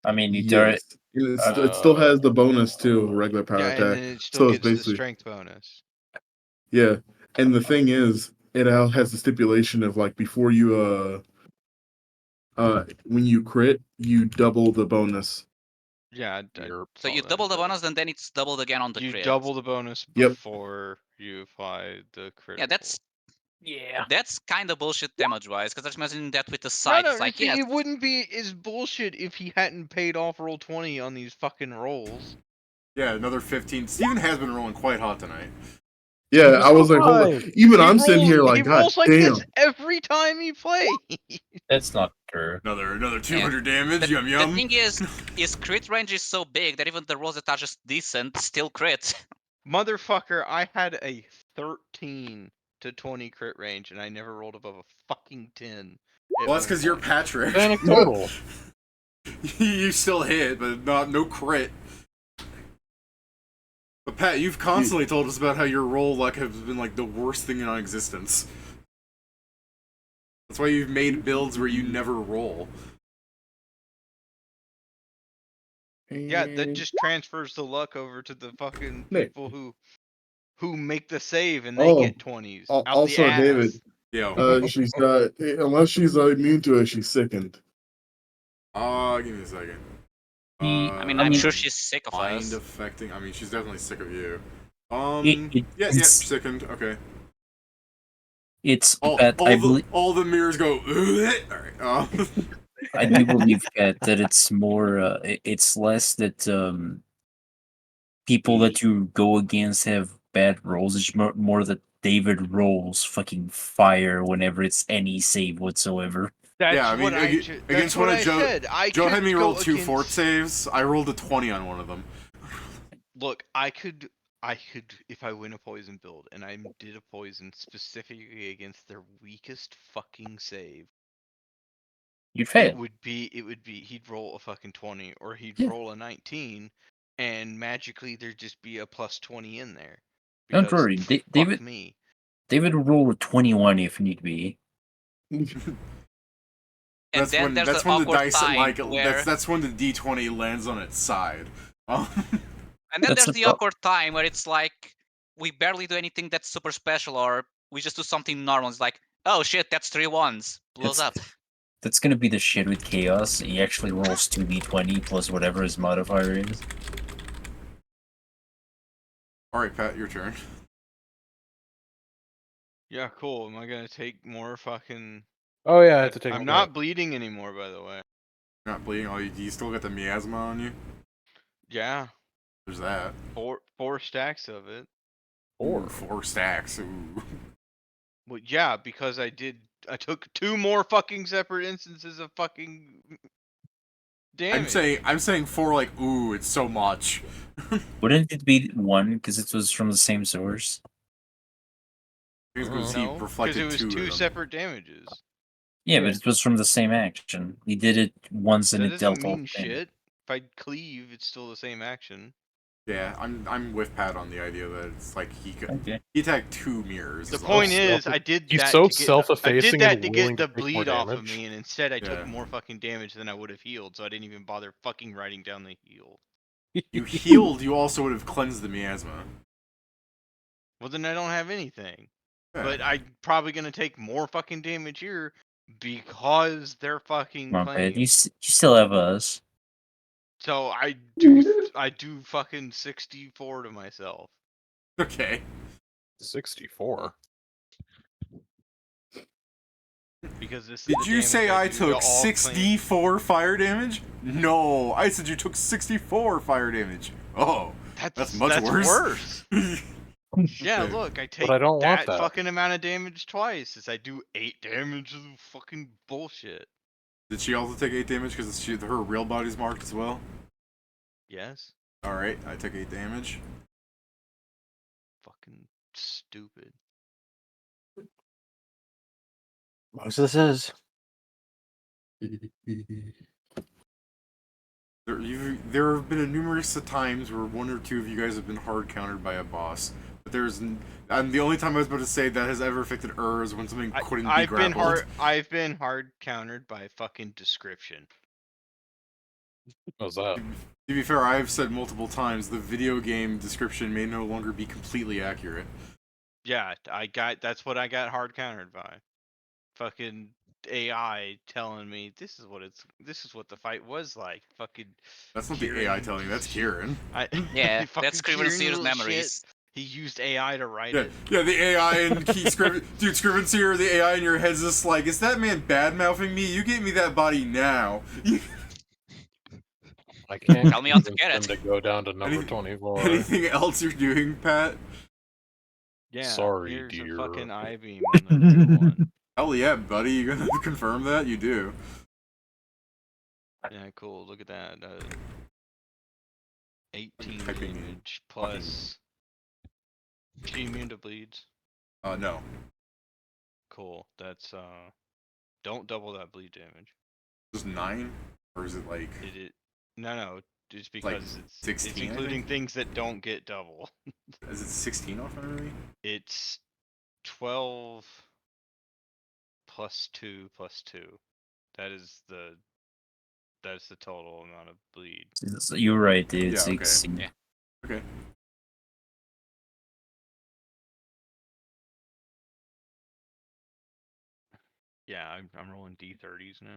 I mean, you turn it. Yes. It still has the bonus too, regular power Yeah, and attack. then it still So it's gets the basically strength bonus. yeah. And the thing is, it has the stipulation of like before you when you crit, you double the bonus. Yeah, I You're- So saw you that, double the but bonus, and then it's doubled again on the you crit. double the bonus Yep. before you apply the critical. Yeah, that's Yeah. That's kind of bullshit damage-wise, because I'm imagining that with the No, side, no, it's like, see, yes, it wouldn't be as bullshit if he hadn't paid off roll 20 on these fucking rolls. Yeah, another 15. Steven has been rolling quite hot tonight. Yeah, I was like, hold Why? on. Even I'm sitting here He like, God rolls like damn. this every time he plays. That's not true. Another 200 damage. Yum the yum. thing is crit range is so big that even the rolls that are just decent still crit. Motherfucker, I had a 13 to 20 crit range, and I never rolled above a fucking 10. Well, that's because you're Patrick. Panic total. You still hit, but no crit. But Pat, you've constantly told us about how your roll luck has been like the worst thing in existence. That's why you've made builds where you never roll. Yeah, that just transfers the luck over to the fucking Nick. people who make the save and they Oh, get 20s. Out also, the ass. David, Yo. she's got, unless she's immune to it, she's sickened. Give me a second. I mean, I'm sure she's sick of mind us. affecting. I mean, she's definitely sick of you. It- Yeah, it's- sickened. Okay. It's All, that all I the believe. all the mirrors go. All right. I do believe that it's more. It's less that people that you go against have bad rolls. It's more that David rolls fucking fire whenever it's any save whatsoever. That's yeah, I mean, what I against that's one what of I Joe. said. I Joe had could me go roll 2 against- fort saves. I rolled a 20 on one of them. Look, I could if I win a poison build and I did a poison specifically against their weakest fucking save. You'd fail. It would be he'd roll a fucking 20 or he'd Yeah. roll a 19 and magically there'd just be a plus 20 in there. Don't Because worry, fuck David. me. David will roll a 21 if need be. And That's then when there's that's the when the awkward dice time like where... that's when the d20 lands on its side. And then That's there's the the pro- awkward time where it's like, we barely do anything that's super special, or we just do something normal. It's like, oh shit, that's 3 ones. Blows up. That's gonna be the shit with chaos. He actually rolls 2d20 plus whatever his modifier is. All right, Pat, your turn. Yeah, cool. Am I gonna take more fucking? Oh yeah, I have to take. I'm not bleeding anymore, by the way. You're not bleeding. Oh, you still got the miasma on you. Yeah. There's that. Four stacks of it. Ooh, 4 stacks. Ooh. Well, yeah, because I took 2 more fucking separate instances of fucking damage. I'm saying 4 like, ooh, it's so much. Wouldn't it be 1 because it was from the same source? Because No, he reflected it was 2 2 of them. separate damages. Yeah, but it was from the same action. He did it once and That it dealt doesn't all mean damage. shit. If I cleave, it's still the same action. Yeah, I'm with Pat on the idea that it's like he Okay. attacked 2 mirrors. The is point all. is, I did He's that so to get self-effacing I and did that to willing get the to take more bleed off of damage. me, and instead I Yeah. took more fucking damage than I would have healed, so I didn't even bother fucking writing down the heal. You healed, you also would have cleansed the miasma. Well, then I don't have anything. Yeah. But I'm probably gonna take more fucking damage here because they're fucking Come on, Pat. playing. You still have us. So I do fucking 64 to myself. Okay. 64. Because this is Did the you damage say I do to took all claim- 64 fire damage? No, I said you took 64 fire damage. Oh, that's much worse. Yeah, Okay. look, I take I don't want that that. fucking amount of damage twice. As I do 8 damage of fucking bullshit. Did she also take 8 damage because her real body's marked as well? Yes. Alright, I took 8 damage. Fucking stupid. Most of this is. There have been numerous times where 1 or 2 of you guys have been hard countered by a boss. But and the only time I was about to say that has ever affected is when something couldn't be grappled. I've been hard countered by fucking description. How's that? To be fair, I've said multiple times the video game description may no longer be completely accurate. Yeah, that's what I got hard countered by. Fucking AI telling me this is what the fight was like. Fucking That's not Kieran, the AI telling you, that's Kieran. Yeah, fucking that's Scrivener's Kieran, Series little memories. shit. He used AI to write Yeah, it. yeah, the AI and dude, Scriven's here. The AI in your head's just like, is that man bad mouthing me? You get me that body now. I can't Tell me how to convince get them it. to go down to number Any- 24. Anything else you're doing, Pat? Yeah. Sorry, here's dear. a fucking eye beam on the new one. Hell yeah, buddy. You gonna confirm that? You do. Yeah, cool. Look at that. 18 typing in damage plus. Is she immune to bleeds? No. Cool. That's Don't double that bleed damage. Just 9? Or is it like... No. It's like because it's 16, I including think? things that don't get double. Is it 16 off memory? It's 12 plus 2 plus 2. That's the total amount of bleed. You're right, dude. Yeah, okay. 16. Yeah. Okay. Yeah, I'm rolling D30s now.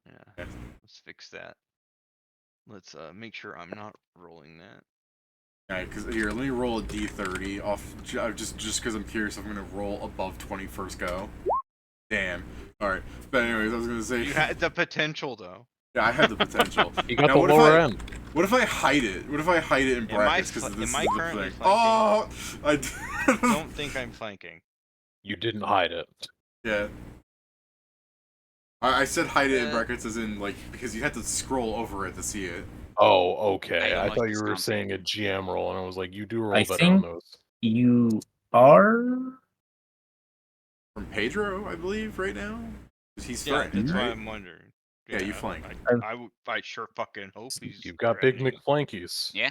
Yeah. Okay. Let's fix that. Let's make sure I'm not rolling that. Alright, because here, let me roll a d30 off, just because I'm curious if I'm going to roll above 20 first go. Damn. Alright, but anyways, I was going to say... You had the potential, though. Yeah, I have the potential. You got Now, the what if lower I- end. What if I hide it? What if I hide it in brackets because this is the currently thing? flanking? Oh! I Don't think I'm flanking. You didn't hide it. Yeah. I said hide it in brackets as in, like, because you had to scroll over it to see it. Oh, okay. don't I like thought this you were company. saying a GM roll, and I was like, you do roll I better on think those. you are. From Pedro, I believe, right now? 'Cause he's Yeah, threatened, that's why right? I'm wondering. Yeah, you flank. I sure fucking hope he's. You've got big threatening. McFlankies. Yeah.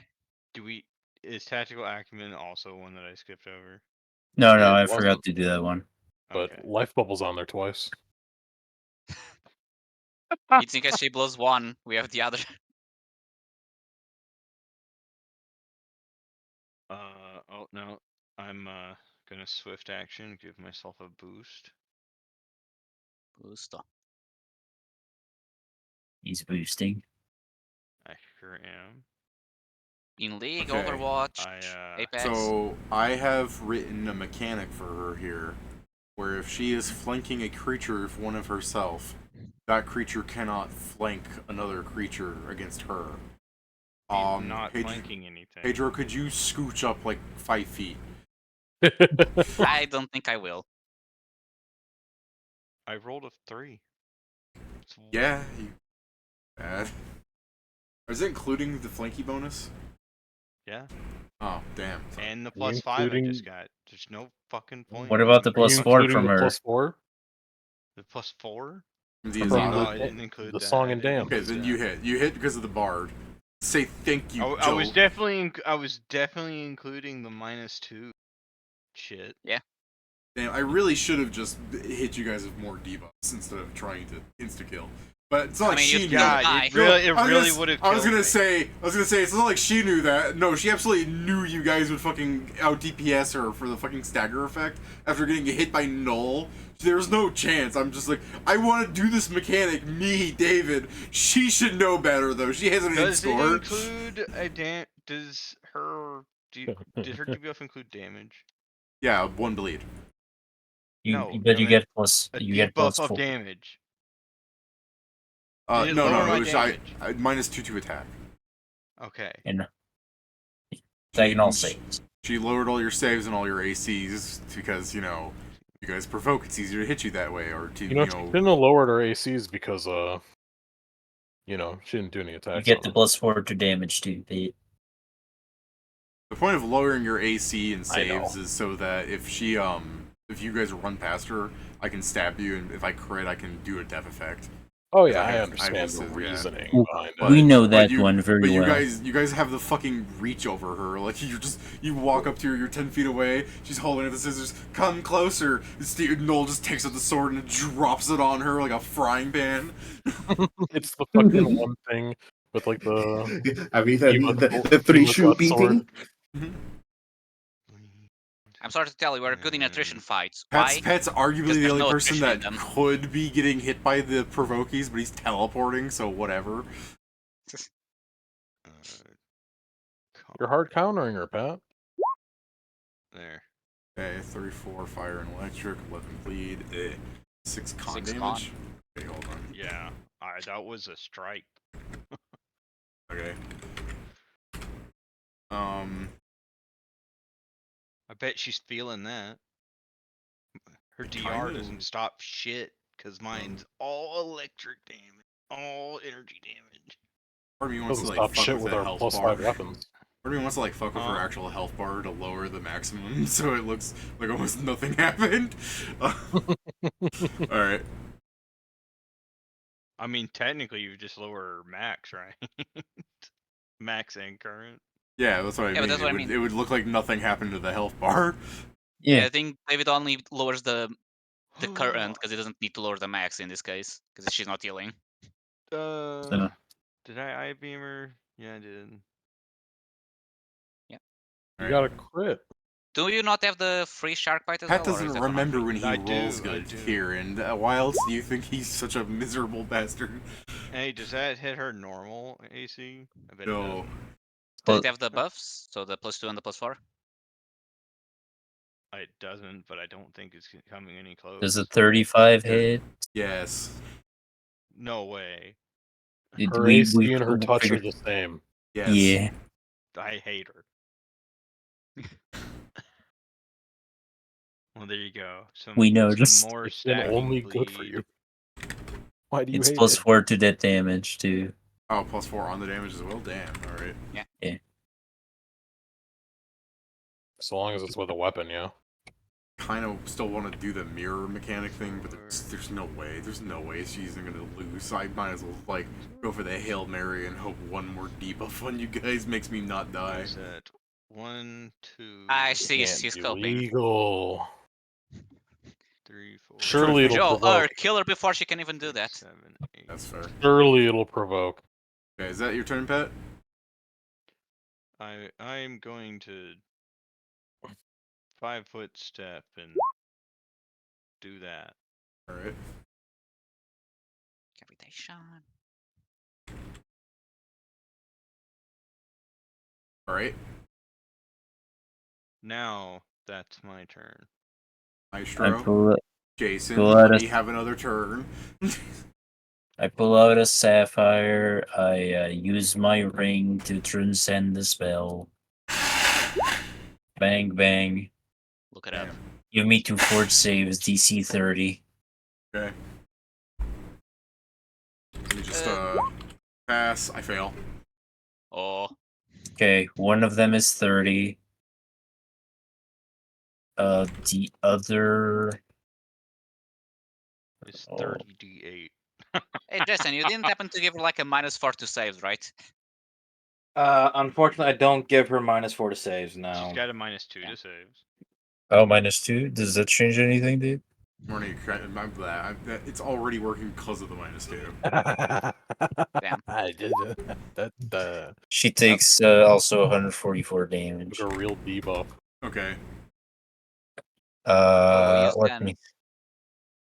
Is tactical acumen also one that I skipped over? No, Yeah, I it forgot wasn't. to do that one. But Okay. life bubble's on there twice. You think as she blows one, we have the other. Oh no, I'm gonna swift action, give myself a boost. Booster. He's boosting. I sure am. In League, Okay. Overwatch, I Apex. So, I have written a mechanic for her here, where if she is flanking a creature of one of herself, that creature cannot flank another creature against her. He's not flanking anything. Pedro, could you scooch up like 5 feet? I don't think I will. I rolled a 3. Yeah, you bad. Is it including the flanky bonus? Yeah. Oh, damn. And the +5 I just got. There's no fucking point. What about the Are you +4 including from the her? +4? The +4? The From Azala. No, I didn't include the that. song I and didn't dance. Okay, include then that. you hit. You hit because of the bard. Say thank you, I was Joe. definitely including the -2 shit. Yeah. Damn, I really should have just hit you guys with more debuffs instead of trying to insta-kill. But it's not I like mean, she you knew. got God, it it I was really gonna- would have. I was gonna say, it's not like she knew that. No, she absolutely knew you guys would fucking out DPS her for the fucking stagger effect after getting hit by Null. There's no chance. I'm just like, I want to do this mechanic. Me, David. She should know better though. She has an hit Does it score. include a Does her did her debuff include damage? Yeah, 1 bleed. No, But I you meant get plus. a You get debuff of +4. damage. No, Did it lower no, my it was damage? -2 to attack. Okay. And diagonal saves. She lowered all your saves and all your ACs because, you know, you guys provoke. It's easier to hit you that way, or to, You know, she shouldn't have lowered her ACs because, you know, she didn't do any You attacks. get on the them. +4 to damage too. The point of lowering your AC and I know. saves is so that if you guys run past her, I can stab you, and if I crit, I can do a death effect. Oh yeah, I I have understand the assist, yeah. reasoning behind But- it. We know but that you- one very But you well. guys have the fucking reach over her. Like you walk up to her, you're 10 feet away. She's holding up the scissors. Come closer. Noel just takes up the sword and drops it on her like a frying pan. It's the fucking one thing with like the I mean, Eva- the 3 Eva shoe got sword. beating. I'm sorry to tell you, we're good in attrition fights. Pat's Why? Pat's arguably Because the there's only no person attrition in that them. could be getting hit by the provokies, but he's teleporting, so whatever. You're hard countering her, Pat. There. Okay, 34 fire and electric, 11 bleed, 6 con 6 con. damage. Okay, hold on. Yeah, that was a strike. Okay. I bet she's feeling that. Her DR Kinda. doesn't stop shit because mine's all electric damage, all energy damage. Part of me wants Doesn't to like stop fuck shit with with the our health +5 bar. weapons. Part of me wants to like fuck with her Huh? actual health bar to lower the maximum, so it looks like almost nothing happened. Alright. I mean, technically, you just lower her max, right? Max and current. Yeah, that's what I Yeah, but mean. that's what I mean. It would look like nothing happened to the health bar. Yeah, Yeah. I think David only lowers the current because it doesn't need to lower the max in this case because she's not healing. So, Did I beam her? Yeah, I did. Yeah. You Alright. got a crit. Do you not have the free shark bite as Pat well? Or is doesn't that one remember free? when he I rolls do, I good do. here, and why else do you think he's such a miserable bastard? Hey, does that hit her normal AC? I bet it No. doesn't. Does well, it have the buffs? So the +2 and the +4? It doesn't, but I don't think it's coming any close. does a 35 Yeah. hit? Yes. No way. Her We AC and her touch are figured. the same. Yes. Yeah. I hate her. Well, there you go. We noticed. Some more It's been stacking only bleed. good for you. Why do you It's hate plus it? 4 to that damage too. Oh, +4 on the damage as well? Damn, alright. So long as it's with a weapon, yeah. Kind of still want to do the mirror mechanic thing, but there's no way. There's no way she's gonna lose. I might as well like go for the Hail Mary and hope one more debuff on you guys makes me not die. Is that 1, 2, I see. Can't She's be coping. legal. 3, 4, Surely it'll Joe, provoke. kill her before she can even do that. 7, 8. That's fair. Surely it'll provoke. Okay, is that your turn, Pat? I'm going to 5-foot step and do that. Alright. Cavitation. Alright. Now that's my turn. I Maestro. pull, Jason, pull out let a- me have another turn. I pull out a sapphire. I use my ring to transcend the spell. Bang bang. Look it up. Damn. Give me 2 fort saves, DC 30. Okay. Let me just pass. I fail. Oh, Okay, one of them is 30. The other. It's Oh. 30d8. hey Jason, you didn't happen to give her like a -4 to saves, right? Unfortunately, I don't give her -4 to saves now. She's got a -2 to saves. Oh, -2? Does that change anything, dude? Morning, I'm glad. It's already working because of the -2. Damn. I did that. She takes also 144 damage. Took a real debuff. Okay. use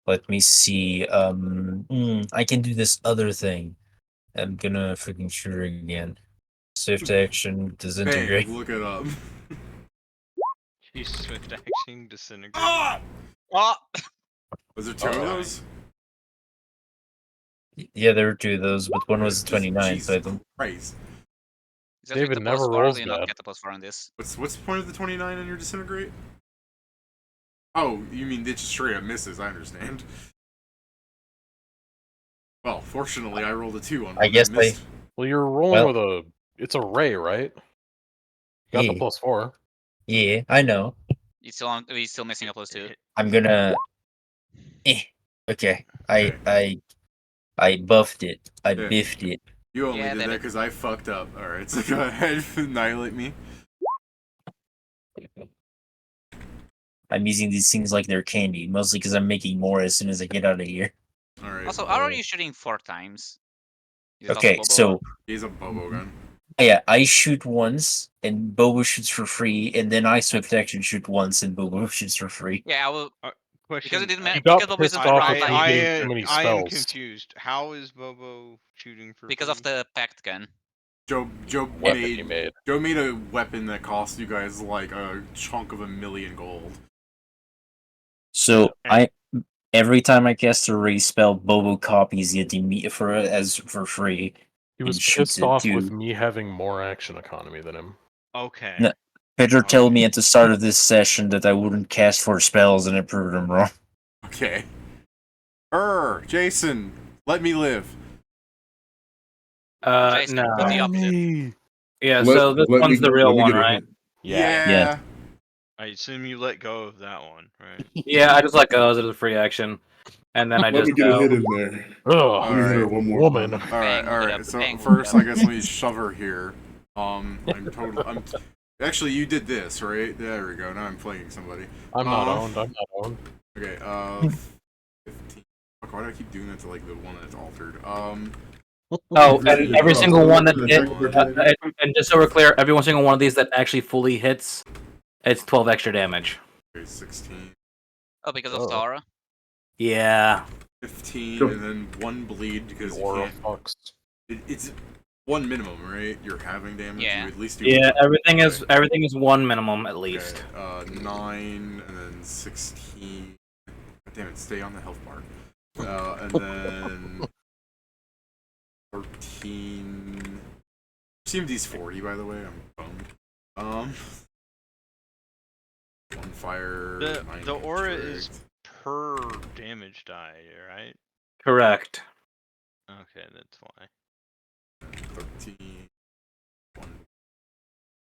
Let me see. I can do this other thing. I'm gonna freaking shoot her again. Swift action, disintegrate. Bang, look it up. She's swift acting disintegrate. Ah! Oh, Was there 2 of those? Yeah, there were 2 of those, but one was Just 29, so I Jesus don't. Christ. just with David the never +4, rolls do you not bad. get the +4 on this? What's the point of the 29 on your disintegrate? Oh, you mean it just straight up misses, I understand. Well, fortunately I rolled a 2 on one I guess that missed. Well, you're rolling with a. It's a ray, right? Got the Yeah. +4. Yeah, I know. He's still missing a +2. I'm gonna. Okay. I buffed it. I Yeah. biffed it. You only Yeah, did damn that it. because I fucked up. Alright, so go ahead, annihilate me. I'm using these things like they're candy, mostly because I'm making more as soon as I get out of here. Alright. Also, how are you shooting 4 times? Is it Okay, also Bobo, so or- He's a Bobo gun. yeah, I shoot once, and Bobo shoots for free, and then I swift action shoot once, and Bobo shoots for free. Yeah, I will. Question. Because it didn't You matter. got Because Bobo isn't pissed off around, if I you used gave too many I am spells. confused. How is Bobo shooting for because free? of the pact gun. Joe weapon he made. Joe made a weapon that cost you guys like a chunk of $1 million gold. So every time I cast a raise spell, Bobo copies it for free. He was and shoots pissed it off too. with me having more action economy than him. Okay. No, Pedro told me at the start of this session that I wouldn't cast 4 spells, and I proved him wrong. Okay. Jason, let me live. Jason, No. do the opposite. Yeah, so this one's the real one, right? Yeah. I assume you let go of that one, right? Yeah, I just let go as it was a free action. And then I Let just me get a hit in there. Ugh, Let me hit her one more woman. time. All Bang, look it right. up, So bang, look first, it up. I guess let me shove her here. I'm actually, you did this, right? There we go. Now I'm playing somebody. I'm not owned. Okay. 15. Fuck, why do I keep doing that to like the one that's altered? Oh, and every single one that One. and just so we're clear, every single one of these that actually fully hits, it's 12 extra damage. Okay, 16. Oh, because of the aura? Yeah. 15, and then 1 bleed because you Aura can't. fucks. It's 1 minimum, right? You're having damage. Yeah. You at least do. Yeah, one. everything is 1 minimum at least. Okay, 9 and then 16. God damn it! Stay on the health bar. And then 13. CMD's 40, by the way. I'm bummed. 1 fire. The 9 aura tricked. is per damage die, right? Correct. Okay, that's why. 13. 1,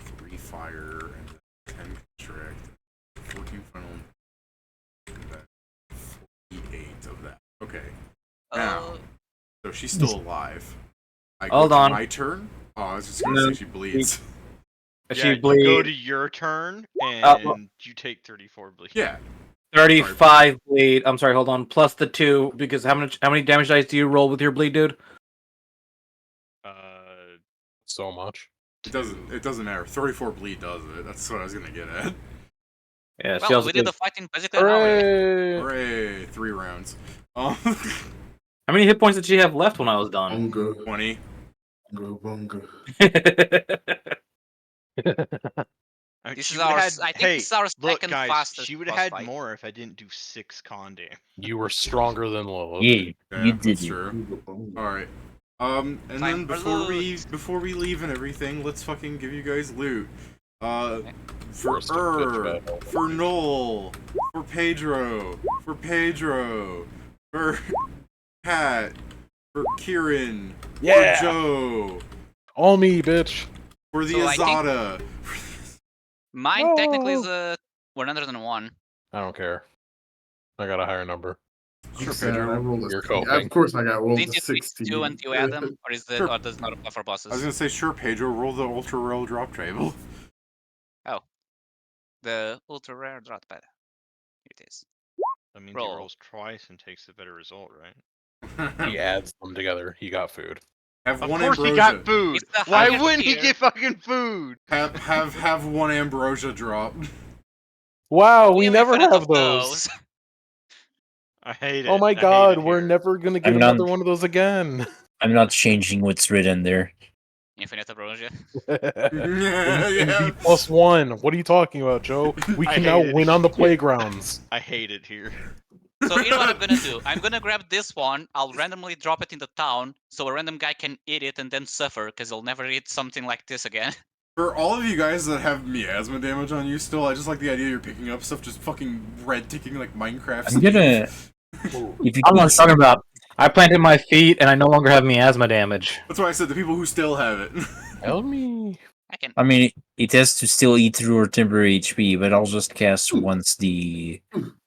3 fire, and then 10 constrict. 14 final. And then 48 of that. Okay. Now, so she's still alive. Hold on. My turn? Oh, I was just gonna say she bleeds. She You bleeds. go to your turn, and you take 34 bleed. Yeah. 35 bleed. I'm sorry, hold on. Plus the 2, because how many damage dice do you roll with your bleed, dude? So much. It doesn't matter. 34 bleed does it. That's what I was gonna get at. Yeah, Well, we did the fighting basically an hour. Hooray! 3 rounds. How many hit points did she have left when I was done? 20. This She is would've our. had- I think hey, this is our look, second guys, fastest. she would have boss had fight. more if I didn't do 6 con damage. You were stronger than Lilith. Yeah, you did That's it. true. Alright. And then Time for before we leave and everything, let's fucking give you guys loot. For First a pitch battle. for Noel, for Pedro, for Pat, for Kieran, Yeah. for Joe, All me, bitch. for the So I think- Azada. Mine technically is 101. I don't care. I got a higher number. Sure, Sad, Pedro. I rolled a You're 16. coping. Of course, I got rolled Didn't a you tweet 16. 2 and you add them, or is Sure. or does not apply for I was bosses? gonna say, sure, Pedro, roll the ultra rare drop table. Oh, the ultra rare drop pad. Here it is. That means Roll. he rolls twice and takes the better result, right? He adds them together. He got food. Have Of one course ambrosia. he got food! It's the Why higher wouldn't he tier. get fucking food? Have one ambrosia drop. Wow, we have never infinite have of those. I hate it. Oh my I hate god, it we're here. never gonna get I'm not- another one of those again. I'm not changing what's written there. Infinite ambrosia. Yeah. B+1. What are you talking about, Joe? We I can now hate it. win on the playgrounds. I hate it here. So here's what I'm gonna do. I'm gonna grab this one. I'll randomly drop it in the town, so a random guy can eat it and then suffer, because he'll never eat something like this again. For all of you guys that have miasma damage on you still, I just like the idea you're picking up stuff just fucking red ticking like Minecraft. I'm gonna. If you I'm not talking about. I planted my feet and I no longer have miasma damage. That's why I said the people who still have it. Tell me. I mean, it has to still eat through our temporary HP, but I'll just cast once the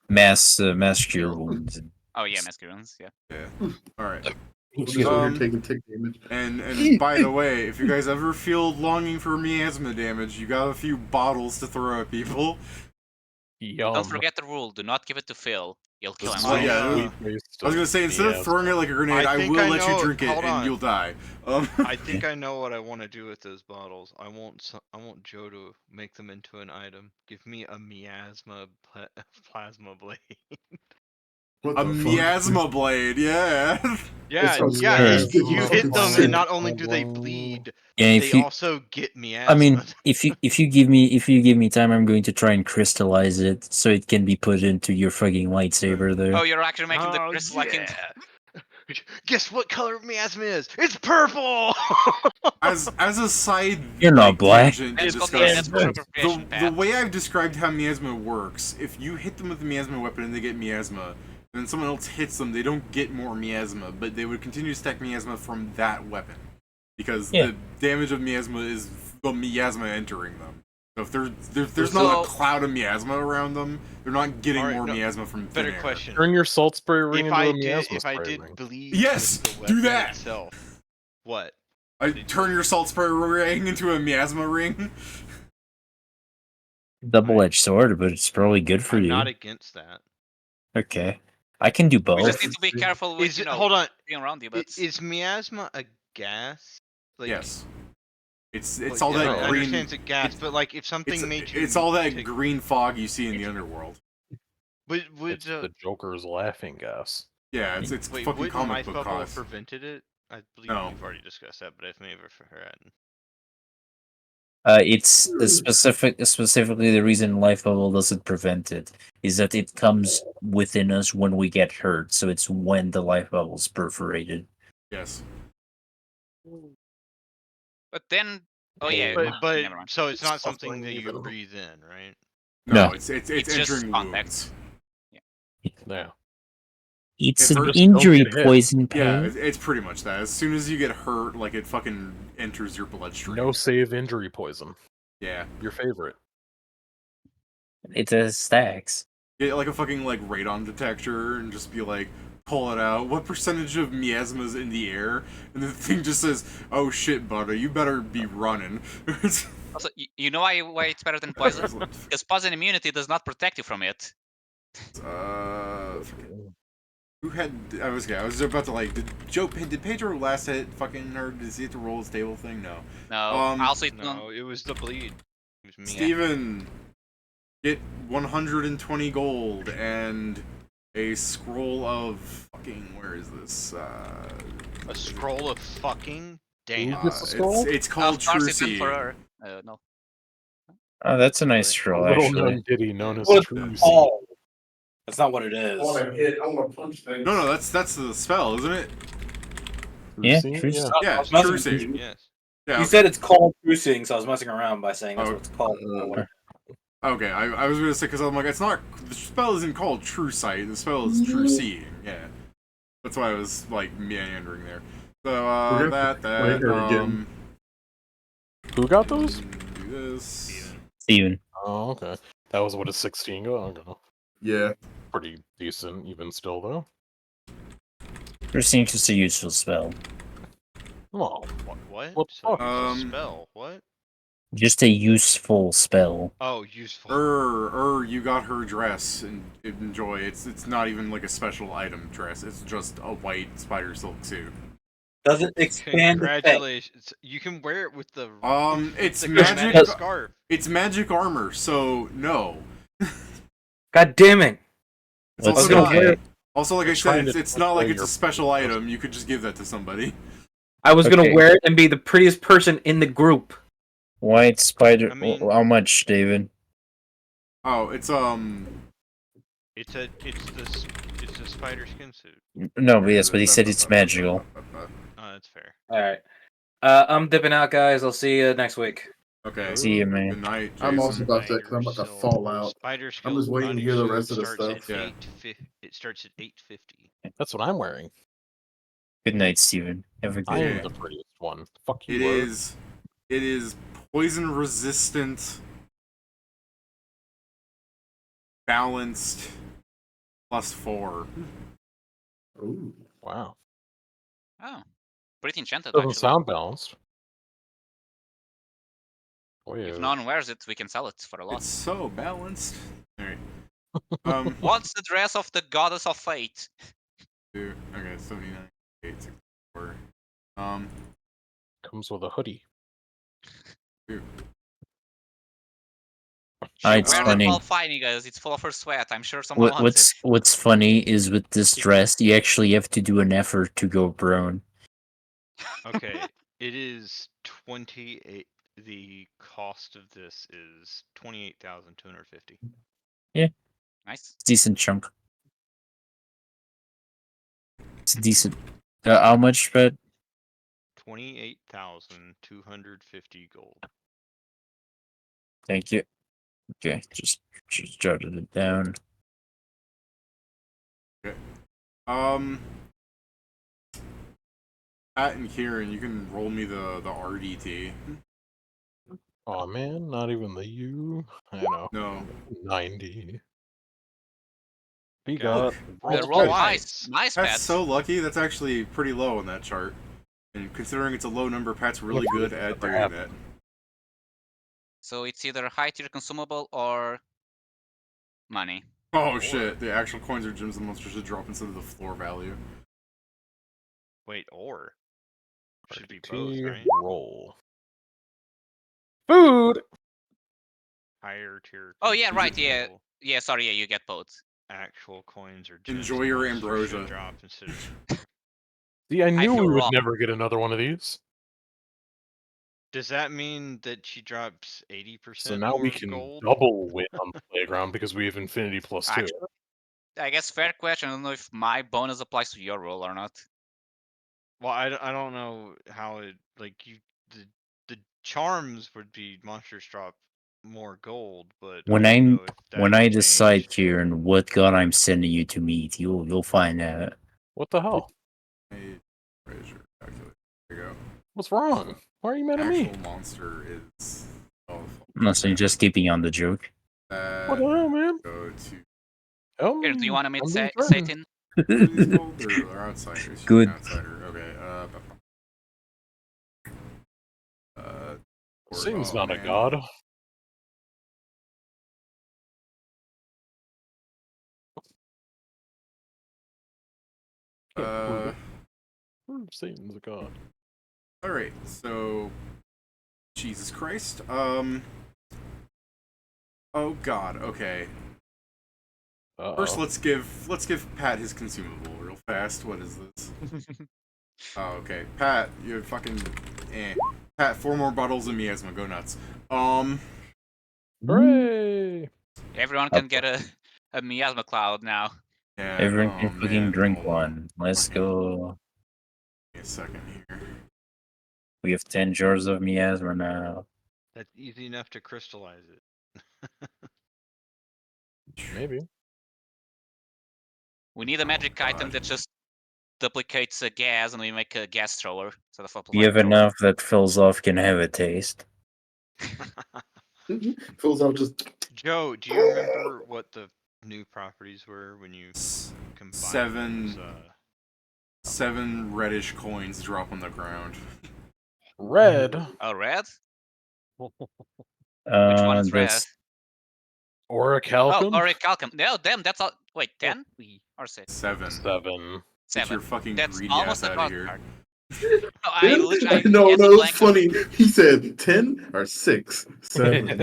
mass cure wounds. Oh yeah, masculines, yeah. Yeah. Alright. Taking tick damage. And by the way, if you guys ever feel longing for miasma damage, you got a few bottles to throw at people. Yum. Don't forget the rule. Do not give it to Phil. You'll kill him. Oh, yeah. I was gonna say, instead of throwing it like a grenade, I think will I let you know- drink it hold and on. you'll die. I think I know what I want to do with those bottles. I want Joe to make them into an item. Give me a miasma plasma blade. What A the fuck? miasma blade, yeah. Yeah, sounds yeah. Yeah. it's getting You fucking hit them, sick. and not only do they bleed, Yeah, if they you, also get miasma. I mean, if you give me time, I'm going to try and crystallize it so it can be put into your fucking lightsaber there. Oh, you're actually making the Oh, crystal like in. yeah. Guess what color miasma is? It's purple. As a side You're not black. tangent to That's called discuss natural appropriation, the Pat. way I've described how miasma works, if you hit them with a miasma weapon and they get miasma, and then someone else hits them, they don't get more miasma, but they would continue to stack miasma from that weapon. Because Yeah. the damage of miasma is the miasma entering them. So if there's not a cloud of miasma around them, they're not getting Alright, more no, miasma from thin Better air. question. Turn your salt spray ring If into I a did, miasma if I spray did ring. bleed Yes, with the do weapon that! itself, what? I turn your salt spray ring into a miasma ring. Double-edged sword, but it's probably good for I'm you. not against that. Okay, I can do We both. just need to be careful with, Is it, hold on. being around you, but Is miasma a gas? Like, Yes. It's like, all that I green. understand it's a gas, but like if something made you, It's all that take- green fog you see in the underworld. Would It's the Joker's laughing gas. Yeah, it's wait, fucking wouldn't comic life book bubble have cause. prevented it? I believe No. we've already discussed that, but I've never forgotten. It's specifically the reason life bubble doesn't prevent it is that it comes within us when we get hurt. So it's when the life bubble's perforated. Yes. but then, oh yeah, But never mind. so it's not It's something suffering that you even. breathe in, right? No, No. it's It's just entering contact. wounds. Yeah. It's It an hurts. injury Don't get hit. poison Yeah, pain. it's pretty much that. As soon as you get hurt, like it fucking enters your bloodstream. No save injury poison. Yeah. Your favorite. It stacks. Get like a fucking like radon detector and just be like, pull it out. What percentage of miasma's in the air? And the thing just says, "Oh shit, butter, you better be running." Also, you know why it's better than poison? Because poison immunity does not protect you from it. Who had? I was about to like. Did Pedro last hit fucking, or does he have to roll his table thing? No. No. Um, Also, No, it was the bleed. It was me. Steven, get 120 gold and a scroll of fucking. Where is this? A scroll of fucking. Damn. Who gets the scroll? It's called stars True is meant for Seeing. her. No. Oh, that's a nice A scroll, little actually. known ditty known as What it's True Seed. called. That's not what it is. I want to hit. I want to punch things. No, that's the spell, isn't it? Yeah, Seed? True Yeah. Seed. Yeah, I was messing True with Seeing. you. Yes. Yeah. You said it's called True Seeing, so I was messing around by saying that's Oh, what it's called. Okay, I was gonna say because I'm like it's not the spell isn't called True Sight. The spell is True Seeing. Yeah, that's why I was like meandering there. So We're gonna play her again. Who got those? Do this. Steven. Oh, okay. That was what a 16 go. Okay. Yeah. Pretty decent, even still though. True Seeing is just a useful spell. Well, What? What the So fuck? it's a spell. What? Just a useful spell. Oh, useful. You got her dress and enjoy. It's not even like a special item dress. It's just a white spider silk suit. Does it expand the thing? Congratulations. You can wear it with the It's the magic. chromatic scarf. It's magic armor, so no. God damn it! It's What's also gonna not, wear it. also like I Trying said, to it's not like play it's a your special fucking item. You could just give that to somebody. I was gonna Okay. wear it and be the prettiest person in the group. White spider. I mean- How much, David? Oh, it's It's a spider skin suit. No, but yes, but he said it's magical. Oh, that's fair. All right. I'm dipping out, guys. I'll see you next week. Okay. See you, man. Good night, Jason. I'm also about to, because I'm about to fall out. Spider I'm just waiting to hear the rest of the stuff. Yeah. It starts at 8:50. That's what I'm wearing. Good night, Steven. Have a I good am Yeah. the prettiest one. Fuck you. It Word. is poison resistant, balanced, +4. Ooh. Wow. Oh, pretty enchanted Doesn't actually. sound balanced. If Weird. no one wears it, we can sell it for a lot. It's so balanced. Alright. What's the dress of the goddess of fate? Okay, 79, 864. Comes with a hoodie. Dude. She it's wears it funny. while fighting us. It's full of her sweat. I'm sure someone wants it. What's funny is with this dress, you actually have to do an effort to go prone. Okay, it is 28. The cost of this is 28,250. Nice. Decent chunk. It's decent. How much, but 28,250 gold. thank you. Okay, just jotted it down. Okay. Pat and Kieran, you can roll me the RDT. Oh man, not even the U. I know. No. 90. We Got got The Oh, roll Pat- nice, Pat's Pat. so lucky. That's actually pretty low on that chart. And considering it's a low number, Pat's really good at doing that. So it's either high tier consumable or money. Oh shit, the actual coins or gems and monsters should drop instead of the floor value. Wait, or should be both, RDT, right? roll. Food! Higher tier. Oh yeah, right. Yeah, consumable, yeah. Sorry, yeah. You get both. Actual coins or gems Enjoy and your monsters should ambrosia. drop instead of. See, I knew feel we would wrong. never get another one of these. Does that mean that she drops 80% So now more we can gold? double win on the playground because we have Infinity plus 2. Actually, I guess fair question. I don't know if my bonus applies to your roll or not. Well, I don't know how it like you the charms would be monsters drop more gold, but I don't know if that when I decide, changed. Kieran, what god I'm sending you to meet, you'll find out. What the hell? Hey, treasure calculator. There you go. What's wrong? Why are you mad at me? Actual monster is. Oh, Nothing, just keeping on the joke. What the hell, man? Go to. Here, do you want to meet I'm being Satan? Where are these called? They're outsiders. She's an Good. outsider. Okay. Satan's oh, not a man. god. Satan's a god. All right. So, Jesus Christ. Oh God. Okay. First, let's give Pat his consumable real fast. What is this? Oh, okay. Pat, you fucking. Pat, 4 more bottles of Miasma. Go nuts. Hooray! Everyone can get a miasma cloud now. Yeah. Everyone Oh can fucking man. drink Hold on. one. Let's go. Give me a second here. We have 10 jars of miasma now. That's easy enough to crystallize it. Maybe. We need a magic God. item that just duplicates a gas, and we make a gas thrower instead of a We have flamethrower. enough that fills off can have a taste. Fills out just. Joe, do you remember what the new properties were when you combined Seven. those, 7 reddish coins drop on the ground. Red. Oh, red? Which one is red? That's Oh, Orichalcum? orichalcum. No, damn, that's all. Wait, 10 or 6? 7. 7. Get your fucking That's greedy almost ass a out god of here. card. No, I literally. No, guessed no, a it's blank of- funny. He said 10 or 6, 7. I'm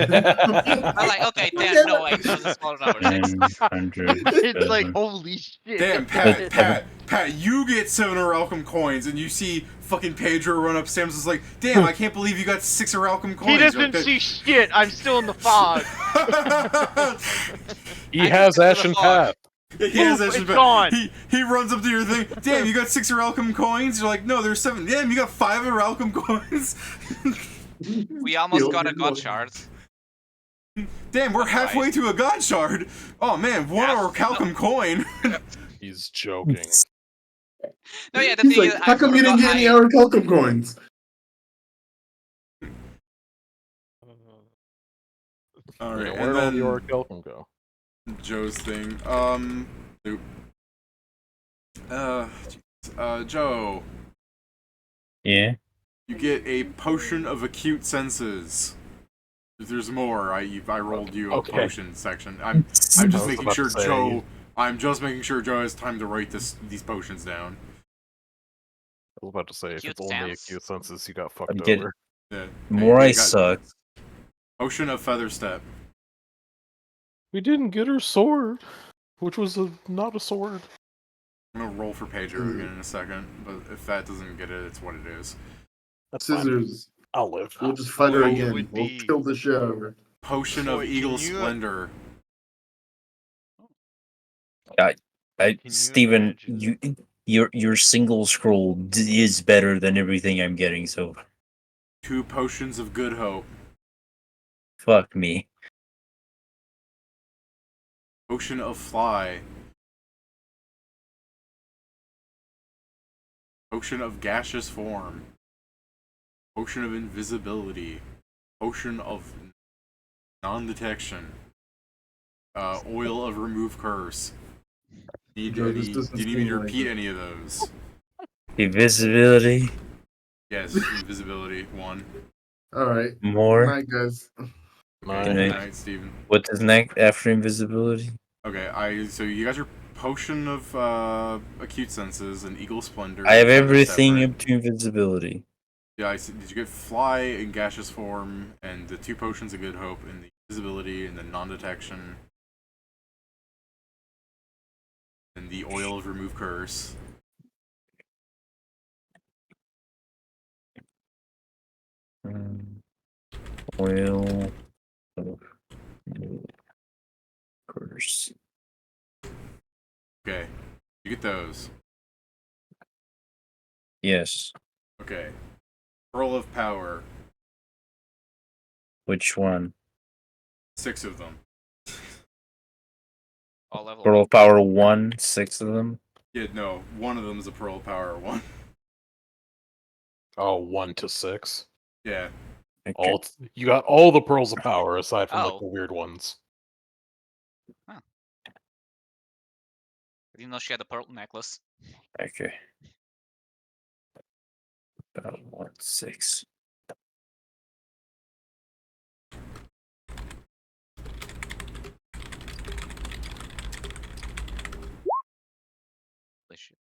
like, okay, 10. No, wait, it was a smaller number. 6. 900. It's like, holy shit. Damn, Pat, you get 7 Oralcum coins, and you see fucking Pedro run up Sam's is like, damn, I can't believe you got 6 Oralcum coins. He You're doesn't like, see shit. I'm still in the fog. He I has can see Ashen the fog. Path. He has Poof, that shit it's back. gone. He runs up to your thing. Damn, you got 6 Oralcum coins. You're like, no, there's 7. Damn, you got 5 Oralcum coins. We almost got a god shard. Damn, we're halfway to a god shard. Oh man, 1 Yeah, Oralcum coin. He's joking. No, yeah, the He's thing like, is, how come you didn't get any Orichalcum coins? All right, Yeah, and where'd all then the Orichalcum go? Joe's thing. Nope. Joe, Yeah. you get a potion of acute senses. If there's more, I rolled you a Okay. potion section. I'm I just was making about sure to say- Joe. I'm just making sure Joe has time to write these potions down. I was about to say, if Acute it's only sense? acute senses, you got fucked Get- over. Yeah. Moirai you got sucks. Potion of feather step. We didn't get her sword, which was not a sword. I'm gonna roll for Pedro again in a second, but if that doesn't get it, it's what it is. That's fine. Scissors. I'll live. We'll just fight her Well, it again. would We'll be- kill the show. Potion Boy, of can Eagle you, Splendor. Can you Steven, imagine- your single scroll is better than everything I'm getting. So 2 potions of Good Hope. fuck me. Potion of Fly. Potion of Gaseous Form. Potion of Invisibility. Potion of Non-Detection. Oil of Remove Curse. Do you Joe, this need doesn't me to seem like repeat it. any of those? Invisibility. Yes, Invisibility 1. All right. Good More. night, guys. Okay, Nice. good Night. night, Steven. What is next after invisibility? Okay, so you guys are Potion of Acute Senses and Eagle Splendor. I have Those are everything separate. up to invisibility. Yeah, did you get Fly in Gaseous Form and the 2 potions of Good Hope and the Invisibility and the Non-Detection and the Oil of Remove Curse? Oil. Curse. Okay, you get those. Yes. Okay, Pearl of Power, Which one? 6 of them. All level Pearl up. Power 1, 6 of them. Yeah, no, one of them is a Pearl of Power 1. Oh, 1 to 6. Yeah, Okay. You got all the pearls of power aside from like Oh. the weird ones. I didn't know she had a pearl necklace. Okay. About 1, 6. Holy shit.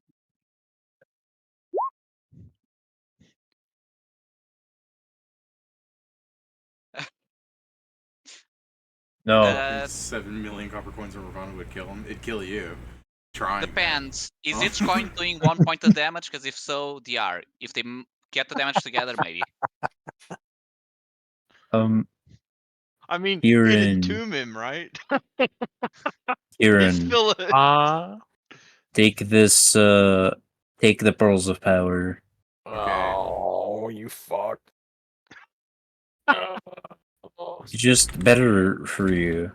No. Uh, 7 million copper coins from Ravana would kill him. It'd kill you. Trying. Depends. Is Oh. each coin doing 1 point of damage? Because if so, DR. If they get the damage together, maybe. I mean, You're it in- entomb him, right? Kieran, Just fill it. take this, take the pearls of power. Okay. Oh, you fuck. It's just better for you.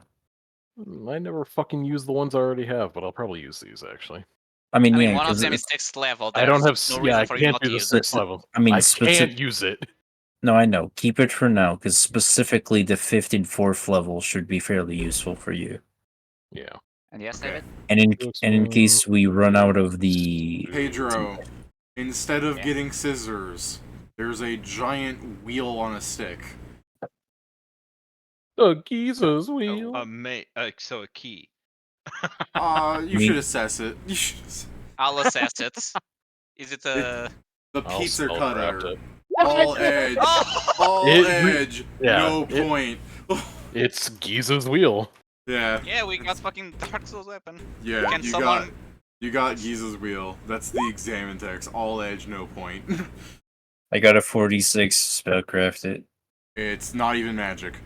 I never fucking use the ones I already have, but I'll probably use these actually. I mean, I mean, yeah, one of 'cause them it- is 6th level. I don't have. There's no Yeah, reason I for you can't not do to the use it. 6th level. I mean, I can't use it. No, I know. Keep it for now, because specifically the 5th and 4th level should be fairly useful for you. Yeah. And yes, Okay. David? And in case we run out of the Pedro, instead of Yeah. getting scissors, there's a giant wheel on a stick. The Giza's wheel. So a key. You should assess it. You should I'll assess it. Is it a... The I'll pizza spell craft cutter. it. All edge. Oh! All edge. yeah, No point. It's Giza's wheel. Yeah. Yeah, we got fucking Dark Souls weapon. Yeah, Can you someone... got Giza's wheel. That's the examine text. All edge, no point. I got a 46 spellcrafted. It's not even magic.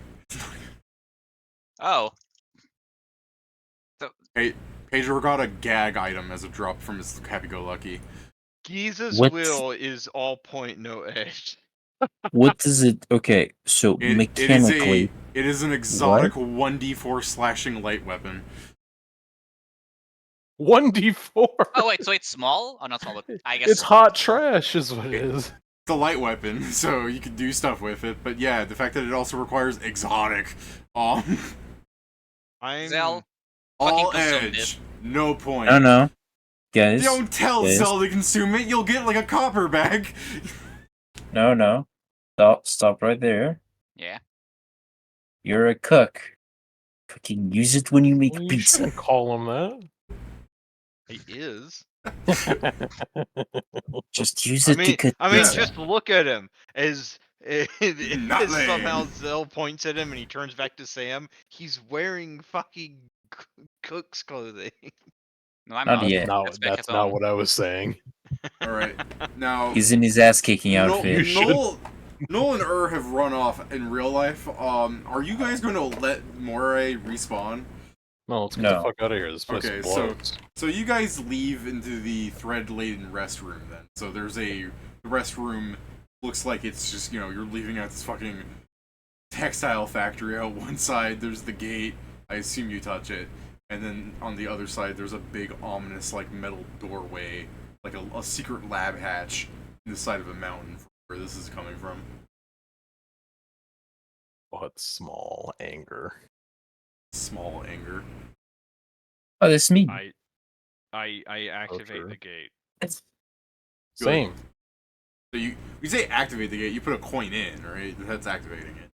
Oh. Hey, Pedro got a gag item as a drop from his happy-go-lucky. Giza's What? will is all point, no edge. What does it? Okay, so mechanically, It is an exotic 1d4 slashing light weapon. 1d4. Oh, wait, so it's small? Oh, not small, but I guess... It's hot trash, is what it is. It's a light weapon, so you can do stuff with it. But yeah, the fact that it also requires exotic. Zell, All consume edge, no point. no, guys. Don't tell guys. Zell to consume it. You'll get like a copper bag. No. Stop right there. Yeah. You're a cook. Fucking use it when you make Well, you pizza. shouldn't call him He is. that. Just use it to cut I mean, pizza. just look at him. As Nothing. Somehow Zell points at him and he turns back to Sam. He's wearing fucking cook's clothing. No, I'm Not not. yet. That's back That's at not home. what I was saying. All right, now He's in his ass kicking No- outfit. You should- Noel and have run off in real life. Are you guys going to let Moirai respawn? No, let's get No. the fuck out of here. This place Okay, blows. so you guys leave into the thread-laden restroom then. So there's the restroom looks like it's just, you're leaving out this fucking textile factory out one side. There's the gate. I assume you touch it. And then on the other side there's a big ominous like metal doorway, like a secret lab hatch in the side of a mountain where this is coming from. What small anger. Small anger. Oh, that's me. I activate true. the gate. Same. So you say activate the gate, you put a coin in, right? That's activating it.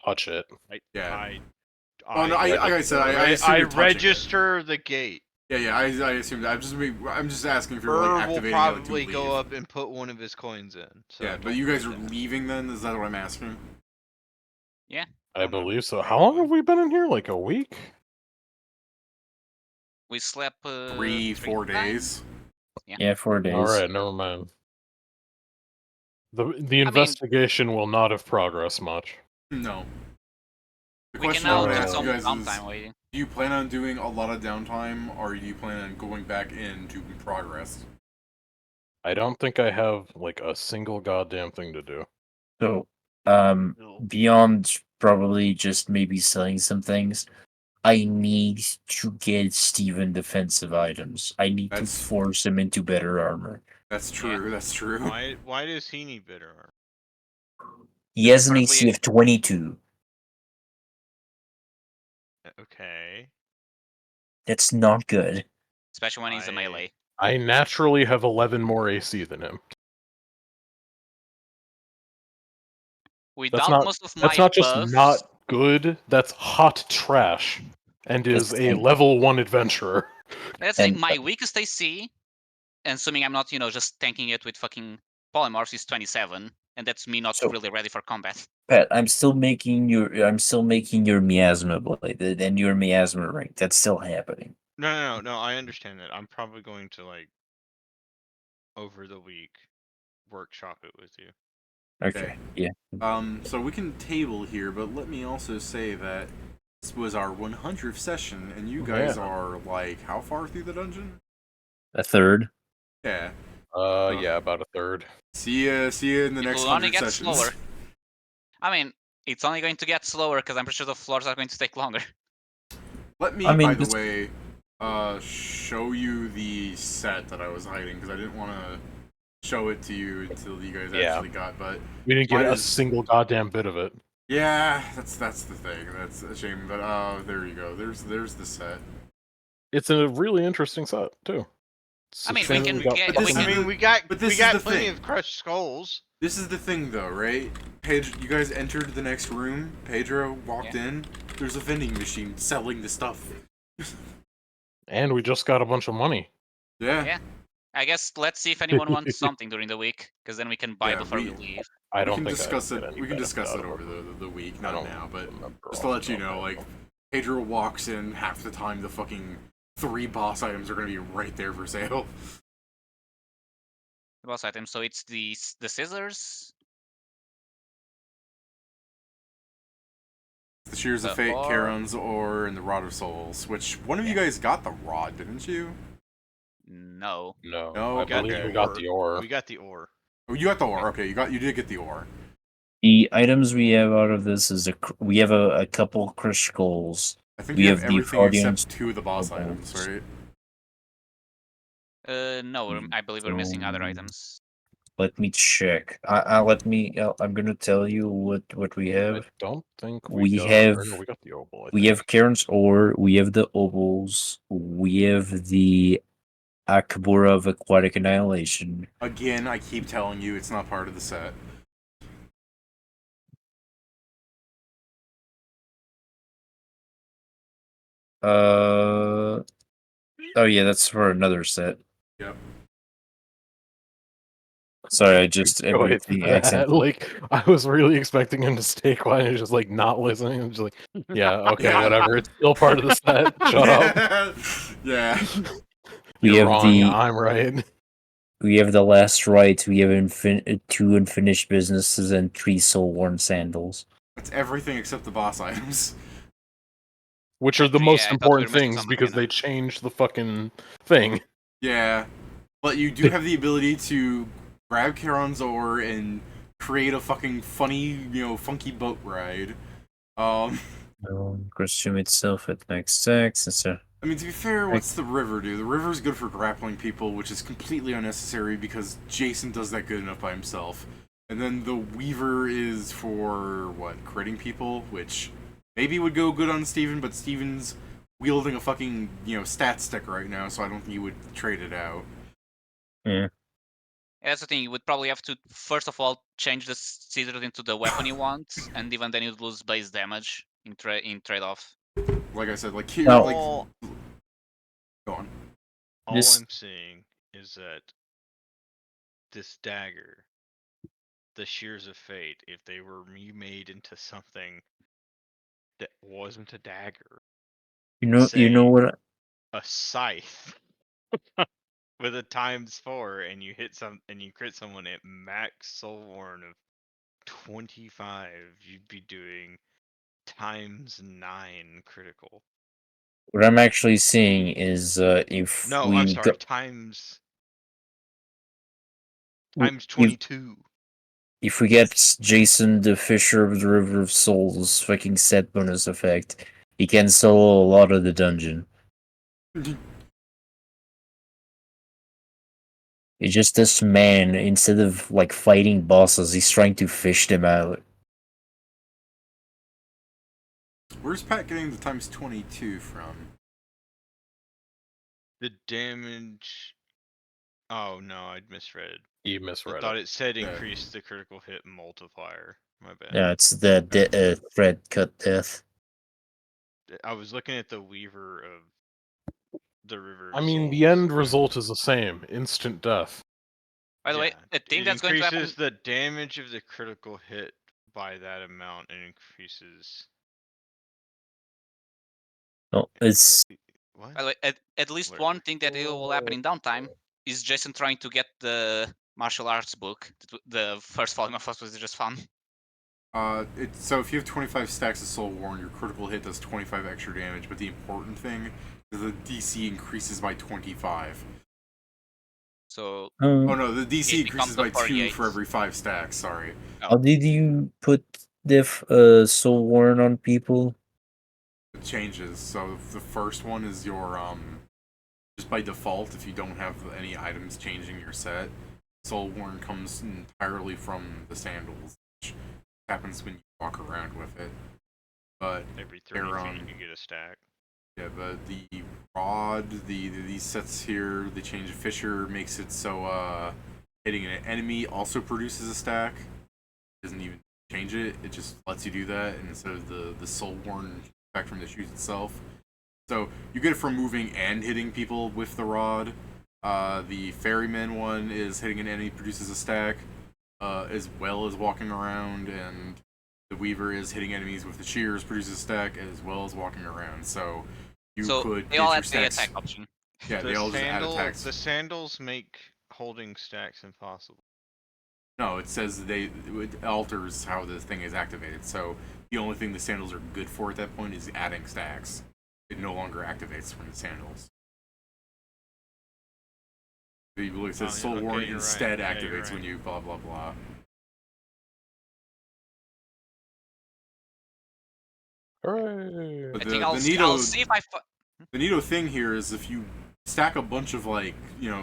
Touch it. Yeah. I, no, like I said, I assume you're touching it. register the gate. Yeah, I assume that. I'm just asking if you're Burr like will activating probably it to go leave. up and put one of his coins in. So Yeah, but don't you guys are do that. leaving then? Is that what I'm asking? I believe so. How long have we been in here? Like a week? We slept 3-4 days. Yeah, 4 days. Alright, never mind. The investigation will not have progressed much. No. The We can question now I would do ask some you guys downtime is, waiting. do you plan on doing a lot of downtime, or do you plan on going back into progress? I don't think I have like a single goddamn thing to do. So, beyond probably just maybe selling some things, I need to get Steven defensive items. I need to force him into better armor. That's true. That's true. Why does he need better armor? He has an Partly- AC of 22. Okay. That's not good. Especially when he's a melee. I naturally have 11 more AC than him. Without That's not, most of my that's not just buffs, not good, that's hot trash. And is That's a like- level 1 adventurer. let's say and- my weakest AC, and assuming I'm not, just tanking it with fucking polymorphs, is 27, and that's me not So- really ready for combat. Pat, I'm still making your miasma blade and your miasma rank. That's still happening. No. I understand that. I'm probably going to over the week workshop it with you. Okay. Yeah. So we can table here, but let me also say that this was our 100th session, and you guys are like how far through the dungeon? A third. Yeah. Yeah, about a third. See ya in the It next will only 100 get sessions. slower. I mean, it's only going to get slower because I'm pretty sure the floors are going to take longer. Let me, I mean, by the this- way, show you the set that I was hiding because I didn't want to show it to you until you guys Yeah. actually got. But We didn't get Mine a is- single goddamn bit of it. yeah, that's the thing. That's a shame. But there you go. There's the set. It's a really interesting set, too. It's I mean, a shame we that can got get- put we some- I can- mean, we got but this we got is the plenty thing. of crushed skulls. This is the thing, though, right? You guys entered the next room. Pedro walked in. There's a vending machine selling the stuff. And we just got a bunch of money. Yeah. I guess let's see if anyone wants something during the week, because then we can buy Yeah, before we we- leave. I We don't can think discuss I it. get any We can benefit discuss out it of over the week, I not don't now. But remember just to off let the you top know, of my like head. Pedro walks in, half the time the fucking 3 boss items are gonna be right there for sale. The boss item. So it's the scissors. The Shears of The Fate, ore. Charon's Ore, and the Rod of Souls. Which one of you guys got the rod? Didn't you? No. No, No, I got believe the we got ore. the ore. We got the ore. Oh, you got the ore. Okay, you did get the ore. The items we have out of this is we have a couple crushed skulls. I think We you have have the everything Guardians except 2 of the boss of items, Wolves. right? No, I believe we're missing other So- items. Let me check. I'm gonna tell you what we I have. don't think We got, have- or no, we got the opal. I We think. have Karen's ore. We have the opals. We have the Akabura of Aquatic Annihilation. Again, I keep telling you it's not part of the set. Oh yeah, that's for another set. Yep. Sorry, I just Go ahead the with that. accent. Like, I was really expecting him to stay quiet and just like not listening. I'm just like, yeah, okay, Yeah. whatever. It's still part of the set. Shut up. Yeah. We You're have wrong. the I'm right. we have the last right. We have 2 unfinished businesses and 3 soul-worn sandals. That's everything except the boss items. Which are the Actually, most yeah, I thought we were important missing things some because again. they changed the fucking thing. Yeah. But you do have the ability to grab Charon's ore and create a fucking funny, funky boat ride. Costume itself at max stacks, etc. I mean, to be fair, what's the river do? The river's good for grappling people, which is completely unnecessary because Jason does that good enough by himself. And then the Weaver is for, critting people, which maybe would go good on Steven, but Steven's wielding a fucking, stat stick right now, so I don't think he would trade it out. Yeah. Yeah, that's the thing. You would probably have to first of all change the scissors into the weapon you want, and even then you'd lose base damage in trade-off. Like I said, here, All, go on. all This- I'm seeing is that this dagger, the Shears of Fate, if they were remade into something that wasn't a dagger, You know say what? a scythe with a ×4, and you crit someone at max soulworn of 25, you'd be doing ×9 critical. What I'm actually seeing is if No, we I'm sorry, go, ×22. if we get Jason the Fisher of the River of Souls fucking set bonus effect, he can solo a lot of the dungeon. It's just this man, instead of fighting bosses, he's trying to fish them out. Where's Pat getting the ×22 from? The damage. Oh no, I'd misread. You I misread thought it. it said Yeah. increase the critical hit multiplier. My bad. Yeah, it's the thread cut death. I was looking at the Weaver of the River. I mean, the end result is the same: instant death. By the way, a thing it that's going to happen. increases the damage of the critical hit by that amount, and increases. No, it's What? By the way, at least Whatever. one thing that will happen in downtime is Jason trying to get the martial arts book. The first volume of us was just fun. So if you have 25 stacks of Soul Worn, your critical hit does 25 extra damage, but the important thing is the DC increases by 25. So Oh no, the DC it becomes increases by 2 48. for every 5 stacks, sorry. how did you put the soul worn on people? It changes. So the first one is your, just by default, if you don't have any items changing your set, Soul Worn comes entirely from the sandals, which happens when you walk around with it. But Every 30 feet you get a stack. yeah, the rod, these sets here, they change. Fisher makes it so hitting an enemy also produces a stack. Doesn't even change it; it just lets you do that, and instead of the soul worn effect from the shoes itself. So you get it from moving and hitting people with the rod. The ferryman one is hitting an enemy produces a stack, as well as walking around, and the weaver is hitting enemies with the shears produces a stack as well as walking around. So you could they get all your have the stacks. attack option. Yeah, they all just add attacks. The sandals make holding stacks impossible. No, it says it alters how the thing is activated. So the only thing the sandals are good for at that point is adding stacks. It no longer activates from the sandals. It says Soul Warrant instead activates when you blah blah blah. Hooray! But I think I'll see if I. The neato thing here is if you stack a bunch of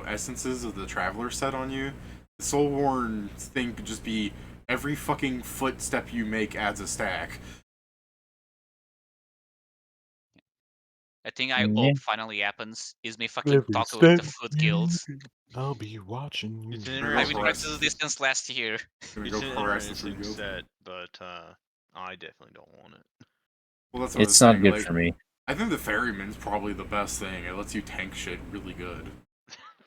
essences of the Traveler set on you, the Soul Worn thing could just be every fucking footstep you make adds a stack. I think I Yeah. hope finally happens is me fucking talking with the foot guilds. I'll be watching you. It's an I've been trying harass- to do this since last year. Gonna It's go an harass the food interesting guild. set, but I definitely don't want it. Well, that's what I was It's not saying, good for me. I think the Ferryman's probably the best thing. It lets you tank shit really good.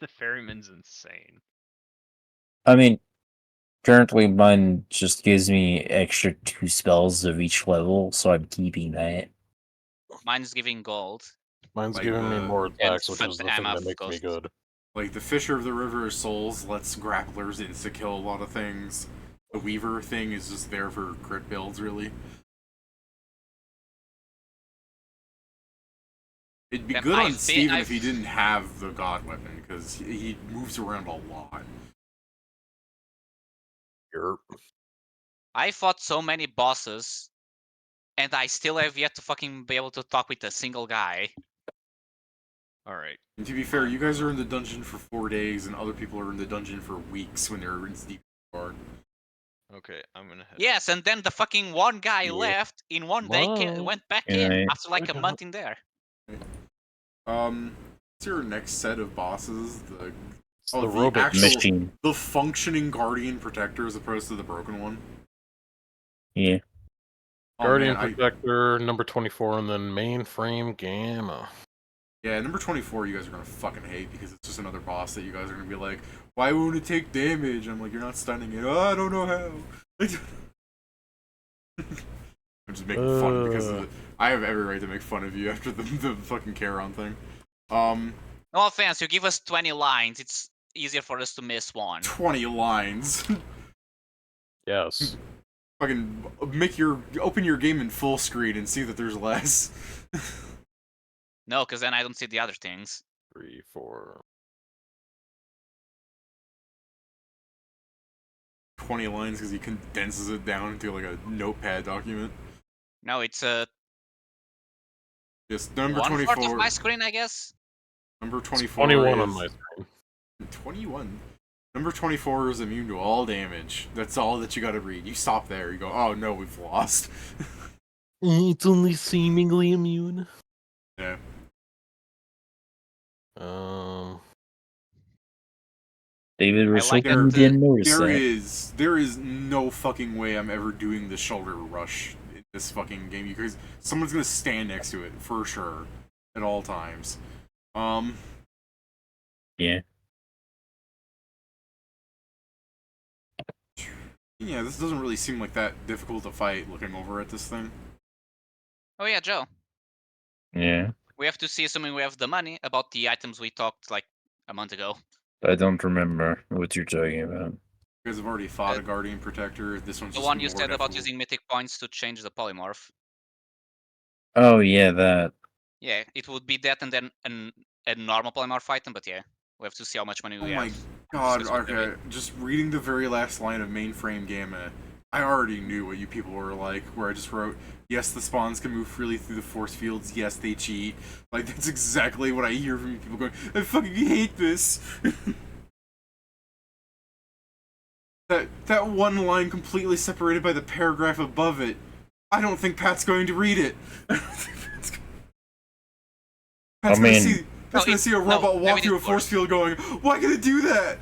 The ferryman's insane. I mean, currently mine just gives me extra 2 spells of each level, so I'm keeping that. Mine is giving gold. Mine's Like giving me the- more And attacks, which but is the I'm thing a that makes me ghost. good. Like the Fisher of the River of Souls lets grapplers insta kill a lot of things. The Weaver thing is just there for crit builds, really. It'd be Then good on I've been- Steven if he I've- didn't have the God Weapon, because he moves around a lot. Yerp. I fought so many bosses, and I still have yet to fucking be able to talk with a single guy. All right. And to be fair, you guys are in the dungeon for 4 days, and other people are in the dungeon for weeks when they're in deep part. Okay, I'm gonna head. Yes, and then the fucking one guy Yeah. left in one day, Bye. went back Yeah, in yeah. after like a month in there. What's your next set of bosses? It's the robot Machine. the functioning Guardian Protector as opposed to the broken one. Yeah. Oh, Guardian man, Protector, number 24, and then Mainframe Gamma. Yeah, number 24 you guys are gonna fucking hate because it's just another boss that you guys are gonna be like, why won't it take damage? I'm like, you're not stunning it. Oh, I don't know how. I'm just making fun because I have every right to make fun of you after the fucking Charon thing. No offense, you give us 20 lines, it's easier for us to miss one. 20 lines. Yes. Fucking open your game in full screen and see that there's less. No, because then I don't see the other things. 3, 4. 20 lines because he condenses it down into like a notepad document. No, it's Just number 1/4 24. of my screen, I guess. Number 24 21 is on my screen. 21. Number 24 is immune to all damage. That's all that you gotta read. You stop there. You go, oh no, we've lost. It's only seemingly immune. Yeah. David was like hoping you that, didn't notice that. There is no fucking way I'm ever doing the shoulder rush in this fucking game because someone's gonna stand next to it for sure at all times. Yeah. Yeah, this doesn't really seem like that difficult to fight looking over at this thing. Oh yeah, Joe. Yeah. We have to see, assuming we have the money, about the items we talked like a month ago. I don't remember what you're talking about. You guys have already fought a Guardian Protector. This one's The just one you more said about difficult. using mythic points to change the polymorph. Oh, yeah, that. Yeah, it would be that and then a normal polymorph item, but yeah. We have to see how much money Oh we my have. god, Since we're gonna okay. Just reading the very last line of Mainframe Gamma, I already knew what you people were like, where I just wrote, yes, the spawns can move freely through the force fields, yes, they cheat. Like, that's exactly what I hear from you people going, I fucking hate this! That one line completely separated by the paragraph above it, I don't think Pat's going to read it. Pat's gonna see a robot walk through a force field going, why can it do that?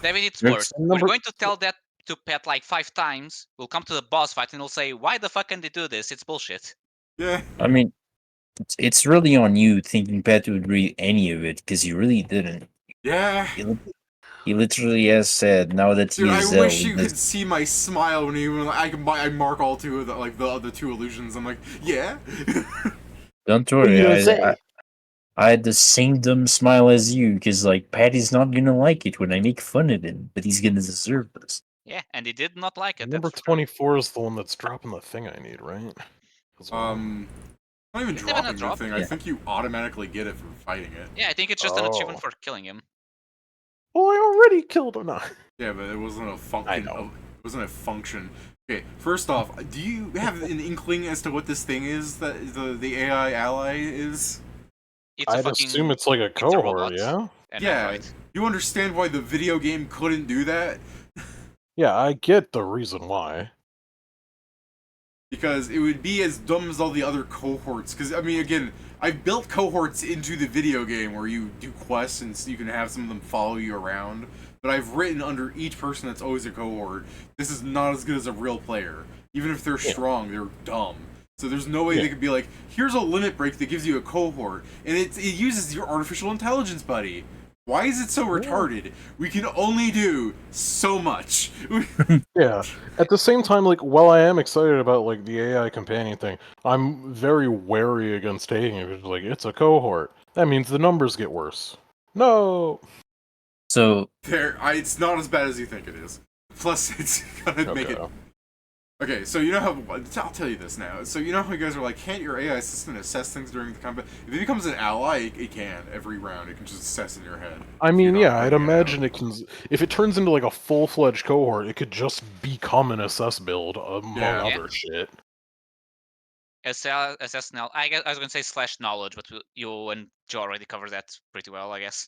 David, it's Next worse. number- We're going to tell that to Pat like 5 times. We'll come to the boss fight and he'll say, why the fuck can they do this? It's bullshit. Yeah. I mean, it's really on you thinking Pat would read any of it, because he really didn't. Yeah. He literally has said, now that he Dude, is I wish Zell, you could see my smile when I mark all two of the the other two illusions. I'm like, yeah. Don't What are you worry, gonna say? I had the same dumb smile as you, because, like, Patty's not gonna like it when I make fun of him, but he's gonna deserve this. Yeah, and he did not like it. Number That's 24 is the one that's dropping the thing I need, right? As well. Not even It's even a dropping the drop. thing. I think you automatically get it for fighting it. Yeah, I think it's just an achievement for killing him. Well, I already killed him. No. Yeah, but it wasn't a function. I know. It wasn't a function. Okay, first off, do you have an inkling as to what this thing is that the AI ally is? It's a I'd fucking assume it's like a it's a cohort, robot. yeah? And Yeah. android. You understand why the video game couldn't do that? Yeah, I get the reason why. Because it would be as dumb as all the other cohorts. Because, I mean, again, I've built cohorts into the video game where you do quests and you can have some of them follow you around. But I've written under each person that's always a cohort, this is not as good as a real player. Even if they're strong, they're dumb. So there's no way they could be like, here's a limit break that gives you a cohort. And it uses your artificial intelligence, buddy. Why is it so retarded? We can only do so much. Yeah. At the same time, like, while I am excited about like the AI companion thing, I'm very wary against taking it. It's like it's a cohort. That means the numbers get worse. No. So It's not as bad as you think it is. Plus, it's gonna make it. Okay, so you know how I'll tell you this now. So you know how you guys are like, can't your AI assistant assess things during the combat? If it becomes an ally, it can every round. It can just assess in your head. I mean, yeah, I'd imagine it can. If it turns into like a full-fledged cohort, it could just become an SS build among Yeah. other shit. SSNL. I guess I was gonna say /knowledge, but you and Joe already covered that pretty well, I guess.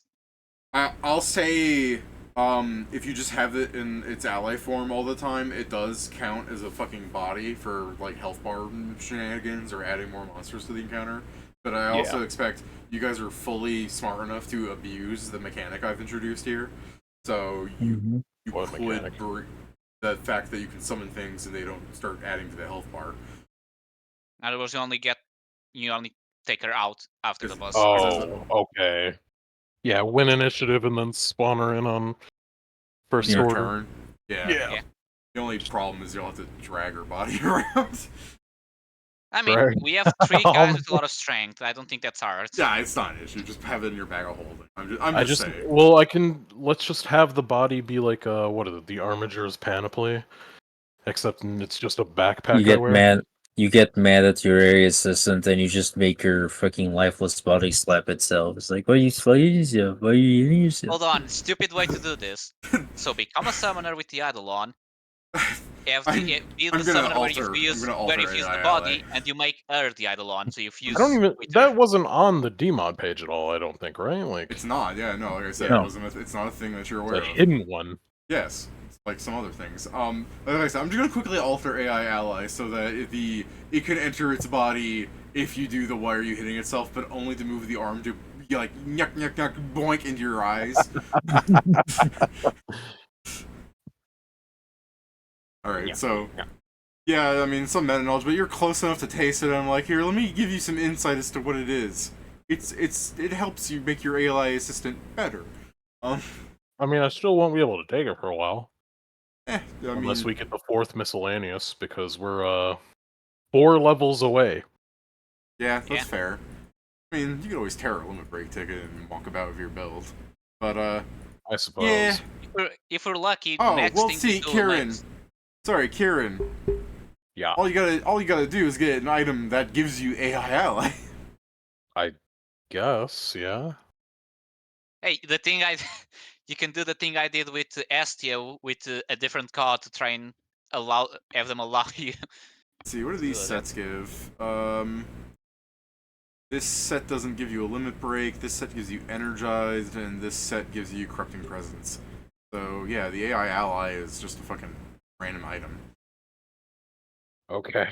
I'll say, if you just have it in its ally form all the time, it does count as a fucking body for like health bar shenanigans or adding more monsters to the encounter. But I also expect you guys are fully smart enough to abuse the mechanic I've introduced here. So you could bring the fact that you can summon things and they don't start adding to the health bar. In other words, you only take her out after the boss. Oh, okay. Yeah, win initiative and then spawn her in on first Your order. turn. Yeah. The only problem is you'll have to drag her body around. I mean, Right. we have 3 guys with a lot of strength. I don't think that's hard. Yeah, it's not an issue. Just have it in your bag of holding. I'm just saying. Well, let's just have the body be like what is it? The Armiger's panoply, except it's just a backpack. You get mad at your area assistant, and you just make your fucking lifeless body slap itself. It's like, why are you hitting yourself? Why are you hitting yourself? Hold on, stupid way to do this. So become a summoner with the Eidolon. Build the summoner where you fuse the body, and you make her the Eidolon. So you fuse. I don't even. That wasn't on the Dmod page at all. I don't think. Right? Like it's not. Yeah, no. Like I said, it's not a thing that you're aware of. A hidden one. Yes, like some other things. Like I said, I'm just gonna quickly alter AI ally so that it can enter its body if you do the why are you hitting itself, but only to move the arm to be like nyuk nyuk nyuk boink into your eyes. All right, so yeah, I mean some meta knowledge, but you're close enough to taste it. I'm like, here, let me give you some insight as to what it is. It helps you make your AI assistant better. I mean, I still won't be able to take it for a while. Unless mean, we get the 4th miscellaneous, because we're 4 levels away. Yeah, that's fair. I mean, you can always tear a limit break ticket and walk about with your build. But I suppose. Yeah. If we're lucky, next thing see, Kieran. Sorry, Kieran. Yeah. All you gotta do is get an item that gives you AI ally. I guess, yeah. Hey, you can do the thing I did with Estia with a different card to try and have them allow you. Let's see, what do these sets give? This set doesn't give you a limit break, this set gives you energized, and this set gives you corrupting presence. So yeah, the AI ally is just a fucking random item. Okay.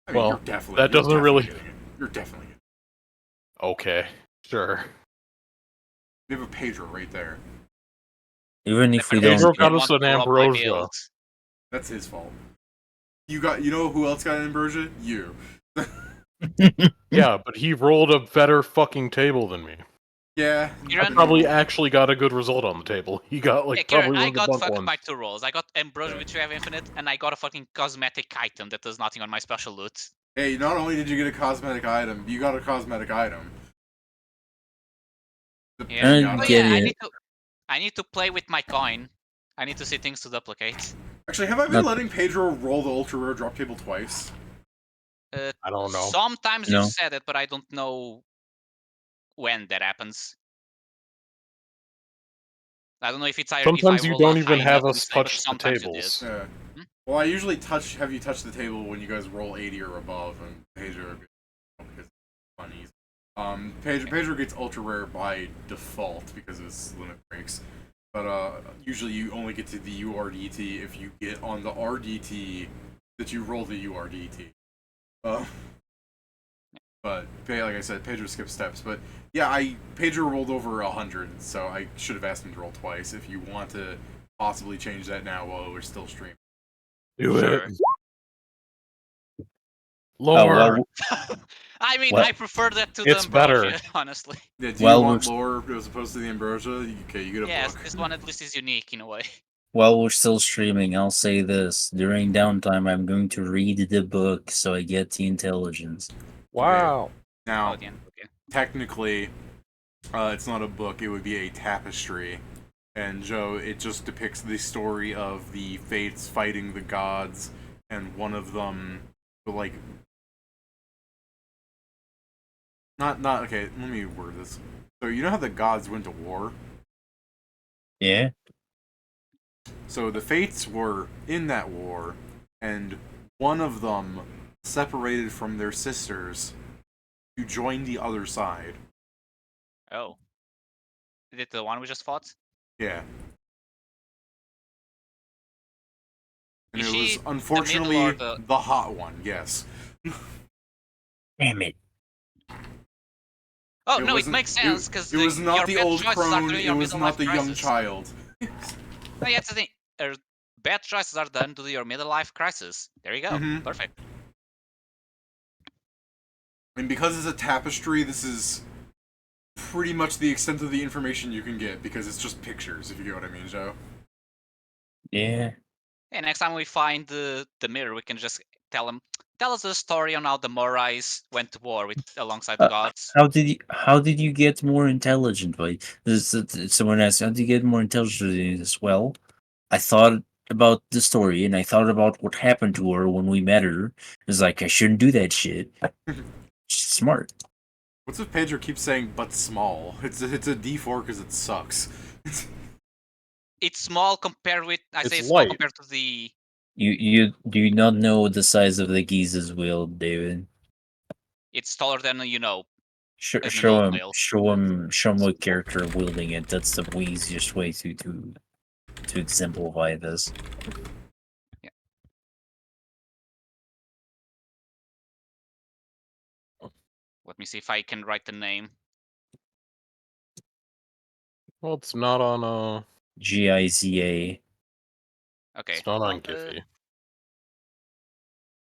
I mean, well, that doesn't really. You're definitely getting it. Okay, sure. We have a Pedro right there. Even if we Pedro don't. got us an ambrosia. That's his fault. You know who else got an ambrosia? You. Yeah, but he rolled a better fucking table than me. Yeah. I probably actually got a good result on the table. He got like probably I one got of the fucked ones. by 2 rolls. I got Ambrosia with Rev Infinite, and I got a fucking cosmetic item that does nothing on my special loot. Hey, not only did you get a cosmetic item, you got a cosmetic item. I need to play with my coin. I need to see things to duplicate. Actually, have I been letting Pedro roll the ultra rare drop table twice? I don't know. Sometimes you said it, but I don't know when that happens. I don't know if it's sometimes you don't even have us touch the tables. Yeah. Well, I usually have you touch the table when you guys roll 80 or above, and Pedro gets funnies. Pedro gets ultra rare by default because of his limit breaks. But usually you only get to the URDT if you get on the RDT that you roll the URDT. But like I said, Pedro skipped steps. But yeah, Pedro rolled over 100, so I should have asked him to roll twice. If you want to possibly change that now while we're still streaming, do it. Lower. I mean, What? I prefer that to It's the ambrosia, better. honestly. Yeah, do Well, you want we're- lore as opposed to the ambrosia? Okay, you get a Yes, book. this one at least is unique in a way. While we're still streaming, I'll say this. During downtime, I'm going to read the book so I get the intelligence. Wow. Now, Oh, the end. Okay. technically, it's not a book, it would be a tapestry. And Joe, it just depicts the story of the fates fighting the gods, and one of them, like, not okay. Let me word this. So you know how the gods went to war? Yeah? So the fates were in that war, and one of them separated from their sisters to join the other side. Oh. Is it the one we just fought? Yeah. And Is it she was the middle unfortunately or the... the hot one, yes. Damn it. Oh, It no, it wasn't- makes sense, because it was not your the bad old choices are crone, doing it your was middle not life the young crisis. child. No, yeah, that's the thing. Bad choices are done to do your middle life crisis. There you go. Mhm. Perfect. And because it's a tapestry, this is pretty much the extent of the information you can get, because it's just pictures, if you get what I mean, Joe. Yeah. Hey, next time we find the mirror, we can just tell us a story on how the Moirais went to war with alongside the gods. How did you get more intelligent? Someone asked, how did you get more intelligent? As well, I thought about the story and I thought about what happened to her when we met her. It's like I shouldn't do that shit. She's smart. What's if Pedro keeps saying "but small"? It's a D4 because it sucks. It's small compared with I say It's small light. compared to the You do not know the size of the Giza's wheel, David. it's taller than Show, an show old him, whale. show him what character wielding it. That's the easiest way to exemplify this. Yeah. Let me see if I can write the name. Well, it's not on Giza. Okay. it's not on well, Giphy.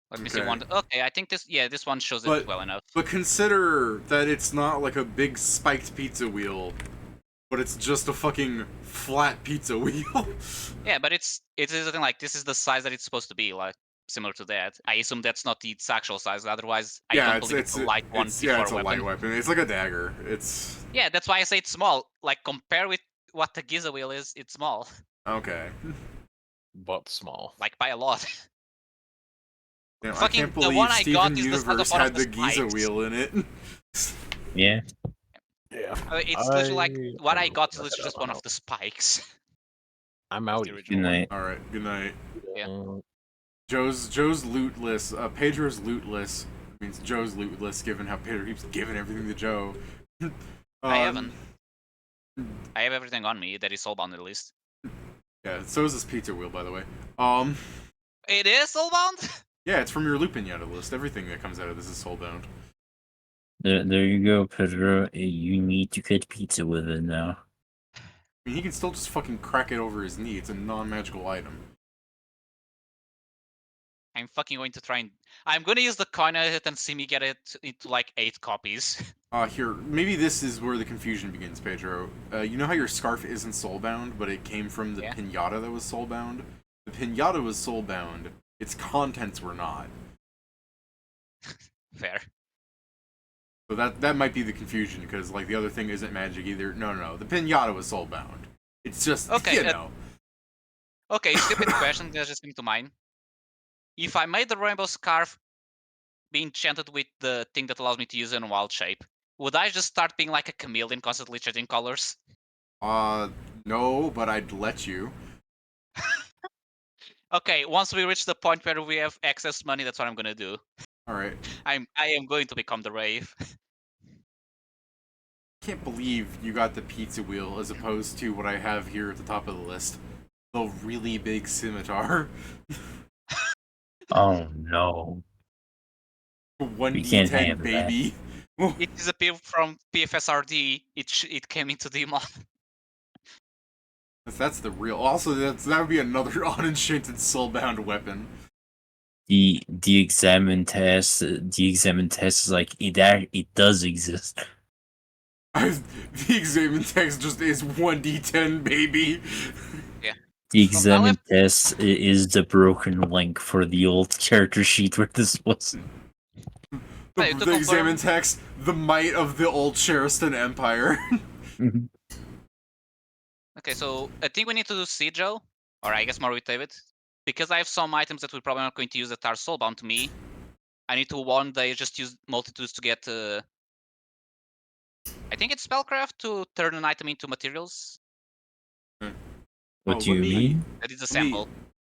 let me see Okay. one. Okay, I think this one shows it But well enough. but consider that it's not like a big spiked pizza wheel, but it's just a fucking flat pizza wheel. Yeah, but it is the thing, like this is the size that it's supposed to be, like similar to that. I assume that's not its actual size. Otherwise, I Yeah, don't it's believe it's a light one it's before it's a weapon. light weapon. It's like a dagger. It's Yeah, that's why I say it's small. Like compare with what the Giza wheel is, it's small, okay. But small. like by a lot. Damn, I Fucking can't the believe one I got Steven is the size of Universe one of had the the Giza spikes. wheel in it. Yeah. Yeah. It's literally like what I got is I literally just don't one of know. the spikes. I'm It's out. the Good original one. night. All right. Good night. Yeah. Joe's loot list. Pedro's loot list means Joe's loot list. Given how Pedro keeps giving everything to Joe. I haven't. I have everything on me that is soulbound at least. Yeah. So is this pizza wheel, by the way. It is soulbound. Yeah, it's from your loot pinata list. Everything that comes out of this is soulbound. There you go, Pedro. You need to get pizza with it now. I mean, he can still just fucking crack it over his knee. It's a non-magical item. I'm fucking going to try and. I'm gonna use the coin at it and see me get it into like 8 copies. Here, maybe this is where the confusion begins, Pedro. You know how your scarf isn't soulbound, but it came from the Yeah. pinata that was soulbound? The pinata was soulbound. Its contents were not. Fair. So that might be the confusion, because like the other thing isn't magic either. No. The pinata was soulbound. It's just Okay, you know. Okay, stupid question that just came to mind. If I made the rainbow scarf be enchanted with the thing that allows me to use it in wild shape, would I just start being like a chameleon, constantly changing colors? No, but I'd let you. Okay, once we reach the point where we have excess money, that's what I'm gonna do. All right. I am going to become the Wraith. Can't believe you got the pizza wheel as opposed to what I have here at the top of the list. The really big scimitar. Oh no. 1d10 have that. baby. It disappeared from PFSRD. It came into Demon. That's the real. Also, that would be another unenchanted soulbound weapon. the examine test. The examine test is like it does exist. The examine text just is 1d10, baby. The Well, I'll examine test is the broken link for the old character sheet where this was. Hey, to The examine confirm- text, the might of the old Sheristan Empire. Okay, so I think we need to do Sigil, or I guess more with David. Because I have some items that we're probably not going to use that are soulbound to me. I need to one day just use multitudes to get I think it's spellcraft to turn an item into materials. What do you mean? That is a sample.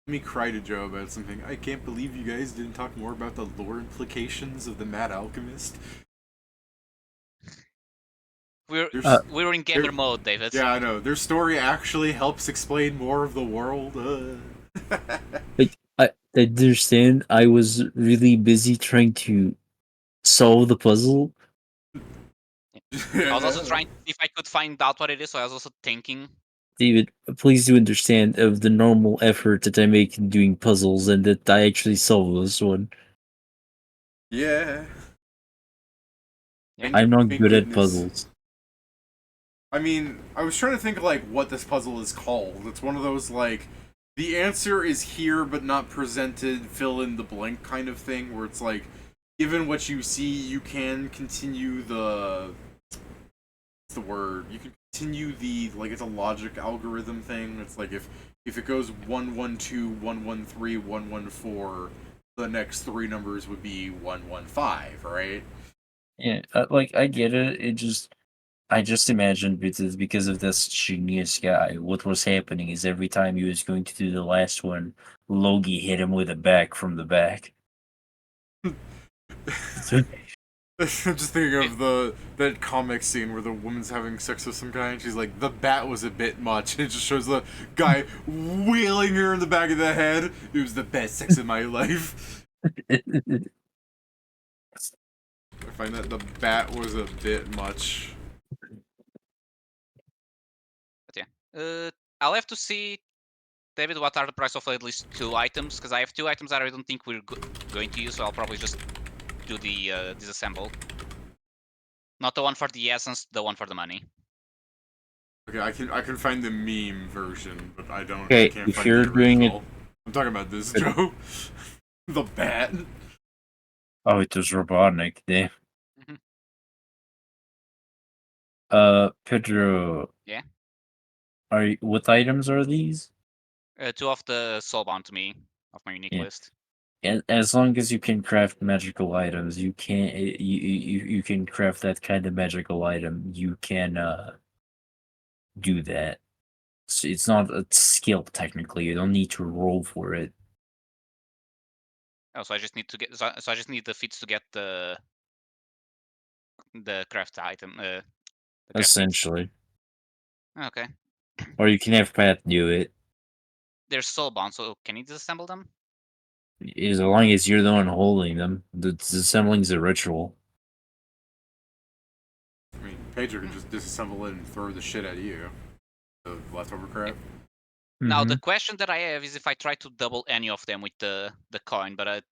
Let me cry to Joe about something. I can't believe you guys didn't talk more about the lore implications of the Mad Alchemist. We were in gamer mode, David. Yeah, I know. Their story actually helps explain more of the world. Like, I understand. I was really busy trying to solve the puzzle. I was also trying to see if I could find out what it is, so I was also thinking. David, please do understand of the normal effort that I make in doing puzzles and that I actually solve this one. Yeah. I'm not Thank good at goodness. puzzles. I mean, I was trying to think like what this puzzle is called. It's one of those like the answer is here but not presented, fill in the blank kind of thing where it's like given what you see, you can continue the what's the word? You can continue the like it's a logic algorithm thing. It's like if it goes 112, 113, 114, the next three numbers would be 115, right? Yeah, like I get it. I just imagined because of this genius guy, what was happening is every time he was going to do the last one, Logi hit him with a back from the back. I'm just thinking of that comic scene where the woman's having sex with some guy and she's like, the bat was a bit much, and it just shows the guy wheeling her in the back of the head. It was the best sex of my life. I find that the bat was a bit much. But yeah. I'll have to see, David, what are the price of at least 2 items, because I have 2 items that I don't think we're going to use, so I'll probably just do the disassemble. Not the one for the essence, the one for the money. Okay, I can find the meme version, but I don't. Okay, I can't if find you're the doing original. I'm talking about this, Joe. The bat. Oh, it was Robotnik there. Mhm. Pedro. Yeah? What items are these? 2 of the soulbound to me, of my unique Yeah. list. As long as you can craft magical items, you can you can craft that kind of magical item. You can do that. So it's not a skill technically. You don't need to roll for it. Oh, so I just need to get. So I just need the feats to get the craft item. The craft feats. Essentially. Okay. Or you can have Pat do it. They're soulbound, so can you disassemble them? As long as you're the one holding them. The disassembling is a ritual. I mean, Pedro can just disassemble it and throw the shit at you. The leftover crap. Now the Mhm. question that I have is if I try to double any of them with the coin, but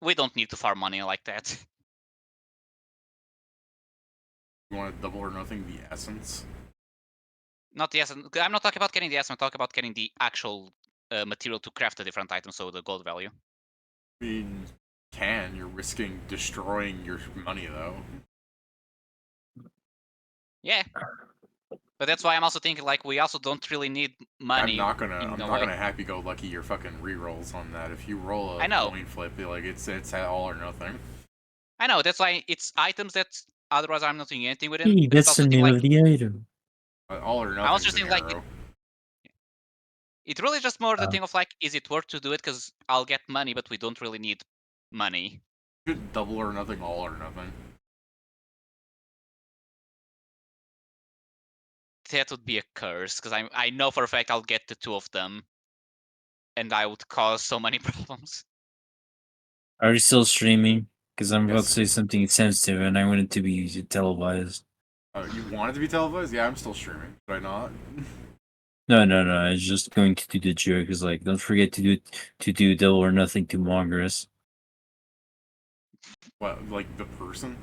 we don't need to farm money like that. You want to double or nothing the essence? Not the essence. I'm not talking about getting the essence. I'm talking about getting the actual material to craft a different item, so the gold value. I mean, you're risking destroying your money though. Yeah. But that's why I'm also thinking like we also don't really need money. I'm not gonna happy-go-lucky your fucking rerolls on that. If you roll a I know. coin flip, like it's all or nothing. I know, that's why it's items that otherwise I'm not doing anything with them. Hey, But it's that's also the thinking name like of the item. All or I was nothing just is an thinking like arrow. it's really just more the thing of like, is it worth to do it? Because I'll get money, but we don't really need money. Double or nothing, all or nothing. That would be a curse, because I know for a fact I'll get the 2 of them, and I would cause so many problems. Are you still streaming? Because I'm about Yes. to say something sensitive and I want it to be televised. You want it to be televised? Yeah, I'm still streaming. Should I not? No, no, no. I was just going to do the joke. It's like, don't forget to do Double or Nothing to Mongress. What, like the person?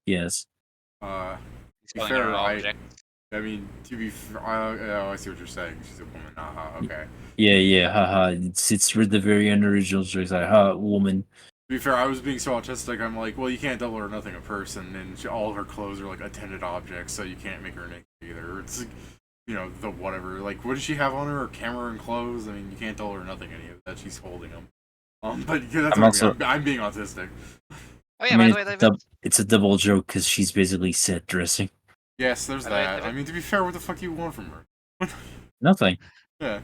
Yes. To be Spelling her fair, object. I mean, to be fair, oh, I see what you're saying. She's a woman. Okay. Yeah, yeah. Haha. It's for the very unoriginal joke. It's like, ha, woman. To be fair, I was being so autistic. I'm like, well, you can't Double or Nothing a person, and all of her clothes are like attended objects, so you can't make her naked either. It's like, the whatever. Like, what does she have on her? A camera and clothes? I mean, you can't Double or Nothing any of that. She's holding them. But yeah, that's I'm what also. I mean. I'm being autistic. Oh yeah, I by mean, the way, David. it's a double joke because she's basically set dressing. Yes, there's By the way, that. I David. mean, to be fair, what the fuck do you want from her? Nothing. Yeah.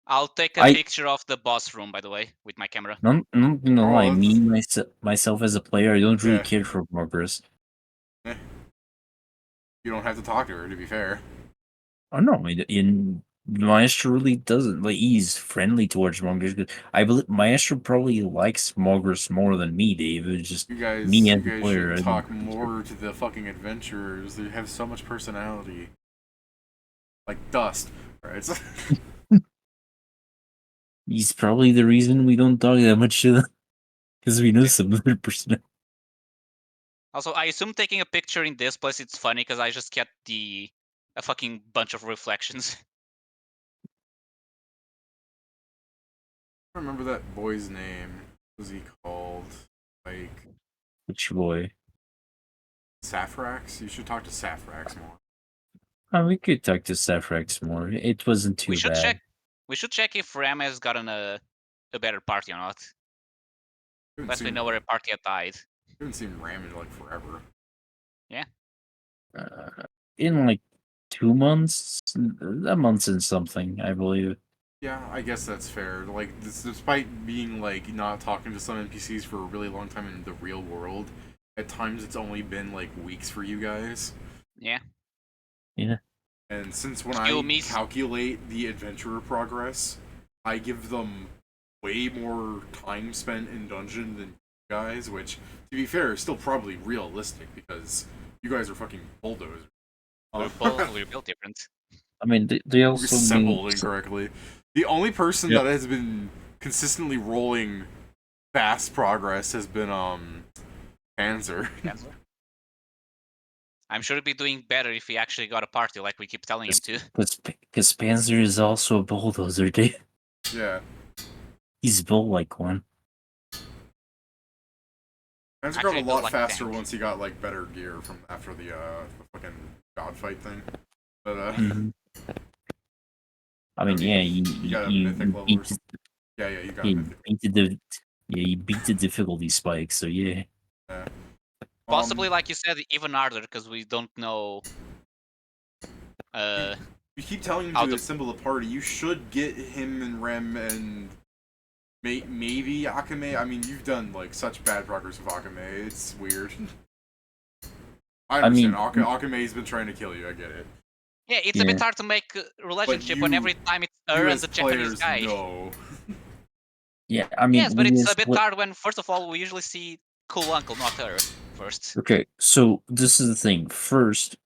I'll take a I- picture of the boss room, by the way, with my camera. No, no, no. Oh, I that's- mean, myself as a player, I don't really Yeah. care for Mongress. You don't have to talk to her, to be fair. Oh no, in Maestro really doesn't. Like, he's friendly towards Mongress. I believe Maestro probably likes Mongress more than me, Dave. It's just You guys, me you as a guys player. should I don't talk more to the fucking adventurers. They have so much personality. Like dust. Right? It's He's probably the reason we don't talk that much to them because we know some of their personality. Also, I assume taking a picture in this place it's funny because I just get a fucking bunch of reflections. I don't remember that boy's name. What was he called? Like Which boy? Saphrax? You should talk to Saphrax more. Oh, we could talk to Saphrax more. It wasn't too We should bad. check. We should check if Ram has gotten a better party or not. Unless we know where a party had died. I haven't seen Ram in like forever. In like 2 months, a month and something, I believe. Yeah, I guess that's fair. Like, despite being like not talking to some NPCs for a really long time in the real world, at times it's only been like weeks for you guys. Yeah. Yeah. And since when Skill I meets- calculate the adventurer progress, I give them way more time spent in dungeon than you guys, which, to be fair, is still probably realistic because you guys are fucking bulldozers. We're built different. I mean, they also Assembled need- incorrectly. The only person Yep. that has been consistently rolling fast progress has been Panzer. I'm sure he'd be doing better if he actually got a party like we keep telling him to. Because Panzer is also a bulldozer, dude. Yeah. He's built like one. Panzer Actually, got a it lot feels like a faster tank. once he got like better gear from after the fucking god fight thing. But Mhm. I mean, yeah, you got a mythic level or beat, something. Yeah, you got a you mythic. beat the difficulty spike. So yeah. Yeah. Possibly, like you said, even harder because we don't know. You keep telling him how to the- assemble a party. You should get him and Rem and maybe Akame. I mean, you've done like such bad progress with Akame. It's weird. I mean- understand. Akame's been trying to kill you. I get it. Yeah, it's a bit hard to make a relationship when you- every time it's You her and as the Japanese players guy. know. Yeah, I mean, Yes, but we it's as a bit pla- hard when, first of all, we usually see cool uncle, not her, first. Okay, so this is the thing. First,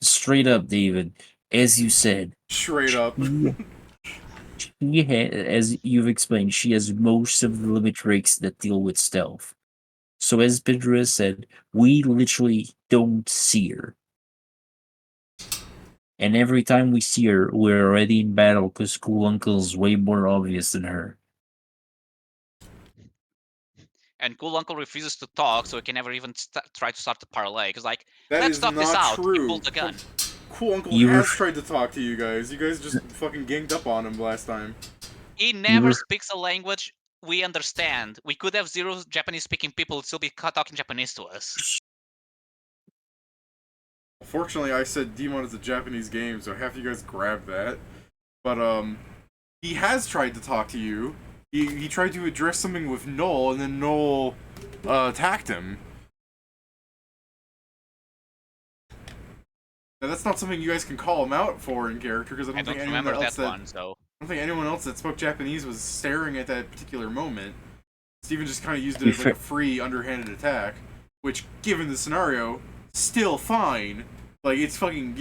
straight up, David, as you said, Straight up. as you've explained, she has most of the limit breaks that deal with stealth. So as Bidra has said, we literally don't see her. And every time we see her, we're already in battle because Cool Uncle's way more obvious than her. And cool uncle refuses to talk, so he can never even try to start the parlay. Because, like, That let's is talk this not out. He true. pulled the gun. Cool Uncle You has ref- tried to talk to you guys. You guys just fucking ganged up on him last time. He never were- speaks a language we understand. We could have 0 Japanese-speaking people still be talking Japanese to us. Fortunately, I said Demon is a Japanese game, so half you guys grabbed that. But he has tried to talk to you. He tried to address something with Noel, and then Noel attacked him. Now that's not something you guys can call him out for in character, because I I don't don't think anyone remember else that one, so... I don't think anyone else that spoke Japanese was staring at that particular moment. Steven just kind of used it Be as like a free, underhanded attack, which, given the scenario, still fine. Like, it's fucking,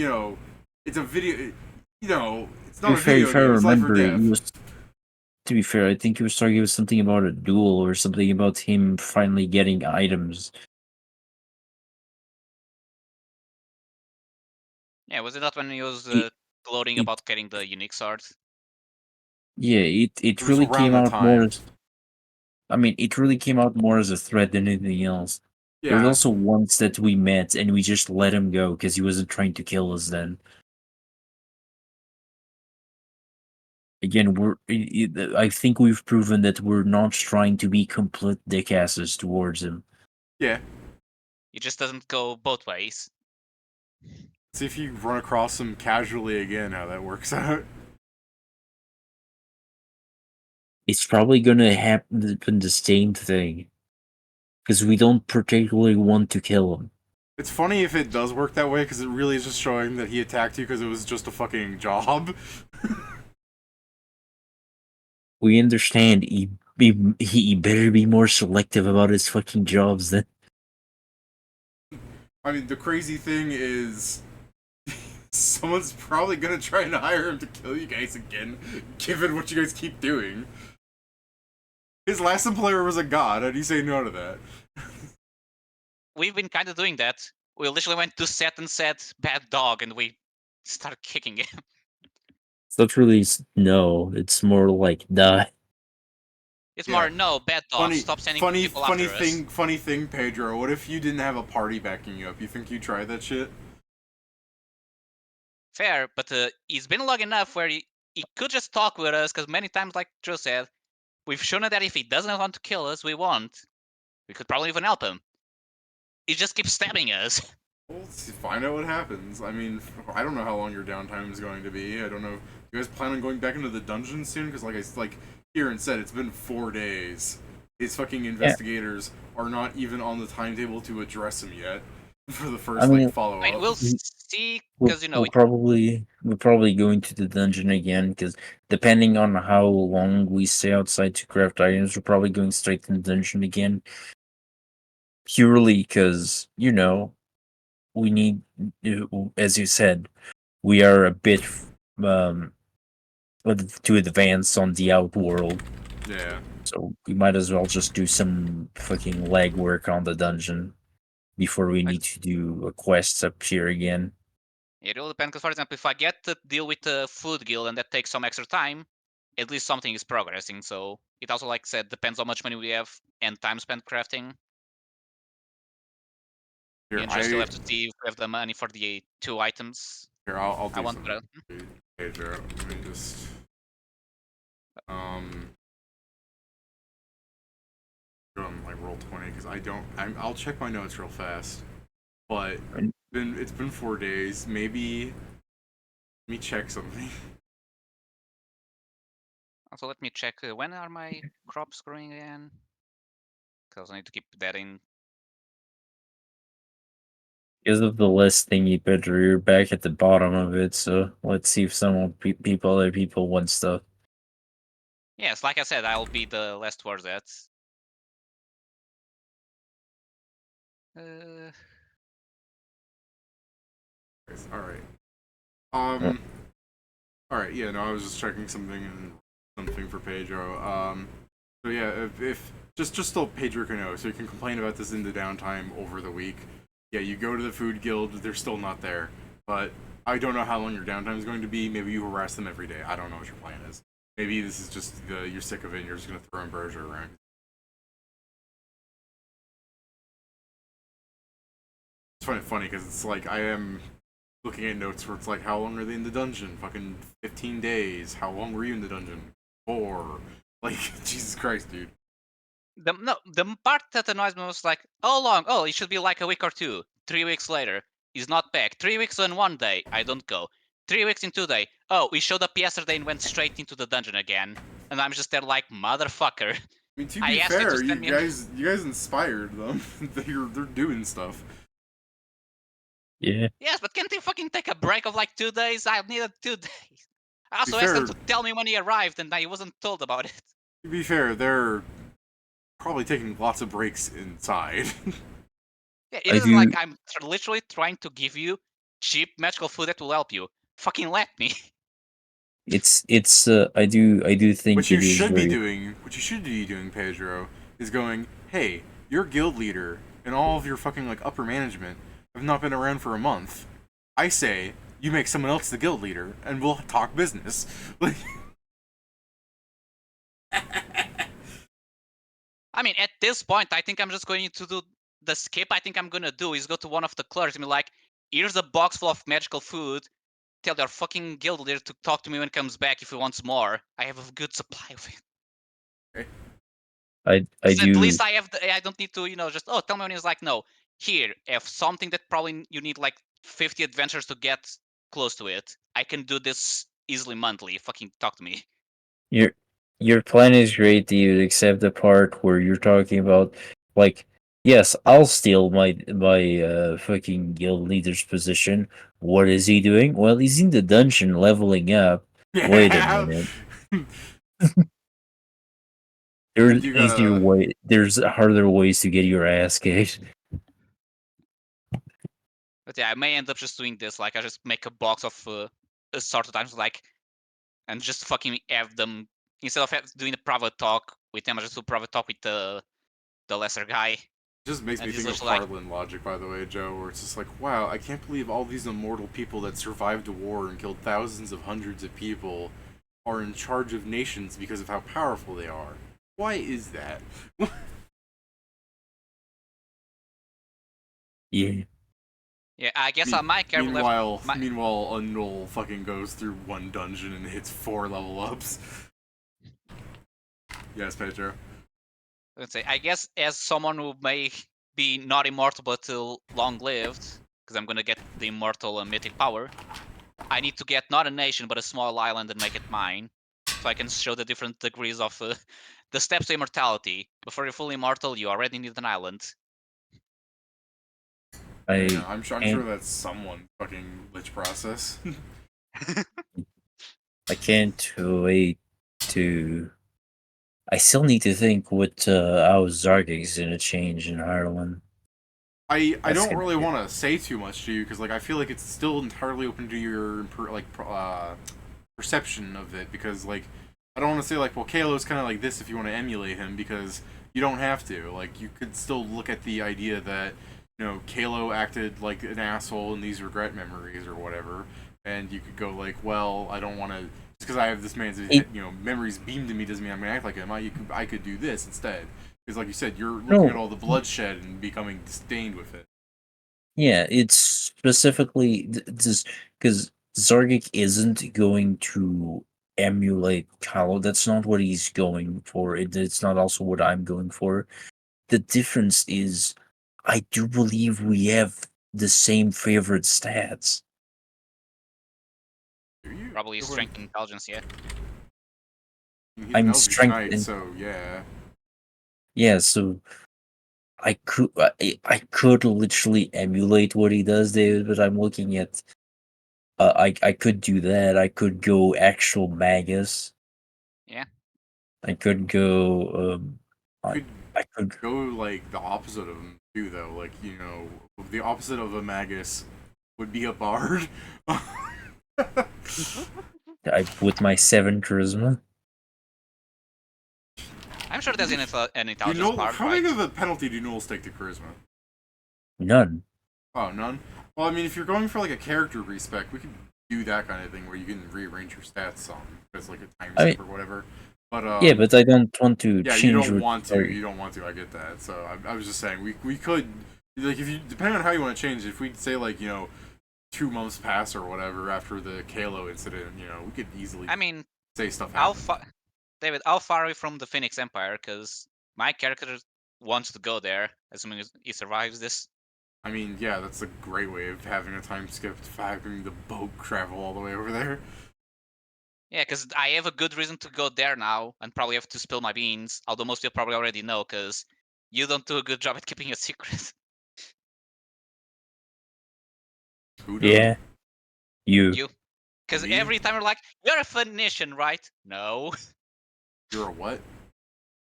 it's a video. You know, it's To not be a fair, video if I game. It's life or remember, death. he was. To be fair, I think he was talking about something about a duel or something about him finally getting items. Yeah, was it not when he was It, gloating it about getting the unique swords? yeah, it It was really around came that out more time. as. I mean, it really came out more as a threat than anything else. There was Yeah. also once that we met and we just let him go because he wasn't trying to kill us then. Again, I think we've proven that we're not trying to be complete dickasses towards him. Yeah. It just doesn't go both ways. See if you run across him casually again, how that works out. It's probably gonna happen the same thing. Because we don't particularly want to kill him. It's funny if it does work that way, because it really is just showing that he attacked you because it was just a fucking job. We understand he better be more selective about his fucking jobs then. I mean, the crazy thing is, someone's probably gonna try and hire him to kill you guys again, given what you guys keep doing. His last employer was a god. How do you say no to that? We've been kind of doing that. We literally went to set and said bad dog, and we started kicking him. It's not really no, it's more like die. It's Yeah. more no bad dog. Stop sending people after us. Funny thing, Pedro. What if you didn't have a party backing you up? You think you'd try that shit? Fair, but he's been long enough where he could just talk with us, because many times, like Joe said, we've shown him that if he doesn't want to kill us, we won't. We could probably even help him. He just keeps stabbing us. Well, let's find out what happens. I mean, I don't know how long your downtime is going to be. I don't know. You guys plan on going back into the dungeon soon? Because like Kieran said, it's been 4 days. His fucking investigators are not even on the timetable to address him yet for the first follow I mean, up. we'll see, because We'll probably go into the dungeon again because depending on how long we stay outside to craft items, we're probably going straight to the dungeon again. Purely because we need, as you said, we are a bit too advanced on the outworld. Yeah. So we might as well just do some fucking legwork on the dungeon before we need to do a quest up here again. It will depend, because, for example, if I get to deal with the food guild and that takes some extra time, at least something is progressing. So it also, like I said, depends how much money we have and time spent crafting. Here, And just still have to see if we have the money for the 2 items. Here, I'll do I want something. Pedro, let me just go on like roll 20 because I'll check my notes real fast. But it's been 4 days. Maybe let me check something. Also, let me check when are my crops growing again? Because I need to keep that in. Because of the list thingy, Pedro, you're back at the bottom of it. So let's see if other people want stuff. Yes, like I said, I'll be the last towards that. All right. All right. Yeah. No, I was just checking something for Pedro. So yeah, if just so Pedro can know, so you can complain about this in the downtime over the week. Yeah, you go to the food guild, they're still not there. But I don't know how long your downtime is going to be. Maybe you harass them every day. I don't know what your plan is. Maybe this is just you're sick of it and you're just gonna throw Ambrosia around. It's funny because it's like I am looking at notes where it's like, how long are they in the dungeon? Fucking 15 days. How long were you in the dungeon? 4. Like, Jesus Christ, dude. The part that annoys me was like, how long? Oh, it should be like a week or 2. 3 weeks later, he's not back. 3 weeks in 1 day, I don't go. 3 weeks in 2 days, oh, we showed up yesterday and went straight into the dungeon again. And I'm just there like, motherfucker. I mean, to I be asked you to fair, you send me guys inspired them. They're doing stuff. Yeah. Yes, but can't he fucking take a break of like 2 days? I needed 2 days. I also To be asked him fair- to tell me when he arrived, and I wasn't told about it. To be fair, they're probably taking lots of breaks inside. Yeah, it isn't like I'm literally trying to give you cheap magical food that will help you. Fucking let me. it's I do think What you it is should be very doing, Pedro, is going, hey, your guild leader and all of your fucking like upper management have not been around for a month. I say you make someone else the guild leader, and we'll talk business. Like, I mean, at this point, I think I'm just going to do the skip. I think I'm gonna do is go to one of the clerks and be like, "Here's a box full of magical food. Tell your fucking guild leader to talk to me when he comes back if he wants more. I have a good supply of it." I At do least I don't need to, just tell me when he's like, no, here, if something that probably you need like 50 adventures to get close to it, I can do this easily monthly. Fucking talk to me. your your plan is great, dude, except the part where you're talking about like yes, I'll steal my fucking guild leader's position. What is he doing? Well, he's in the dungeon leveling up. Wait a yeah. minute. And There's you easier gotta way. There's harder ways to get your ass kicked. But yeah, I may end up just doing this. Like, I just make a box of assorted items, like, and just fucking have them instead of doing a private talk with them. I just do private talk with the lesser guy. just makes And me he's think of literally like, Harlan logic, by the way, Joe, where it's just like, wow, I can't believe all these immortal people that survived a war and killed thousands of hundreds of people are in charge of nations because of how powerful they are. Why is that? Yeah. yeah, I guess I might careful Meanwhile, my, meanwhile, a Null fucking goes through one dungeon and hits 4 level ups. Yes, Pedro. let's say, I guess as someone who may be not immortal but still long lived, because I'm gonna get the immortal mythic power, I need to get not a nation but a small island and make it mine, so I can show the different degrees of the steps to immortality. Before you're fully immortal, you already need an island. Yeah, I I'm sure that's someone fucking lich process. I can't wait to. I still need to think what how Zargig's gonna change in Ireland. I That's don't gonna really be- want to say too much to you because like I feel like it's still entirely open to your perception of it because like I don't want to say like well Kalo's kind of like this if you want to emulate him because you don't have to like you could still look at the idea that Kalo acted like an asshole in these regret memories or whatever and you could go like well I don't want to just because I have this man's memories beamed to me doesn't mean I'm gonna act like him I could do this instead. Because, like you said, you're looking at all the bloodshed and becoming disdained with it. Yeah, it's specifically just because Zargig isn't going to emulate Kalo. That's not what he's going for. It's not also what I'm going for. The difference is, I do believe we have the same favorite stats. Do you? Probably strength and intelligence, yeah. He I'm tells you strength tonight, and so yeah. yeah, so I could literally emulate what he does, David, but I'm looking at I could do that. I could go actual Magus. Yeah. I could go You I could I could go like the opposite of him too, though. Like the opposite of a magus would be a bard. with my 7 charisma. I'm sure there's an You intelligence know part, how right? big of a penalty do Null take to charisma? None. Oh, none. Well, I mean, if you're going for like a character respec, we could do that kind of thing where you can rearrange your stats some as like a time I skip or whatever. But Yeah, but I don't want to yeah, you change don't what want to. sorry. You don't want to. I get that. So I was just saying we could like if you depending on how you want to change. If we say like 2 months pass or whatever after the Kalo incident, we could easily I mean, say stuff how happened. far, David? How far away from the Phoenix Empire? Because my character wants to go there, assuming he survives this. I mean, yeah, that's a great way of having a time skip, having the boat travel all the way over there. Yeah, because I have a good reason to go there now, and probably have to spill my beans. Although most people probably already know, because you don't do a good job at keeping a secret. Who don't? Yeah, you. You, because Me? every time you're like, "You're a Phoenician, right?" No, You're a what?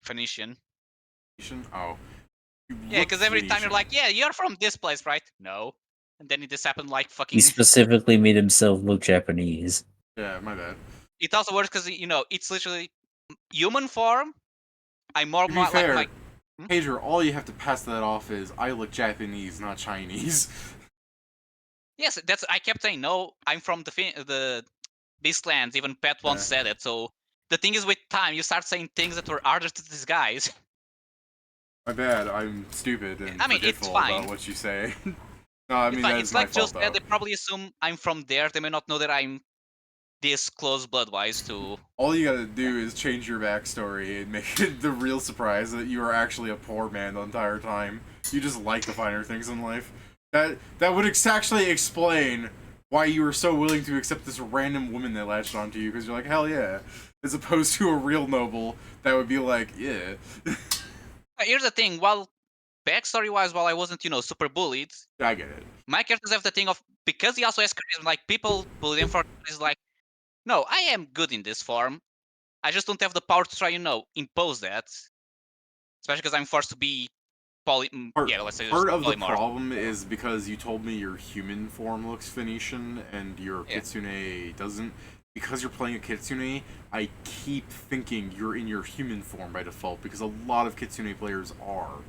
Phoenician. Phoenician? Oh, you Yeah, look because every time you're Phoenician. like, "Yeah, you're from this place, right?" No, and then it just happened like He fucking. specifically made himself look Japanese. Yeah, my bad. it also works because it's literally human form. I'm more To be fair, like Pedro, all you have to pass that off is I look Japanese, not Chinese. yes. That's I kept saying no. I'm from the Beastlands. Even Pat once said it. So the thing is, with time, you start saying things that were harder to disguise. My bad. I'm stupid and I mean, it's forgetful fine. about what you say. No, I It's mean fine. that is It's my like Joe fault said. though. They probably assume I'm from there. They may not know that I'm this close blood-wise to. All you gotta do is change your backstory and make it the real surprise that you are actually a poor man the entire time. You just like the finer things in life. That would actually explain why you were so willing to accept this random woman that latched onto you, because you're like, hell yeah. As opposed to a real noble that would be like, yeah. Here's the thing. While backstory-wise, while I wasn't super bullied, I get it. my characters have the thing of, because he also has charisma. Like, people bully him for is like, no, I am good in this form. I just don't have the power to try, impose that. Especially because I'm forced to be let's say just Part of the polymorph. problem is because you told me your human form looks Phoenician and your Kitsune doesn't. Because you're playing a Kitsune, I keep thinking you're in your human form by default, because a lot of Kitsune players are.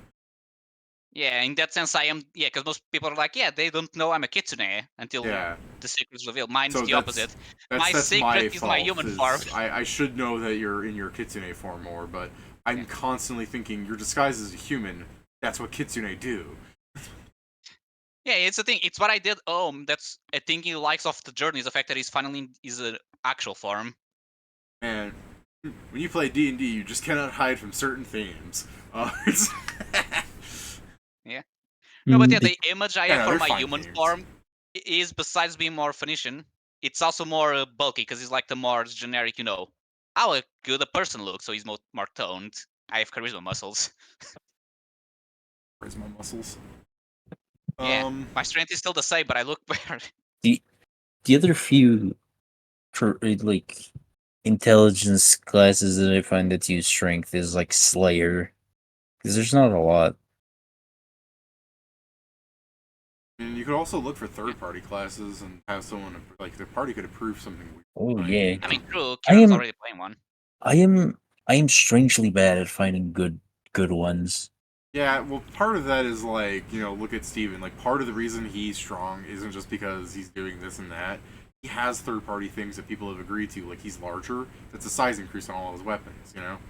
Yeah, in that sense, I am. Yeah, because most people are like, they don't know I'm a Kitsune until Yeah. the secret's revealed. Mine's So the opposite. My that's secret my is fault. my human form. I should know that you're in your Kitsune form more, but I'm constantly thinking you're disguised as a human. That's what Kitsune do. Yeah, it's the thing. It's what I did. That's a thing he likes of the journey is the fact that he's finally is an actual form. And when you play D&D, you just cannot hide from certain themes. Yeah. No, but the image I have Yeah, for they're my fine human themes. form is, besides being more Phoenician, it's also more bulky because he's like the more generic, how good a person looks. So he's more toned. I have charisma muscles. Charisma muscles. Yeah, my strength is still the same, but I look better. The other few like intelligence classes that I find that use strength is like Slayer, because there's not a lot. And you could also look for third-party classes and have someone like the party could approve something. Oh yeah, I mean, true. I Kieran's am already playing one. I am strangely bad at finding good ones. Yeah, well, part of that is like, look at Steven. Like, part of the reason he's strong isn't just because he's doing this and that. He has third-party things that people have agreed to. Like, he's larger. That's a size increase on all his weapons, Mhm.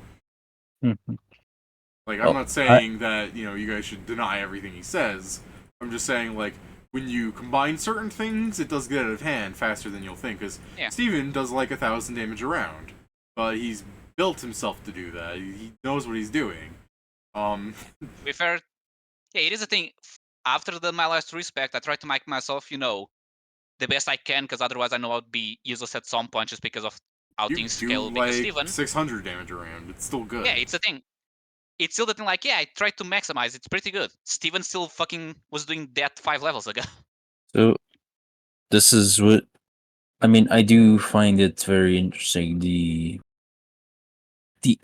Like, Well, I'm not saying that, you guys should deny everything he says. I'm just saying, like, when you combine certain things, it does get out of hand faster than you'll think. Because Steven does, like, 1,000 damage around. But he's built himself to do that. He knows what he's doing. To be fair, it is a thing. After my last respect, I try to make myself, the best I can, because otherwise I know I'd be useless at some point just because of how You things do, scale. Because like, Steven, 600 damage around. It's still good. yeah, it's a thing. It's still the thing. Like, I tried to maximize. It's pretty good. Steven still fucking was doing that 5 levels ago. So this is what I mean. I do find it very interesting. The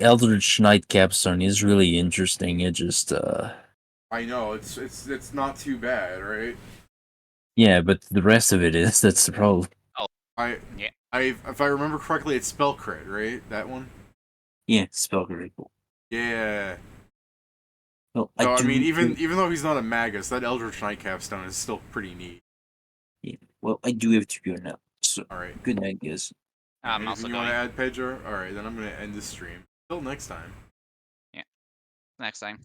Eldritch Knight capstone is really interesting. It just I know, it's not too bad, right? yeah, but the rest of it is that's the problem. Oh, yeah. If I remember correctly, it's spell crit, right? That one. Yeah, spell critical. Yeah. Well, So I mean, even though he's not a magus, that Eldritch Knight capstone is still pretty neat. Yeah. Well, I do have to go now. So, all right. Good night, guys. I'm Anything also you going. want to add, Pedro? All right, then I'm gonna end this stream. Till next time. Yeah. Next time.